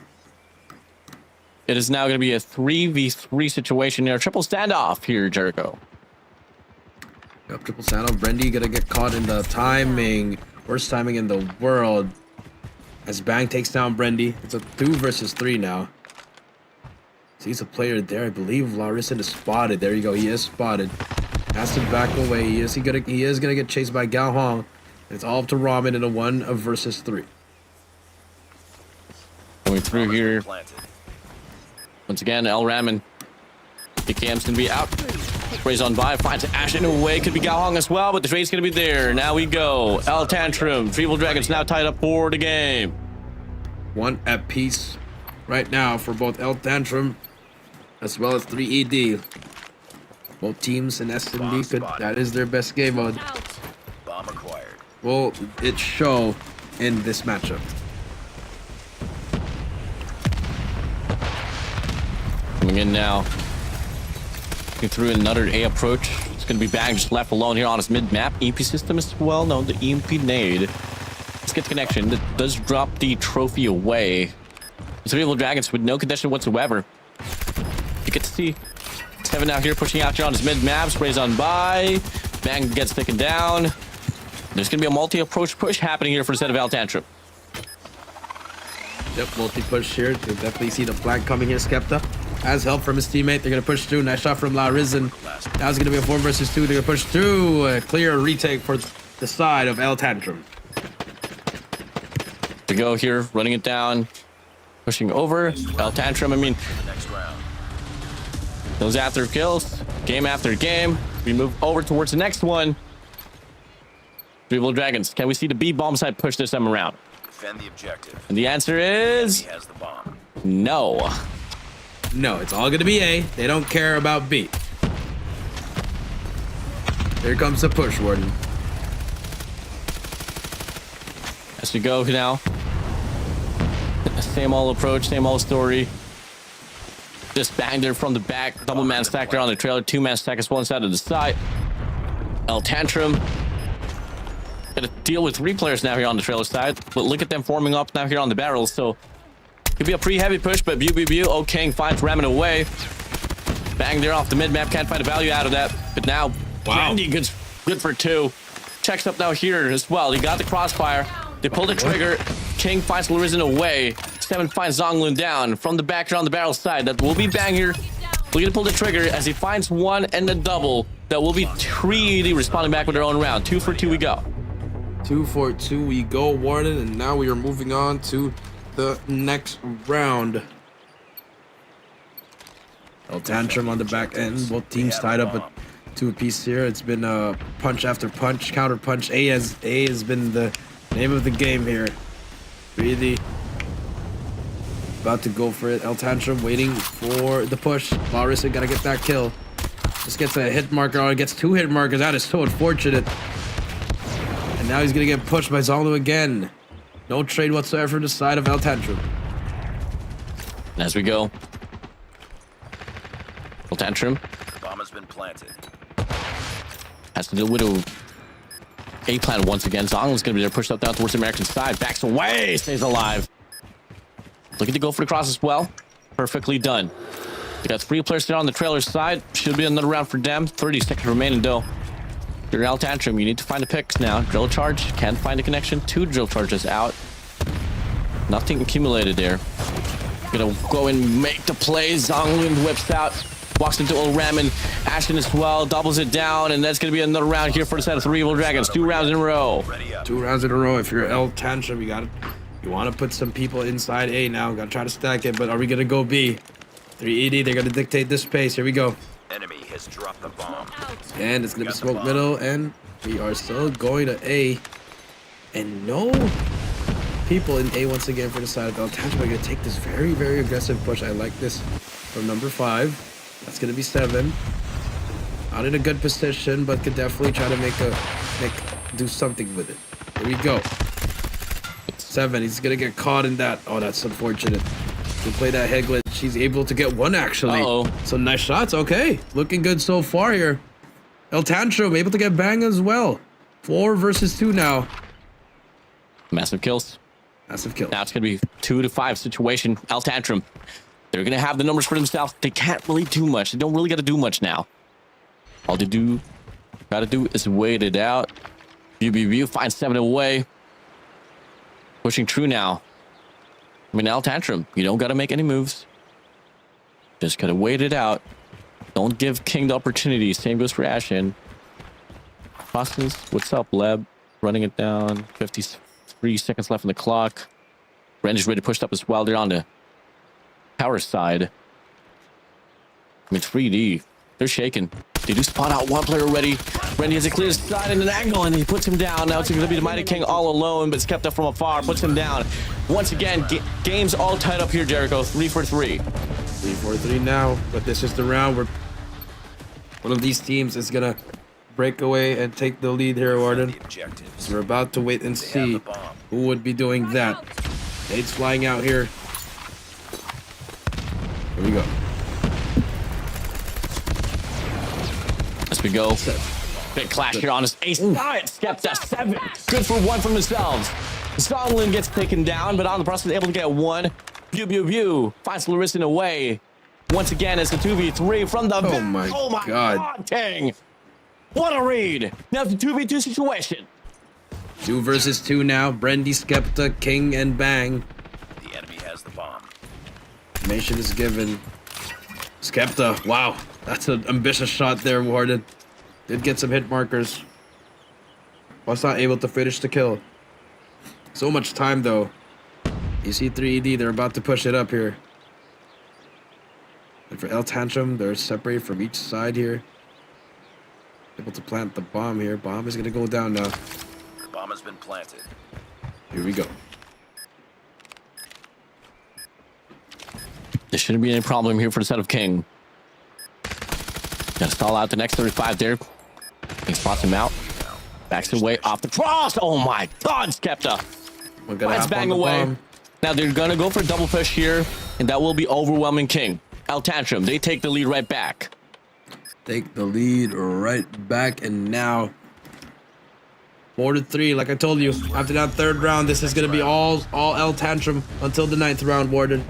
D: It is now going to be a 3v3 situation here. Triple standoff here, Jericho.
E: Yep, triple standoff. Brendy gonna get caught in the timing. Worst timing in the world. As Bang takes down Brendy. It's a 2 versus 3 now. Sees a player there. I believe Larison is spotted. There you go. He is spotted. Has to back away. He is gonna get chased by Gao Hong. It's all up to Ramen in a 1 versus 3.
D: Going through here. Once again, El Ramen. PKM's gonna be out. Sprays on by, finds Ash in a way. Could be Gao Hong as well, but the trade's gonna be there. Now we go. El Tantrum. Evil Dragons now tied up for the game.
E: 1 apiece right now for both El Tantrum as well as 3ED. Both teams in S&D could, that is their best game mode.
F: Bomb acquired.
E: Will it show in this matchup?
D: Coming in now. Looking through another A approach. It's going to be Bang just left alone here on his mid-map. EP system is well known, the EMP nade. Let's get the connection. That does drop the trophy away. The 3 Evil Dragons with no condition whatsoever. You get to see 7 out here pushing out here on his mid-map. Sprays on by. Bang gets taken down. There's going to be a multi-approach push happening here for the set of El Tantrum.
E: Yep, multi-push here. You'll definitely see the flank coming here. Skepta has help from his teammate. They're going to push through. Nice shot from La Risen. Now it's going to be a 4 versus 2. They're going to push through. A clear retake for the side of El Tantrum.
D: They're we go here, running it down, pushing over. Tantrum, I mean,
F: Next round.
D: those after kills, game after game. We move over towards the next one. Three Evil Dragons, can we see the B bomb side push this time around?
F: Defend the objective.
D: And the answer is
F: He has the bomb.
D: no.
E: No, it's all gonna be A. They don't care about B. Here comes the push, Warden.
D: As we go now, same old approach, same old story. Just bang there from the back, double man stack there on the trailer, 2-man stack is one side of the side. Tantrum gonna deal with 3 players now here on the trailer side, but look at them forming up now here on the barrels. So could be a pretty heavy push, but O King finds ramming away. Bang there off the mid map, can't find a value out of that. But now Brandy good for 2. Checks up now here as well. He got the crossfire. They pull the trigger. King finds Larisen away. 7 finds Zonglin down from the back here on the barrel side. That will be Bang here. We're gonna pull the trigger as he finds 1 and the double. That will be 3 responding back with their own round. 2 for 2 we go.
E: 2 for 2 we go, Warden, and now we are moving on to the next round. Tantrum on the back end. Both teams tied up at 2 apiece here. It's been punch after punch, counter punch. A has been the name of the game here. Really about to go for it. Tantrum waiting for the push. Larissa gotta get that kill. Just gets a hit marker on. Gets 2 hit markers. That is so unfortunate. And now he's gonna get pushed by Zolu again. No trade whatsoever from the side of Tantrum.
D: And as we go, Tantrum
F: Bomb has been planted.
D: has to deal with a plan once again. Zonglin's gonna be there, pushed up down towards the American side. Backs away, stays alive. Looking to go for the cross as well. Perfectly done. They got 3 players there on the trailer side. Should be another round for them. 30 seconds remaining though. You're Tantrum, you need to find the picks now. Drill charge, can't find a connection. 2 drill charges out. Nothing accumulated there. Gonna go and make the play. Zonglin whips out. Walks into old Ramen. Ashton as well. Doubles it down. And that's gonna be another round here for the set of 3 Evil Dragons. 2 rounds in a row.
E: 2 rounds in a row. If you're Tantrum, you want to put some people inside A now. Gotta try to stack it, but are we gonna go B? 380, they're gonna dictate this pace. Here we go.
F: Enemy has dropped the bomb.
E: And it's gonna be smoke middle, and we are still going to A. And no people in A once again for the side of Tantrum. Are gonna take this very, very aggressive push. I like this from number 5. That's gonna be 7. Not in a good position, but could definitely try to do something with it. Here we go. 7. He's gonna get caught in that. Oh, that's unfortunate. To play that head glitch. He's able to get 1 actually. So nice shots. Okay, looking good so far here. Tantrum able to get Bang as well. 4 versus 2 now.
D: Massive kills.
E: Massive kill.
D: Now it's gonna be 2 to 5 situation. Tantrum, they're gonna have the numbers for themselves. They can't really do much. They don't really gotta do much now. All they gotta do is wait it out. View finds 7 away. Pushing through now. I mean, Tantrum, you don't gotta make any moves. Just gotta wait it out. Don't give King the opportunity. Same goes for Ashen. Boston's, what's up, Leb? Running it down. 53 seconds left on the clock. Range is ready to push up as well. They're on the power side. I mean, 3D. They're shaking. They do spot out 1 player already. Randy has a clear side and an angle, and he puts him down. Now it's going to be the Mighty King all alone, but it's kept up from afar. Puts him down. Once again, game's all tied up here, Jericho. 3 for 3.
E: 3 for 3 now, but this is the round where one of these teams is going to break away and take the lead here, Warden.
F: The objective.
E: So we're about to wait and see who would be doing that. Nate's flying out here. Here we go.
D: As we go. Big clash here on his ace side. Skepta 7. Good for 1 from themselves. Zonglin gets taken down, but on the process able to get 1. View. Finds Larissa away. Once again, it's a 2v3 from the...
E: Oh my God.
D: Dang. What a read. Now it's a 2v2 situation.
E: 2 versus 2 now. Brandy, Skepta, King, and Bang.
F: The enemy has the bomb.
E: Information is given. Skepta. Wow. That's an ambitious shot there, Warden. Did get some hit markers. Was not able to finish the kill. So much time, though. You see 3ED, they're about to push it up here. And for Tantrum, they're separated from each side here. Able to plant the bomb here. Bomb is gonna go down now.
F: The bomb has been planted.
E: Here we go.
D: There shouldn't be any problem here for the set of King. Gonna stall out the next 35 there. He spots him out. Backs away off the cross. Oh my God, Skepta. Let's bang away.
E: Bomb.
D: Now they're gonna go for a double push here, and that will be overwhelming King. Tantrum, they take the lead right back.
E: Take the lead right back, and now 4-3. Like I told you, after that third round, this is gonna be all Tantrum until the 9th round, Warden.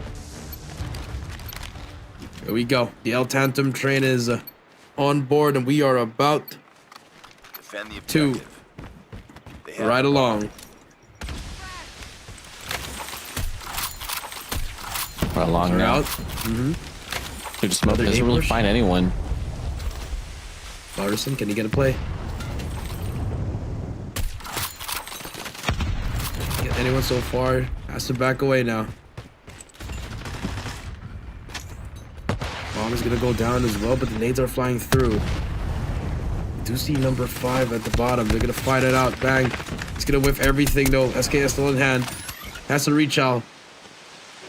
E: Here we go. The Tantrum train is on board, and we are about
F: Defend the
E: to
F: objective. They have
E: ride along.
D: Right along
E: They're
D: route.
E: out.
D: Dude, the smoke
E: Another
D: doesn't really
E: push.
D: find anyone.
E: Larson, can he get a play? Get anyone so far? Has to back away now. Bomb is gonna go down as well, but the nades are flying through. Do see number 5 at the bottom. They're gonna fight it out. Bang. He's gonna whiff everything though. SKS still in hand. Has to reach out.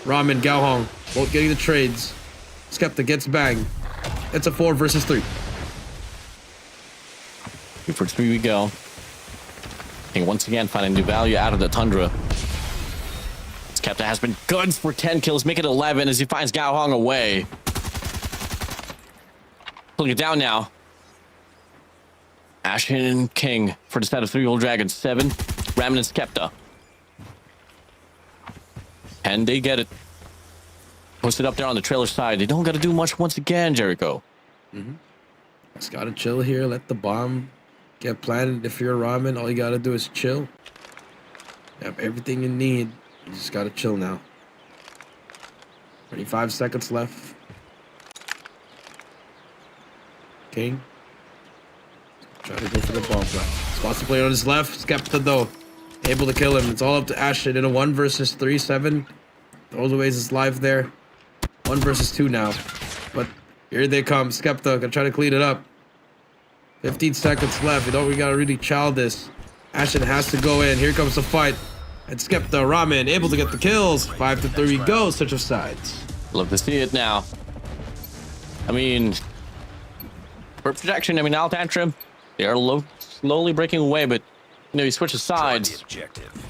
E: Ramen, Gaohong, both getting the trades. Skepta gets bang. It's a 4 versus 3.
D: 2 for 3 we go. King once again finding new value out of the Tundra. Skepta has been good for 10 kills, make it 11 as he finds Gao Hong away. Pulling it down now. Ashen King for the set of 3 old dragons. 7. Ramen and Skepta. And they get it. Posted up there on the trailer side. They don't got to do much once again, Jericho.
E: Just gotta chill here. Let the bomb get planted. If you're Ramen, all you gotta do is chill. You have everything you need. You just gotta chill now. 25 seconds left. King. Try to go for the bomb plant. Spots the player on his left. Skepta though. Able to kill him. It's all up to Ashton in a 1 versus 3. 7. Throws away his life there. 1 versus 2 now. But here they come. Skepta gonna try to clean it up. 15 seconds left. We gotta really chow this. Ashton has to go in. Here comes the fight. And Skepta, Ramen, able to get the kills. 5-3 we go. Switch of sides.
D: Love to see it now. I mean, for projection, I mean, Tantrum, they are slowly breaking away, but, you know, you switch the
F: Destroy
D: sides.
F: the objective.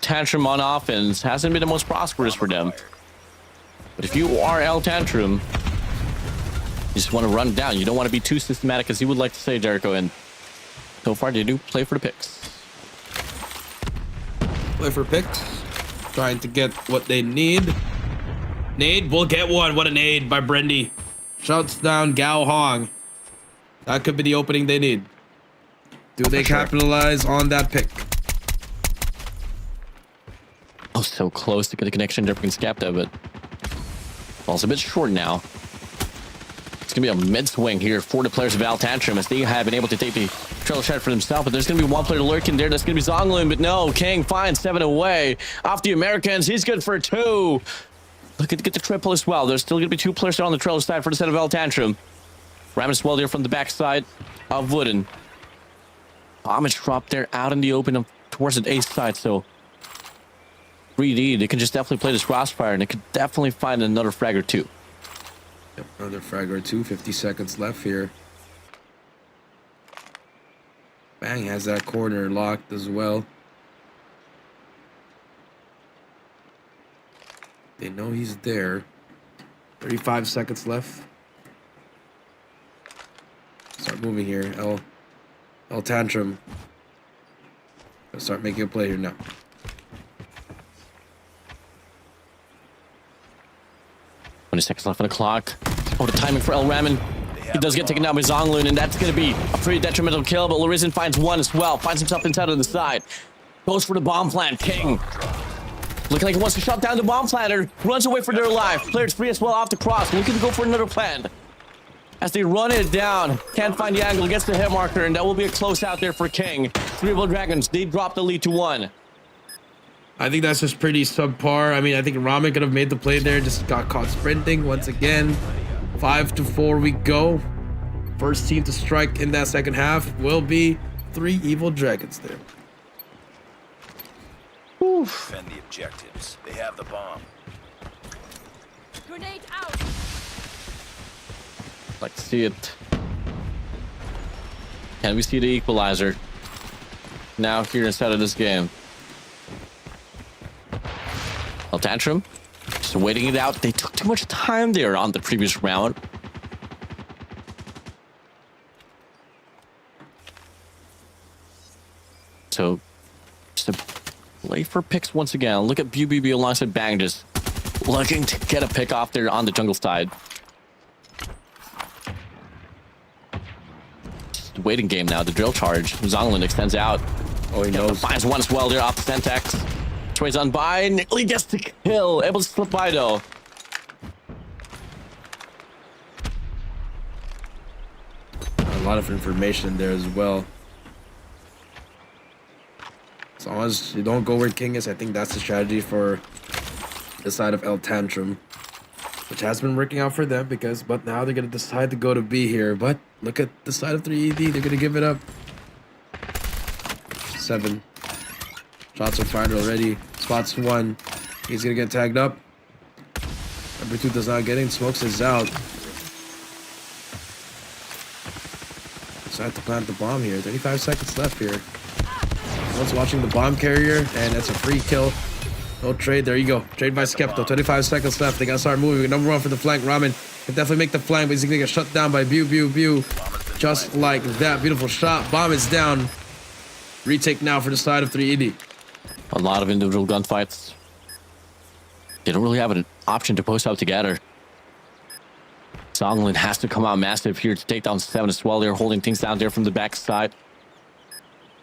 D: Tantrum on offense hasn't been the most prosperous for them. But if you are Tantrum, you just want to run down. You don't want to be too systematic, as you would like to say, Jericho. And so far, they do play for the picks.
E: Play for picks. Trying to get what they need. Nade will get one. What a nade by Brendy. Shouts down Gao Hong. That could be the opening they need. Do they capitalize on that pick?
D: Oh, so close to get a connection there from Skepta, but falls a bit short now. It's going to be a mid-swing here for the players of Tantrum as they have been able to take the trail shot for themselves, but there's going to be one player lurking there. That's going to be Zonglin, but no, King finds 7 away. Off the Americans, he's good for 2. Look at get the triple as well. There's still going to be 2 players there on the trailer side for the set of Tantrum. Ram as well there from the backside of Wooden. Bomb is dropped there out in the open towards the ace side, so 3D, they can just definitely play this crossfire, and they could definitely find another frag or 2.
E: Yep, another frag or 2. 50 seconds left here. Bang has that corner locked as well. They know he's there. 35 seconds left. Start moving here. Tantrum. Let's start making a play here now.
D: Seconds left on the clock. Oh, the timing for El Ramen. He does get taken down by Zonglun, and that's going to be a pretty detrimental kill, but Larisen finds 1 as well. Finds himself inside on the side. Goes for the bomb plant. King. Looking like he wants to shut down the bomb planter. Runs away for their life. Players free as well off the cross. Looking to go for another plant. As they run it down. Can't find the angle. Gets the hit marker, and that will be a close out there for King. 3 Evil Dragons. They drop the lead to 1.
E: I think that's just pretty subpar. I mean, I think Ramen could have made the play there. Just got caught sprinting once again. 5-4 we go. First team to strike in that second half will be 3 Evil Dragons there.
F: Defend the objectives. They have the bomb.
G: Grenade out.
D: Like to see it. Can we see the equalizer? Now here inside of this game. Tantrum, just waiting it out. They took too much time there on the previous round. So, just a play for picks once again. Look at BBB alongside Bang, just looking to get a pick off there on the jungle side. Just waiting game now. The drill charge. Zonglin extends out.
E: Oh, he knows.
D: Finds one as well there off the Sentex. Trays on by, nearly gets the kill. Able to slip by though.
E: A lot of information there as well. As long as you don't go where King is, I think that's the strategy for the side of Tantrum, which has been working out for them but now they're gonna decide to go to B here. But look at the side of 3ED, they're gonna give it up. 7 shots are fired already. Spots 1. He's gonna get tagged up. Number 2 does not get in. Smokes is out. Decide to plant the bomb here. 35 seconds left here. One's watching the bomb carrier, and it's a free kill. No trade. There you go. Trade by Skepto. 25 seconds left. They gotta start moving. Number 1 for the flank. Ramen can definitely make the flank, but he's gonna get shut down by Bew. Just like that. Beautiful shot. Bomb is down. Retake now for the side of 3ED.
D: A lot of individual gunfights. They don't really have an option to post out together. Zonglin has to come out massive here to take down 7 as well. They're holding things down there from the backside.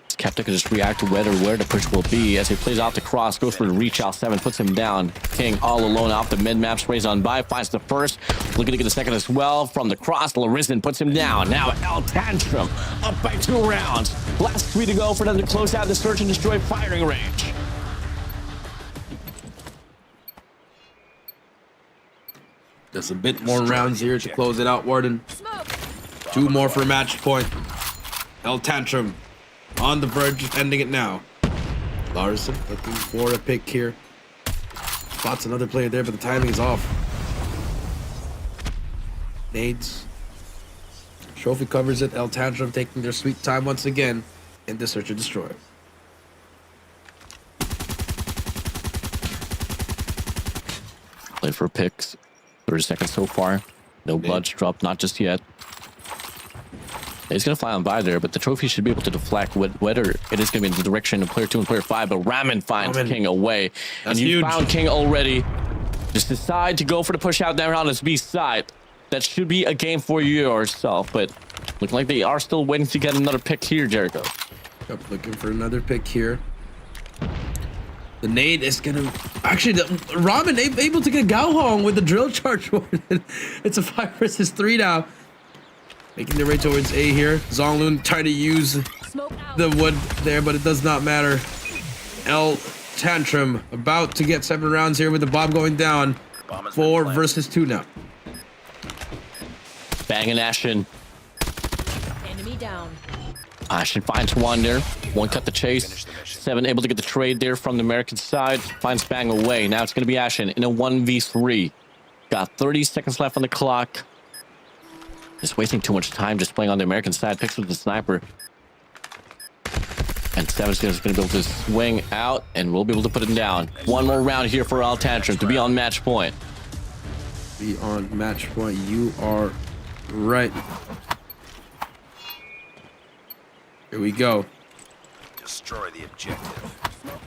D: Skeptic can just react to where the push will be as he plays out the cross, goes for the reach out. 7 puts him down. King all alone off the mid-map, sprays on by, finds the first, looking to get the second as well from the cross. Larisen puts him down. Now Tantrum up by 2 rounds. Last 3 to go for them to close out the search and destroy firing range.
E: Just a bit more rounds here to close it out, Warden.
G: Smoke.
E: 2 more for match point. Tantrum on the verge of ending it now. Larson looking for a pick here. Spots another player there, but the timing is off. Nades. Trophy covers it. Tantrum taking their sweet time once again in the search and destroy.
D: Play for picks. 30 seconds so far. No bloods dropped, not just yet. He's going to fly on by there, but the trophy should be able to deflect whether it is going to be in the direction of player 2 and player 5. But Ramen finds King away.
E: That's
D: and you
E: huge.
D: found King already. Just decide to go for the push out there on his B side. That should be a game for you yourself, but looking like they are still waiting to get another pick here, Jericho.
E: Yep, looking for another pick here. The nade is gonna actually Ramen able to get Gaohong with the drill charge. It's a 5 versus 3 now. Making their way towards A here. Zonglin trying to use
G: Smoke out.
E: the wood there, but it does not matter. Tantrum about to get 7 rounds here with the bomb going down. 4 versus 2 now.
D: Bang and Ashen.
G: Enemy down.
D: Ashen finds 1 there. 1 cut the chase. 7 able to get the trade there from the American side. Finds Bang away. Now it's going to be Ashen in a 1v3. Got 30 seconds left on the clock. Just wasting too much time just playing on the American side. Picks with the sniper. And 7's going to be able to swing out, and we'll be able to put him down. 1 more round here for Tantrum to be on match point.
E: Be on match point. You are right. Here we go.
F: Destroy the objective.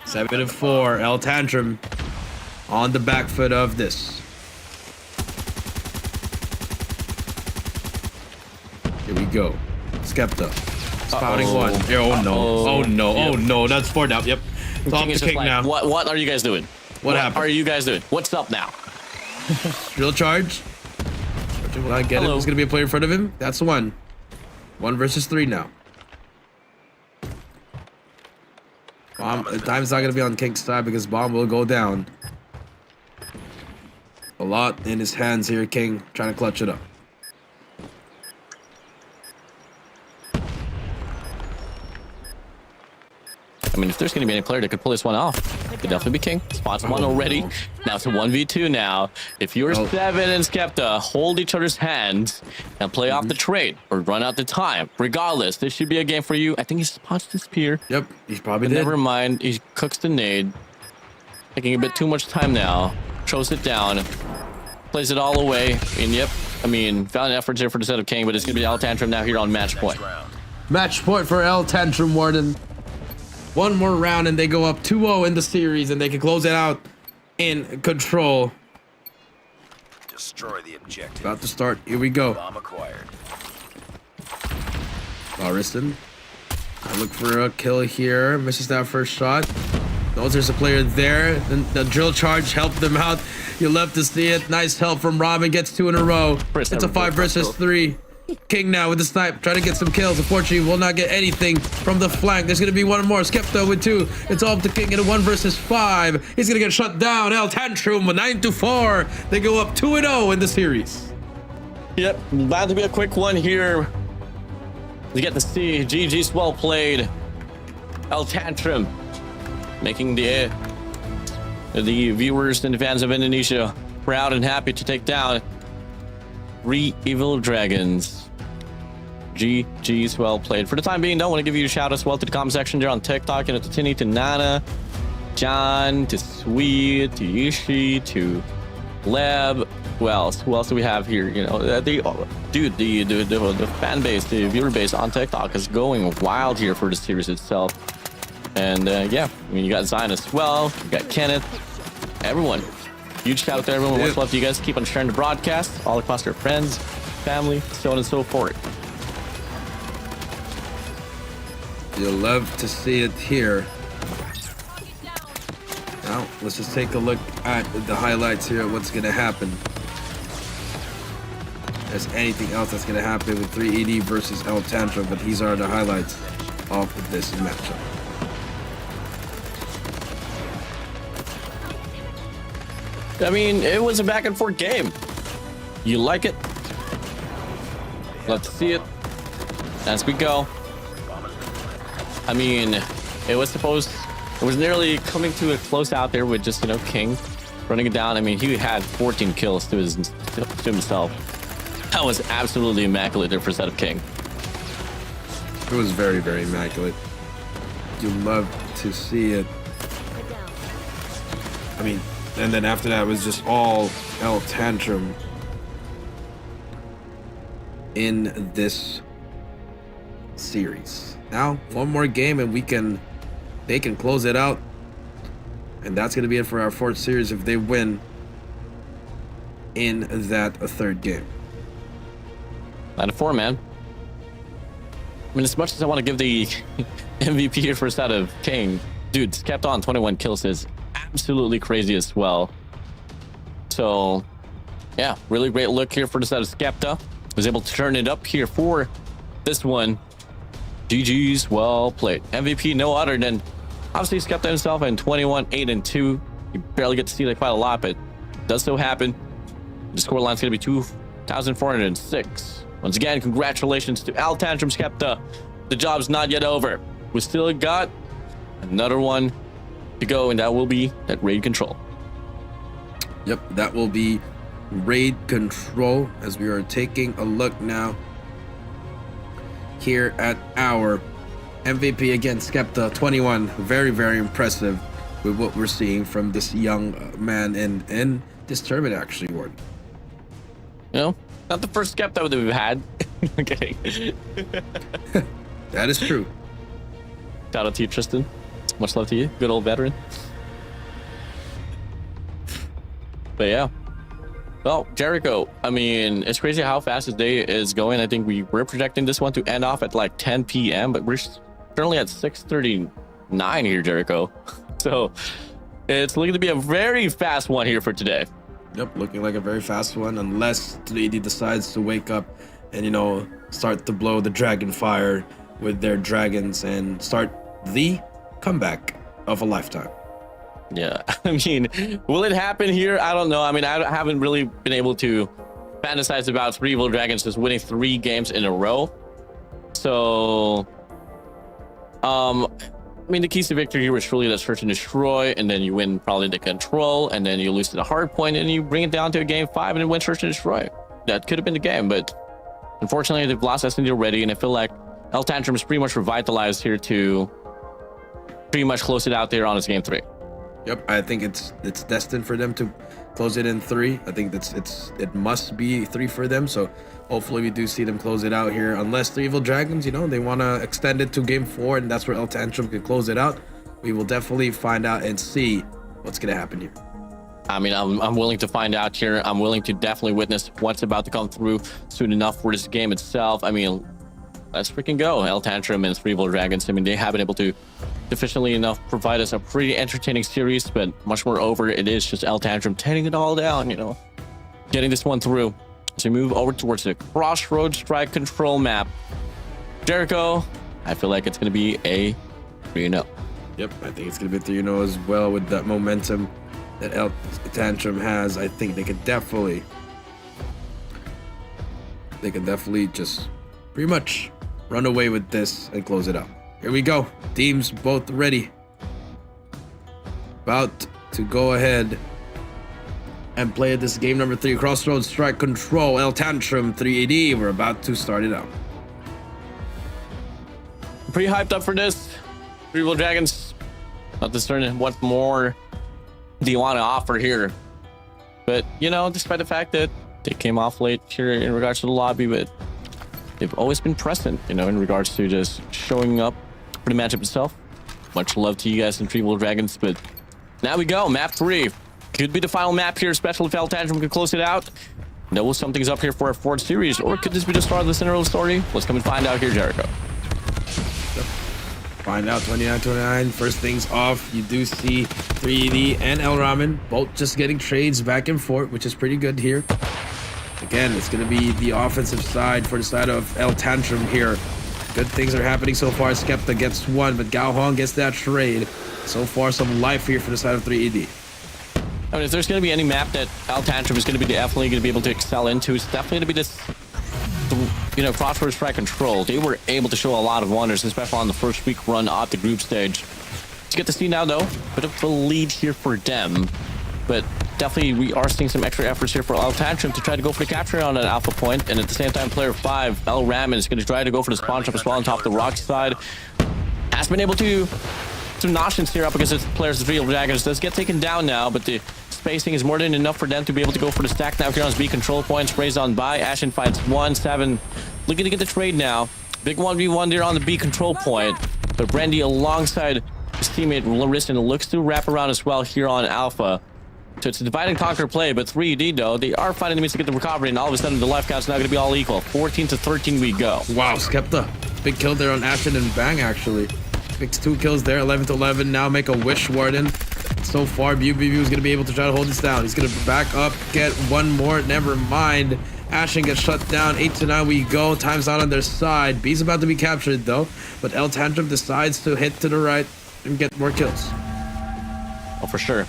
E: 7-4. Tantrum on the back foot of this. Here we go. Skepta. Spouting 1. Oh no. Oh no. Oh no. That's 4 down. Yep. It's off
D: King
E: the
D: is just
E: kick
D: like,
E: now.
D: What are you guys doing?
E: What happened?
D: are you guys doing? What's up now?
E: Drill charge. Will not get it. There's gonna be a player in front of him. That's 1. 1 versus 3 now. Time's not gonna be on King's side because Bomb will go down. A lot in his hands here, King, trying to clutch it up.
D: I mean, if there's going to be any player that could pull this one off, it could definitely be King. Spots one already.
E: No.
D: Now it's a 1v2 now. If you're Seven and Skepta, hold each other's hands and play off the trade or run out the time. Regardless, this should be a game for you. I think he spots this spear.
E: Yep, he's probably
D: But
E: did.
D: never mind. He cooks the nade. Taking a bit too much time now. Throws it down. Plays it all away. And yep, I mean, valiant efforts here for the set of King, but it's going to be L Tantrum now here on match point.
E: Match point for L Tantrum Warden. One more round and they go up 2-0 in the series and they can close it out in control.
F: Destroy the objective.
E: About to start. Here we go.
F: Bomb acquired.
E: Lauriston. I look for a kill here. Misses that first shot. Knows there's a player there. Then the drill charge helped them out. You love to see it. Nice help from Robin. Gets 2 in a row. It's a 5 versus 3. King now with the snipe, trying to get some kills. Unfortunately, will not get anything from the flank. There's going to be one more. Skepta with 2. It's all up to King in a 1 versus 5. He's going to get shut down. L Tantrum with 9-4. They go up 2-0 in the series.
D: Yep, about to be a quick one here. You get to see GG's well played. L Tantrum making the viewers and the fans of Indonesia proud and happy to take down 3 Evil Dragons. GG's well played. For the time being, don't want to give you a shout out as well to the comment section there on TikTok, and to Tini, to Nana, John, to Sweet, to Yishi, to Leb. Who else do we have here? You know, the fan base, the viewer base on TikTok is going wild here for the series itself. And yeah, I mean, you got Zion as well, you got Kenneth, everyone. Huge shout out to everyone. Much love to you guys. Keep on sharing the broadcast all across your friends, family, so on and so forth.
E: You'll love to see it here. Now, let's just take a look at the highlights here of what's going to happen. If there's anything else that's going to happen with 3ED versus L Tantrum, but these are the highlights of this matchup.
D: I mean, it was a back and forth game. You like it? Love to see it. As we go. I mean, it was nearly coming to a close out there with just, you know, King running it down. I mean, he had 14 kills to himself. That was absolutely immaculate there for a set of King.
E: It was very, very immaculate. You love to see it. I mean, and then after that was just all L Tantrum in this series. Now, one more game and they can close it out. And that's going to be it for our 4th series if they win in that 3rd game.
D: 9-4, man. I mean, as much as I want to give the MVP here for a set of King, dude, kept on 21 kills is absolutely crazy as well. So yeah, really great look here for the set of Skepta. Was able to turn it up here for this one. GG's well played. MVP no other than obviously Skepta himself, and 21 8-2. You barely get to see that quite a lot, but it does so happen. The score line's gonna be 2,406. Once again, congratulations to L Tantrum Skepta. The job's not yet over. We still got another one to go, and that will be that raid control.
E: Yep, that will be raid control as we are taking a look now here at our MVP again, Skepta, 21. Very, very impressive with what we're seeing from this young man in this tournament, actually, Ward.
D: You know, not the first Skepta that we've had. Okay.
E: That is true.
D: Shout out to you, Tristan. Much love to you, good old veteran. But yeah. Well, Jericho, I mean, it's crazy how fast this day is going. I think we were projecting this one to end off at like 10 p.m., but we're currently at 6:39 here, Jericho. So it's looking to be a very fast one here for today.
E: Yep, looking like a very fast one, unless 3D decides to wake up and, you know, start to blow the dragon fire with their dragons and start the comeback of a lifetime.
D: Yeah, I mean, will it happen here? I don't know. I mean, I haven't really been able to fantasize about 3 Evil Dragons just winning 3 games in a row. So, I mean, the keys to victory here was truly the search and destroy, and then you win probably the control, and then you lose to the hard point, and you bring it down to a game 5 and then win search and destroy. That could have been the game, but unfortunately, they've lost S&D already, and I feel like Tantrum is pretty much revitalized here to pretty much close it out there on its game 3.
E: Yep, I think it's destined for them to close it in 3. I think it must be 3 for them. So hopefully we do see them close it out here. Unless the Evil Dragons, you know, they want to extend it to game 4, and that's where Tantrum can close it out. We will definitely find out and see what's gonna happen here.
D: I mean, I'm willing to find out here. I'm willing to definitely witness what's about to come through soon enough for this game itself. I mean, let's freaking go. Tantrum and 3 Evil Dragons. I mean, they have been able to efficiently enough provide us a pretty entertaining series, but much more over it is just Tantrum tearing it all down, you know, getting this one through. So we move over towards the Crossroads Strike Control map. Jericho, I feel like it's going to be a 3-0.
E: Yep, I think it's gonna be 3-0 as well with that momentum that Tantrum has. I think they could definitely just pretty much run away with this and close it out. Here we go. Teams both ready. About to go ahead and play this game number 3, Crossroads Strike Control, Tantrum 3AD. We're about to start it out.
D: Pretty hyped up for this. 3 Evil Dragons. Not discerning what more do you want to offer here. But, you know, despite the fact that they came off late here in regards to the lobby, but they've always been present, you know, in regards to just showing up for the matchup itself. Much love to you guys in 3 Evil Dragons, but now we go. Map 3. Could be the final map here, especially if Tantrum can close it out. Know something's up here for our 4th series, or could this be the start of the Cinderella story? Let's come and find out here, Jericho.
E: Find out 29-29. First things off, you do see 3D and El Ramen both just getting trades back and forth, which is pretty good here. Again, it's going to be the offensive side for the side of Tantrum here. Good things are happening so far. Skepta gets 1, but Gao Hong gets that trade. So far, some life here for the side of 3ED.
D: I mean, if there's going to be any map that Tantrum is going to be definitely going to be able to excel into, it's definitely going to be this, you know, Crossroads Strike Control. They were able to show a lot of wonders, especially on the first week run of the group stage. Let's get to see now, though. Bit of a lead here for them, but definitely we are seeing some extra efforts here for Tantrum to try to go for the capture on an alpha point, and at the same time, player 5, El Ramen, is going to try to go for the spawn trap as well on top of the rock side. Has been able to some notions here up against the players of 3 Evil Dragons. Does get taken down now, but the spacing is more than enough for them to be able to go for the stack now here on his B control point. Sprays on by. Ashen fights 1-7. Looking to get the trade now. Big 1v1 there on the B control point. But Brandy alongside his teammate Larissa looks to wrap around as well here on Alpha. So it's a divide and conquer play, but 3D though, they are finding the means to get the recovery, and all of a sudden the life count's now going to be all equal. 14-13 we go.
E: Wow, Skepta. Big kill there on Ashen and Bang, actually. Big 2 kills there, 11-11. Now make a wish, Warden. So far, BBB is going to be able to try to hold this down. He's going to back up, get 1 more. Never mind. Ashen gets shut down. 8-9 we go. Time's out on their side. B's about to be captured, though. But Tantrum decides to hit to the right and get more kills.
D: Oh, for sure.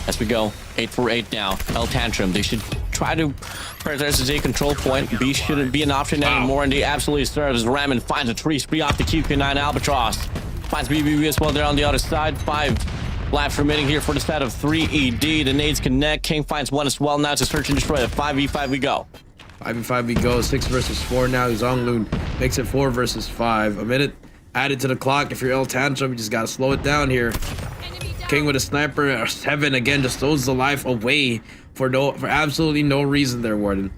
D: As we go, 8 for 8 now. Tantrum, they should try to prioritize the A control point. B shouldn't be an option anymore, and they absolutely serve as Ramen finds a tree spree off the QQ9 Albatross. Finds BBB as well there on the other side. 5 lives remaining here for the side of 3ED. The nades connect. King finds 1 as well. Now it's a search and destroy. 5v5 we go.
E: 5v5 we go. 6 versus 4 now. Zonglun makes it 4 versus 5. A minute added to the clock. If you're Tantrum, you just gotta slow it down here. King with a sniper, 7 again, just throws the life away for absolutely no reason there, Warden.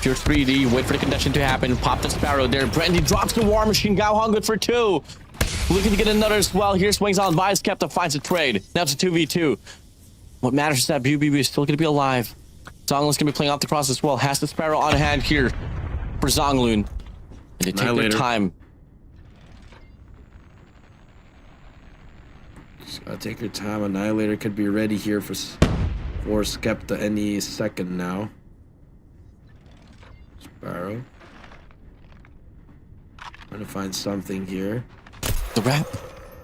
D: Pure 3D, wait for the connection to happen. Pop the Sparrow there. Brandy drops the War Machine. Gao Hong good for 2. Looking to get another as well. Here swings on by. Skepta finds a trade. Now it's a 2v2. What matters is that BBB is still going to be alive. Zonglun's going to be playing off the cross as well. Has the Sparrow on hand here for Zonglun. And they take their time.
E: Just gotta take your time. Annihilator could be ready here for Skepta any second now. Sparrow. Trying to find something here.
D: The wrap.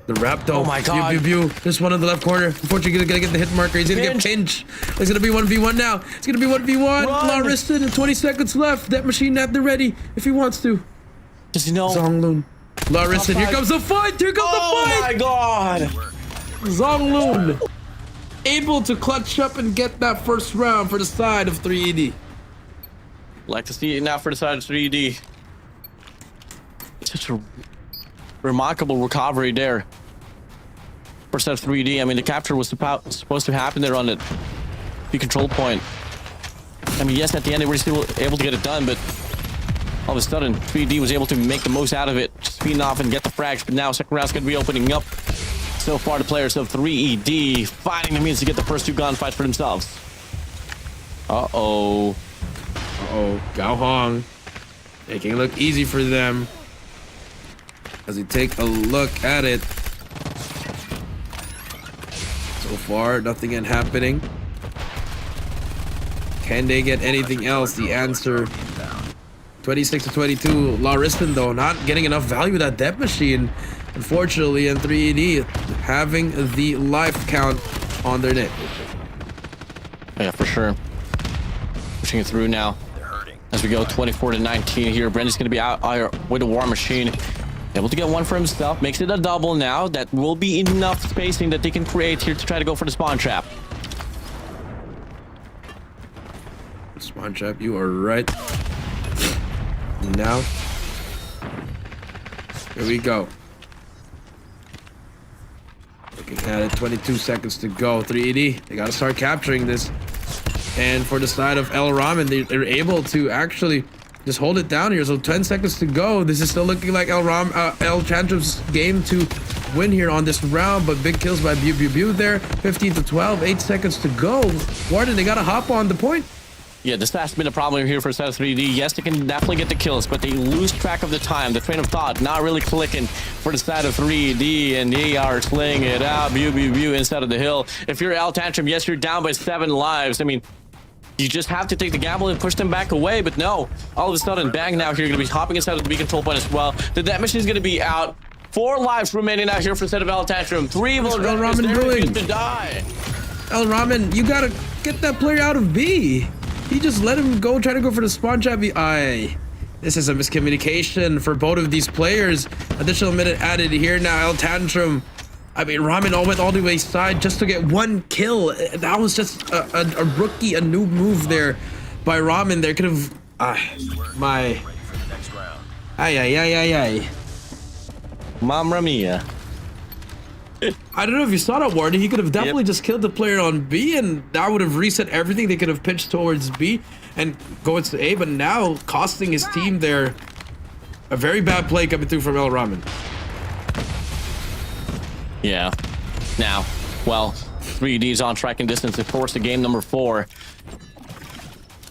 E: The wrap though.
D: Oh my God.
E: Pew, pew, pew. There's one in the left corner. Unfortunately, gonna get the hit marker. He's gonna get pinched. It's gonna be 1v1 now. It's gonna be 1v1. Lariston and 20 seconds left. That machine at the ready if he wants to.
D: Does he know?
E: Zonglun. Lariston, here comes the fight. Here comes the
D: Oh my
E: fight.
D: God.
E: Zonglun able to clutch up and get that first round for the side of 3ED.
D: Like to see it now for the side of 3D. Such a remarkable recovery there. For set of 3D, I mean, the capture was supposed to happen there on the control point. I mean, yes, at the end they were still able to get it done, but all of a sudden 3D was able to make the most out of it, speeding off and get the frags. But now second round's going to be opening up. So far, the players of 3ED finding the means to get the first two gunfights for themselves. Uh-oh.
E: Uh-oh. Gao Hong making it look easy for them as we take a look at it. So far, nothing yet happening. Can they get anything else? The answer, 26 to 22. Lariston, though, not getting enough value with that death machine. Unfortunately, and 3ED having the life count on their neck.
D: Yeah, for sure. Pushing it through now. As we go 24 to 19 here. Brendan's going to be out with a war machine. Able to get one for himself. Makes it a double now. That will be enough spacing that they can create here to try to go for the spawn trap.
E: Spawn trap, you are right. Now, here we go. Looking at it, 22 seconds to go. 3ED, they got to start capturing this. And for the side of El Ramen, they're able to actually just hold it down here. So 10 seconds to go. This is still looking like El Tantrum's game to win here on this round, but big kills by Bew there. 15 to 12, 8 seconds to go. Warden, they got to hop on the point.
D: Yeah, this has been a problem here for set of 3D. Yes, they can definitely get the kills, but they lose track of the time. The train of thought not really clicking for the side of 3D, and they are slaying it out. Bew inside of the hill. If you're El Tantrum, yes, you're down by 7 lives. I mean, you just have to take the gamble and push them back away, but no. All of a sudden, Bang now here going to be hopping inside of the B control point as well. The death machine is going to be out. 4 lives remaining out here for the set of El Tantrum. 3 will refuse to die.
E: El Ramen, you got to get that player out of B. He just let him go, try to go for the spawn trap. This is a miscommunication for both of these players. Additional minute added here now. El Tantrum. I mean, Ramen went all the way side just to get 1 kill. That was just a rookie, a noob move there by Ramen. There could have...
D: Mamma mia.
E: I don't know if you saw that, Warden. He could have definitely just killed the player on B, and that would have reset everything. They could have pitched towards B and go into A, but now costing his team there. A very bad play coming through from El Ramen.
D: Yeah. Now, well, 3D's on striking distance to force the game number 4.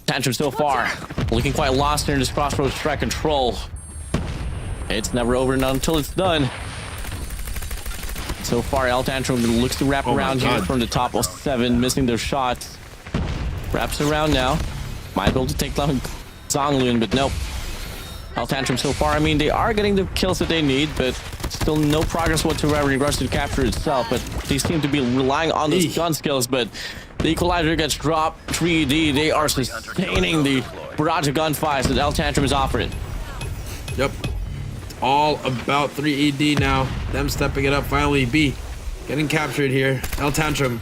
D: Tantrum so far looking quite lost here in this crossroads track control. It's never over until it's done. So far, El Tantrum looks to wrap around here from the top of 7, missing their shots. Wraps around now. Might be able to take down Zonglun, but nope. El Tantrum so far, I mean, they are getting the kills that they need, but still no progress whatsoever in regards to the capture itself. But they seem to be relying on those gun skills, but the equalizer gets dropped. 3D, they are sustaining the barrage of gunfires that El Tantrum is offering.
E: Yep. All about 3ED now. Them stepping it up. Finally, B getting captured here. El Tantrum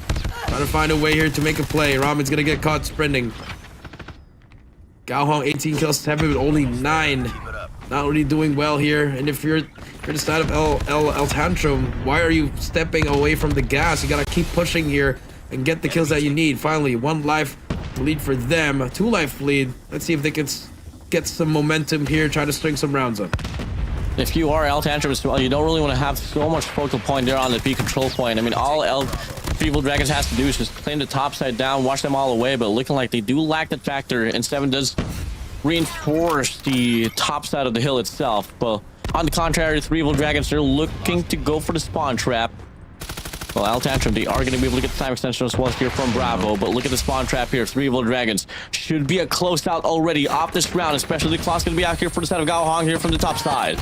E: trying to find a way here to make a play. Ramen's gonna get caught sprinting. Gao Hong 18 kills, 7 with only 9. Not really doing well here. And if you're the side of El Tantrum, why are you stepping away from the gas? You gotta keep pushing here and get the kills that you need. Finally, 1 life lead for them. 2 life lead. Let's see if they can get some momentum here. Try to string some rounds up.
D: If you are El Tantrum as well, you don't really want to have so much focal point there on the B control point. I mean, all Evil Dragons has to do is just claim the top side down, watch them all away, but looking like they do lack that factor, and 7 does reinforce the top side of the hill itself. But on the contrary, 3 Evil Dragons are looking to go for the spawn trap. Well, El Tantrum, they are going to be able to get the time extension as well here from Bravo, but look at the spawn trap here. 3 Evil Dragons should be a close out already off this round, especially the clock's going to be out here for the side of Gao Hong here from the top side.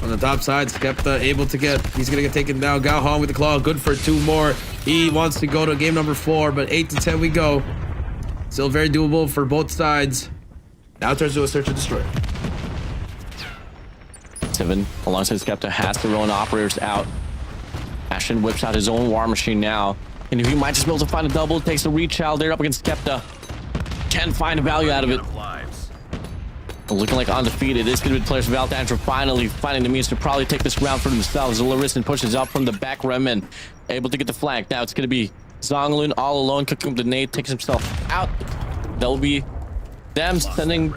E: On the top side, Skepta able to get, he's gonna get taken down. Galhong with the claw, good for 2 more. He wants to go to game number 4, but 8 to 10 we go. Still very doable for both sides. Now turns to a search and destroy.
D: 7 alongside Skepta has their own operators out. Ashen whips out his own war machine now. And he might just be able to find a double, takes a reach out there up against Skepta. Can find a value out of it. Looking like undefeated. This could be the players of Tantrum finally finding the means to probably take this round for themselves. Larison pushes up from the back. Remen able to get the flank. Now it's going to be Zonglun all alone, cooking the nade, takes himself out. That will be them sending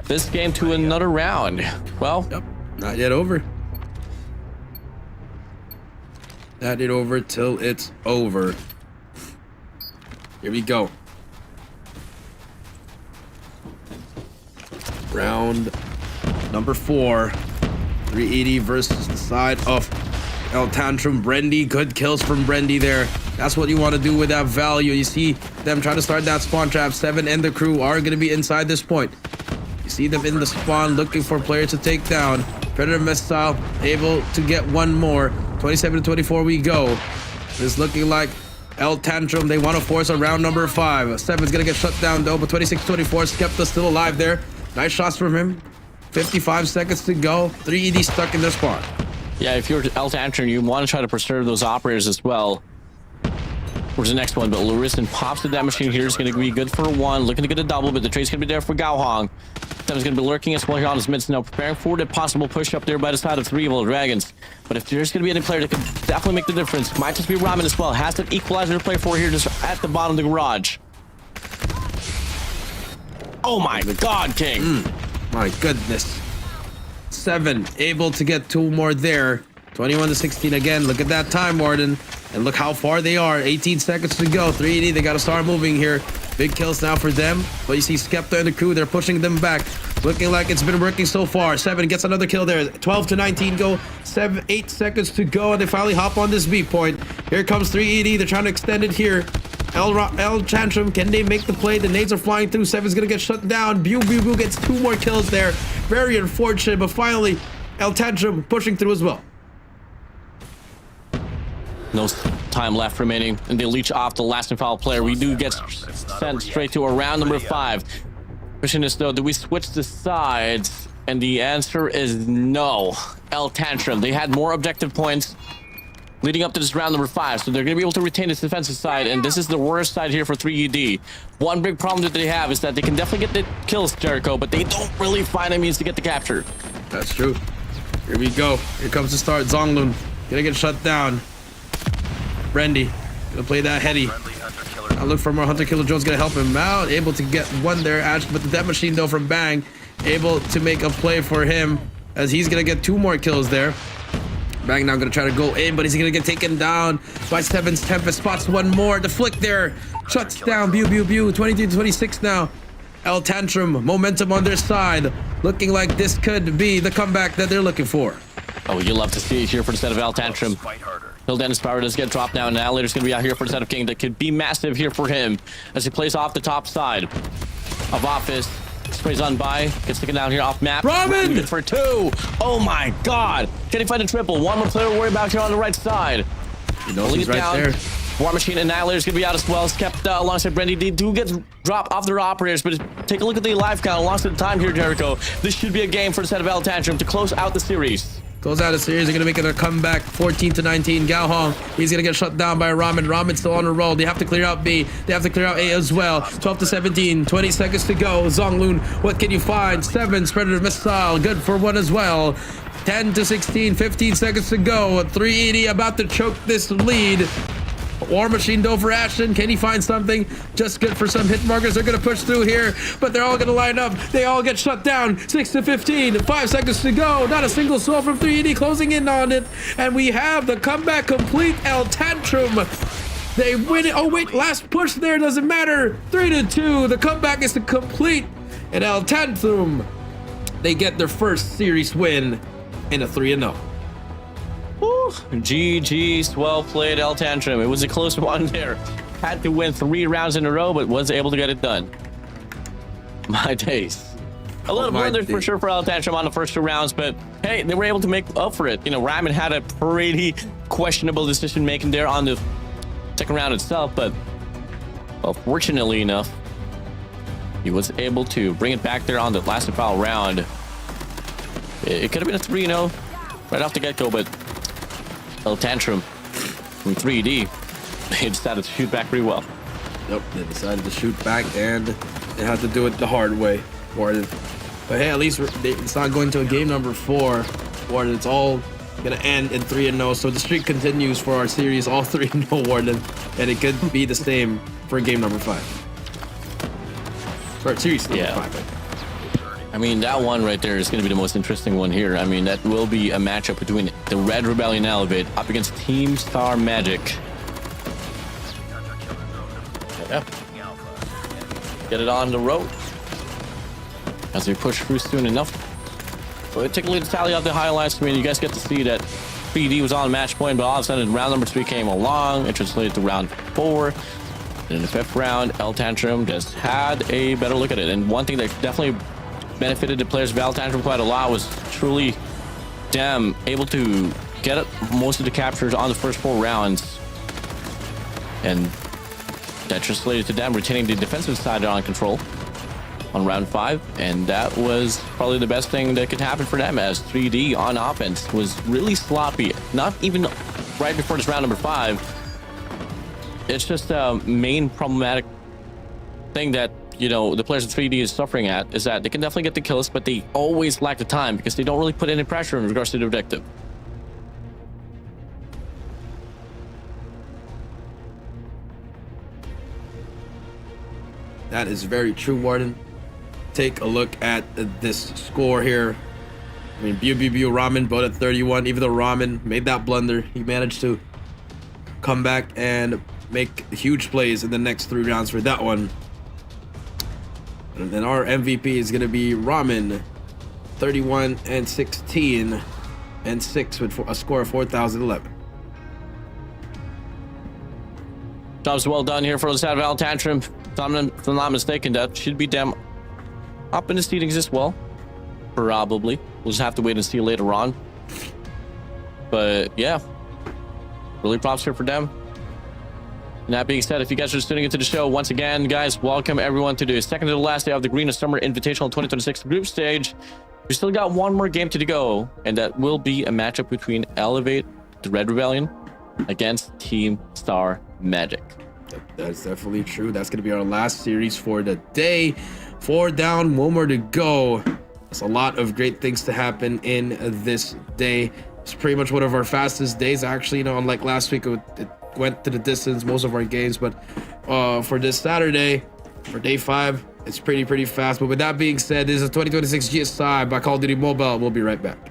D: this game to another round. Well,
E: Yep, not yet over. Not yet over till it's over. Here we go. Round number 4. 380 versus the side of Tantrum. Brendy, good kills from Brendy there. That's what you want to do with that value. You see them trying to start that spawn trap. 7 and the crew are going to be inside this point. You see them in the spawn looking for players to take down. Predator missile able to get one more. 27 to 24 we go. It's looking like Tantrum, they want to force a round number 5. 7's going to get shut down though, but 26-24. Skepta still alive there. Nice shots from him. 55 seconds to go. 3ED stuck in their spawn.
D: yeah, if you're Tantrum, you want to try to preserve those operators as well. Where's the next one? But Larison pops with that machine here. Is going to be good for 1. Looking to get a double, but the trade's going to be there for Gaohong. Seven's going to be lurking as well here on his mids now, preparing for the possible push up there by the side of 3 Evil Dragons. But if there's going to be any player that could definitely make the difference, might just be Ramen as well. Has an equalizer to play for here just at the bottom of the garage. Oh my God, King.
E: My goodness. 7 able to get 2 more there. 21 to 16 again. Look at that time, Warden. And look how far they are. 18 seconds to go. 380, they got to start moving here. Big kills now for them. But you see Skepta and the crew, they're pushing them back. Looking like it's been working so far. 7 gets another kill there. 12 to 19 go. 8 seconds to go. And they finally hop on this B point. Here comes 380. They're trying to extend it here. Tantrum, can they make the play? The nades are flying through. 7's gonna get shut down. Bew gets 2 more kills there. Very unfortunate, but finally, Tantrum pushing through as well.
D: No time left remaining, and they leech off the last and final player. We do get sent straight to a round number 5. Question is though, do we switch the sides? And the answer is no. Tantrum, they had more objective points leading up to this round number 5, so they're going to be able to retain this defensive side, and this is the worst side here for 3ED. One big problem that they have is that they can definitely get the kills, Jericho, but they don't really find a means to get the capture.
E: That's true. Here we go. Here comes the start. Zonglun gonna get shut down. Brendy gonna play that heady. I look for more. Hunter Killer Jones gonna help him out. Able to get 1 there. Ash, but the death machine though from Bang able to make a play for him as he's gonna get 2 more kills there. Bang now gonna try to go in, but he's gonna get taken down by 7's Tempest. Spots 1 more. The flick there shuts down. 23 to 26 now. Tantrum, momentum on their side. Looking like this could be the comeback that they're looking for.
D: Oh, you love to see it here for the set of Tantrum. Hill Dennis Power does get dropped down, and now later's gonna be out here for the set of King. That could be massive here for him as he plays off the top side of Office. Sprays on by, gets taken down here off map.
E: Robin!
D: Good for 2. Oh my God! Can he find a triple? 1 more player to worry about here on the right side.
E: You know he's right
D: down.
E: there.
D: War Machine Annihilator's gonna be out as well. Skepta alongside Brendy. They do get dropped off their operators, but take a look at the live count alongside the time here, Jericho. This should be a game for the set of Tantrum to close out the series.
E: Close out the series. They're gonna make it a comeback. 14 to 19. Gao Hong, he's gonna get shut down by Ramen. Ramen's still on a roll. They have to clear out B. They have to clear out A as well. 12 to 17. 20 seconds to go. Zonglun, what can you find? 7 Predator missile, good for 1 as well. 10 to 16. 15 seconds to go. 380 about to choke this lead. War Machine though for Ashton. Can he find something? Just good for some hit markers. They're going to push through here, but they're all going to line up. They all get shut down. 6 to 15. 5 seconds to go. Not a single soul from 380 closing in on it. And we have the comeback complete. Tantrum. They win it. Oh, wait. Last push there. Doesn't matter. 3 to 2. The comeback is complete. And Tantrum, they get their first series win in a 3-0.
D: GG's, well played, Tantrum. It was a close one there. Had to win 3 rounds in a row, but was able to get it done. My days. A little
E: my
D: blunder for
E: day.
D: sure for Tantrum on the first 2 rounds, but hey, they were able to make up for it. You know, Ramen had a pretty questionable decision making there on the second round itself, but well, fortunately enough, he was able to bring it back there on the last and final round. It could have been a 3-0 right off the get-go, but Tantrum from 3D, they decided to shoot back pretty well.
E: Nope, they decided to shoot back, and they had to do it the hard way, Warden. But hey, at least it's not going to a game number 4, Warden. It's all gonna end in 3-0, so the streak continues for our series, all 3-0, Warden, and it could be the same for game number 5. For series number 5.
D: I mean, that one right there is going to be the most interesting one here. I mean, that will be a matchup between the Red Rebellion Elevate up against Team Star Magic. Yeah. Get it on the road as they push through soon enough. Well, take a look at the tally of the highlights. I mean, you guys get to see that 3D was on match point, but all of a sudden round number 3 came along. It translated to round 4. And in the 5th round, Tantrum just had a better look at it. And one thing that definitely benefited the players of Tantrum quite a lot was truly them able to get most of the captures on the first 4 rounds. And that translated to them retaining the defensive side on control on round 5, and that was probably the best thing that could happen for them, as 3D on offense was really sloppy. Not even right before this round number 5. It's just a main problematic thing that, you know, the players of 3D is suffering at, is that they can definitely get the kills, but they always lack the time because they don't really put any pressure in regards to the objective.
E: That is very true, Warden. Take a look at this score here. I mean, Ramen both at 31. Even though Ramen made that blunder, he managed to come back and make huge plays in the next 3 rounds for that one. And then our MVP is going to be Ramen, 31 and 16 and 6 with a score of 4,011.
D: Job's well done here for the side of Tantrum. If I'm not mistaken, that should be them up in the seedings as well. Probably. We'll just have to wait and see later on. But yeah, really props here for them. And that being said, if you guys are just tuning into the show, once again, guys, welcome everyone to the second to the last day of the Garena Summer Invitational 2026 group stage. We still got one more game to go, and that will be a matchup between Elevate, the Red Rebellion, against Team Star Magic.
E: That's definitely true. That's going to be our last series for the day. 4 down, 1 more to go. There's a lot of great things to happen in this day. It's pretty much one of our fastest days, actually. You know, unlike last week, it went to the distance, most of our games. But for this Saturday, for day 5, it's pretty fast. But with that being said, this is 2026 GSI by Call of Duty Mobile. We'll be right back.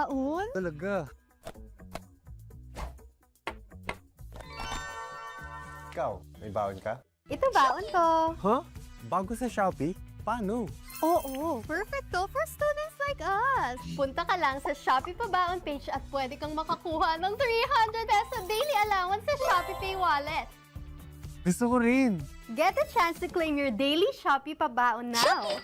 C: baon?
B: Talaga. Ikaw, may baon ka?
C: Ito baon ko.
B: Huh? Bago sa Shopee? Paano?
C: Oo, perfect to for students like us. Punta ka lang sa Shopee Pabaon page at pwede kang makakuha ng 300 peso daily allowance sa Shopee Pay Wallet.
B: Gusto ko rin.
C: Get a chance to claim your daily Shopee Pabaon now.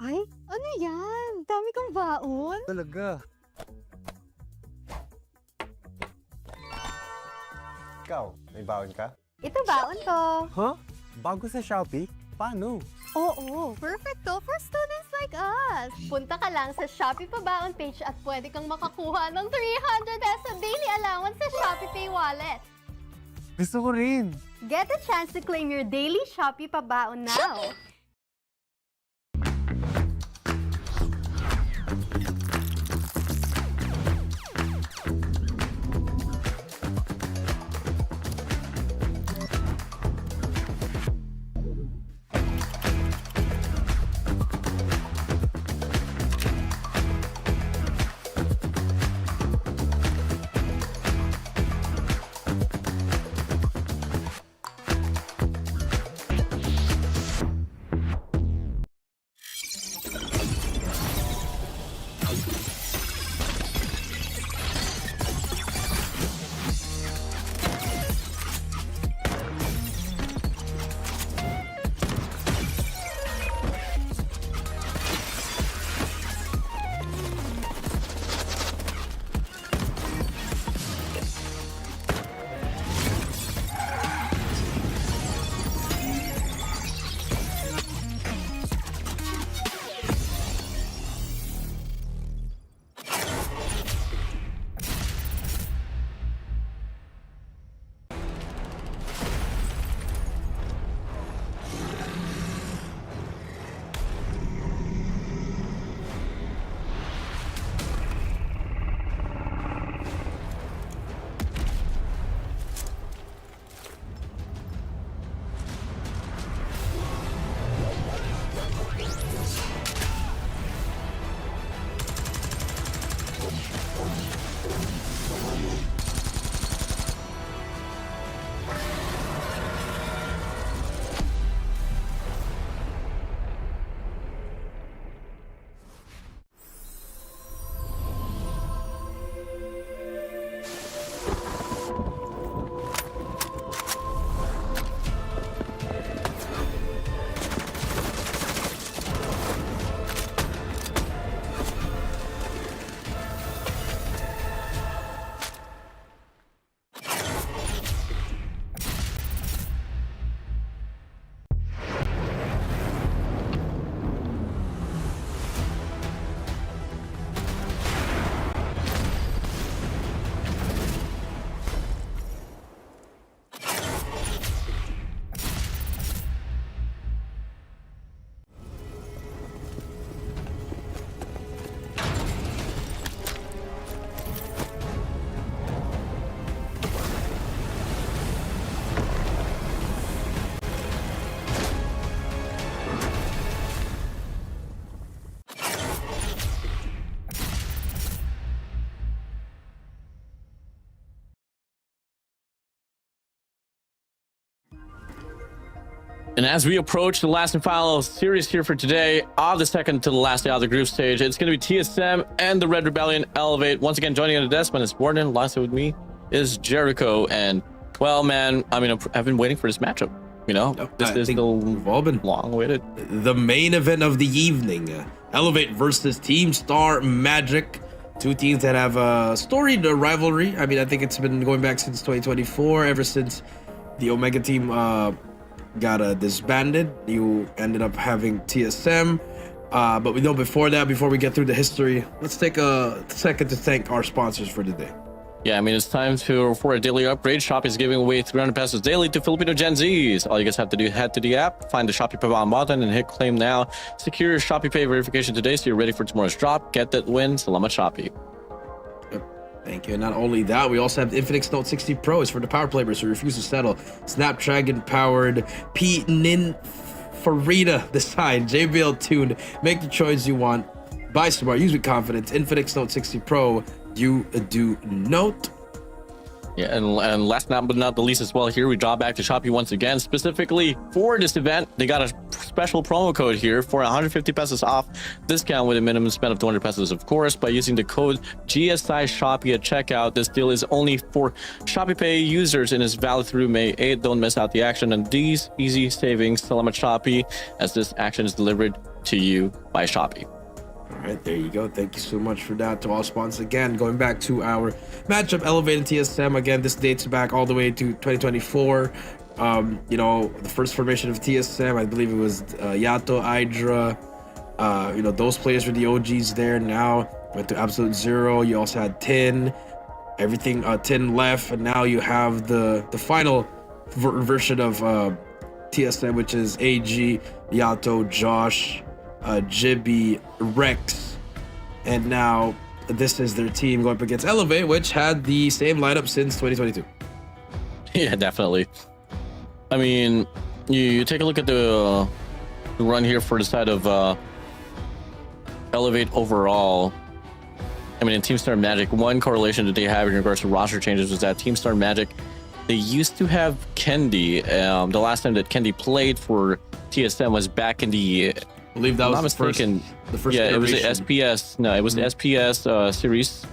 C: Ay, ano yan? Dami kong baon.
B: Talaga. Ikaw, may baon ka?
C: Ito baon ko.
B: Huh? Bago sa Shopee? Paano?
C: Oo, perfect to for students like us. Punta ka lang sa Shopee Pabaon page at pwede kang makakuha ng 300 peso daily allowance sa Shopee Pay Wallet.
B: Gusto ko rin.
C: Get a chance to claim your daily Shopee Pabaon now.
D: And as we approach the last and final series here for today, of the second to the last day of the group stage, it's going to be TSM and the Red Rebellion Elevate. Once again, joining on the desk, it's Warden. Last with me is Jericho. And, well, man, I mean, I've been waiting for this matchup. You know, this is the long-awaited.
E: The main event of the evening. Elevate versus Team Star Magic. Two teams that have a storied rivalry. I mean, I think it's been going back since 2024, ever since the Omega team got disbanded. You ended up having TSM, but we know before that, before we get through the history, let's take a second to thank our sponsors for today.
D: Yeah, I mean, it's time for a daily upgrade. Shopee is giving away 300 pesos daily to Filipino Gen Zs. All you guys have to do, head to the app, find the Shopee Pay button, and hit claim now. Secure your Shopee Pay verification today so you're ready for tomorrow's drop. Get that win. Salamat Shopee.
E: Thank you. And not only that, we also have the Infinix Note 60 Pro. It's for the power players who refuse to settle. Snapdragon powered Pininfarina design, JBL tuned. Make the choice you want. Buy smart, use with confidence. Infinix Note 60 Pro. You do note.
D: Yeah, and last but not the least as well, here we draw back to Shopee once again, specifically for this event. They got a special promo code here for 150 pesos off discount with a minimum spend of 200 pesos, of course, by using the code GSI Shopee at checkout. This deal is only for Shopee Pay users and is valid through May 8th. Don't miss out the action on these easy savings. Salamat Shopee, as this action is delivered to you by Shopee.
E: All right, there you go. Thank you so much for that to all sponsors. Again, going back to our matchup, Elevate and TSM. Again, this dates back all the way to 2024. You know, the first formation of TSM, I believe it was Yato, Hydra. You know, those players were the OGs there. Now went to Absolute Zero. You also had Tin. Everything, Tin left, and now you have the final version of TSM, which is AG, Yato, Josh, Jibby, Rex, and now this is their team going up against Elevate, which had the same lineup since 2022.
D: Yeah, definitely. I mean, you take a look at the run here for the side of Elevate overall. I mean, in Team Star Magic, one correlation that they have in regards to roster changes was that Team Star Magic, they used to have Kendi. The last time that Kendi played for TSM was back in the...
E: I believe that was the first
D: yeah,
E: iteration.
D: it was the SPS. No, it was the SPS series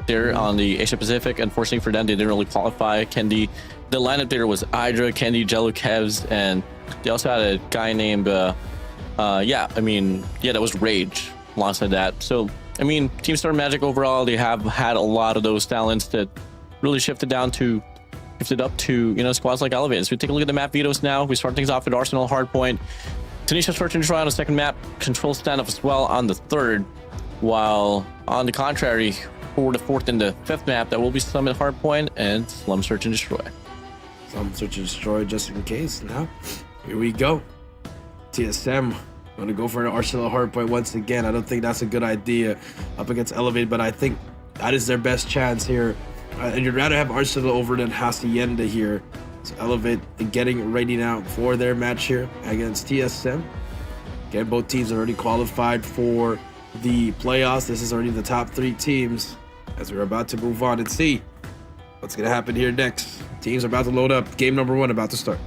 D: there on the Asia Pacific. Unfortunately for them, they didn't really qualify. Kendi, the lineup there was Hydra, Kendi, Jello, Kevs, and they also had a guy named, that was Rage alongside that. So, I mean, Team Star Magic overall, they have had a lot of those talents that really shifted up to, you know, squads like Elevate. So we take a look at the map vetoes now. We start things off with Arsenal Hardpoint. Tanisha search and try on the second map, control standoff as well on the third, while on the contrary, for the fourth and the fifth map, that will be Summit Hardpoint and Slum Search and Destroy.
E: Slum Search and Destroy just in case. Now, here we go. TSM going to go for an Arsenal Hardpoint once again. I don't think that's a good idea up against Elevate, but I think that is their best chance here. And you'd rather have Arsenal over than Hacienda here. So Elevate getting ready now for their match here against TSM. Again, both teams are already qualified for the playoffs. This is already the top three teams as we're about to move on and see what's going to happen here next. Teams are about to load up. Game number one about to start.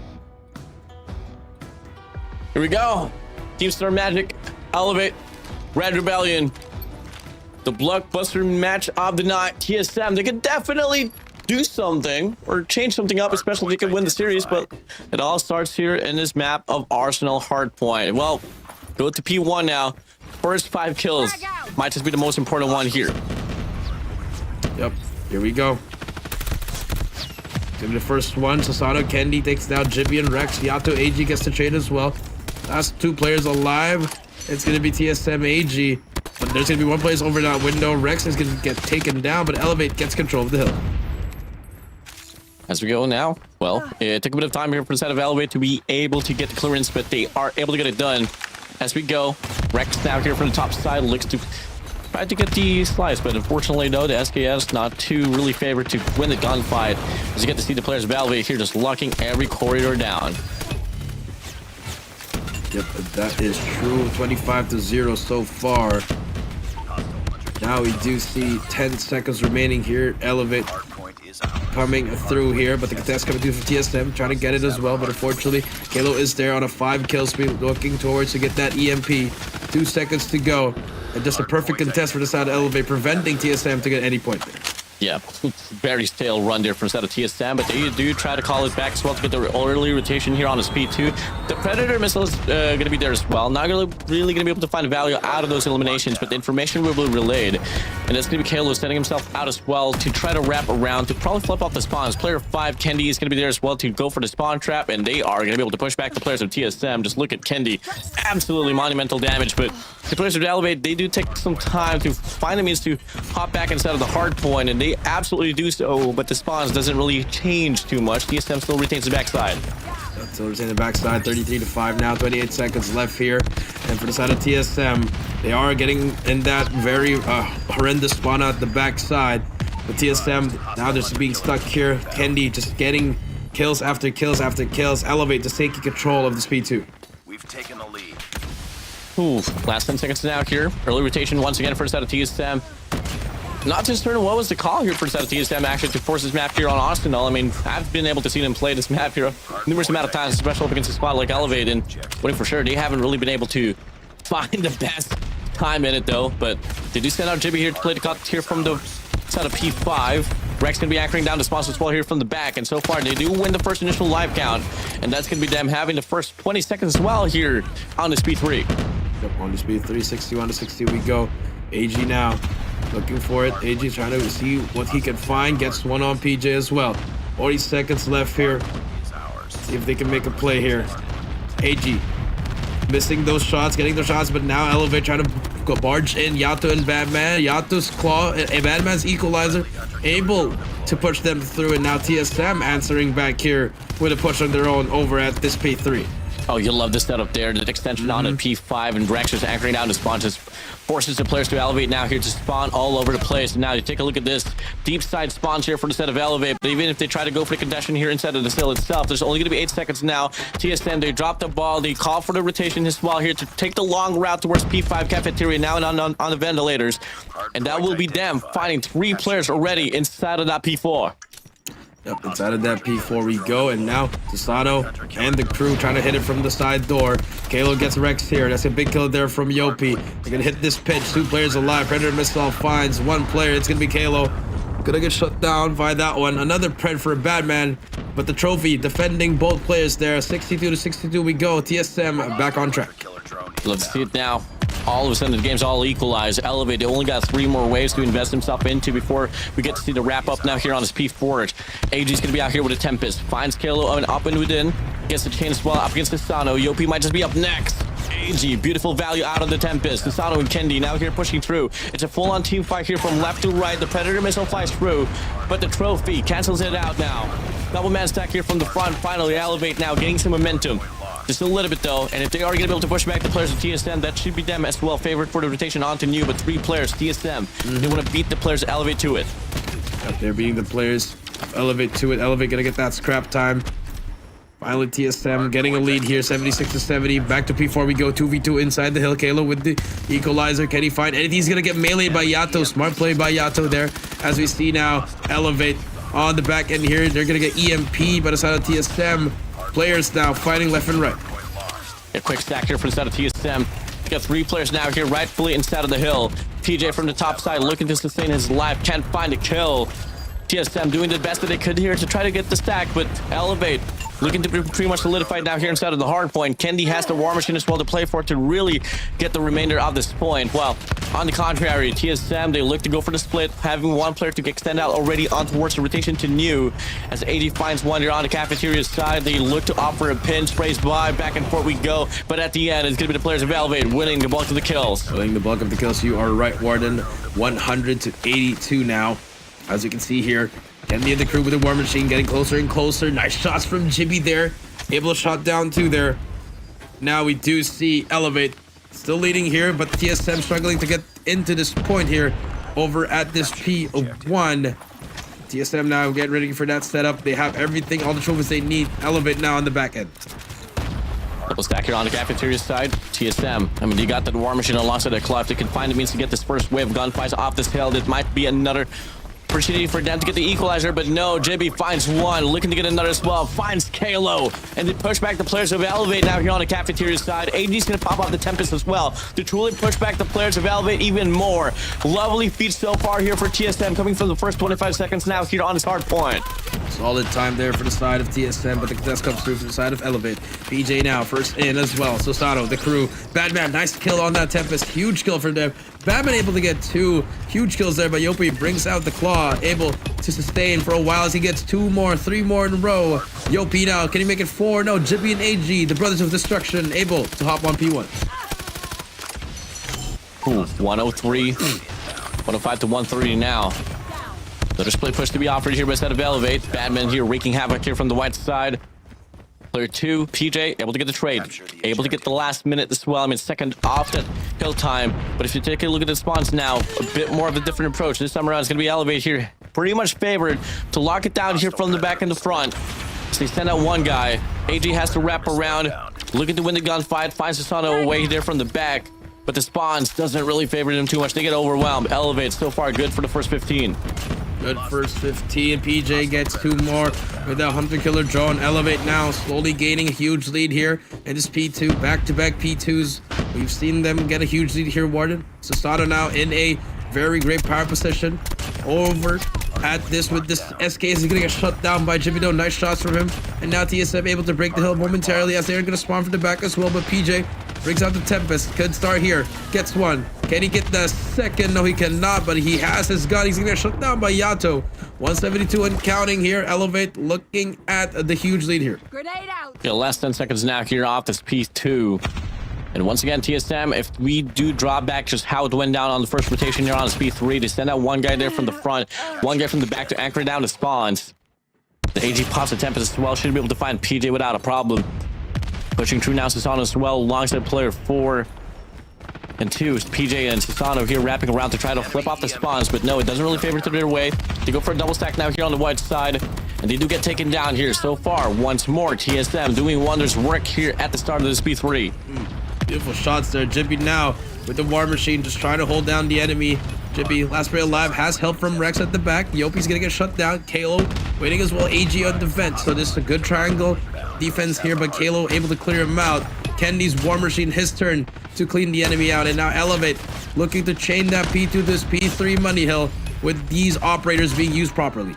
D: Here we go. Team Star Magic, Elevate, Red Rebellion. The blockbuster match of the night. TSM, they could definitely do something or change something up, especially if they can win the series, but it all starts here in this map of Arsenal Hardpoint. Well, go to P1 now. First 5 kills might just be the most important one here.
E: Yep, here we go. Give me the first one. Sasano Kendi takes down Jibby and Rex. Yato AG gets the trade as well. Last 2 players alive. It's going to be TSM AG. But there's going to be one place over that window. Rex is going to get taken down, but Elevate gets control of the hill.
D: As we go now, well, it took a bit of time here for the side of Elevate to be able to get the clearance, but they are able to get it done. As we go, Rex now here from the top side looks to try to get the slice, but unfortunately, no, the SKS not too really favored to win the gunfight. As you get to see the players of Elevate here just locking every corridor down.
E: Yep, that is true. 25-0 so far. Now we do see 10 seconds remaining here. Elevate
F: Hardpoint is ours.
E: coming through here, but the contest coming through for TSM, trying to get it as well, but unfortunately, Kalo is there on a 5-kill streak, looking towards to get that EMP. 2 seconds to go, and just a perfect contest for the side of Elevate, preventing TSM to get any point there.
D: Yeah, very stale run there from the side of TSM, but they do try to call it back as well to get the early rotation here on the speed 2. The Predator missile is going to be there as well. Not really going to be able to find value out of those eliminations, but the information will be relayed. And that's going to be Kalo setting himself out as well to try to wrap around to probably flip off the spawns. Player 5, Kendi, is going to be there as well to go for the spawn trap, and they are going to be able to push back the players of TSM. Just look at Kendi. Absolutely monumental damage, but the players of Elevate, they do take some time to find a means to hop back inside of the hard point, and they absolutely do so, but the spawns doesn't really change too much. TSM still retains the backside.
E: Still retain the backside, 33-5 now, 28 seconds left here. And for the side of TSM, they are getting in that very horrendous spawn at the backside. But TSM, now they're just being stuck here. Kendi just getting kills after kills after kills. Elevate just taking control of the speed 2.
F: We've taken the lead.
D: Ooh, last 10 seconds now here. Early rotation once again for the side of TSM. Not too certain what was the call here for the side of TSM actually to force this map here on Arsenal. I mean, I've been able to see them play this map here numerous amount of times, especially up against a squad like Elevate, and winning for sure. They haven't really been able to find the best time in it though, but they do send out Jibby here to play the cut here from the side of P5. Rex gonna be anchoring down the spawns as well here from the back, and so far they do win the first initial live count, and that's gonna be them having the first 20 seconds as well here on the speed 3.
E: Yep, on the speed 3, 61 to 60 we go. AG now looking for it. AG trying to see what he can find. Gets one on PJ as well. 40 seconds left here. See if they can make a play here. AG missing those shots, getting those shots, but now Elevate trying to go barge in Yato and Batman. Yato's claw, Batman's equalizer, able to push them through, and now TSM answering back here with a push on their own over at this P3.
D: Oh, you'll love this setup there. The extension on at P5, and Rex just anchoring down the spawn, just forces the players to Elevate now here to spawn all over the place. And now you take a look at this deep side spawns here for the set of Elevate. But even if they try to go for the contention here inside of the hill itself, there's only going to be 8 seconds now. TSM, they drop the ball. They call for the rotation as well here to take the long route towards P5 cafeteria now and on the ventilators. And that will be them finding 3 players already inside of that P4.
E: Yep, inside of that P4 we go, and now Sasato and the crew trying to hit it from the side door. Kalo gets Rex here. That's a big kill there from Yopi. They're gonna hit this pitch. 2 players alive. Predator missile finds 1 player. It's gonna be Kalo. Gonna get shut down by that one. Another Pred for a Batman, but the trophy defending both players there. 62 to 62 we go. TSM back on track.
D: Love to see it now. All of a sudden, the game's all equalized. Elevate, they only got 3 more waves to invest himself into before we get to see the wrap up now here on his P4. AG's gonna be out here with a Tempest. Finds Kalo up and within. Gets the chain as well up against Hisano. Yopi might just be up next. AG, beautiful value out of the Tempest. Hisano and Kendi now here pushing through. It's a full-on team fight here from left to right. The Predator missile flies through, but the trophy cancels it out now. Double man stack here from the front. Finally, Elevate now getting some momentum. Just a little bit though, and if they are going to be able to push back the players of TSM, that should be them as well. Favored for the rotation onto new, but 3 players, TSM. They want to beat the players, Elevate to it.
E: Yep, they're beating the players. Elevate to it. Elevate gonna get that scrap time. Finally, TSM getting a lead here, 76 to 70. Back to P4 we go, 2v2 inside the hill. Kalo with the equalizer. Can he find anything? He's gonna get meleeed by Yato. Smart play by Yato there. As we see now, Elevate on the back end here. They're gonna get EMP by the side of TSM. Players now fighting left and right.
D: A quick stack here for the side of TSM. Got 3 players now here rightfully inside of the hill. PJ from the top side looking to sustain his life. Can't find a kill. TSM doing the best that they could here to try to get the stack, but Elevate looking to be pretty much solidified now here inside of the hard point. Kendi has the war machine as well to play for to really get the remainder of this point. Well, on the contrary, TSM, they look to go for the split, having 1 player to extend out already on towards the rotation to new. As AD finds 1 here on the cafeteria side, they look to offer a pin, sprays by, back and forth we go. But at the end, it's going to be the players of Elevate winning the bulk of the kills.
E: Winning the bulk of the kills, you are right, Warden. 100 to 82 now. As you can see here, Kendi and the crew with the war machine getting closer and closer. Nice shots from Jibby there. Able to shot down 2 there. Now we do see Elevate still leading here, but TSM struggling to get into this point here over at this P1. TSM now getting ready for that setup. They have everything, all the trophies they need. Elevate now on the back end.
D: Double stack here on the cafeteria side. TSM, I mean, you got the war machine alongside the club. They can find the means to get this first wave of gunfights off this hill. This might be another Opportunity for them to get the equalizer, but no, JB finds one, looking to get another as well, finds Kalo, and they push back the players of Elevate now here on the cafeteria side. AG's gonna pop off the Tempest as well to truly push back the players of Elevate even more. Lovely feat so far here for TSM, coming from the first 25 seconds now here on his hard point.
E: Solid time there for the side of TSM, but the contest comes through for the side of Elevate. PJ now first in as well. Sosano, the crew, Batman, nice kill on that Tempest, huge kill for them. Batman able to get 2 huge kills there, but Yopi brings out the claw, able to sustain for a while as he gets 2 more, 3 more in a row. Yopi now, can he make it 4? No, Jippy and AG, the Brothers of Destruction, able to hop on P1.
D: Ooh, 103, 105 to 130 now. The display push to be offered here by set of Elevate. Batman here wreaking havoc here from the white side. Player 2, PJ, able to get the trade. Able to get the last minute as well. I mean, second off that kill time. But if you take a look at the spawns now, a bit more of a different approach. This time around, it's going to be Elevate here. Pretty much favored to lock it down here from the back and the front. So they send out one guy. AG has to wrap around. Looking to win the gunfight. Finds Sasano away there from the back. But the spawns doesn't really favor them too much. They get overwhelmed. Elevate so far good for the first 15.
E: Good first 15. PJ gets 2 more with the Hunter Killer draw and Elevate now, slowly gaining a huge lead here. And this P2, back-to-back P2s. We've seen them get a huge lead here, Warden. Sasano now in a very great power position. Over at this with this SK is gonna get shut down by Jibido. Nice shots from him. And now TSM able to break the hill momentarily as they're gonna spawn from the back as well. But PJ brings out the Tempest. Could start here. Gets one. Can he get the second? No, he cannot, but he has his gun. He's gonna get shut down by Yato. 172 and counting here. Elevate looking at the huge lead here.
G: Grenade out.
D: Yeah, last 10 seconds now here off this P2. And once again, TSM, if we do draw back just how it went down on the first rotation here on speed 3, they send out one guy there from the front, one guy from the back to anchor down the spawns. The AG pops the Tempest as well, should be able to find PJ without a problem. Pushing through now Sasano as well, alongside player 4 and 2. PJ and Sasano here wrapping around to try to flip off the spawns, but no, it doesn't really favor to their way. They go for a double stack now here on the white side, and they do get taken down here so far. Once more, TSM doing wonders work here at the start of this P3.
E: Beautiful shots there. Jippy now with the War Machine just trying to hold down the enemy. Jippy, last player alive, has help from Rex at the back. Yopi's gonna get shut down. Kalo waiting as well. AG on defense. So this is a good triangle defense here, but Kalo able to clear him out. Kennedy's War Machine, his turn to clean the enemy out. And now Elevate looking to chain that P2 to this P3 Money Hill with these operators being used properly.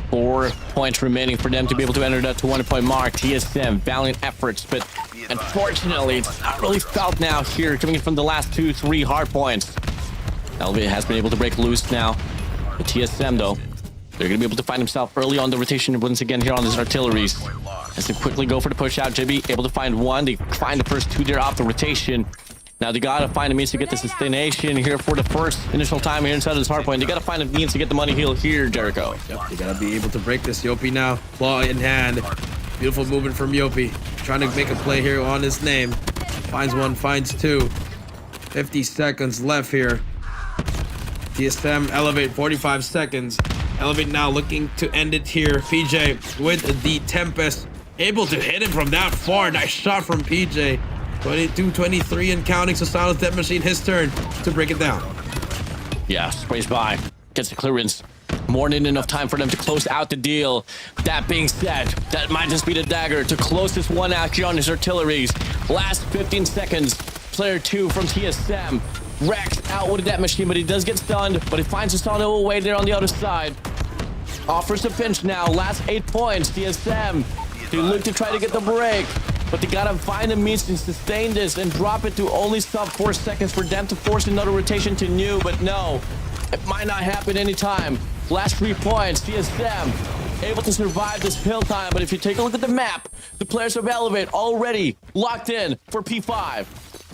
D: 4 points remaining for them to be able to enter that 200-point mark. TSM, valiant efforts, but unfortunately, it's not really felt now here, coming in from the last 2-3 hard points. Elevate has been able to break loose now. The TSM, though, they're going to be able to find himself early on the rotation once again here on his artilleries. As they quickly go for the push out, JB able to find one. They find the first 2 there off the rotation. Now they gotta find a means to get the sustaination here for the first initial time here inside of this hard point. They gotta find a means to get the money heal here, Jericho.
E: Yep, they gotta be able to break this. Yopi now, claw in hand. Beautiful movement from Yopi. Trying to make a play here on his name. Finds one, finds 2. 50 seconds left here. TSM, Elevate, 45 seconds. Elevate now looking to end it here. PJ with the Tempest. Able to hit him from that far. Nice shot from PJ. 22-23 and counting. Sasano's Death Machine, his turn to break it down.
D: Yeah, sprays by. Gets the clearance. More than enough time for them to close out the deal. That being said, that might just be the dagger to close this one out here on his artilleries. Last 15 seconds. Player 2 from TSM. Rex out with that machine, but he does get stunned. But he finds Sasano away there on the other side. Offers a pinch now. Last 8 points. TSM. They look to try to get the break. But they gotta find a means to sustain this and drop it to only sub 4 seconds for them to force another rotation to new. But no, it might not happen anytime. Last 3 points, TSM able to survive this hill time. But if you take a look at the map, the players of Elevate already locked in for P5.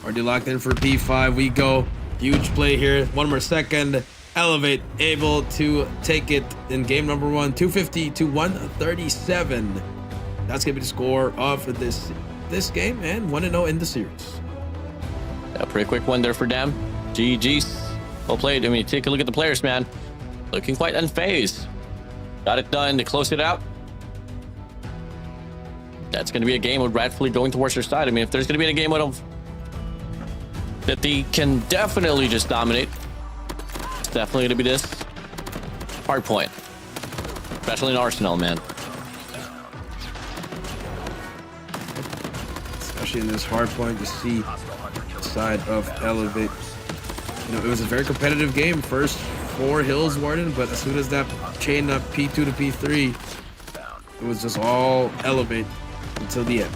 E: Already locked in for P5. We go. Huge play here. 1 more second. Elevate able to take it in game number 1. 250 to 137. That's gonna be the score of this game, and 1-0 in the series.
D: Yeah, pretty quick one there for them. GG's. Well played. I mean, take a look at the players, man. Looking quite unfazed. Got it done to close it out. That's going to be a game with rightfully going towards their side. I mean, if there's going to be a game with that they can definitely just dominate, it's definitely going to be this. hard point, especially in Arsenal, man.
E: Especially in this hard point, you see the side of Elevate. You know, it was a very competitive game. First 4 hills, Warden, but as soon as that chain up P2 to P3, it was just all Elevate until the end.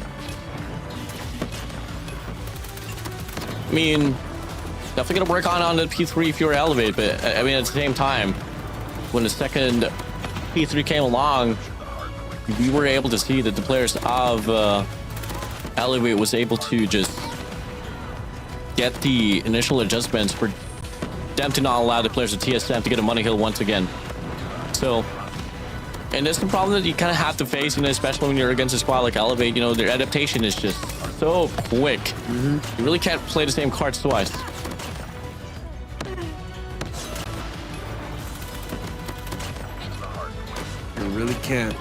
D: I mean, definitely gonna work on the P3 if you're Elevate, but I mean, at the same time, when the second P3 came along, we were able to see that the players of Elevate was able to just get the initial adjustments for them to not allow the players of TSM to get a money hill once again. So, and that's the problem that you kind of have to face, you know, especially when you're against a squad like Elevate. You know, their adaptation is just so quick. You really can't play the same cards twice.
E: You really can't.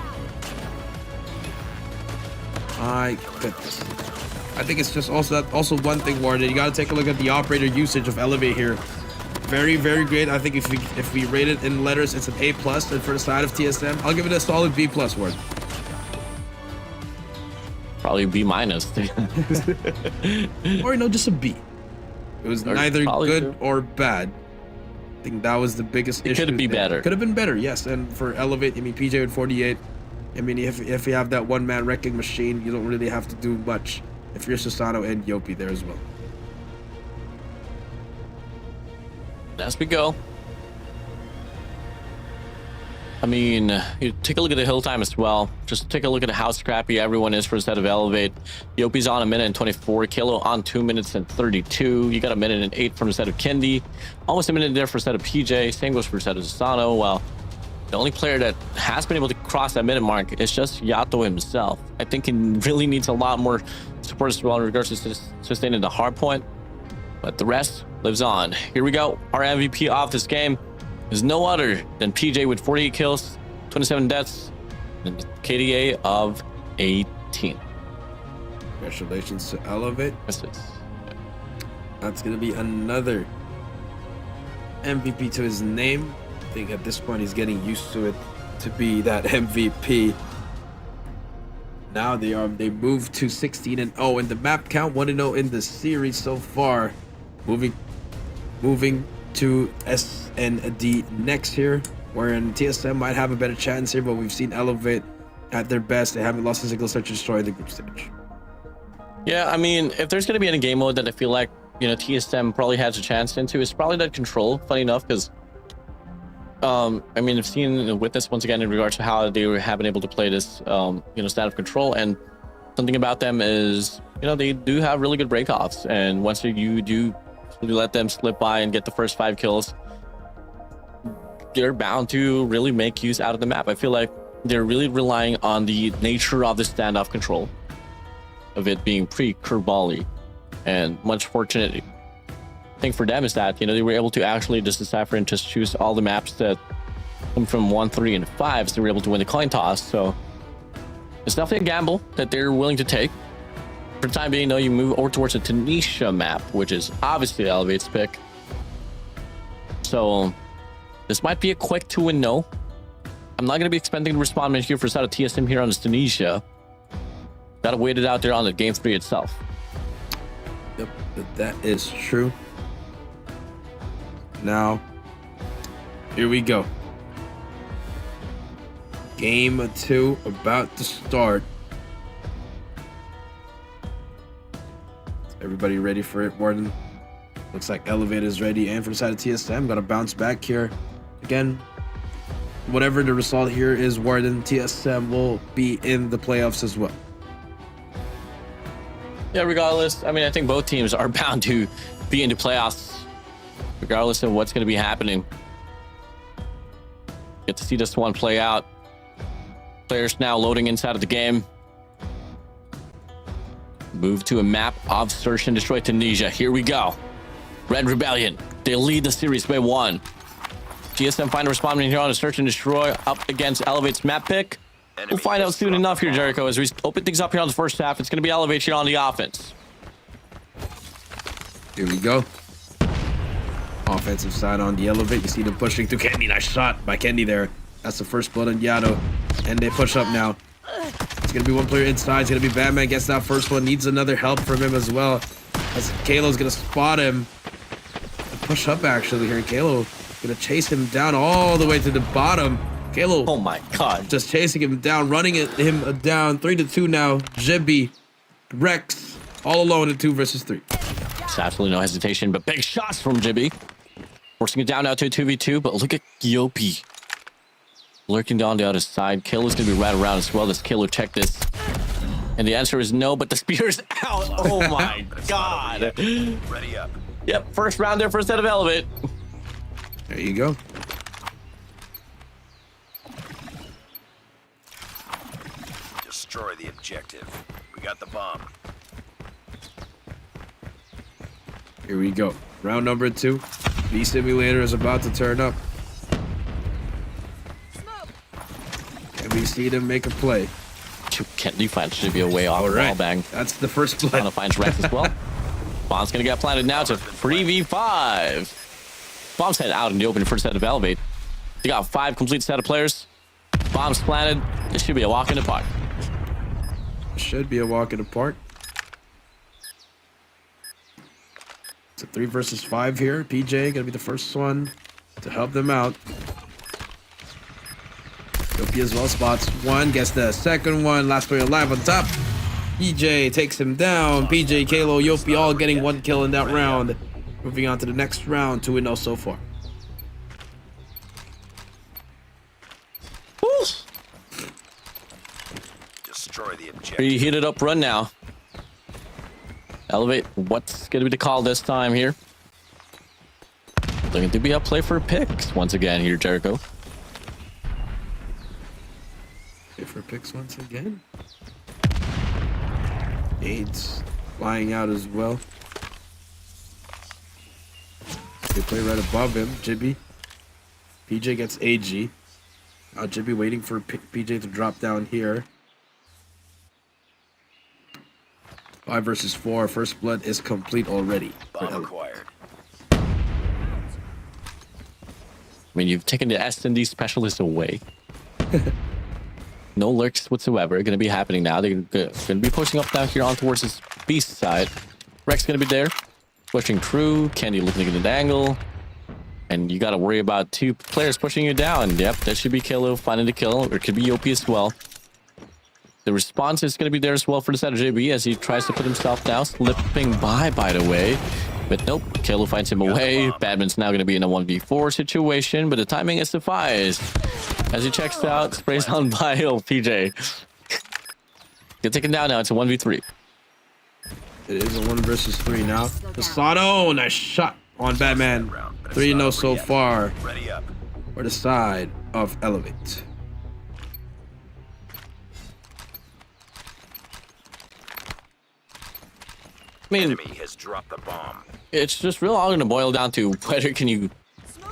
E: My goodness. I think it's just also one thing, Warden. You got to take a look at the operator usage of Elevate here. Very, very great. I think if we rate it in letters, it's an A+. And for the side of TSM, I'll give it a solid B+, Warden.
D: Probably B-.
E: Or no, just a B. It was neither good or bad. I think that was the biggest issue.
D: Could have been better.
E: Could have been better, yes. And for Elevate, I mean, PJ with 48. I mean, if you have that one-man wrecking machine, you don't really have to do much. If you're Susano and Yopi there as well.
D: As we go. I mean, you take a look at the hill time as well. Just take a look at how scrappy everyone is for a set of Elevate. Yopi's on 1 minute and 24. Kilo on 2 minutes and 32. You got 1 minute and 8 from a set of Kendi. Almost a minute there for a set of PJ. Same goes for a set of Susano. Well, the only player that has been able to cross that minute mark is just Yato himself. I think he really needs a lot more support as well in regards to sustaining the hard point. But the rest lives on. Here we go. Our MVP of this game is no other than PJ with 48 kills, 27 deaths, and a KDA of 18.
E: Congratulations to Elevate.
D: That's it.
E: That's going to be another MVP to his name. I think at this point he's getting used to it to be that MVP. Now they move to 16-0 in the map count, 1-0 in the series so far. Moving to SND next here, wherein TSM might have a better chance here, but we've seen Elevate at their best. They haven't lost a single search and destroy the group stage.
D: Yeah, I mean, if there's going to be any game mode that I feel like, you know, TSM probably has a chance into, it's probably that control, funny enough, because I mean, I've seen witness once again in regards to how they have been able to play this, you know, stand of control. And something about them is, you know, they do have really good breakoffs. And once you do let them slip by and get the first 5 kills, they're bound to really make use out of the map. I feel like they're really relying on the nature of the standoff control, of it being pre-curveball-y. And much fortunate thing for them is that, you know, they were able to actually just decipher and just choose all the maps that come from 1, 3, and 5, so they were able to win the coin toss. So it's definitely a gamble that they're willing to take. For the time being, though, you move over towards the Tunisia map, which is obviously Elevate's pick. So this might be a quick 2-0. I'm not going to be expecting to respond here for a side of TSM here on this Tunisia. Got to wait it out there on the game 3 itself.
E: Yep, that is true. Now, here we go. Game 2 about to start. Is everybody ready for it, Warden? Looks like Elevate is ready, and for the side of TSM, gotta bounce back here. Again, whatever the result here is, Warden, TSM will be in the playoffs as well.
D: Yeah, regardless, I mean, I think both teams are bound to be into playoffs, regardless of what's going to be happening. Get to see this one play out. Players now loading inside of the game. Move to a map of Search and Destroy Tunisia. Here we go. Red Rebellion. They lead the series by 1. GSM find a responding here on a Search and Destroy up against Elevate's map pick. We'll find out soon enough here, Jericho, as we open things up here on the first half. It's going to be Elevate here on the offense.
E: Here we go. offensive side on the elevate. You see them pushing to Kendi. Nice shot by Kendi there. That's the first blood on Yado. And they push up now. It's going to be one player inside. It's going to be Batman. Gets that first one. Needs another help from him as well. As Kalo's going to spot him. Push up actually here. Kalo going to chase him down all the way to the bottom. Kalo.
D: Oh my god.
E: Just chasing him down. Running him down. 3-2 now. Jibby. Rex. All alone in 2 versus 3.
D: There's absolutely no hesitation, but big shots from Jibby. Forcing it down now to a 2v2, but look at Yopi. Lurking down the other side. Kalo's going to be right around as well. Does Kalo check this? And the answer is no, but the spear's out. Oh my god.
F: Ready up.
D: Yep, first round there, first set of elevate.
E: There you go.
F: Destroy the objective. We got the bomb.
E: Here we go. Round number 2. V Simulator is about to turn up. Can we see them make a play?
D: Kenny finds should be a way off.
E: All right.
D: Wall bang.
E: That's the first play.
D: Trying to find Rex as well. Bomb's gonna get planted now to 3v5. Bomb's head out in the open first set of elevate. They got 5 complete set of players. Bomb's planted. This should be a walk in the park.
E: Should be a walk in the park. It's a 3 versus 5 here. PJ gonna be the first one to help them out. Yopi as well spots one, gets the second one. Last player alive on top. PJ takes him down. PJ, Kalo, Yopi all getting 1 kill in that round. Moving on to the next round, 2-0 so far.
F: Destroy the objective.
D: Pretty heated up run now. Elevate. What's going to be the call this time here? Looking to be up play for picks once again here, Jericho.
E: Play for picks once again. AIDS flying out as well. They play right above him. Jibby. PJ gets AG. Now Jibby waiting for PJ to drop down here. 5 versus 4. First blood is complete already.
F: Bomb acquired.
D: I mean, you've taken the S&D specialist away. No lurks whatsoever going to be happening now. They're going to be pushing up down here on towards this beast side. Rex going to be there. Pushing through. Candy looking at the angle. And you got to worry about 2 players pushing you down. Yep, that should be Kalo finding the kill. Or it could be Yopi as well. The response is going to be there as well for the side of JB as he tries to put himself down. Slipping by the way. But nope, Kalo finds him away. Badman's now going to be in a 1v4 situation, but the timing is suffice. As he checks out, sprays on by PJ. Get taken down now. It's a 1v3.
E: It is a 1 versus 3 now. Posado, nice shot on Batman. 3-0 so far
F: Ready up.
E: for the side of Elevate.
D: I mean,
F: Enemy has dropped the bomb.
D: it's just real all going to boil down to whether can you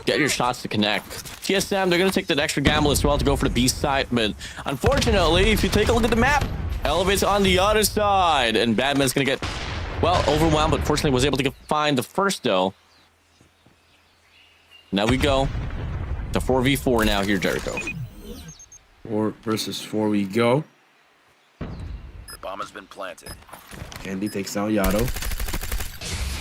D: get your shots to connect. TSM, they're going to take that extra gamble as well to go for the beast side, but unfortunately, if you take a look at the map, Elevate's on the other side, and Batman's going to get, well, overwhelmed, but fortunately was able to find the first, though. Now we go to 4v4 now here, Jericho.
E: 4 versus 4 we go.
F: The bomb has been planted.
E: Candy takes down Yado.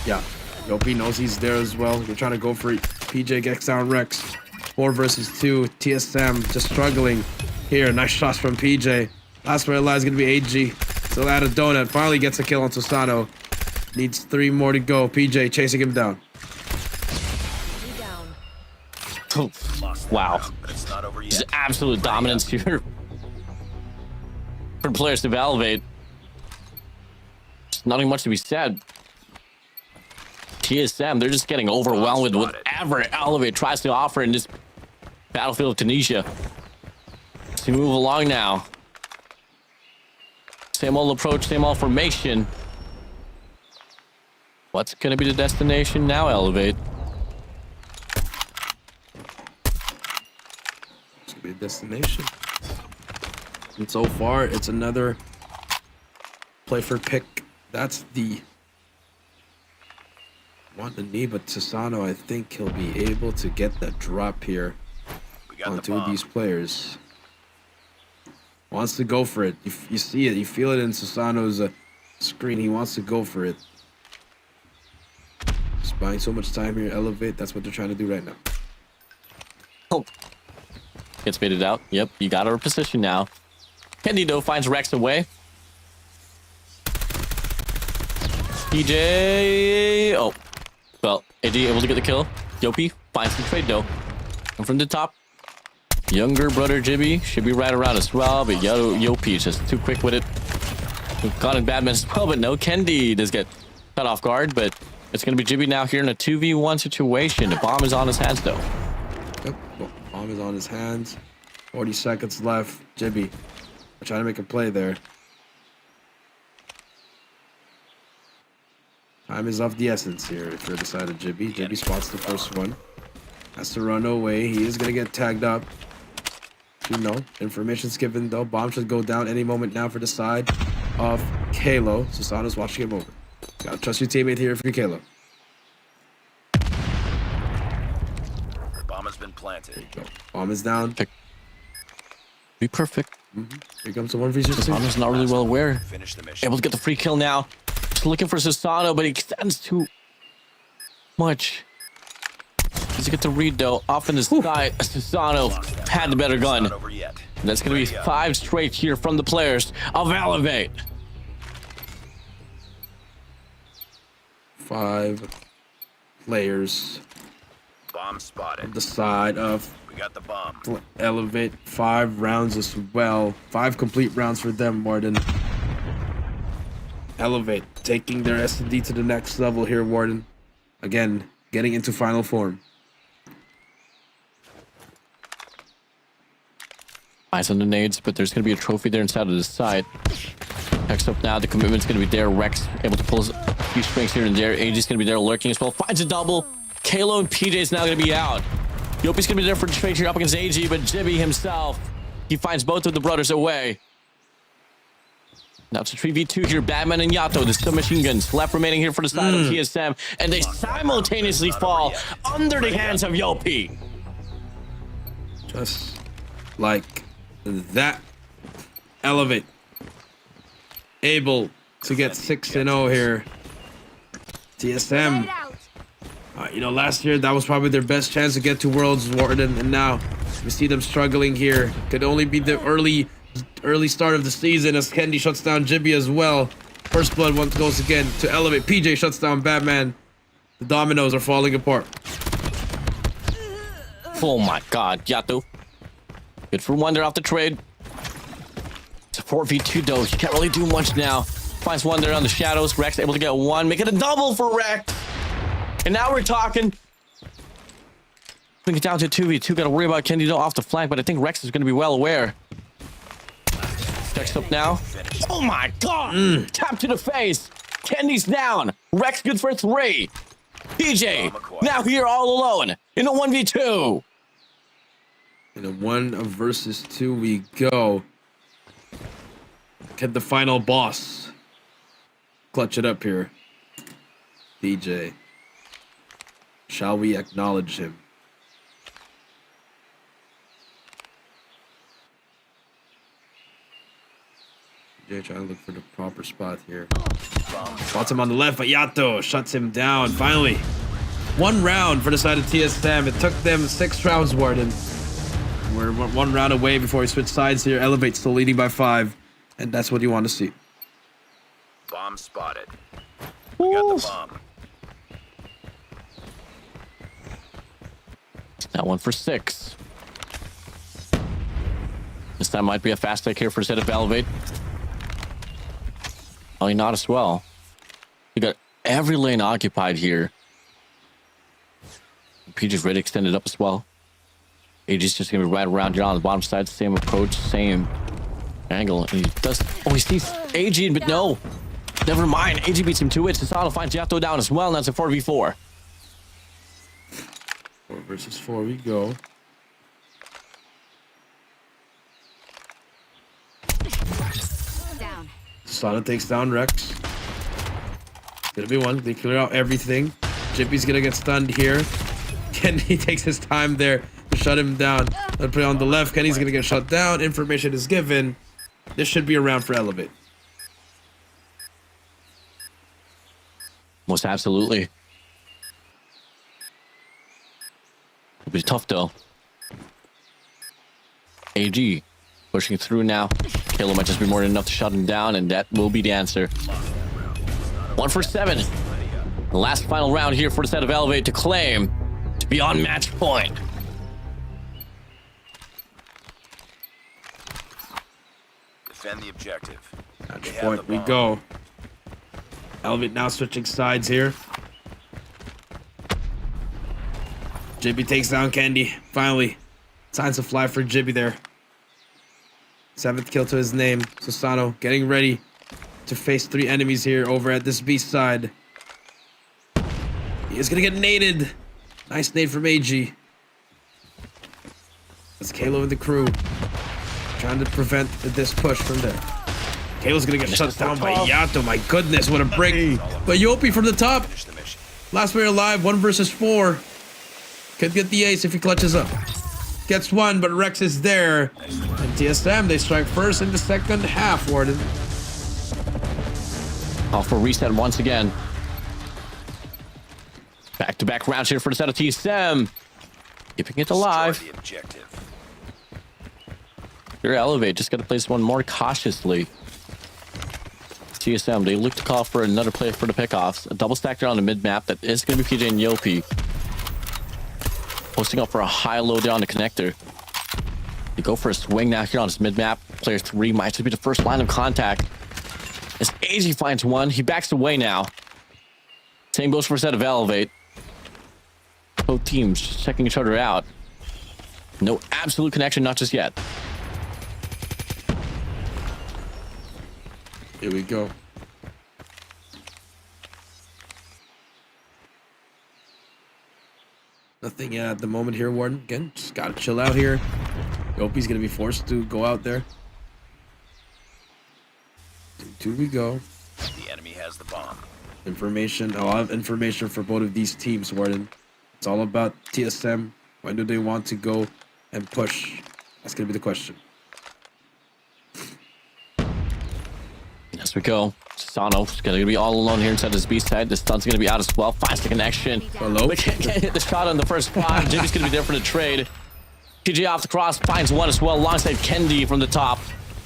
E: Yeah, Yopi knows he's there as well. They're trying to go for it. PJ gets down Rex. 4 versus 2. TSM just struggling here. Nice shots from PJ. Last player alive is going to be AG. Still at a donut. Finally gets a kill on Tosano. Needs 3 more to go. PJ chasing him down.
G: Down.
D: Wow.
F: But it's not over
D: Just
F: yet.
D: absolute dominance here for players to Elevate. Just nothing much to be said. TSM, they're just getting overwhelmed with whatever Elevate tries to offer in this battlefield of Tunisia. To move along now. Same old approach, same old formation. What's going to be the destination now, Elevate?
E: It's going to be a destination. And so far, it's another play for pick. That's the want the knee, but Susano, I think he'll be able to get the drop here
F: We got
E: on
F: the
E: two of
F: bomb.
E: these players. Wants to go for it. You see it. You feel it in Susano's screen. He wants to go for it. Just buying so much time here. Elevate. That's what they're trying to do right now.
D: Oh. Gets baited out. Yep, you got our position now. Candido finds Rex away. PJ. Oh. Well, AD able to get the kill. Yopi finds the trade though. And from the top, younger brother Jibby should be right around as well, but Yopi is just too quick with it. We've got in Batman as well, but no, Kendi does get cut off guard, but it's going to be Jibby now here in a 2v1 situation. The bomb is on his hands though.
E: Yep. Well, bomb is on his hands. 40 seconds left. Jibby trying to make a play there. Time is of the essence here if you're the side of Jibby. Jibby spots the first one. Has to run away. He is going to get tagged up. You know, information's given though. Bomb should go down any moment now for the side of Kalo. Susano's watching him over. Gotta trust your teammate here if you're Kalo.
F: Bomb has been planted.
E: Go. Bomb is down.
D: Be perfect.
E: Here comes the 1v2.
D: Susano's not really well aware.
F: Finish the mission.
D: Able to get the free kill now. Just looking for Susano, but he extends too much. Does he get the read though? Off in the side, Susano had the better gun.
F: Not over yet.
D: That's going to be 5 straight here from the players of Elevate.
E: 5 players
F: Bomb spotted.
E: on the side of
F: We got the bomb.
E: Elevate. 5 rounds as well. 5 complete rounds for them, Warden. Elevate taking their S&D to the next level here, Warden. Again, getting into final form.
D: Eyes on the nades, but there's going to be a trophy there inside of the side. Next up now, the commitment's going to be there. Rex able to pull a few strings here and there. AG's going to be there lurking as well. Finds a double. Kalo and PJ's now going to be out. Yopi's going to be there for the trade here up against AG, but Jibby himself, he finds both of the brothers away. Now it's a 3v2 here. Batman and Yato, the submachine guns left remaining here for the side of TSM, and they simultaneously fall under the hands of Yopi.
E: Just like that. Elevate. Able to get 6-0 here. TSM. You know, last year that was probably their best chance to get to Worlds, Warden, and now we see them struggling here. Could only be the early start of the season as Kendi shuts down Jibby as well. First blood once goes again to Elevate. PJ shuts down Batman. The dominoes are falling apart.
D: Oh my god, Yato. Good for Wonder off the trade. It's a 4v2 though. He can't really do much now. Finds Wonder on the shadows. Rex able to get 1. Make it a double for Rex. And now we're talking. Bring it down to 2v2. Got to worry about Candido off the flank, but I think Rex is going to be well aware. Next up now. Oh my god! Tap to the face. Candy's down. Rex good for 3. PJ now here all alone in a 1v2.
E: In a 1 versus 2 we go. Can the final boss clutch it up here? DJ. Shall we acknowledge him? DJ trying to look for the proper spot here. Spots him on the left, but Yato shuts him down. Finally, 1 round for the side of TSM. It took them 6 rounds, Warden. We're 1 round away before we switch sides here. Elevate still leading by 5, and that's what you want to see.
F: Bomb spotted. We got the bomb.
D: That one for 6. This time might be a fast take here for a set of Elevate. Oh, not as well. We got every lane occupied here. PJ's ready extended up as well. AG's just gonna be right around here on the bottom side. Same approach, same angle. And he does. Oh, he sees AG, but no. Never mind. AG beats him 2 hits. Susano finds Yato down as well. And that's a 4v4.
E: 4 versus 4 we go.
C: Down.
E: Sana takes down Rex. Gonna be 1. They clear out everything. Jippy's gonna get stunned here. Kenny takes his time there to shut him down. Let's put it on the left. Kenny's gonna get shut down. Information is given. This should be a round for Elevate.
D: Most absolutely. It'll be tough though. AG pushing through now. Kalo might just be more than enough to shut him down, and that will be the answer. 1 for 7. The last final round here for the set of Elevate to claim to be on match point.
F: Defend the objective.
E: Match point we go. Elevate now switching sides here. Jibby takes down Candy. Finally. Signs of fly for Jibby there. 7th kill to his name. Susano getting ready to face 3 enemies here over at this B side. He is gonna get naded. Nice nade from AG. That's Kalo and the crew trying to prevent this push from there. Kalo's gonna get shut down by Yato. My goodness, what a break. But Yopi from the top.
F: Finish the mission.
E: Last player alive, 1 versus 4. Could get the ace if he clutches up. Gets 1, but Rex is there. And TSM, they strike first in the second half, Warden.
D: Off for reset once again. Back-to-back rounds here for the set of TSM. Keeping it alive.
F: Destroy the objective.
D: Here, Elevate just got to play this one more cautiously. TSM, they look to call for another play for the pickoffs. A double stack there on the mid-map. That is going to be PJ and Yopi. Posting up for a high-low down the connector. They go for a swing now here on this mid-map. Player 3 might just be the first line of contact. As AG finds one, he backs away now. Same goes for a set of Elevate. Both teams checking each other out. No absolute connection, not just yet.
E: Here we go. Nothing at the moment here, Warden. Again, just gotta chill out here. Yopi's gonna be forced to go out there. 2 we go.
F: The enemy has the bomb.
E: Information. I'll have information for both of these teams, Warden. It's all about TSM. When do they want to go and push? That's gonna be the question.
D: As we go, Sano's gonna be all alone here inside this B side. The stun's gonna be out as well. Finds the connection.
E: Hello?
D: We can't hit the shot on the first spot. Jimmy's gonna be there for the trade. PJ off the cross, finds one as well, alongside Kendi from the top.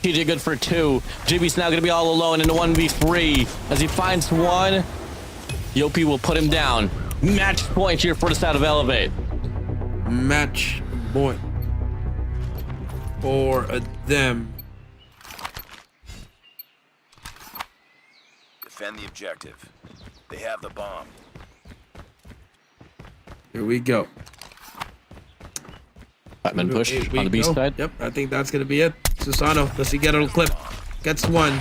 D: PJ good for 2. Jimmy's now gonna be all alone in the 1v3. As he finds one, Yopi will put him down. Match point here for the side of Elevate.
E: Match point for them.
F: Defend the objective. They have the bomb.
E: Here we go.
D: Batman push
E: Here we
D: on the B
E: go.
D: side.
E: Yep, I think that's gonna be it. Susano, does he get a clip? Gets 1.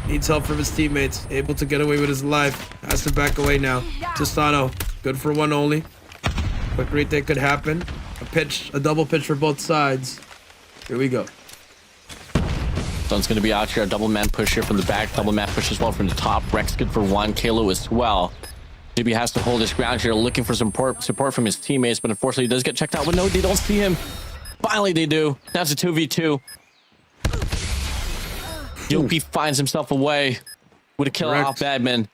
E: Needs help from his teammates. Able to get away with his life. Has to back away now. Susano, good for 1 only. Quick retake could happen. A double pitch for both sides. Here we go.
D: Sun's gonna be out here. A double man push here from the back. Double man push as well from the top. Rex good for 1. Kalo as well. JB has to hold his ground here, looking for some support from his teammates, but unfortunately he does get checked out. But no, they don't see him. Finally they do. Now it's a 2v2. Yopi finds himself away with a kill off Badman.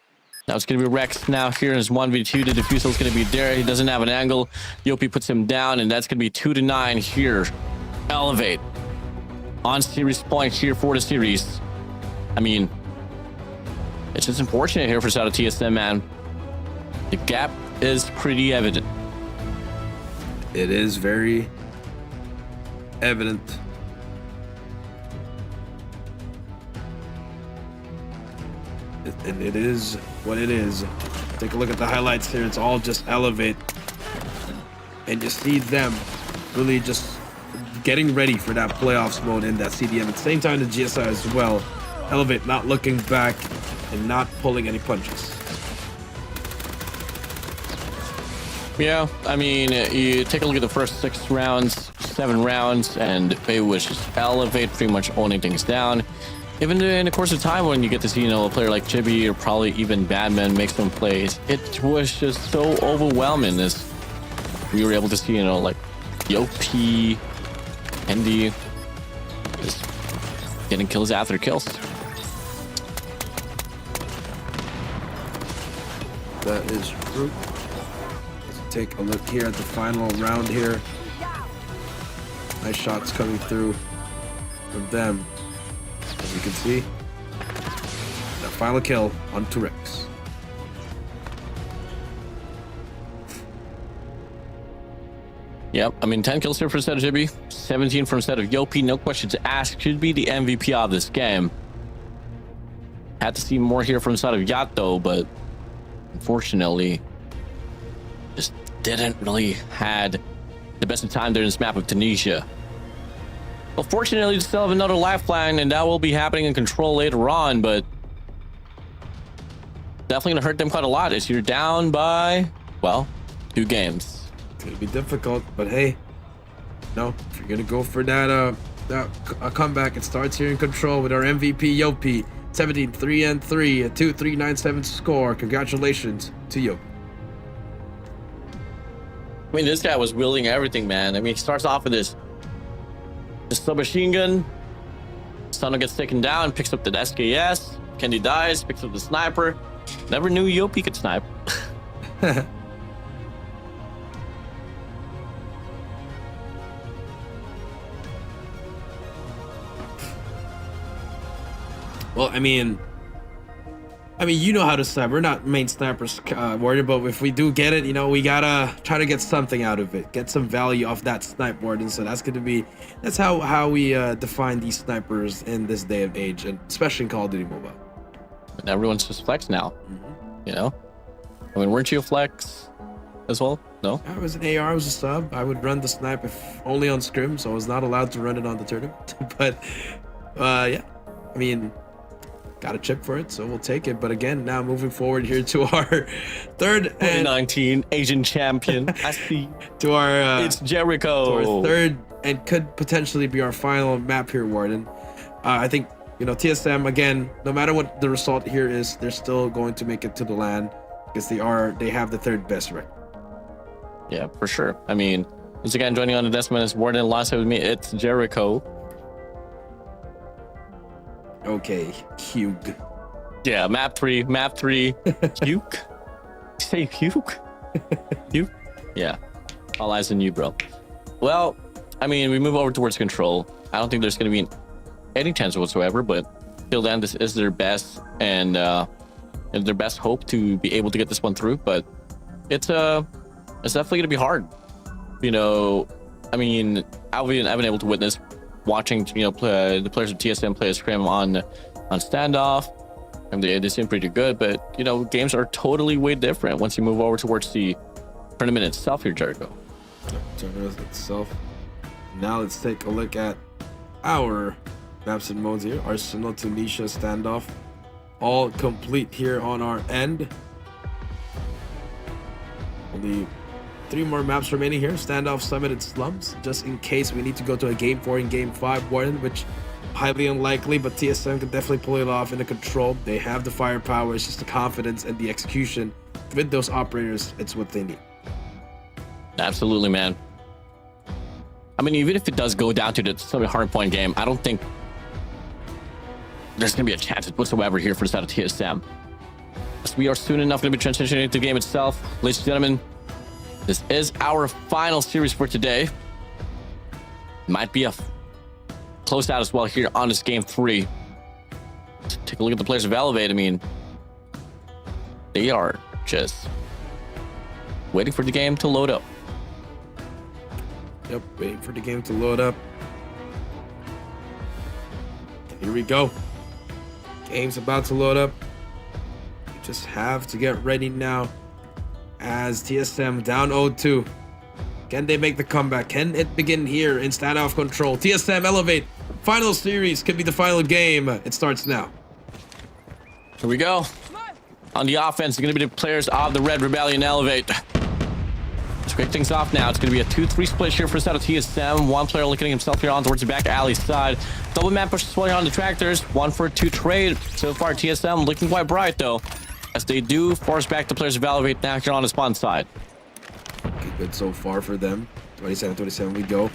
D: Now it's going to be Rex now here in his 1v2. The defusal is going to be there. He doesn't have an angle. Yopi puts him down, and that's going to be 2-9 here. Elevate on series point here for the series. I mean, it's just unfortunate here for South TSM, man. The gap is pretty evident.
E: It is very evident. And it is what it is. Take a look at the highlights here. It's all just Elevate. And you see them really just getting ready for that playoffs mode in that CDM. At the same time, the GSI as well. Elevate not looking back and not pulling any punches.
D: Yeah, I mean, you take a look at the first 6 rounds, 7 rounds, and it was just Elevate pretty much owning things down. even in the course of time when you get to see, you know, a player like Chibi or probably even Badman make some plays, it was just so overwhelming as we were able to see, you know, like Yopi, Andy just getting kills after kills.
E: That is true. Let's take a look here at the final round here. Nice shots coming through from them. As you can see, the final kill on Rex.
D: Yep, I mean 10 kills here for instead of Chibi, 17 from instead of Yopi. No questions asked. Should be the MVP of this game. Had to see more here from inside of Yato, but unfortunately, just didn't really had the best of time there in this map of Tunisia. Well, fortunately, we still have another lifeline, and that will be happening in control later on, but definitely going to hurt them quite a lot as you're down by, well, 2 games.
E: It's going to be difficult, but hey, no, if you're going to go for that comeback, it starts here in control with our MVP, Yopi. 17-3-3, a 2-3-9-7 score. Congratulations to Yopi.
D: I mean, this guy was wielding everything, man. I mean, he starts off with this submachine gun. Sano gets taken down, picks up the SKS. Kendi dies, picks up the sniper. Never knew Yopi could snipe.
E: Well, I mean, you know how to snipe. We're not main snipers, Warrior, but if we do get it, you know, we gotta try to get something out of it, get some value off that snipe warden. So that's how we define these snipers in this day of age, and especially in Call of Duty Mobile.
D: And everyone's just flex now. You know, I mean, weren't you a flex as well? No,
E: I was an AR, I was a sub. I would run the snipe if only on scrim, so I was not allowed to run it on the tournament. But yeah, I mean, got a chip for it, so we'll take it. But again, now moving forward here to our third
D: 2019 Asian champion. I see.
E: To our
D: it's Jericho.
E: To our third and could potentially be our final map here, Warden. I think, you know, TSM again, no matter what the result here is, they're still going to make it to the LAN because they have the third best record.
D: Yeah, for sure. I mean, once again, joining on the Desmond is Warden alongside with me. It's Jericho.
E: Okay, Hugh.
D: Yeah, map 3. Hugh? Say Hugh? Hugh? Yeah. All eyes on you, bro. Well, I mean, we move over towards control. I don't think there's going to be any chance whatsoever, but till then, this is their best and their best hope to be able to get this one through. But it's definitely going to be hard. You know, I mean, I've been able to witness watching, you know, the players of TSM play a scrim on standoff, and they seem pretty good. But you know, games are totally way different once you move over towards the tournament itself here, Jericho.
E: Tournament itself. Now let's take a look at our maps and modes here. Arsenal Tunisia standoff, all complete here on our end. Only 3 more maps remaining here. Standoff, Summit, and Slums, just in case we need to go to a Game 4 and Game 5 Warden, which highly unlikely, but TSM can definitely pull it off in the control. They have the firepower. It's just the confidence and the execution with those operators. It's what they need.
D: Absolutely, man. I mean, even if it does go down to the Summit hardpoint game, I don't think there's going to be a chance whatsoever here for the side of TSM. So we are soon enough going to be transitioning to the game itself. Ladies and gentlemen, this is our final series for today. Might be a close out as well here on this game 3. Take a look at the players of Elevate. I mean, they are just waiting for the game to load up.
E: Yep, waiting for the game to load up. Here we go. Game's about to load up. You just have to get ready now. As TSM down 0-2. Can they make the comeback? Can it begin here in standoff control? TSM Elevate. Final series could be the final game. It starts now.
D: Here we go. On the offense, it's going to be the players of the Red Rebellion Elevate. to kick things off now. It's going to be a 2-3 split here for a set of TSM. One player looking himself here on towards the back alley side. Double man push as well here on the tractors. 1-for-2 trade. So far, TSM looking quite bright, though, as they do force back the players of Elevate now here on the spawn side.
E: Okay, good so far for them. 27-27 we go.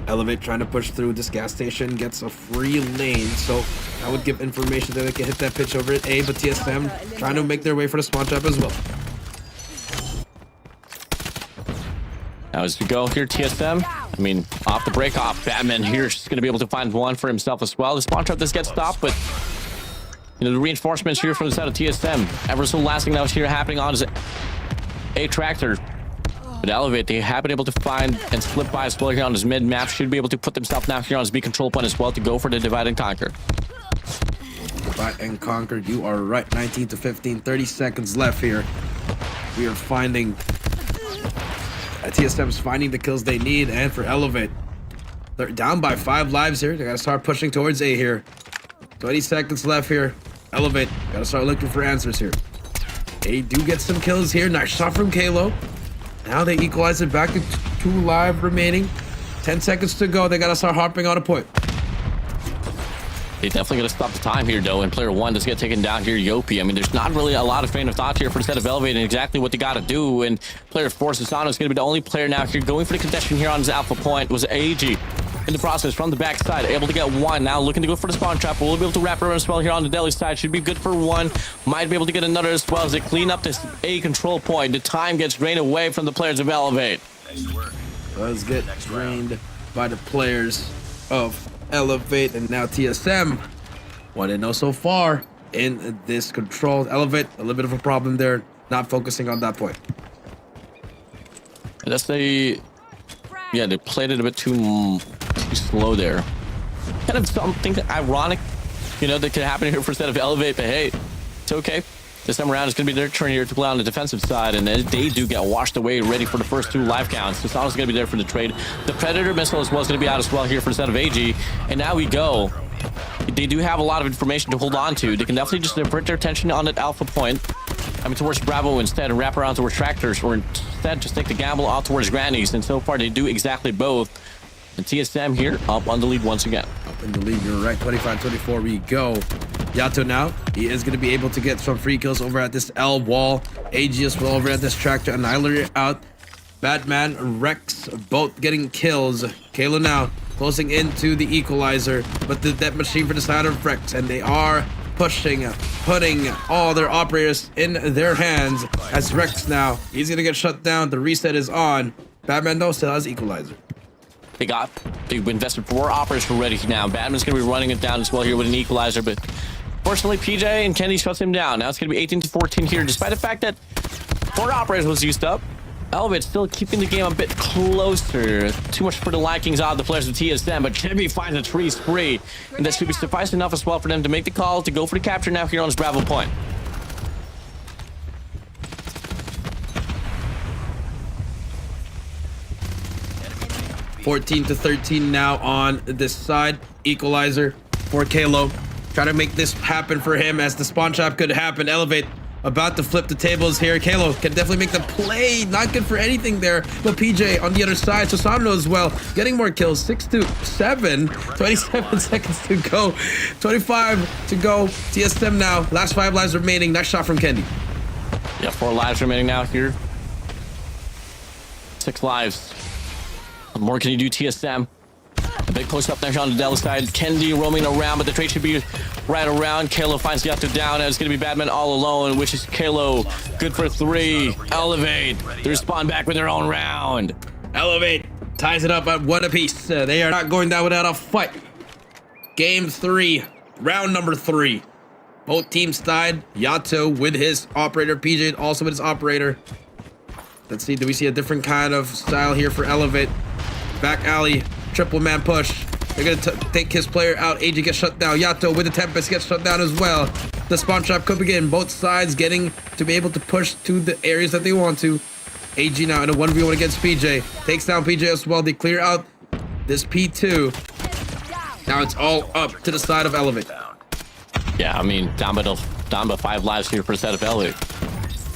E: Elevate trying to push through this gas station, gets a free lane, so that would give information that they can hit that pitch over at A, but TSM trying to make their way for the spawn trap as well.
D: Now as we go here, TSM, I mean, off the break off, Batman here is going to be able to find one for himself as well. The spawn trap does get stopped, but you know, the reinforcements here from the side of TSM, ever so last thing that was here happening on is a tractor. But Elevate, they have been able to find and slip by as well here on his mid-map. Should be able to put themselves now here on his B control point as well to go for the divide and conquer.
E: Divide and conquer, you are right. 19 to 15, 30 seconds left here. We are finding... TSM's finding the kills they need, and for Elevate, they're down by 5 lives here. They gotta start pushing towards A here. 20 seconds left here. Elevate, gotta start looking for answers here. They do get some kills here. Nice shot from Kalo. Now they equalize it back to 2 live remaining. 10 seconds to go. They gotta start hopping on a point.
D: They definitely gotta stop the time here, though, and player 1 does get taken down here, Yopi. I mean, there's not really a lot of train of thought here for the set of Elevate and exactly what they gotta do. And player 4, Susano, is gonna be the only player now here going for the contention here on his alpha point. Was AG in the process from the backside, able to get 1. Now looking to go for the spawn trap. We'll be able to wrap around as well here on the deli side. Should be good for 1. Might be able to get another as well as they clean up this A control point. The time gets drained away from the players of Elevate.
F: Nice work.
E: Does get drained by the players of Elevate, and now TSM. What they know so far in this control. Elevate, a little bit of a problem there, not focusing on that point.
D: That's they played it a bit too slow there. Kind of something ironic, you know, that could happen here for a set of Elevate, but hey, it's okay. This time around, it's going to be their turn here to play on the defensive side, and they do get washed away, ready for the first 2 live counts. Susano's going to be there for the trade. The Predator missile as well is going to be out as well here for the set of AG, and now we go. They do have a lot of information to hold on to. They can definitely just divert their attention on that alpha point. I mean, towards Bravo instead, and wrap around towards Tractors, or instead just take the gamble out towards Grannies, and so far they do exactly both. And TSM here up on the lead once again.
E: Up in the lead, you're right. 25-24 we go. Yato now, he is going to be able to get some free kills over at this L wall. AG as well over at this tractor. Annihilator out. Batman, Rex, both getting kills. Kalo now closing into the equalizer, but the death machine for the side of Rex, and they are pushing, putting all their operators in their hands as Rex now, he's going to get shut down. The reset is on. Batman though still has equalizer.
D: They've invested 4 operators already now. Batman's going to be running it down as well here with an equalizer, but fortunately PJ and Kenny shuts him down. Now it's going to be 18-14 here, despite the fact that 4 operators was used up. Elevate still keeping the game a bit closer. Too much for the likings of the players of TSM, but Jimmy finds a 3 spree, and that should be suffice enough as well for them to make the call to go for the capture now here on his Bravo point.
E: (14-13) now on this side. Equalizer for Kalo. Try to make this happen for him as the spawn trap could happen. Elevate about to flip the tables here. Kalo can definitely make the play. Not good for anything there. But PJ on the other side. Susano as well. Getting more kills. 6-7. 27 seconds to go. 25 to go. TSM now. Last 5 lives remaining. Nice shot from Kendi.
D: Yeah, 4 lives remaining now here. 6 lives. What more can you do, TSM? A big close up there on the Della side. Kendi roaming around, but the trade should be right around. Kalo finds Yato down, and it's going to be Batman all alone, which is Kalo. Good for 3. Elevate. They respawn back with their own round.
E: Elevate ties it up at 1 apiece. They are not going down without a fight. Game 3, round number 3. Both teams tied. Yato with his operator, PJ also with his operator. Let's see, do we see a different kind of style here for Elevate? Back alley, triple man push. They're gonna take his player out. AG gets shut down. Yato with the Tempest gets shut down as well. The spawn trap could begin. Both sides getting to be able to push to the areas that they want to. AG now in a 1v1 against PJ. Takes down PJ as well. They clear out this P2. Now it's all up to the side of Elevate.
D: Yeah, I mean, down by 5 lives here for a set of Elevate.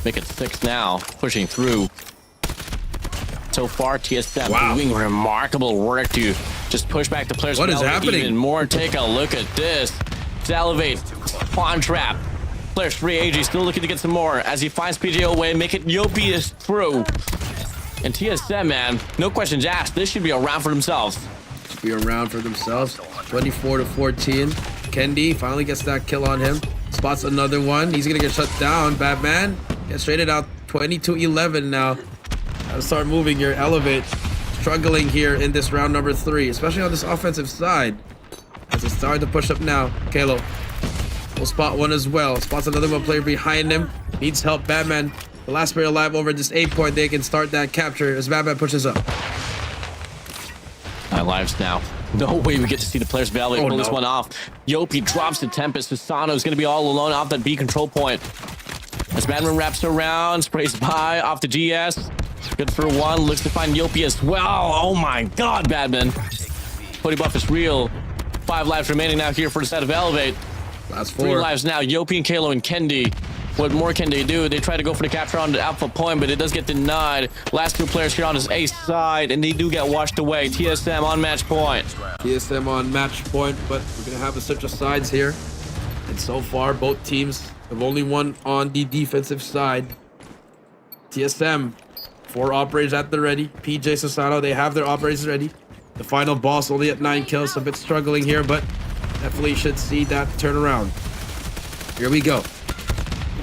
D: Make it 6 now, pushing through. So far, TSM
E: Wow.
D: doing remarkable work to just push back the players.
E: What is happening?
D: Even more. Take a look at this. To elevate. Spawn trap. Players 3 AG still looking to get some more as he finds PJ away. Make it Yopi is through. And TSM, man, no questions asked. This should be a round for themselves.
E: Be around for themselves. 24-14. Kendi finally gets that kill on him. Spots another one. He's gonna get shut down. Batman gets traded out. 22-11 now. Gotta start moving here. Elevate. Struggling here in this round number 3, especially on this offensive side. As it's starting to push up now. Kalo will spot one as well. Spots another one player behind him. Needs help. Batman, the last player alive over this 8 point. They can start that capture as Batman pushes up.
D: 9 lives now. No way we get to see the players pull this
E: no.
D: one off. Yopi drops the Tempest. Susano is going to be all alone off that B control point. As Batman wraps around, sprays by off the GS. Good for one. Looks to find Yopi as well. Oh my god, Batman. Putty buff is real. 5 lives remaining now here for the set of Elevate.
E: Last
D: 3
E: 4.
D: lives now. Yopi and Kalo and Kendi. What more can they do? They try to go for the capture on the alpha point, but it does get denied. Last 2 players here on his ace side, and they do get washed away. TSM on match point.
E: TSM on match point, but we're gonna have a switch of sides here. And so far, both teams have only one on the defensive side. TSM, 4 operators at the ready. PJ Susano, they have their operators ready. The final boss only at 9 kills, a bit struggling here, but definitely should see that turn around. Here we go.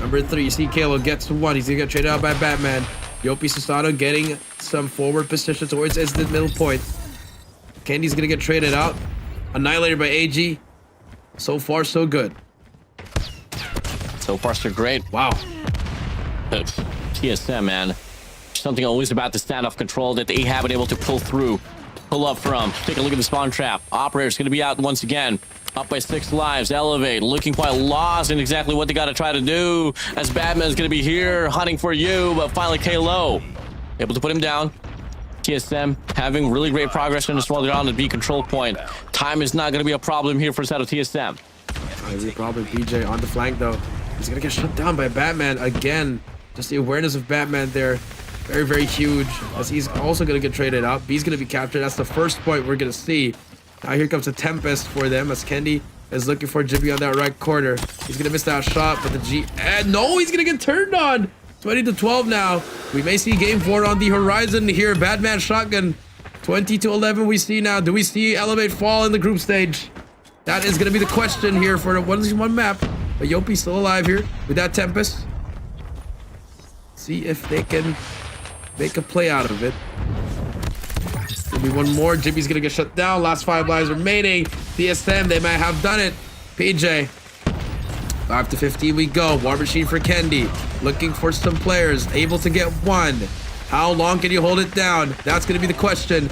E: Number 3, you see Kalo gets 1. He's gonna get traded out by Batman. Yopi Susano getting some forward position towards his middle point. Kendi's gonna get traded out. Annihilated by AG. So far, so good.
D: So far, so great.
E: Wow.
D: TSM, man. Something always about the standoff control that they have been able to pull up from. Take a look at the spawn trap. Operator's going to be out once again. Up by 6 lives. Elevate. Looking quite lost in exactly what they got to try to do. As Batman's going to be here hunting for you. But finally, Kalo able to put him down. TSM having really great progress in this while they're on the B control point. Time is not going to be a problem here for Sato TSM.
E: Maybe probably PJ on the flank though. He's gonna get shut down by Batman again. Just the awareness of Batman there, very, very huge. As he's also gonna get traded out. B's gonna be captured. That's the first point we're gonna see. Now here comes a Tempest for them as Kendi is looking for Jibby on that right corner. He's gonna miss that shot, but the G and no, he's gonna get turned on. 20-12 now. We may see game 4 on the horizon here. Batman shotgun. 20-11 we see now. Do we see Elevate fall in the group stage? That is gonna be the question here for the 1-1 map. But Yopi's still alive here with that Tempest. See if they can make a play out of it. Gonna be one more. Jimmy's gonna get shut down. Last 5 lives remaining. TSM, they might have done it. PJ. 5-15 we go. War Machine for Kendi. Looking for some players. Able to get 1. How long can you hold it down? That's gonna be the question.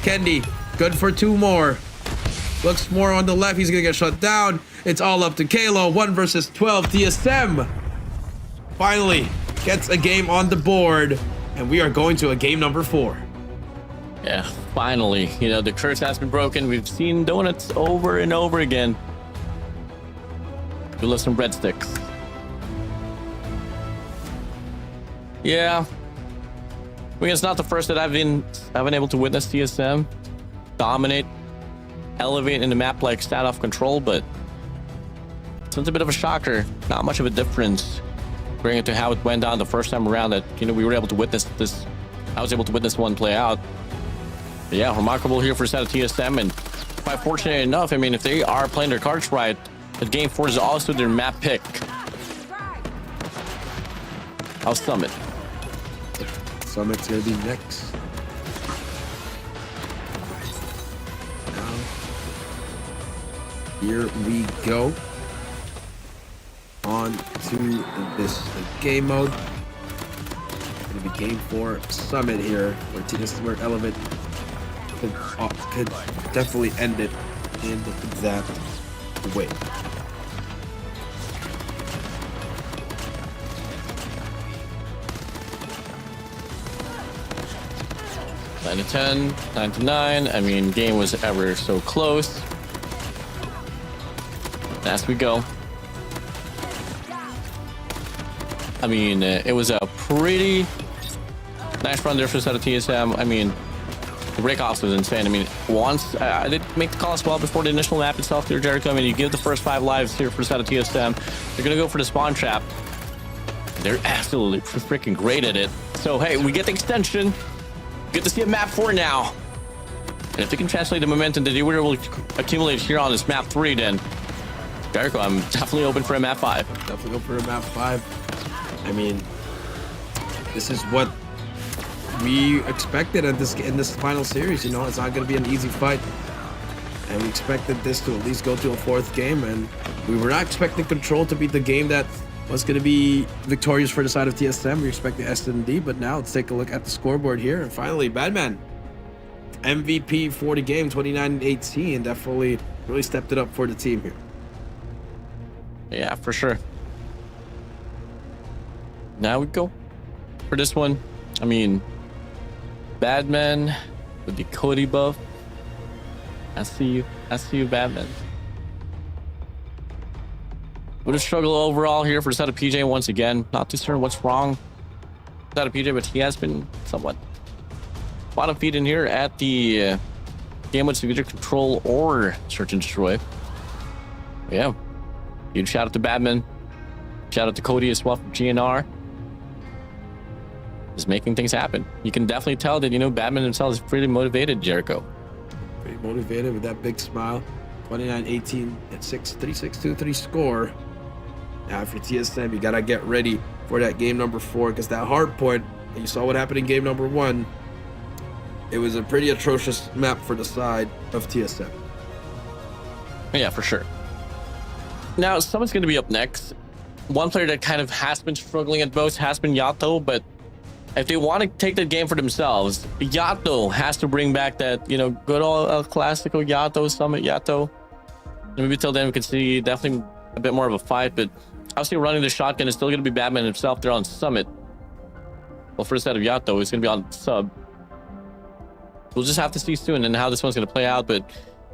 E: Kendi, good for 2 more. Looks more on the left. He's gonna get shut down. It's all up to Kalo. 1 versus 12. TSM finally gets a game on the board. And we are going to a game number 4.
D: Yeah, finally. You know, the curse has been broken. We've seen donuts over and over again. We love some breadsticks. Yeah. I mean, it's not the first that I've been able to witness TSM dominate, elevate in the map like standoff control, but it's a bit of a shocker. Not much of a difference. Bring it to how it went down the first time around that, you know, we were able to witness this. I was able to witness one play out. But yeah, remarkable here for a set of TSM, and quite fortunate enough, I mean, if they are playing their cards right, that game 4 is also their map pick. I'll Summit.
E: Summit's gonna be next. Now, here we go. On to this game mode. Gonna be game 4 Summit here, where this is where Element could definitely end it in that way.
D: 9-10, 9-9. I mean, game was ever so close. As we go. I mean, it was a pretty Nice run there for the set of TSM. I mean, the breakoffs was insane. I mean, once I did make the call as well before the initial map itself there, Jericho. I mean, you give the first 5 lives here for the set of TSM. They're going to go for the spawn trap. They're absolutely freaking great at it. So, hey, we get the extension. Get to see a map 4 now. And if they can translate the momentum that they were able to accumulate here on this map 3, then Jericho, I'm definitely open for a map 5.
E: Definitely open for a map 5. I mean, this is what we expected in this final series. You know, it's not going to be an easy fight, and we expected this to at least go to a 4th game, and we were not expecting Control to be the game that was going to be victorious for the side of TSM. We expected S&D, but now let's take a look at the scoreboard here. And finally, Badman, MVP for the game, 29-18, definitely really stepped it up for the team here.
D: Yeah, for sure. Now we go for this one. I mean, Badman with the Cody buff. I see you, Badman. Would have struggled overall here for the set of PJ once again. Not too certain what's wrong with set of PJ, but he has been somewhat bottom feeding here at the game with either Control or Search and Destroy. Yeah. Huge shout out to Badman. Shout out to Cody as well from GNR. Just making things happen. You can definitely tell that, you know, Badman himself is pretty motivated, Jericho.
E: Pretty motivated with that big smile. 29-18 at 3-6-2-3 score. Now for TSM, you gotta get ready for that game number 4, because that hard point, you saw what happened in game number 1. It was a pretty atrocious map for the side of TSM.
D: Yeah, for sure. Now, someone's going to be up next. One player that kind of has been struggling at most has been Yato, but if they want to take the game for themselves, Yato has to bring back that, you know, good old El Clasico Yato, Summit Yato. Maybe till then we can see definitely a bit more of a fight, but obviously running the shotgun is still going to be Batman himself there on Summit. Well, first set of Yato is going to be on sub. We'll just have to see soon and how this one's going to play out, but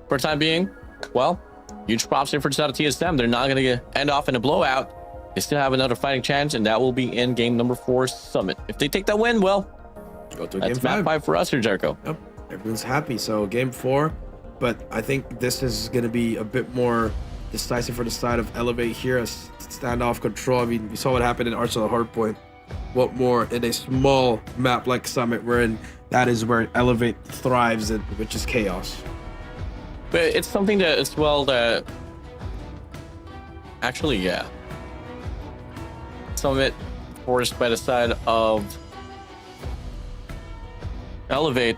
D: for the time being, well, huge props here for the side of TSM. They're not going to end off in a blowout. They still have another fighting chance, and that will be in game number 4, Summit. If they take that win, well,
E: go to
D: that's
E: game 5.
D: map 5 for us here, Jericho.
E: Yep, everyone's happy. So game 4, but I think this is going to be a bit more decisive for the side of Elevate here as standoff Control. I mean, you saw what happened in Arsenal Hardpoint. What more in a small map like Summit, wherein that is where Elevate thrives, in, which is chaos.
D: But it's something that as well that actually, yeah, some of it forced by the side of Elevate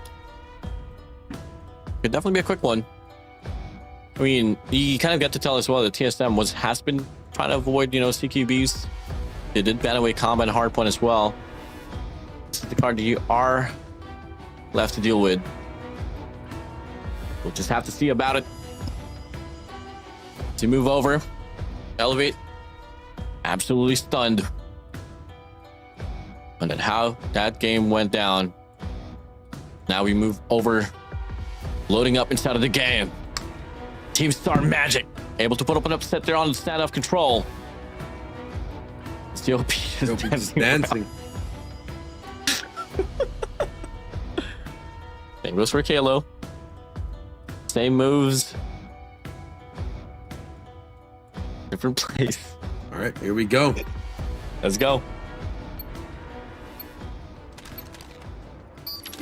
D: could definitely be a quick one. I mean, you kind of get to tell as well that TSM has been trying to avoid, you know, CQBs. They did ban away combat and hardpoint as well. This is the card that you are left to deal with. We'll just have to see about it. To move over, Elevate, absolutely stunned. And then how that game went down. Now we move over, loading up inside of the game. Team Star Magic, able to put up an upset there on the standoff Control. COP is dancing. Same goes for Kalo. Same moves. Different place.
E: All right, here we go.
D: Let's go.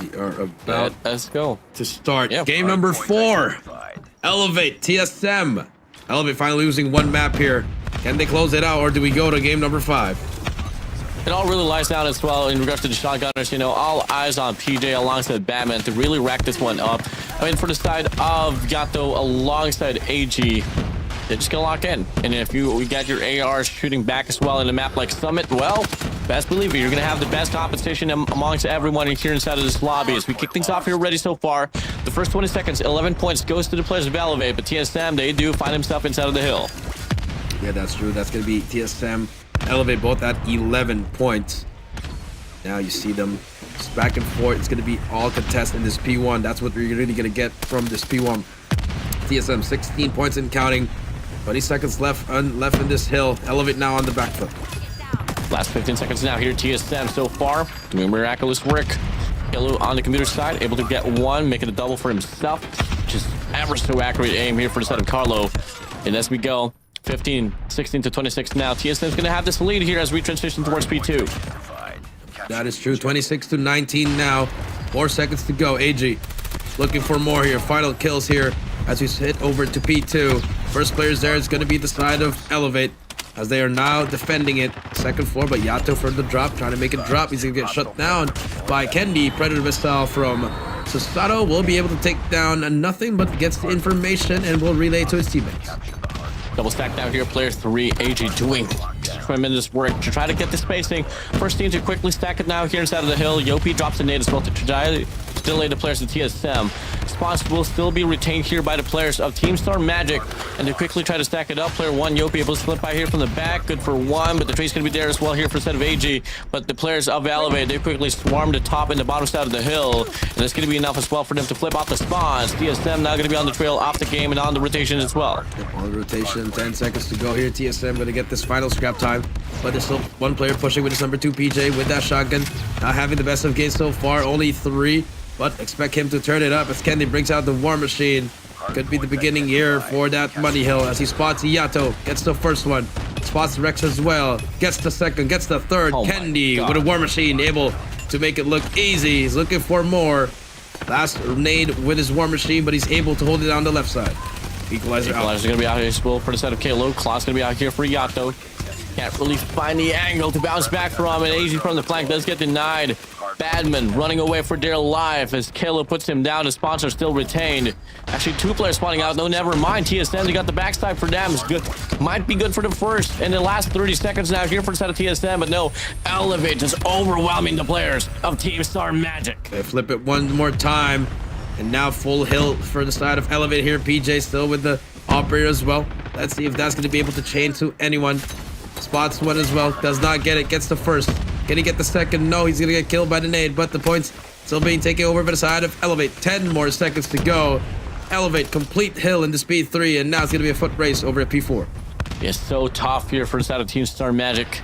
E: We are about
D: Let's go.
E: to start
D: Yep.
E: game number 4. Elevate, TSM. Elevate finally losing one map here. Can they close it out, or do we go to game number 5?
D: It all really lies down as well in regards to the shotgunners. You know, all eyes on PJ alongside Batman to really rack this one up. I mean, for the side of Yato alongside AG, they're just gonna lock in. And if we got your ARs shooting back as well in a map like Summit, well, best believe it, you're gonna have the best competition amongst everyone here inside of this lobby. As we kick things off here already so far, the first 20 seconds, 11 points goes to the players of Elevate, but TSM, they do find themselves inside of the hill.
E: Yeah, that's true. That's gonna be TSM, Elevate both at 11 points. Now you see them just back and forth. It's gonna be all contest in this P1. That's what you're really gonna get from this P1. TSM 16 points and counting. 20 seconds left in this hill. Elevate now on the back foot.
D: Last 15 seconds now here. TSM so far doing miraculous work. Yellow on the computer side, able to get one, making a double for himself. Just ever so accurate aim here for the side of Carlo. And as we go, 15, 16 to 26 now. TSM's going to have this lead here as we transition towards P2.
E: That is true. 26 to 19 now. 4 seconds to go. AG looking for more here. Final kills here as we hit over to P2. First players there is going to be the side of Elevate as they are now defending it. Second floor, but Yato for the drop, trying to make it drop. He's going to get shut down by Kendi. Predator missile from Susato will be able to take down nothing, but gets the information and will relay to his teammates.
D: Double stack down here, player 3, AG doing tremendous work to try to get the spacing. First team to quickly stack it now here inside of the hill. Yopi drops the nade as well to try to delay the players of TSM. Spots will still be retained here by the players of Team Star Magic, and they quickly try to stack it up. Player 1, Yopi, able to slip by here from the back. Good for 1, but the trade's going to be there as well here for the set of AG. But the players of Elevate, they quickly swarm the top and the bottom side of the hill, and it's going to be enough as well for them to flip off the spawns. TSM now going to be on the trail, off the game, and on the rotation as well.
E: On the rotation, 10 seconds to go here. TSM going to get this final scrap time, but there's still one player pushing with his number 2 PJ with that shotgun. Not having the best of games so far, only 3, but expect him to turn it up as Kendi brings out the War Machine. Could be the beginning here for that Money Hill as he spots Yato, gets the first one, spots Rex as well, gets the second, gets the third.
D: Oh
E: Kendi with a War Machine able to make it look easy. He's looking for more. Last nade with his War Machine, but he's able to hold it on the left side. Equalizer
D: Equalizer's going to be out here as well for the set of Kalo. Claw's going to be out here for Yato. Can't really find the angle to bounce back from, and AG from the flank does get denied. Badman running away for dear life as Kalo puts him down. The sponsor still retained. Actually, 2 players spawning out. No, never mind. TSM, they got the backside for them. It's good. Might be good for the first. In the last 30 seconds now here for the set of TSM, but no. Elevate just overwhelming the players of Team Star Magic.
E: They flip it one more time, and now full hill for the side of Elevate here. PJ still with the operator as well. Let's see if that's going to be able to chain to anyone. Spots one as well, does not get it, gets the first. Can he get the second? No, he's gonna get killed by the nade, but the points still being taken over by the side of Elevate. 10 more seconds to go. Elevate, complete hill into speed 3, and now it's gonna be a foot race over at P4.
D: It's so tough here for the side of Team Star Magic.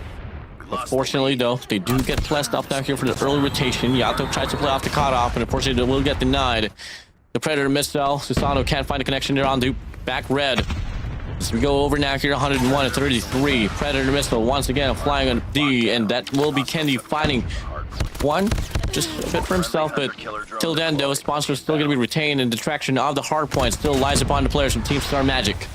D: Unfortunately, though, they do get blessed off down here for the early rotation. Yato tries to play off the cutoff, and unfortunately, they will get denied. The Predator missile. Susano can't find a connection there on the back red. As we go over now here, 101 to 33. Predator missile once again flying on D, and that will be Kendi finding one, just a bit for himself, but till then, though, sponsor is still going to be retained, and the traction of the hard point still lies upon the players from Team Star Magic.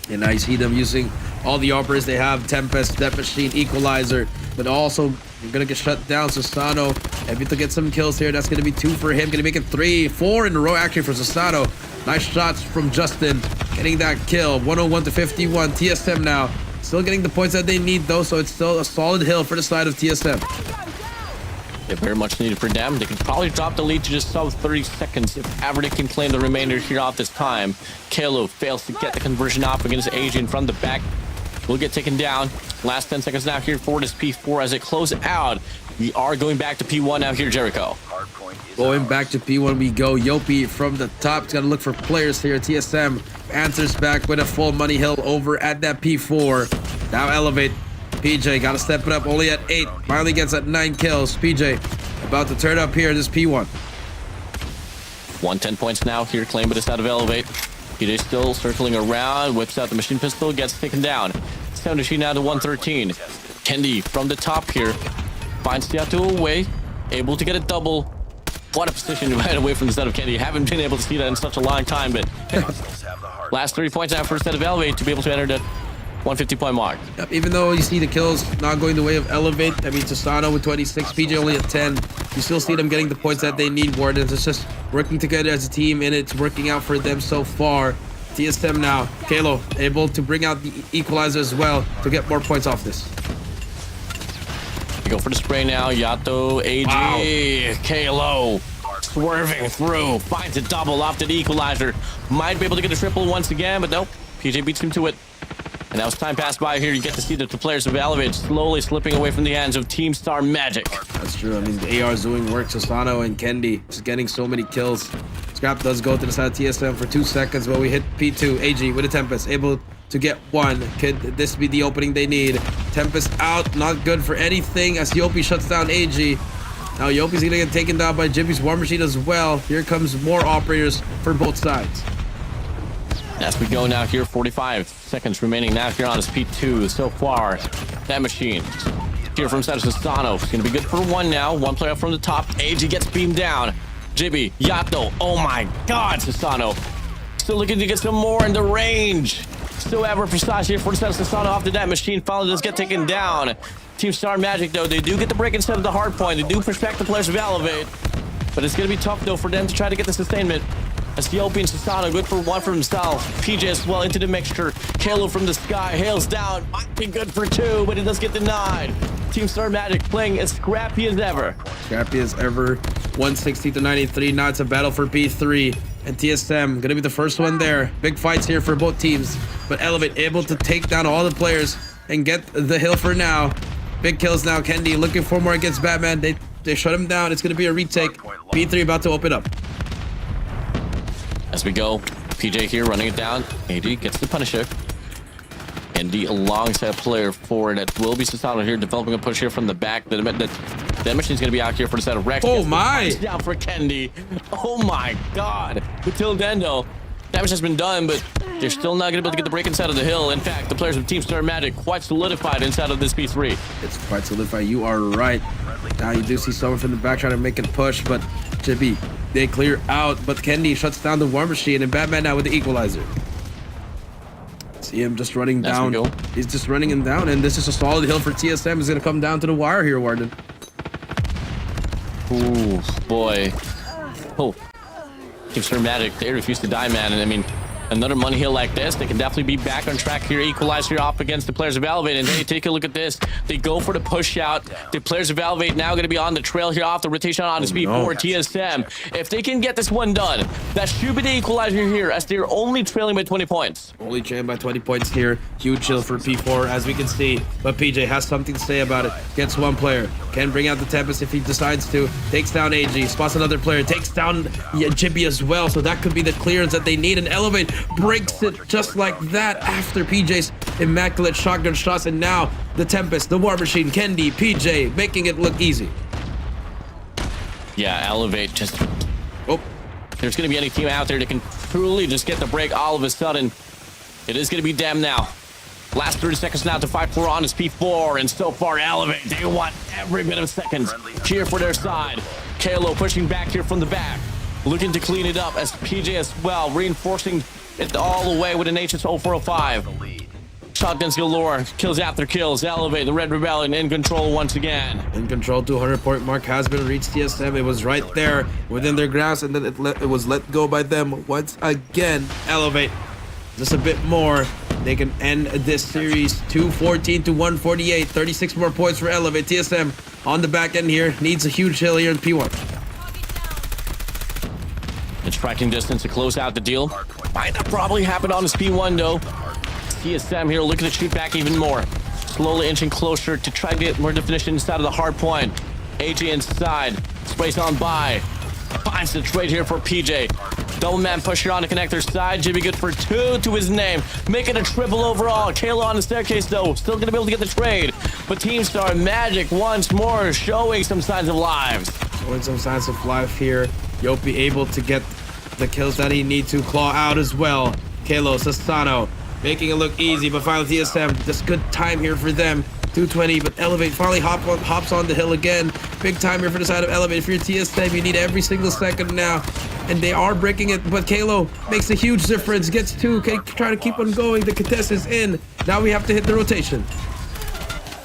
E: And I see them using all the operators they have, Tempest, Death Machine, Equalizer, but also you're going to get shut down. Susano able to get some kills here. That's going to be 2 for him. Going to make it 3, 4 in a row actually for Susano. Nice shots from Justin, getting that kill. 101 to 51. TSM now still getting the points that they need though, so it's still a solid hill for the side of TSM.
D: They're very much needed for them. They can probably drop the lead to just sub 30 seconds if ever they can claim the remainder here off this time. Kalo fails to get the conversion off against Asian from the back. Will get taken down. Last 10 seconds now here for this P4 as it closes out. We are going back to P1 now here, Jericho.
E: Going back to P1 we go. Yopi from the top. He's got to look for players here. TSM answers back with a full Money Hill over at that P4. Now Elevate. PJ got to step it up, only at 8. Finally gets at 9 kills. PJ about to turn up here in this P1.
D: 110 points now here, claimed by the side of Elevate. PJ still circling around, whips out the machine pistol, gets taken down. 7 now to 113. Kendi from the top here finds Yato away, able to get a double. What a position right away from the set of Kendi. Haven't been able to see that in such a long time, but last 3 points now for the set of Elevate to be able to enter that 150-point mark.
E: Yep, even though you see the kills not going the way of Elevate, I mean, Tosano with 26, PJ only at 10, you still see them getting the points that they need. Wardens, it's just working together as a team, and it's working out for them so far. TSM now, Kalo able to bring out the equalizer as well to get more points off this.
D: We go for the spray now. Yato, AG, wow. Kalo swerving through, finds a double off the equalizer. Might be able to get a triple once again, but nope. PJ beats him to it. And now as time passed by here, you get to see that the players of Elevate slowly slipping away from the hands of Team Star Magic.
E: That's true. I mean, the AR is doing work. Susano and Kendi just getting so many kills. Scrap does go to the side of TSM for 2 seconds, but we hit P2. AG with a Tempest, able to get one. Could this be the opening they need? Tempest out, not good for anything as Yopi shuts down AG. Now Yopi's gonna get taken down by Jimmy's War Machine as well. Here comes more operators for both sides.
D: As we go now here, 45 seconds remaining now here on SP2 so far. That machine here from Sano. It's gonna be good for one now. One player from the top. AG gets beamed down. Jibby, Yato, oh my god, Sasano. Still looking to get some more in the range. Still ever precise here for Sasano off the that machine. Finally does get taken down. Team Star Magic though, they do get the break instead of the hard point. They do protect the players of Elevate. But it's gonna be tough though for them to try to get the sustainment. As Yopi and Sasano good for one for himself. PJ as well into the mixture. Halo from the sky, hails down. Might be good for two, but it does get denied. Team Star Magic playing as scrappy as ever.
E: Scrappy as ever. 160 to 93. Now it's a battle for P3. And TSM gonna be the first one there. Big fights here for both teams. But Elevate able to take down all the players and get the hill for now. Big kills now. Kendi looking for more against Batman. They shut him down. It's gonna be a retake. P3 about to open up.
D: As we go, PJ here running it down. AD gets the Punisher. Kendi alongside player forward. That will be Sasano here developing a push here from the back. That machine's going to be out here for the set of Rex.
E: Oh my!
D: Down for Kendi. Oh my god. Until then though, damage has been done, but they're still not going to be able to get the break inside of the hill. In fact, the players of Team Star Magic quite solidified inside of this P3.
E: It's quite solidified. You are right. Now you do see someone from the back trying to make it push, but Chibi, they clear out. But Kendi shuts down the War Machine, and Batman now with the equalizer. See him just running down. He's just running him down, and this is a solid hill for TSM. He's going to come down to the wire here, Warden.
D: Ooh, boy. Oh. Team Star Magic, they refuse to die, man. And I mean, another money hill like this, they can definitely be back on track here, equalize here off against the players of Elevate. And hey, take a look at this. They go for the push out. The players of Elevate now going to be on the trail here off the rotation on the speed for TSM. If they can get this one done, that should be the equalizer here as they're only trailing by 20 points.
E: Only trailing by 20 points here. Huge chill for P4 as we can see. But PJ has something to say about it. Gets one player. Can bring out the Tempest if he decides to. Takes down AG. Spots another player. Takes down Jibby as well. So that could be the clearance that they need. And Elevate breaks it just like that after PJ's immaculate shotgun shots. And now the Tempest, the War Machine, Kendi, PJ making it look easy.
D: Yeah, Elevate just...
E: Oh.
D: There's going to be any team out there that can truly just get the break all of a sudden. It is going to be them now. Last 30 seconds now to fight for on is P4, and so far Elevate, they want every bit of seconds. Cheer for their side. Kalo pushing back here from the back, looking to clean it up as PJ as well, reinforcing it all the way with an HS0405. Shotguns galore, kills after kills. Elevate, the Red Rebellion in control once again.
E: In control, 200-point mark has been reached. TSM, it was right there within their grasp, and then it was let go by them once again. Elevate, just a bit more. They can end this series 214 to 148. 36 more points for Elevate. TSM on the back end here needs a huge hill here in P1.
D: The striking distance to close out the deal. Might not probably happen on this P1 though. TSM here looking to shoot back even more. Slowly inching closer to try to get more definition inside of the hard point. AJ inside. Sprays on by. Finds the trade here for PJ. Double man pusher on the connector side. Jimmy good for 2 to his name. Making a triple overall. Kayla on the staircase though. Still going to be able to get the trade. But Team Star Magic once more showing some signs of lives.
E: Showing some signs of life here. Yopi able to get the kills that he needs to claw out as well. Kalo, Sasano making it look easy, but finally TSM, just good time here for them. 220, but Elevate finally hops on the hill again. Big time here for the side of Elevate. If you're TSM, you need every single second now. And they are breaking it, but Kalo makes a huge difference. Gets 2, can try to keep on going. The contest is in. Now we have to hit the rotation.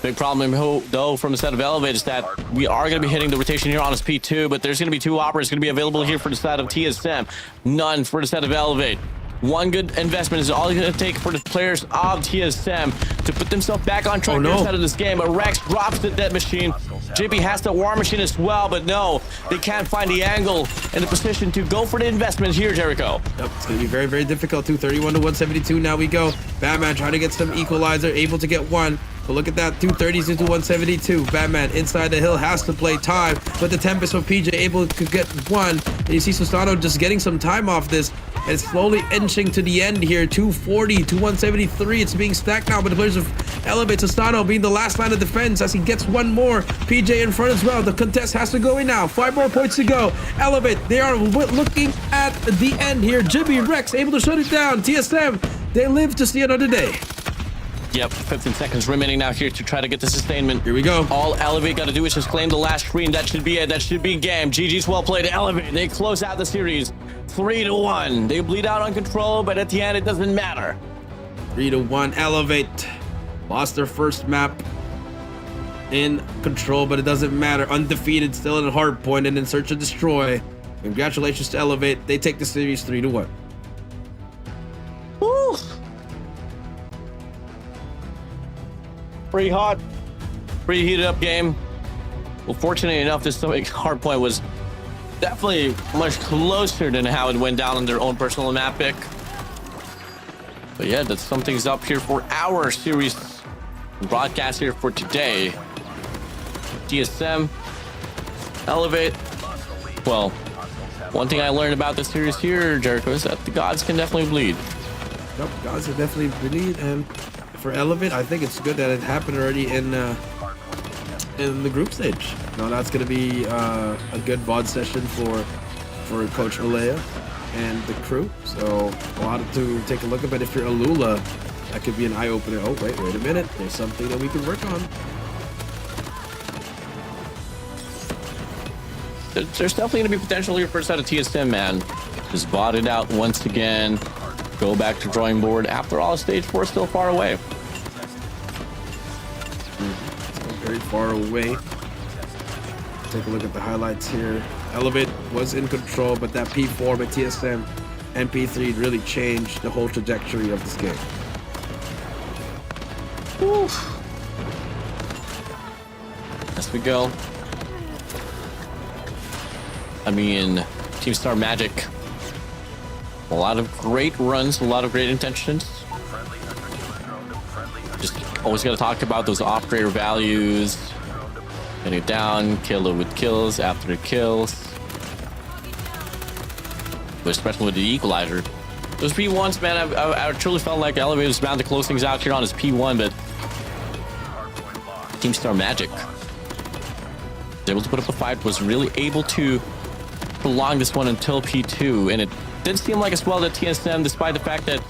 D: Big problem though from the set of Elevate is that we are going to be hitting the rotation here on this P2, but there's going to be 2 operators going to be available here for the side of TSM. None for the set of Elevate. One good investment is all it's going to take for the players of TSM to put themselves back on track inside of this game. But Rex drops the dead machine. JP has the War Machine as well, but no, they can't find the angle and the position to go for the investment here, Jericho.
E: Yep, it's going to be very, very difficult. 231 to 172. Now we go. Batman trying to get some equalizer, able to get one. But look at that, 230s into 172. Batman inside the hill has to play time, but the Tempest of PJ able to get one. And you see Susano just getting some time off this, and slowly inching to the end here. 240 to 173. It's being stacked now, but the players of Elevate. Susano being the last line of defense as he gets one more. PJ in front as well. The contest has to go in now. 5 more points to go. Elevate, they are looking at the end here. Jimmy Rex able to shut it down. TSM, they live to see another day.
D: Yep, 15 seconds remaining now here to try to get the sustainment.
E: Here we go.
D: All Elevate got to do is just claim the last screen. That should be it. That should be game. GG's well played. Elevate, they close out the series 3-1. They bleed out on control, but at the end, it doesn't matter.
E: 3-1. Elevate lost their first map in control, but it doesn't matter. Undefeated, still in hard point and in search of destroy. Congratulations to Elevate. They take the series 3-1.
D: Woo! Pretty hot, pretty heated up game. Well, fortunately enough, this hard point was definitely much closer than how it went down on their own personal map pick. But yeah, that's something's up here for our series broadcast here for today. TSM, Elevate. Well, one thing I learned about this series here, Jericho, is that the gods can definitely bleed.
E: Yep, gods can definitely bleed, and for Elevate, I think it's good that it happened already in the group stage. Now that's gonna be a good VOD session for Coach Alea and the crew. So a lot to take a look at. But if you're ALUla, that could be an eye opener. Oh wait a minute. There's something that we can work on.
D: There's definitely gonna be potential here for a set of TSM, man. Just bought it out once again. Go back to drawing board. After all, stage 4 is still far away.
E: Very far away. Take a look at the highlights here. Elevate was in control, but that P4 by TSM and P3 really changed the whole trajectory of this game.
D: Oof. As we go. I mean, Team Star Magic. A lot of great runs, a lot of great intentions. Just always got to talk about those operator values. Getting it down, kill it with kills after the kills. But especially with the equalizer. Those P1s, man, I truly felt like Elevate was bound to close things out here on his P1, but Team Star Magic was able to put up a fight, was really able to prolong this one until P2, and it did seem like as well that TSM, despite the fact that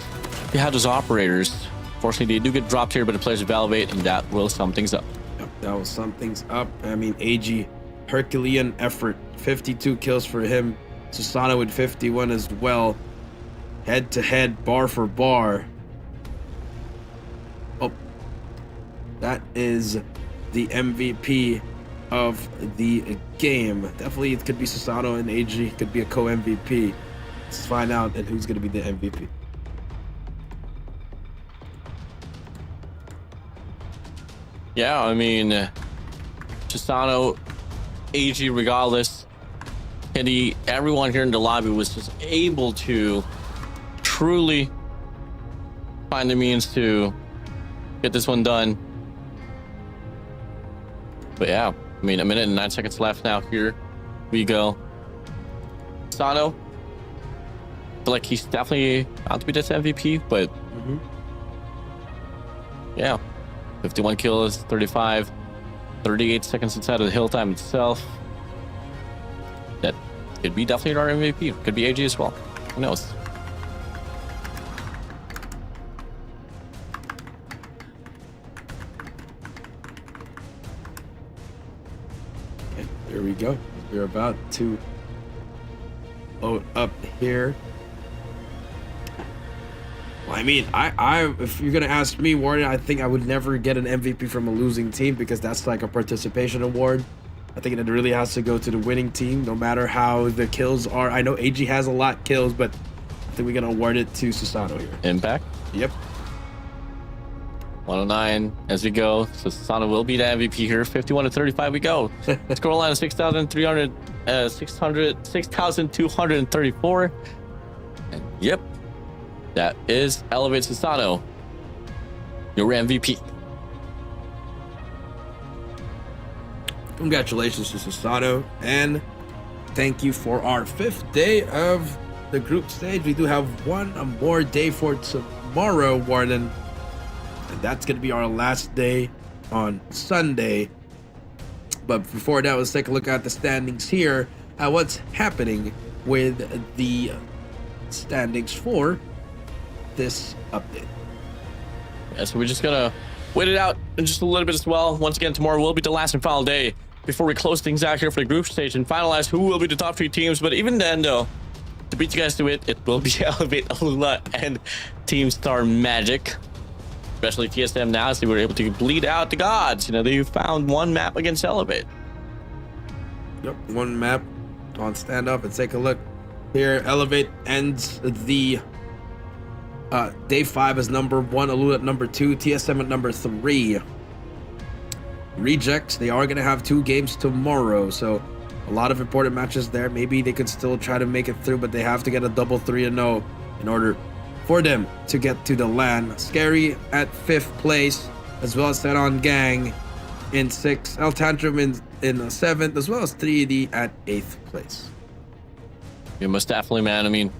D: they had those operators, fortunately they do get dropped here by the players of Elevate, and that will sum things up.
E: Yep, that will sum things up. I mean, AG, Herculean effort, 52 kills for him. Susano with 51 as well. Head to head, bar for bar. Oh, that is the MVP of the game. Definitely it could be Susano and AG, could be a co-MVP. Let's find out and who's going to be the MVP.
D: Yeah, I mean, Susano, AG, regardless, and everyone here in the lobby was just able to truly find the means to get this one done. But yeah, I mean, 1 minute and 9 seconds left now. Here we go. Susano, I feel like he's definitely out to be this MVP, but yeah, 51 kills, 35, 38 seconds inside of the hill time itself. That could be definitely our MVP. Could be AG as well. Who knows?
E: Okay, here we go. We're about to load up here. Well, I mean, I if you're gonna ask me, Warren, I think I would never get an MVP from a losing team because that's like a participation award. I think it really has to go to the winning team, no matter how the kills are. I know AG has a lot kills, but I think we're gonna award it to Susano here.
D: Impact.
E: Yep.
D: 109 as we go. So Susano will be the MVP here. 51 to 35 we go. Score line of 6,234. And yep, that is Elevate Susano, your MVP.
E: Congratulations to Susano, and thank you for our 5th day of the group stage. We do have one more day for tomorrow, Warden, and that's going to be our last day on Sunday. But before that, let's take a look at the standings here, at what's happening with the standings for this update.
D: Yeah, so we're just gonna wait it out in just a little bit as well. Once again, tomorrow will be the last and final day before we close things out here for the group stage and finalize who will be the top 3 teams. But even then, though, to beat you guys to it, it will be Elevate, ALUla, and Team Star Magic. Especially TSM now, as they were able to bleed out the gods. You know, they found one map against Elevate.
E: Yep, one map. On stand up and take a look here. Elevate ends the day 5 as number 1, ALUla at number 2, TSM at number 3. Rejects, they are going to have 2 games tomorrow, so a lot of important matches there. Maybe they could still try to make it through, but they have to get a double 3-0 in order for them to get to the LAN. Scary at 5th place, as well as Xenon Gang in 6th, Tantrum in 7th, as well as 3D at 8th place.
D: Yeah, most definitely, man. I mean,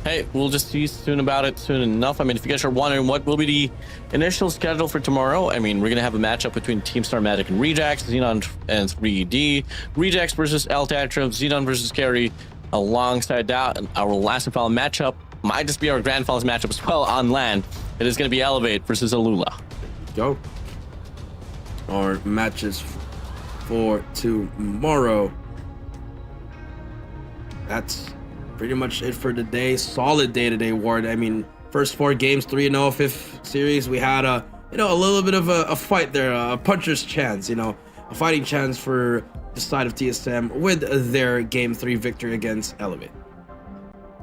D: hey, we'll just see soon about it soon enough. I mean, if you guys are wondering what will be the initial schedule for tomorrow, I mean, we're going to have a matchup between Team Star Magic and Rejects, Xenon and 3D, Rejects versus Tantrum, Xenon versus Scary. Alongside that, our last and final matchup might just be our grand finals matchup as well on LAN. It is going to be Elevate versus ALUla.
E: Go. Our matches for tomorrow. That's pretty much it for today. Solid day today, Ward. I mean, first 4 games, 3-0, 5th series. We had a little bit of a fight there, a puncher's chance, a fighting chance for the side of TSM with their game 3 victory against Elevate.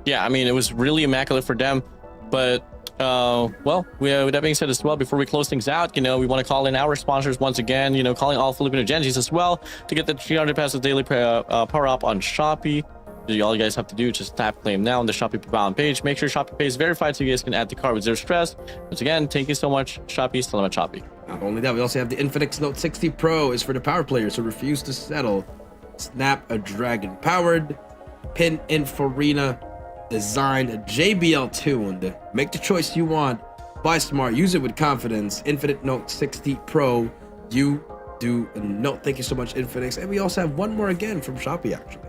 D: Yeah, I mean, it was really immaculate for them. But, well, with that being said as well, before we close things out, we want to call in our sponsors once again, calling all Filipino Genjis as well to get the 300 pesos daily power up on Shopee. All you guys have to do is just tap claim now on the Shopee Bound page. Make sure Shopee Pay is verified so you guys can add the card with zero stress. Once again, thank you so much, Shopee. Salamat Shopee.
E: Not only that, we also have the Infinix Note 60 Pro is for the power players who refuse to settle. Snapdragon powered, pin Inforina designed, JBL tuned. Make the choice you want. Buy smart, use it with confidence. Infinite Note 60 Pro, you do note. Thank you so much, Infinix. And we also have one more again from Shopee, actually.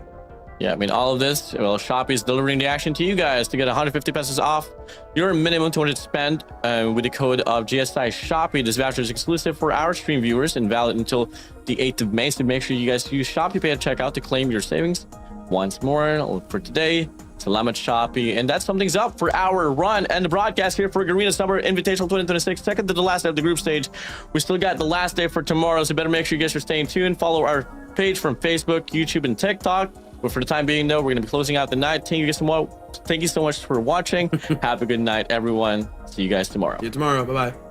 D: Yeah, I mean, all of this, well, Shopee is delivering the action to you guys to get 150 pesos off your minimum 200 spend with the code of GSI Shopee. This voucher is exclusive for our stream viewers and valid until the 8th of May. So make sure you guys use Shopee Pay at checkout to claim your savings. Once more for today, Salamat Shopee. And that sums things up for our run and the broadcast here for Garena Summer Invitational 2026, second to the last day of the group stage. We still got the last day for tomorrow, so better make sure you guys are staying tuned. Follow our page from Facebook, YouTube, and TikTok. But for the time being, though, we're going to be closing out the night. Thank you so much for watching. Have a good night, everyone. See you guys tomorrow.
E: See you tomorrow. Bye-bye.